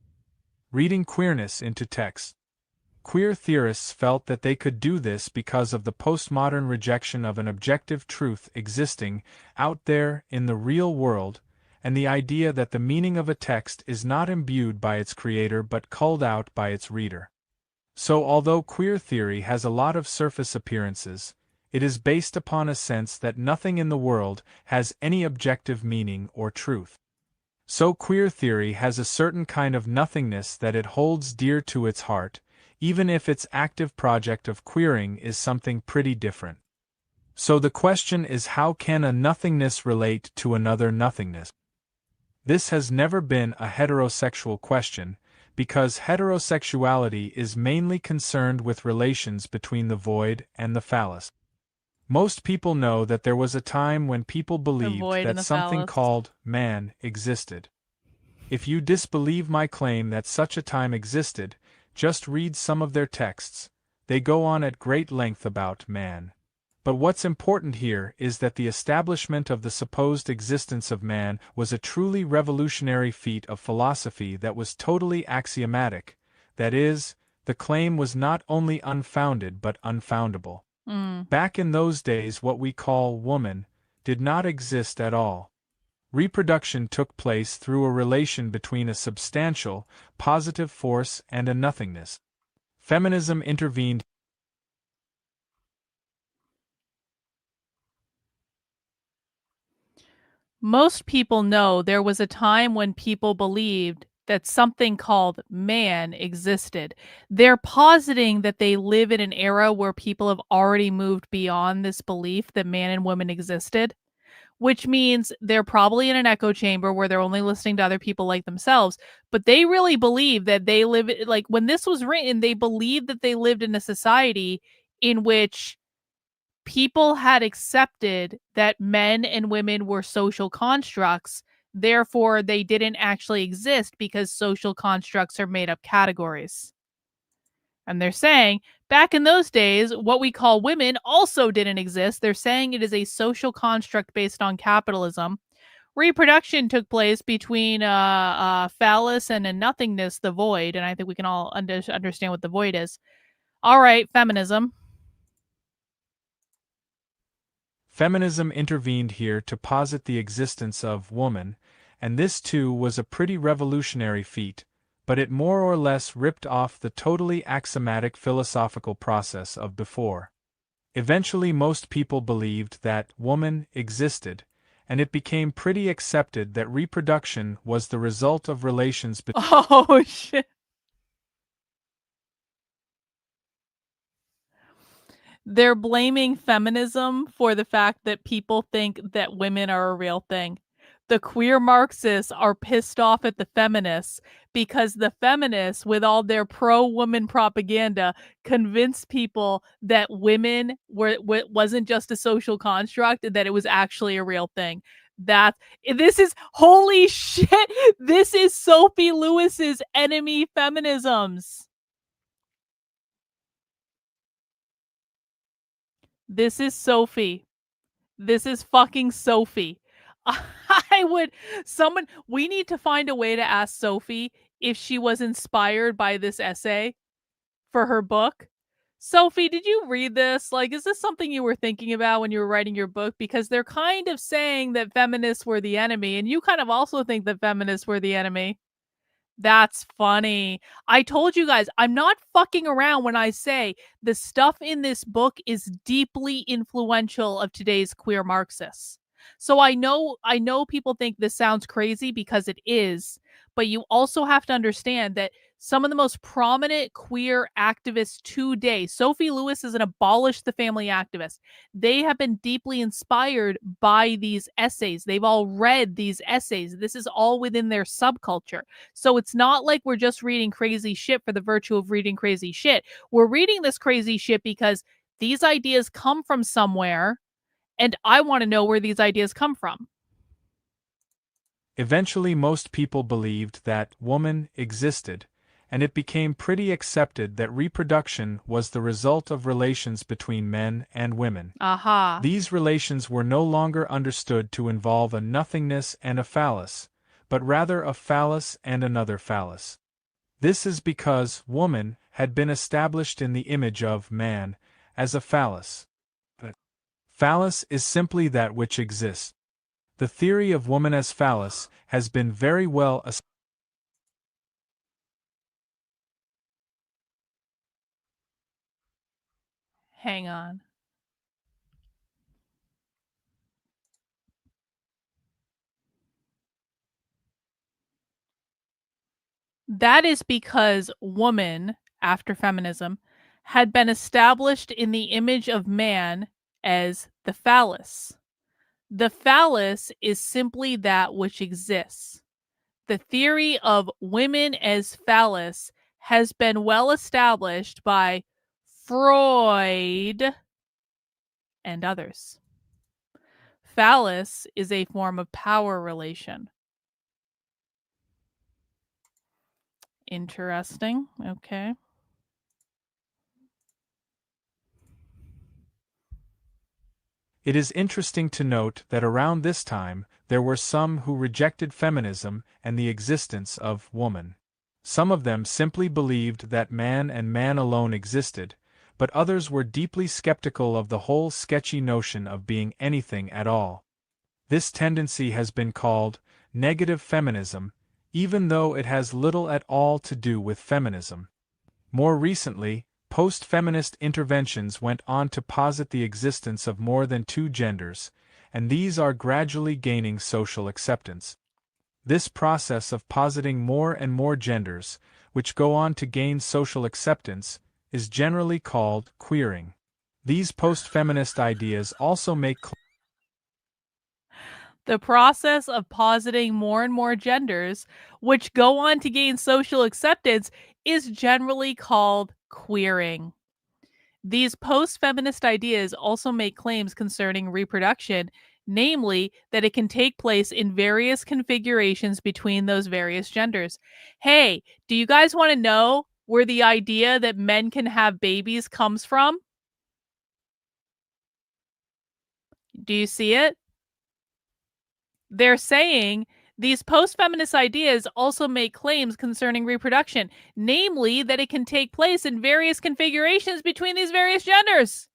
Reading queerness into text. Queer theorists felt that they could do this because of the postmodern rejection of an objective truth existing out there in the real world, and the idea that the meaning of a text is not imbued by its creator but culled out by its reader. So although queer theory has a lot of surface appearances, it is based upon a sense that nothing in the world has any objective meaning or truth. So queer theory has a certain kind of nothingness that it holds dear to its heart, even if its active project of queering is something pretty different. So the question is, how can a nothingness relate to another nothingness? This has never been a heterosexual question, because heterosexuality is mainly concerned with relations between the void and the phallus. Most people know that there was a time when people The believed void and that the something phallus. called man existed. If you disbelieve my claim that such a time existed, just read some of their texts. They go on at great length about man. But what's important here is that the establishment of the supposed existence of man was a truly revolutionary feat of philosophy that was totally axiomatic. That is, the claim was not only unfounded but unfoundable. Back in those days, what we call woman did not exist at all. Reproduction took place through a relation between a substantial, positive force and a nothingness. Feminism intervened. Most people know there was a time when people believed that something called man existed. They're positing that they live in an era where people have already moved beyond this belief that man and woman existed, which means they're probably in an echo chamber where they're only listening to other people like themselves. But they really believe that they live, like when this was written, they believed that they lived in a society in which people had accepted that men and women were social constructs. Therefore, they didn't actually exist because social constructs are made up categories. And they're saying back in those days, what we call women also didn't exist. They're saying it is a social construct based on capitalism. Reproduction took place between phallus and a nothingness, the void. And I think we can all understand what the void is. All right, feminism. Feminism intervened here to posit the existence of woman, and this too was a pretty revolutionary feat, but it more or less ripped off the totally axiomatic philosophical process of before. Eventually, most people believed that woman existed, and it became pretty accepted that reproduction was the result of relations between. Oh, shit. They're blaming feminism for the fact that people think that women are a real thing. The queer Marxists are pissed off at the feminists because the feminists, with all their pro-woman propaganda, convinced people that women wasn't just a social construct, that it was actually a real thing. This is holy shit. This is Sophie Lewis's enemy feminisms. This is Sophie. This is fucking Sophie. We need to find a way to ask Sophie if she was inspired by this essay for her book. Sophie, did you read this? Like, is this something you were thinking about when you were writing your book? Because they're kind of saying that feminists were the enemy, and you kind of also think that feminists were the enemy. That's funny. I told you guys, I'm not fucking around when I say the stuff in this book is deeply influential of today's queer Marxists. So I know people think this sounds crazy because it is, but you also have to understand that some of the most prominent queer activists today, Sophie Lewis is an abolish the family activist. They have been deeply inspired by these essays. They've all read these essays. This is all within their subculture. So it's not like we're just reading crazy shit for the virtue of reading crazy shit. We're reading this crazy shit because these ideas come from somewhere, and I want to know where these ideas come from. Eventually, most people believed that woman existed, and it became pretty accepted that reproduction was the result of relations between men and women. Aha. These relations were no longer understood to involve a nothingness and a phallus, but rather a phallus and another phallus. This is because woman had been established in the image of man as a phallus. Phallus is simply that which exists. The theory of woman as phallus has been very well established. Hang on. That is because woman, after feminism, had been established in the image of man as the phallus. The phallus is simply that which exists. the theory of women as phallus has been well established by Freud and others. Phallus is a form of power relation. Interesting. Okay. It is interesting to note that around this time, there were some who rejected feminism and the existence of woman. Some of them simply believed that man and man alone existed, but others were deeply skeptical of the whole sketchy notion of being anything at all. This tendency has been called negative feminism, even though it has little at all to do with feminism. More recently, post-feminist interventions went on to posit the existence of more than two genders, and these are gradually gaining social acceptance. This process of positing more and more genders, which go on to gain social acceptance, is generally called queering. These post-feminist ideas also make The process of positing more and more genders, which go on to gain social acceptance, is generally called queering. These post-feminist ideas also make claims concerning reproduction, namely that it can take place in various configurations between those various genders. Hey, do you guys want to know where the idea that men can have babies comes from? Do you see it? They're saying these post-feminist ideas also make claims concerning reproduction, namely that it can take place in various configurations between these various genders.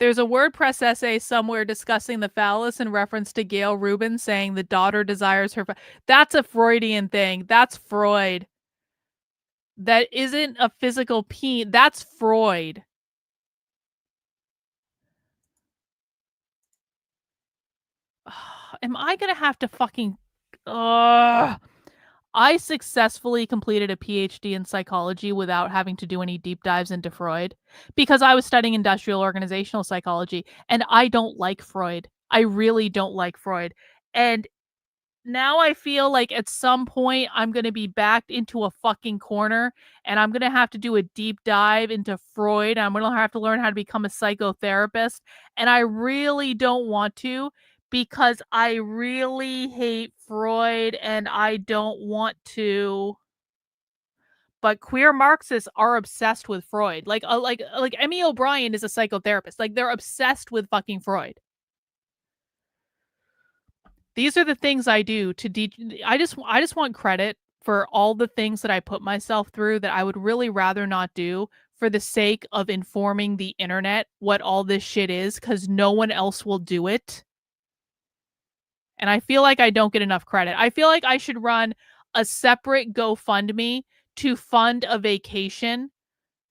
There's a WordPress essay somewhere discussing the phallus in reference to Gail Rubin saying the daughter desires her. That's a Freudian thing. That's Freud. That isn't a physical penis. That's Freud. Am I gonna have to fucking... I successfully completed a PhD in psychology without having to do any deep dives into Freud because I was studying industrial organizational psychology, and I don't like Freud. I really don't like Freud. And now I feel like at some point I'm going to be backed into a fucking corner and I'm going to have to do a deep dive into Freud. I'm going to have to learn how to become a psychotherapist. And I really don't want to because I really hate Freud and I don't want to. But queer Marxists are obsessed with Freud. Like Emmy O'Brien is a psychotherapist. Like they're obsessed with fucking Freud. These are the things I do to I just want credit for all the things that I put myself through that I would really rather not do for the sake of informing the internet what all this shit is, because no one else will do it. And I feel like I don't get enough credit. I feel like I should run a separate GoFundMe to fund a vacation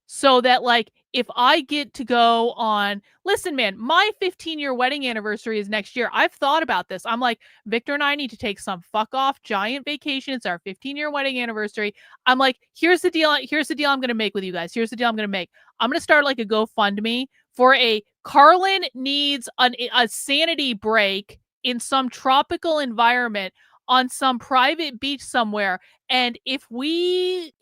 so that, like, if I get to go on, listen, man, my 15-year wedding anniversary is next year. I've thought about this. I'm like, Victor and I need to take some fuck off giant vacation. It's our 15-year wedding anniversary. I'm like, here's the deal. Here's the deal I'm going to make with you guys. Here's the deal I'm going to make. I'm going to start like a GoFundMe for a Karlyn needs a sanity break in some tropical environment on some private beach somewhere. And if we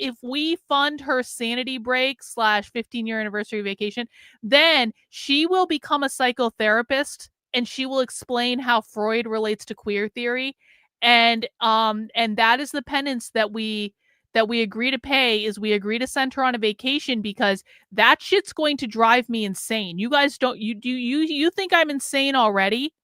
fund her sanity break / 15-year anniversary vacation, then she will become a psychotherapist and she will explain how Freud relates to queer theory. And that is the penance that we agree to pay, is we agree to send her on a vacation because that shit's going to drive me insane. You guys you think I'm insane already?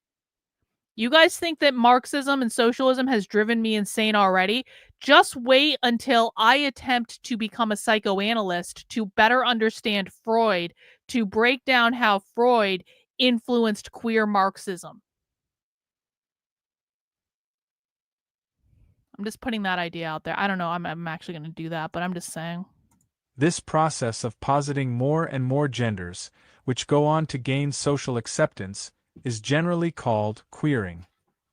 You guys think that Marxism and socialism has driven me insane already? Just wait until I attempt to become a psychoanalyst to better understand Freud, to break down how Freud influenced queer Marxism. I'm just putting that idea out there. I don't know. I'm actually going to do that, but I'm just saying. This process of positing more and more genders, which go on to gain social acceptance, is generally called queering.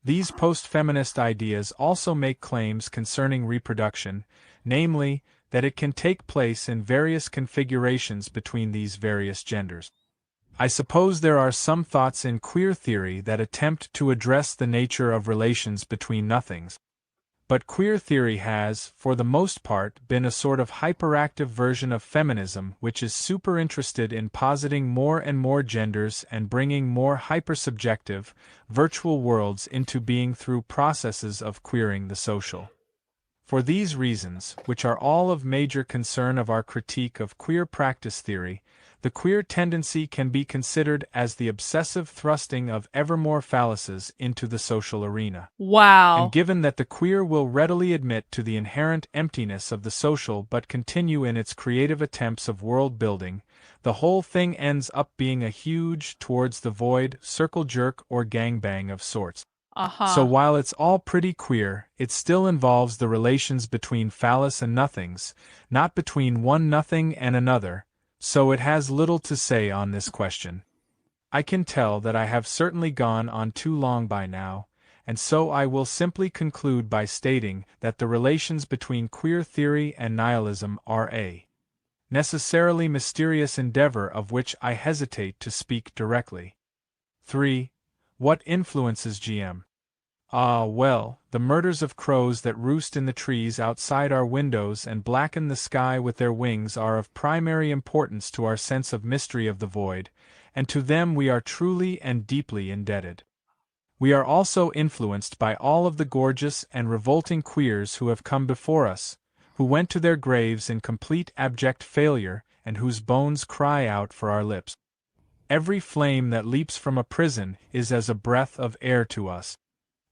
These post-feminist ideas also make claims concerning reproduction, namely, that it can take place in various configurations between these various genders. I suppose there are some thoughts in queer theory that attempt to address the nature of relations between nothings. But queer theory has, for the most part, been a sort of hyperactive version of feminism which is super interested in positing more and more genders and bringing more hypersubjective, virtual worlds into being through processes of queering the social. For these reasons, which are all of major concern of our critique of queer practice theory, the queer tendency can be considered as the obsessive thrusting of ever more phalluses into the social arena. Wow. And given that the queer will readily admit to the inherent emptiness of the social but continue in its creative attempts of world building, the whole thing ends up being a huge, towards the void, circle jerk or gangbang of sorts. So while it's all pretty queer, it still involves the relations between phallus and nothings, not between one nothing and another, so it has little to say on this question. I can tell that I have certainly gone on too long by now, and so I will simply conclude by stating that the relations between queer theory and nihilism are a necessarily mysterious endeavor of which I hesitate to speak directly. 3. What influences GM? Ah, well, the murders of crows that roost in the trees outside our windows and blacken the sky with their wings are of primary importance to our sense of mystery of the void, and to them we are truly and deeply indebted. We are also influenced by all of the gorgeous and revolting queers who have come before us, who went to their graves in complete abject failure and whose bones cry out for our lips. Every flame that leaps from a prison is as a breath of air to us.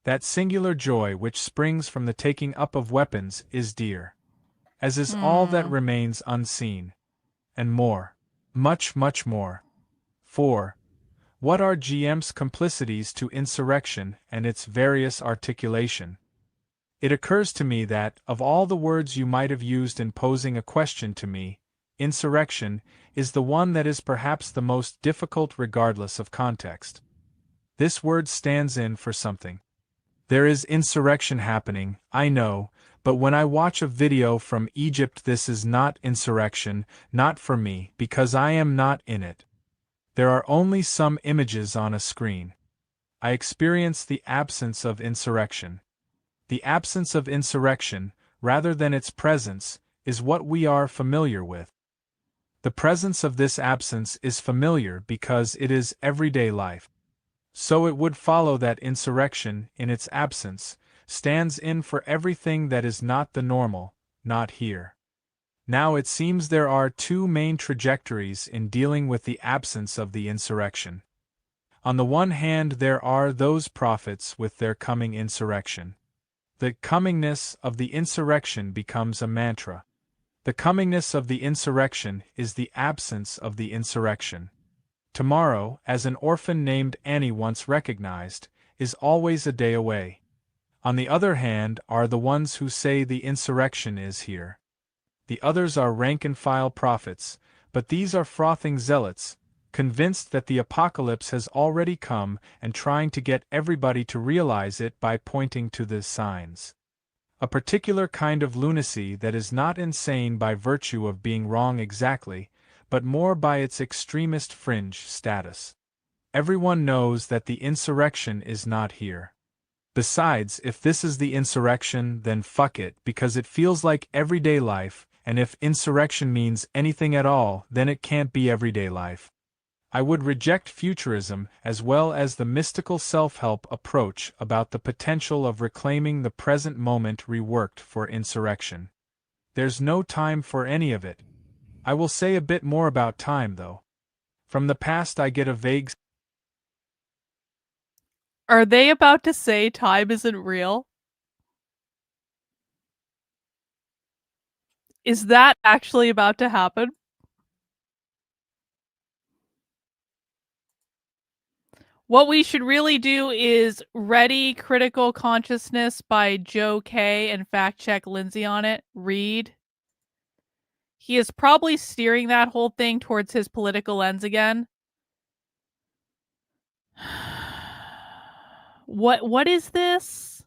That singular joy which springs from the taking up of weapons is dear, as is all that remains unseen. And more. Much, much more. 4. What are GM's complicities to insurrection and its various articulation? It occurs to me that, of all the words you might have used in posing a question to me, insurrection is the one that is perhaps the most difficult regardless of context. This word stands in for something. There is insurrection happening, I know, but when I watch a video from Egypt, this is not insurrection, not for me, because I am not in it. There are only some images on a screen. I experience the absence of insurrection. The absence of insurrection, rather than its presence, is what we are familiar with. The presence of this absence is familiar because it is everyday life. So it would follow that insurrection, in its absence, stands in for everything that is not the normal, not here. Now it seems there are two main trajectories in dealing with the absence of the insurrection. On the one hand, there are those prophets with their coming insurrection. The comingness of the insurrection becomes a mantra. The comingness of the insurrection is the absence of the insurrection. Tomorrow, as an orphan named Annie once recognized, is always a day away. On the other hand are the ones who say the insurrection is here. The others are rank-and-file prophets, but these are frothing zealots, convinced that the apocalypse has already come and trying to get everybody to realize it by pointing to the signs. A particular kind of lunacy that is not insane by virtue of being wrong exactly, but more by its extremist fringe status. Everyone knows that the insurrection is not here. Besides, if this is the insurrection, then fuck it, because it feels like everyday life, and if insurrection means anything at all, then it can't be everyday life. I would reject futurism as well as the mystical self-help approach about the potential of reclaiming the present moment reworked for insurrection. There's no time for any of it. I will say a bit more about time, though. From the past I get a vague... Are they about to say time isn't real? Is that actually about to happen? What we should really do is Ready Critical Consciousness by Joe K and fact check Lindsay on it. Read. He is probably steering that whole thing towards his political ends again. What is this?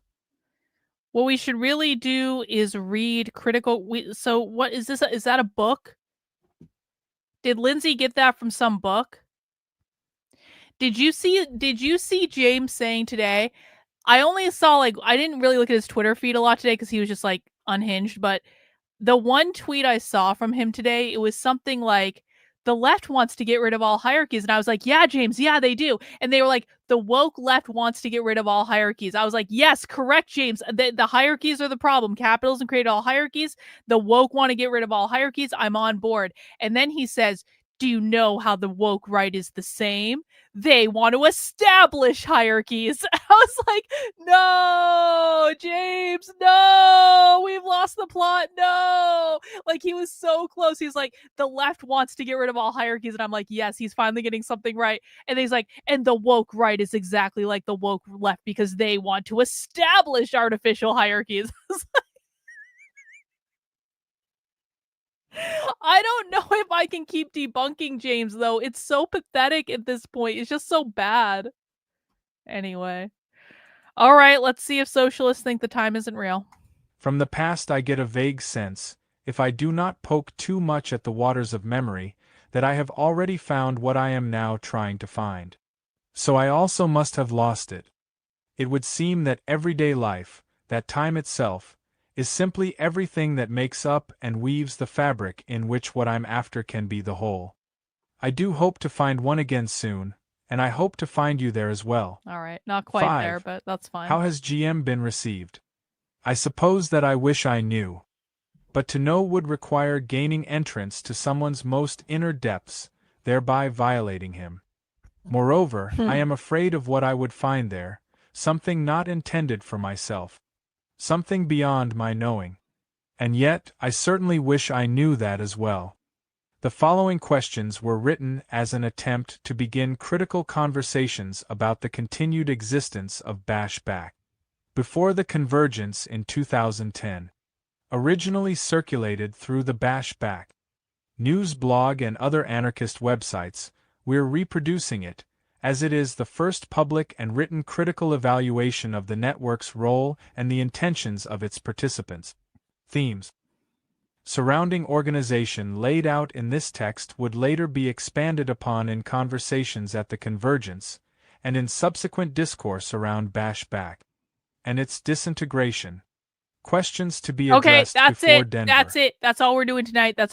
What we should really do is read critical. So what is this? Is that a book? Did Lindsay get that from some book? Did you see James saying today? I only saw I didn't really look at his Twitter feed a lot today because he was just like unhinged, but the one tweet I saw from him today, it was something like, the left wants to get rid of all hierarchies. And I was like, yeah, James, yeah, they do. And they were like, the woke left wants to get rid of all hierarchies. I was like, yes, correct, James. The hierarchies are the problem. Capitalism created all hierarchies. The woke want to get rid of all hierarchies. I'm on board. And then he says, do you know how the woke right is the same? They want to establish hierarchies. I was like, no, James, no, we've lost the plot. No, like he was so close. He's like, the left wants to get rid of all hierarchies. And I'm like, yes, he's finally getting something right. And he's like, and the woke right is exactly like the woke left because they want to establish artificial hierarchies. I don't know if I can keep debunking James, though. It's so pathetic at this point. It's just so bad. Anyway. All right, let's see if socialists think the time isn't real. From the past I get a vague sense, if I do not poke too much at the waters of memory, that I have already found what I am now trying to find. So I also must have lost it. It would seem that everyday life, that time itself, is simply everything that makes up and weaves the fabric in which what I'm after can be the whole. I do hope to find one again soon, and I hope to find you there as well. All right, not quite 5. there, but that's fine. How has GM been received? I suppose that I wish I knew. But to know would require gaining entrance to someone's most inner depths, thereby violating him. Moreover, I am afraid of what I would find there, something not intended for myself. Something beyond my knowing. And yet, I certainly wish I knew that as well. The following questions were written as an attempt to begin critical conversations about the continued existence of Bashback. Before the convergence in 2010. Originally circulated through the Bashback news blog and other anarchist websites, we're reproducing it, as it is the first public and written critical evaluation of the network's role and the intentions of its participants. Themes surrounding organization laid out in this text would later be expanded upon in conversations at the convergence, and in subsequent discourse around Bashback and its disintegration. Questions to be addressed before Denver. That's it. That's all we're doing tonight. We're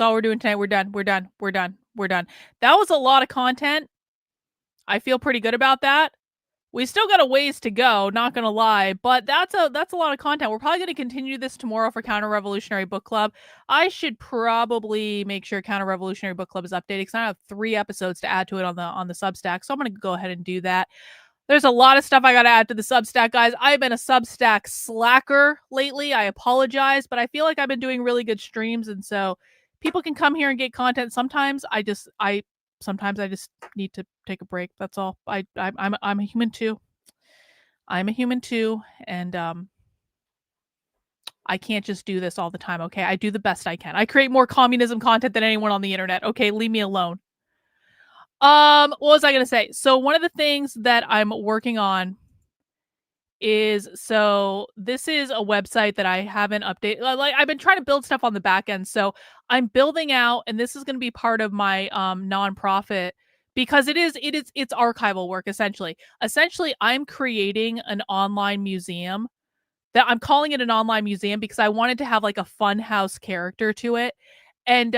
done. That was a lot of content. I feel pretty good about that. We still got a ways to go, not gonna lie, but that's a lot of content. We're probably gonna continue this tomorrow for Counter Revolutionary Book Club. I should probably make sure Counter Revolutionary Book Club is updated because I have 3 episodes to add to it on the Substack, so I'm gonna go ahead and do that. There's a lot of stuff I gotta add to the Substack, guys. I've been a Substack slacker lately. I apologize, but I feel like I've been doing really good streams, and so people can come here and get content. Sometimes I just need to take a break. That's all. I'm a human too. I'm a human too, and I can't just do this all the time. Okay, I do the best I can. I create more communism content than anyone on the internet. Okay, leave me alone. What was I gonna say? So one of the things that I'm working on is, so this is a website that I haven't updated. Like, I've been trying to build stuff on the back end, so I'm building out, and this is going to be part of my nonprofit, because it's archival work essentially. I'm creating an online museum that I'm calling it an online museum because I wanted to have like a fun house character to it. And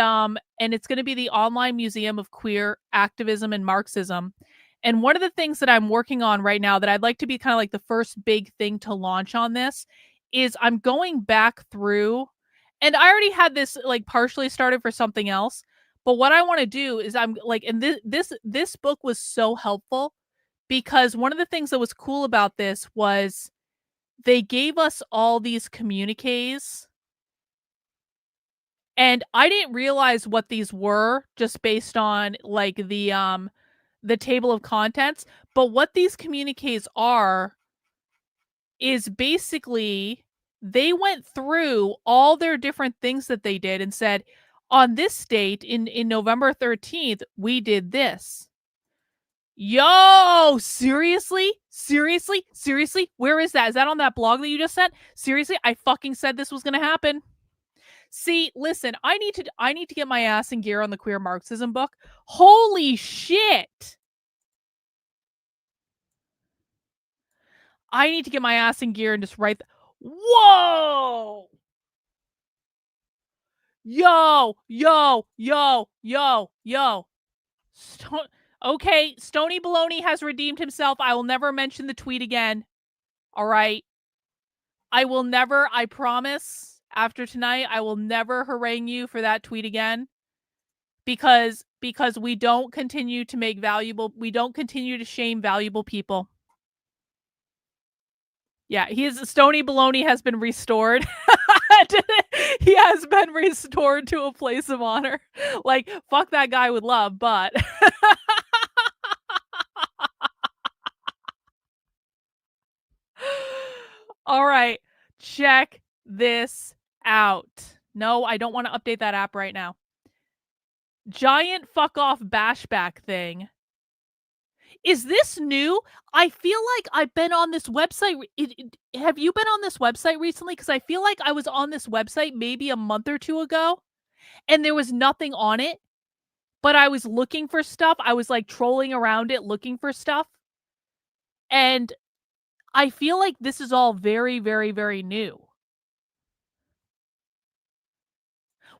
it's going to be the online museum of queer activism and Marxism. And one of the things that I'm working on right now that I'd like to be kind of like the first big thing to launch on this is I'm going back through, and I already had this like partially started for something else, but what I want to do is I'm like, and this book was so helpful because one of the things that was cool about this was they gave us all these communiques, and I didn't realize what these were just based on like the table of contents, but what these communiques are is basically they went through all their different things that they did and said, on this date in November 13th, we did this. Yo, seriously? Where is that? Is that on that blog that you just sent? Seriously? I fucking said this was going to happen. See, listen, I need to get my ass in gear on the Queer Marxism book. Holy shit. I need to get my ass in gear and just write. Whoa! Yo, yo, yo, yo, yo. Okay, Stony Baloney has redeemed himself. I will never mention the tweet again. All right. I will never, I promise, after tonight, I will never harangue you for that tweet again. Because we don't continue to we don't continue to shame valuable people. Yeah, Stony Baloney has been restored. He has been restored to a place of honor. Like, fuck that guy with love, but all right, check this out. No, I don't want to update that app right now. Giant fuck off bashback thing. Is this new? I feel like I've been on this website. Have you been on this website recently? Because I feel like I was on this website maybe a month or two ago, and there was nothing on it, but I was looking for stuff. I was like trolling around it looking for stuff. And I feel like this is all very, very, very new.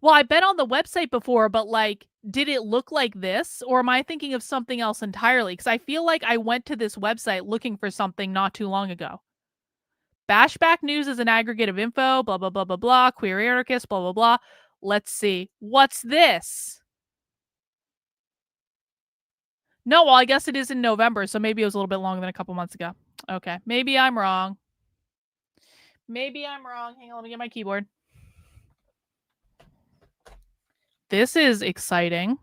Well, I've been on the website before, but like, did it look like this? Or am I thinking of something else entirely? Because I feel like I went to this website looking for something not too long ago. Bashback News is an aggregate of info, blah, blah, blah, blah, blah. Queer anarchist, blah, blah, blah. Let's see. What's this? No, well, I guess it is in November, so maybe it was a little bit longer than a couple months ago. Okay, maybe I'm wrong. Maybe I'm wrong. Hang on, let me get my keyboard. This is exciting.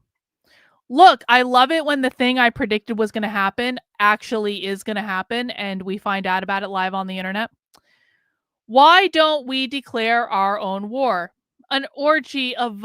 Look, I love it when the thing I predicted was going to happen actually is going to happen, and we find out about it live on the internet. Why don't we declare our own war? An orgy of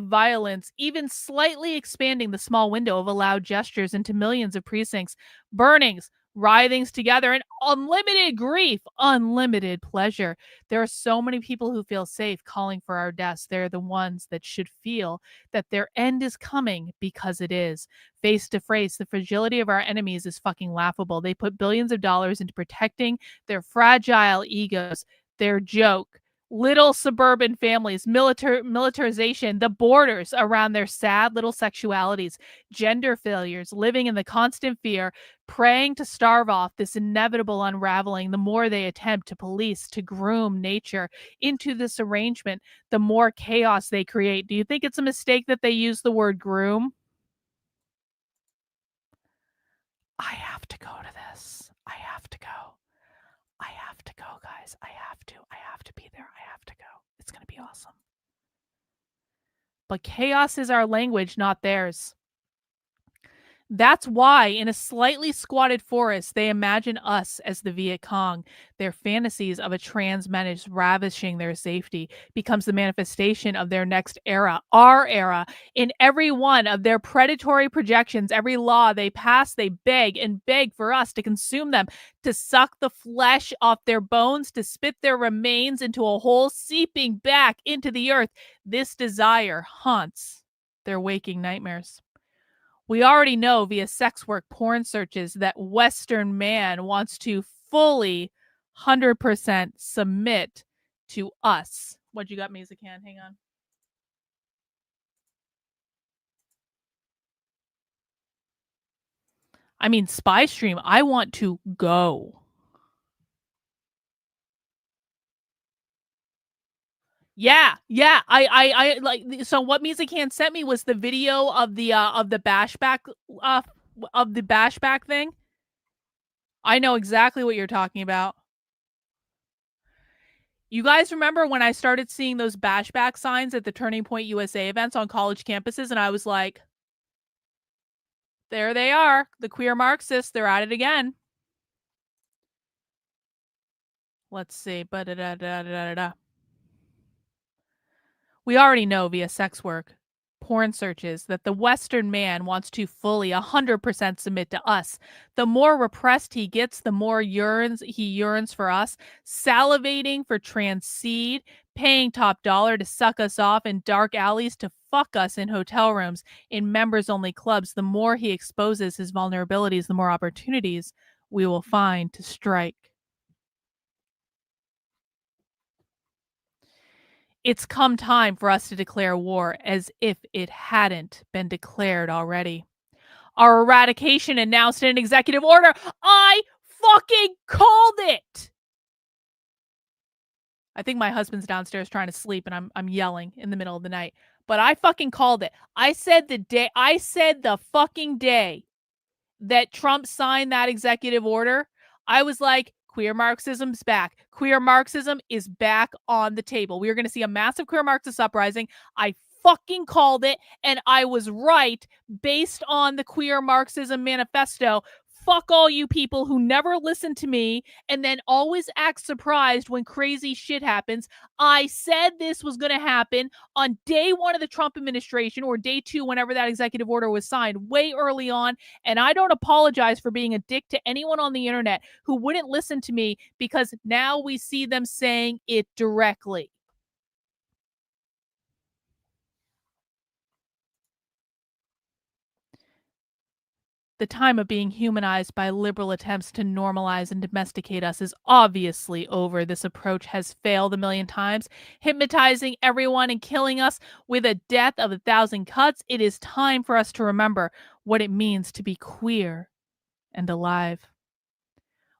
violence, even slightly expanding the small window of allowed gestures into millions of precincts, burnings, writhings together, and unlimited grief, unlimited pleasure. There are so many people who feel safe calling for our deaths. They're the ones that should feel that their end is coming, because it is. Face to face, the fragility of our enemies is fucking laughable. They put billions of dollars into protecting their fragile egos, their joke. Little suburban families, militarization, the borders around their sad little sexualities, gender failures, living in the constant fear, praying to starve off this inevitable unraveling. The more they attempt to police, to groom nature into this arrangement, the more chaos they create. Do you think it's a mistake that they use the word groom? I have to go to this. I have to go. I have to go, guys. I have to. I have to be there. I have to go. It's going to be awesome. But chaos is our language, not theirs. That's why, in a slightly squatted forest, they imagine us as the Viet Cong. Their fantasies of a trans menace ravishing their safety becomes the manifestation of their next era, our era. In every one of their predatory projections, every law they pass, they beg and beg for us to consume them, to suck the flesh off their bones, to spit their remains into a hole, seeping back into the earth. This desire haunts their waking nightmares. We already know via sex work porn searches that Western man wants to fully 100% submit to us. What you got, Musican? Hang on. I mean, Spy Stream, I want to go. Yeah. I like, so what Musican sent me was the video of the bashback of the bashback thing. I know exactly what you're talking about. You guys remember when I started seeing those bashback signs at the Turning Point USA events on college campuses, and I was like, there they are, the queer Marxists, they're at it again. Let's see. We already know via sex work, porn searches, that the Western man wants to fully 100% submit to us. The more repressed he gets, the more he yearns for us, salivating for trans seed, paying top dollar to suck us off in dark alleys, to fuck us in hotel rooms, in members-only clubs. The more he exposes his vulnerabilities, the more opportunities we will find to strike. It's come time for us to declare war as if it hadn't been declared already. Our eradication announced in an executive order. I fucking called it! I think my husband's downstairs trying to sleep and I'm yelling in the middle of the night. But I fucking called it. I said the fucking day that Trump signed that executive order, I was like, queer Marxism's back. Queer Marxism is back on the table. We are going to see a massive queer Marxist uprising. I fucking called it, and I was right based on the Queer Marxism Manifesto. Fuck all you people who never listen to me and then always act surprised when crazy shit happens. I said this was going to happen on day one of the Trump administration, or day two, whenever that executive order was signed, way early on. And I don't apologize for being a dick to anyone on the internet who wouldn't listen to me, because now we see them saying it directly. The time of being humanized by liberal attempts to normalize and domesticate us is obviously over. This approach has failed a million times, hypnotizing everyone and killing us with a death of 1,000 cuts. It is time for us to remember what it means to be queer and alive.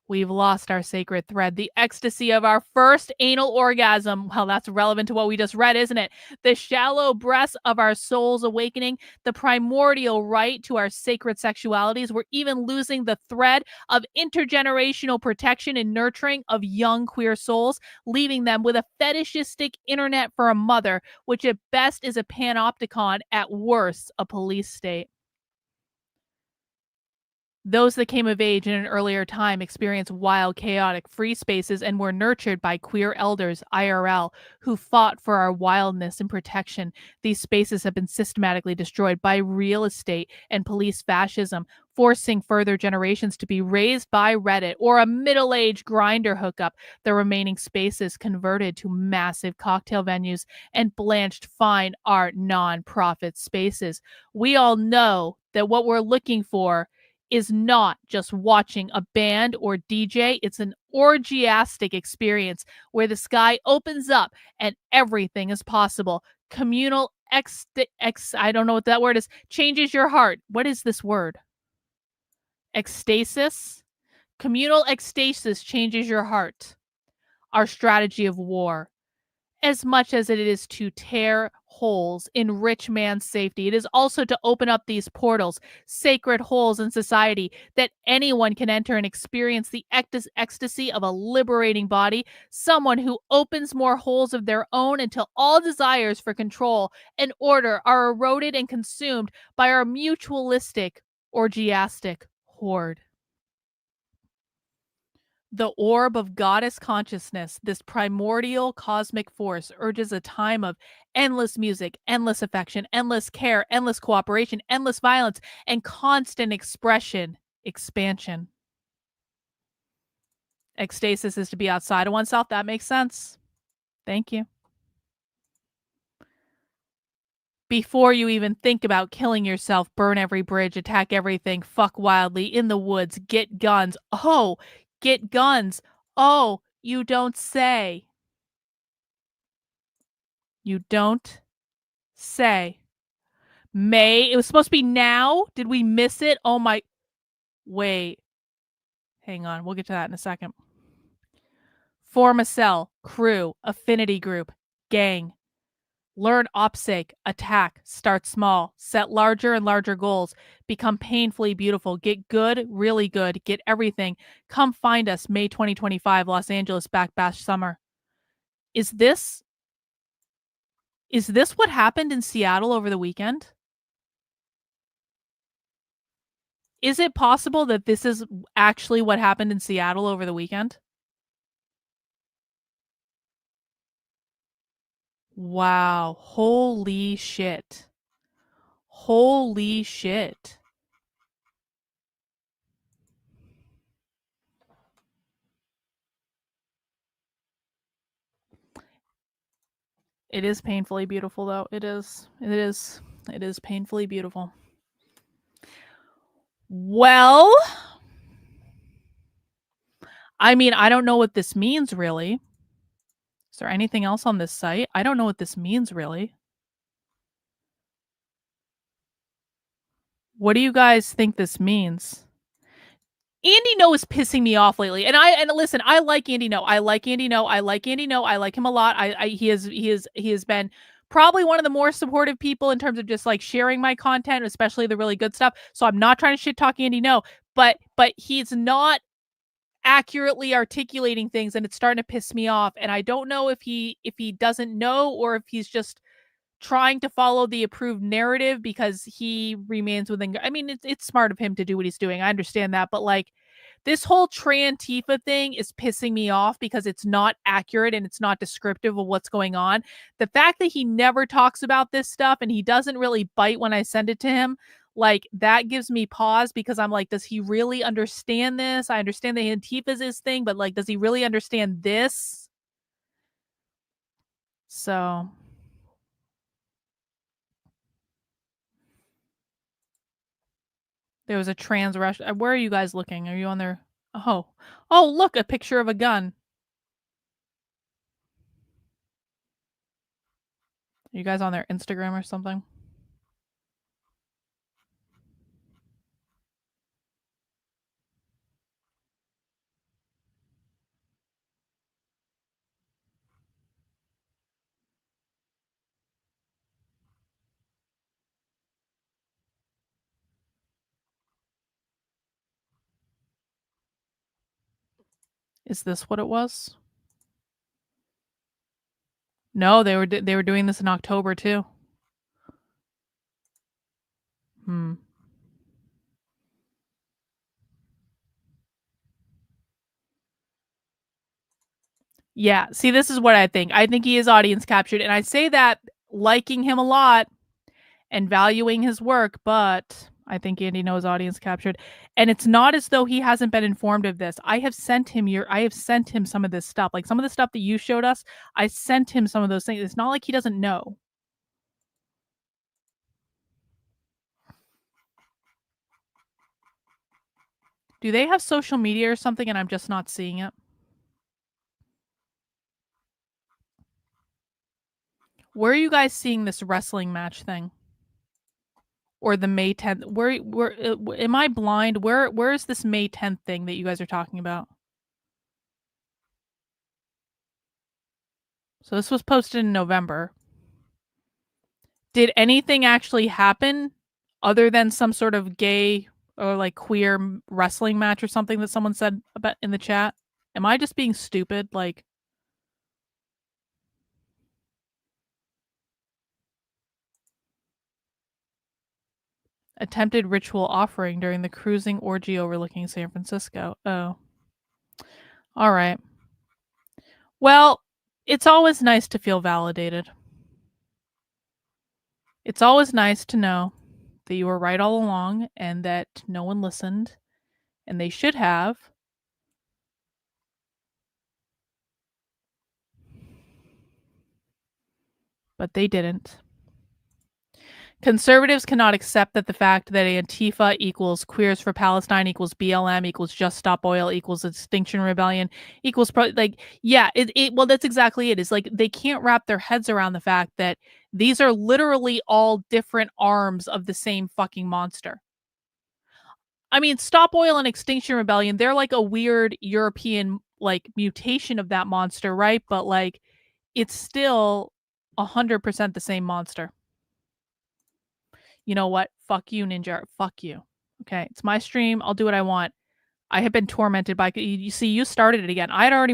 We've lost our sacred thread, the ecstasy of our first anal orgasm. Well, that's relevant to what we just read, isn't it? The shallow breaths of our soul's awakening, the primordial right to our sacred sexualities. We're even losing the thread of intergenerational protection and nurturing of young queer souls, leaving them with a fetishistic internet for a mother, which at best is a panopticon, at worst a police state. Those that came of age in an earlier time experienced wild, chaotic, free spaces and were nurtured by queer elders, IRL, who fought for our wildness and protection. These spaces have been systematically destroyed by real estate and police fascism, forcing further generations to be raised by Reddit or a middle-aged Grindr hookup. The remaining spaces converted to massive cocktail venues and blanched fine art non-profit spaces. We all know that what we're looking for is not just watching a band or DJ. It's an orgiastic experience where the sky opens up and everything is possible. Communal I don't know what that word is, changes your heart. What is this word? Ecstasis? Communal ecstasis changes your heart. Our strategy of war, as much as it is to tear holes in rich man's safety, it is also to open up these portals, sacred holes in society, that anyone can enter and experience the ecstasy of a liberating body, someone who opens more holes of their own until all desires for control and order are eroded and consumed by our mutualistic, orgiastic horde. The orb of goddess consciousness, this primordial cosmic force, urges a time of endless music, endless affection, endless care, endless cooperation, endless violence, and constant expression, expansion. Ecstasis is to be outside of oneself. That makes sense. Thank you. Before you even think about killing yourself, burn every bridge, attack everything, fuck wildly, in the woods, get guns. Oh, get guns. Oh, you don't say. You don't say. May. It was supposed to be now. Did we miss it? Oh my. Wait. Hang on. We'll get to that in a second. Form a cell, crew, affinity group, gang. Learn OPSEC, attack, start small, set larger and larger goals, become painfully beautiful, get good, really good, get everything. Come find us, May 2025, Los Angeles, Bash Summer. Is this what happened in Seattle over the weekend? Is it possible that this is actually what happened in Seattle over the weekend? Wow. Holy shit. Holy shit. It is painfully beautiful, though. It is painfully beautiful. Well, I mean, I don't know what this means really. Is there anything else on this site? I don't know what this means really. What do you guys think this means? Andy No is pissing me off lately, and listen, I like Andy No. I like Andy No. I like Andy No. I like him a lot. He has been probably one of the more supportive people in terms of just like sharing my content, especially the really good stuff. So I'm not trying to shit talk Andy No, but he's not accurately articulating things, and it's starting to piss me off. And I don't know if he doesn't know or if he's just trying to follow the approved narrative because he remains within. I mean, it's smart of him to do what he's doing. I understand that, but like this whole Trantifa thing is pissing me off because it's not accurate and it's not descriptive of what's going on. The fact that he never talks about this stuff and he doesn't really bite when I send it to him, like that gives me pause because I'm like, does he really understand this? I understand that Antifa is his thing, but like, does he really understand this? So there was a trans rush. Where are you guys looking? Are you on there? Oh. Oh, look, a picture of a gun. Are you guys on their Instagram or something? Is this what it was? No, they were doing this in October too. Hmm. Yeah, see, this is what I think. I think he is audience captured, and I say that liking him a lot and valuing his work, but I think Andy knows audience captured. And it's not as though he hasn't been informed of this. I have sent him some of this stuff. Like some of the stuff that you showed us, I sent him some of those things. It's not like he doesn't know. Do they have social media or something and I'm just not seeing it? Where are you guys seeing this wrestling match thing? Or the May 10th? Where am I blind? Where is this May 10th thing that you guys are talking about? So this was posted in November. Did anything actually happen other than some sort of gay or like queer wrestling match or something that someone said about in the chat? Am I just being stupid? Like, attempted ritual offering during the cruising orgy overlooking San Francisco. Oh. All right. Well, it's always nice to feel validated. It's always nice to know that you were right all along and that no one listened, and they should have. But they didn't. Conservatives cannot accept that the fact that Antifa equals Queers for Palestine equals BLM equals Just Stop Oil equals Extinction Rebellion equals well, that's exactly it. It's like they can't wrap their heads around the fact that these are literally all different arms of the same fucking monster. I mean, Stop Oil and Extinction Rebellion, they're like a weird European like mutation of that monster, right? But like it's still 100% the same monster. You know what? Fuck you, Ninja. Fuck you. Okay, it's my stream. I'll do what I want. I have been tormented by. You see, you started it again. I had already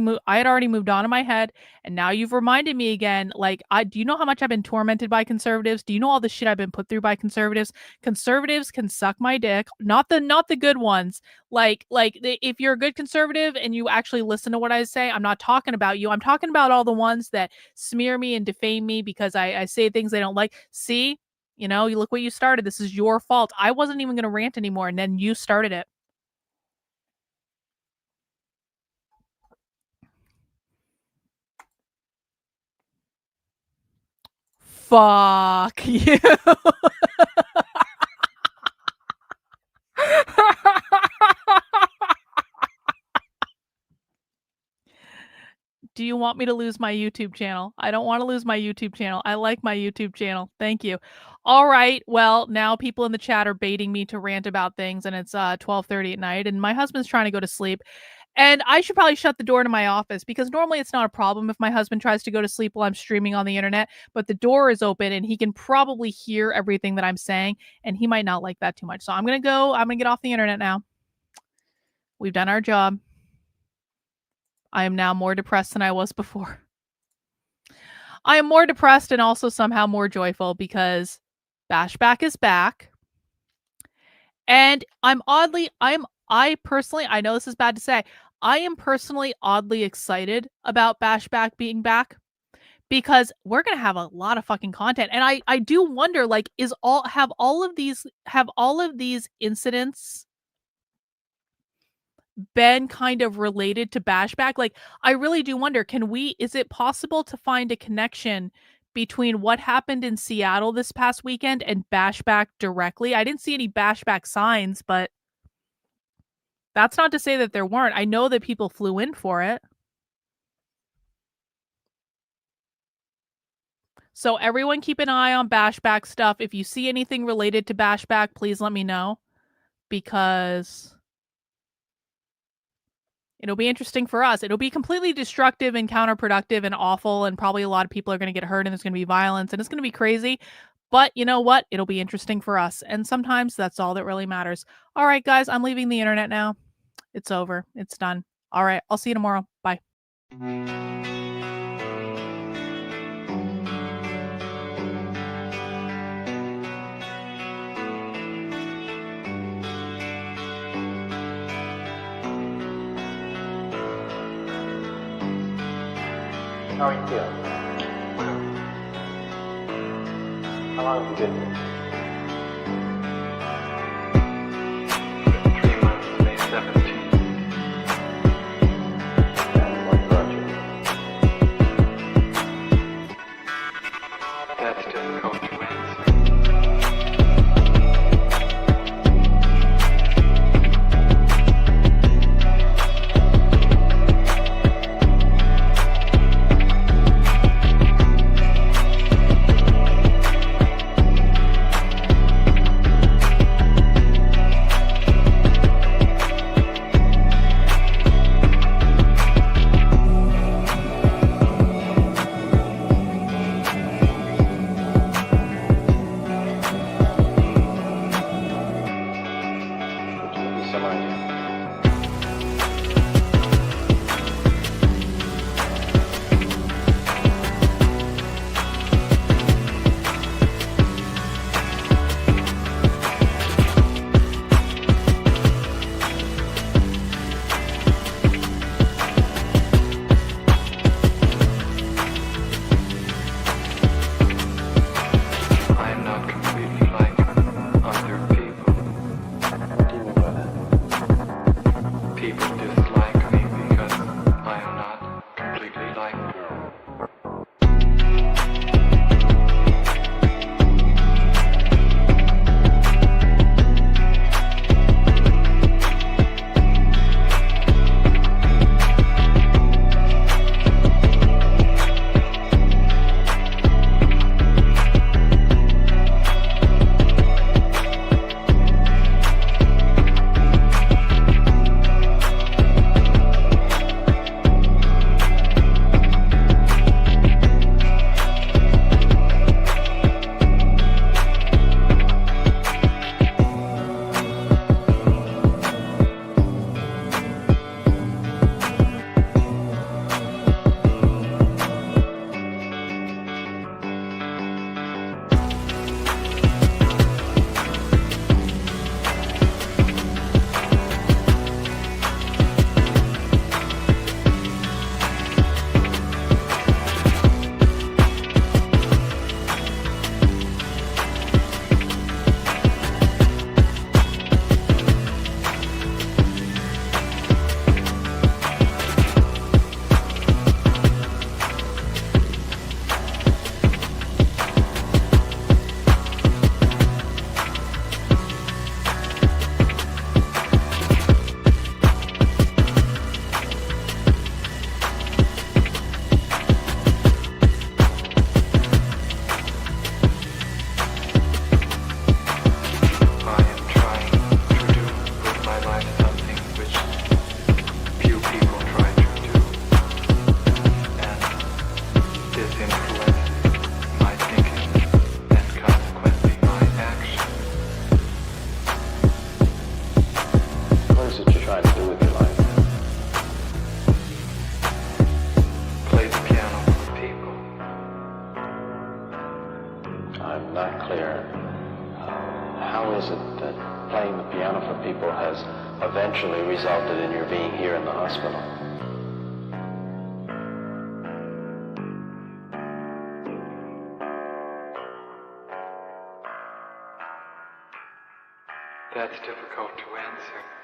moved on in my head, and now you've reminded me again. Like, do you know how much I've been tormented by conservatives? Do you know all the shit I've been put through by conservatives? Conservatives can suck my dick. Not the good ones. If you're a good conservative and you actually listen to what I say, I'm not talking about you. I'm talking about all the ones that smear me and defame me because I say things they don't like. See, you know, you look what you started. This is your fault. I wasn't even going to rant anymore, and then you started it. Fuck you. Do you want me to lose my YouTube channel? I don't want to lose my YouTube channel. I like my YouTube channel. Thank you. All right. Well, now people in the chat are baiting me to rant about things, and it's 12:30 at night, and my husband's trying to go to sleep. And I should probably shut the door to my office, because normally it's not a problem if my husband tries to go to sleep while I'm streaming on the internet, but the door is open and he can probably hear everything that I'm saying, and he might not like that too much. So I'm going to go. I'm going to get off the internet now. We've done our job. I am now more depressed than I was before. I am more depressed and also somehow more joyful because Bashback is back. And I personally, I know this is bad to say, I am personally oddly excited about Bashback being back, because we're going to have a lot of fucking content. And I do wonder, like, have all of these incidents been kind of related to Bashback? Like, I really do wonder, is it possible to find a connection between what happened in Seattle this past weekend and Bashback directly? I didn't see any Bashback signs, but that's not to say that there weren't. I know that people flew in for it. So everyone keep an eye on Bashback stuff. If you see anything related to Bashback, please let me know, because it'll be interesting for us. It'll be completely destructive and counterproductive and awful, and probably a lot of people are going to get hurt, and there's going to be violence, and it's going to be crazy. But you know what? It'll be interesting for us. And sometimes that's all that really matters. All right, guys, I'm leaving the internet now. It's over. It's done. All right, I'll see you tomorrow. Bye. How are you feeling? How long have you been here? 3 months, May 17th. And what brought you? That's difficult to answer. Would you give me some idea? I am not completely like other people. What do you mean by that? trying to do with your life? Play the piano for the people. I'm not clear. How is it that playing the piano for people has eventually resulted in your being here in the hospital? That's difficult to answer.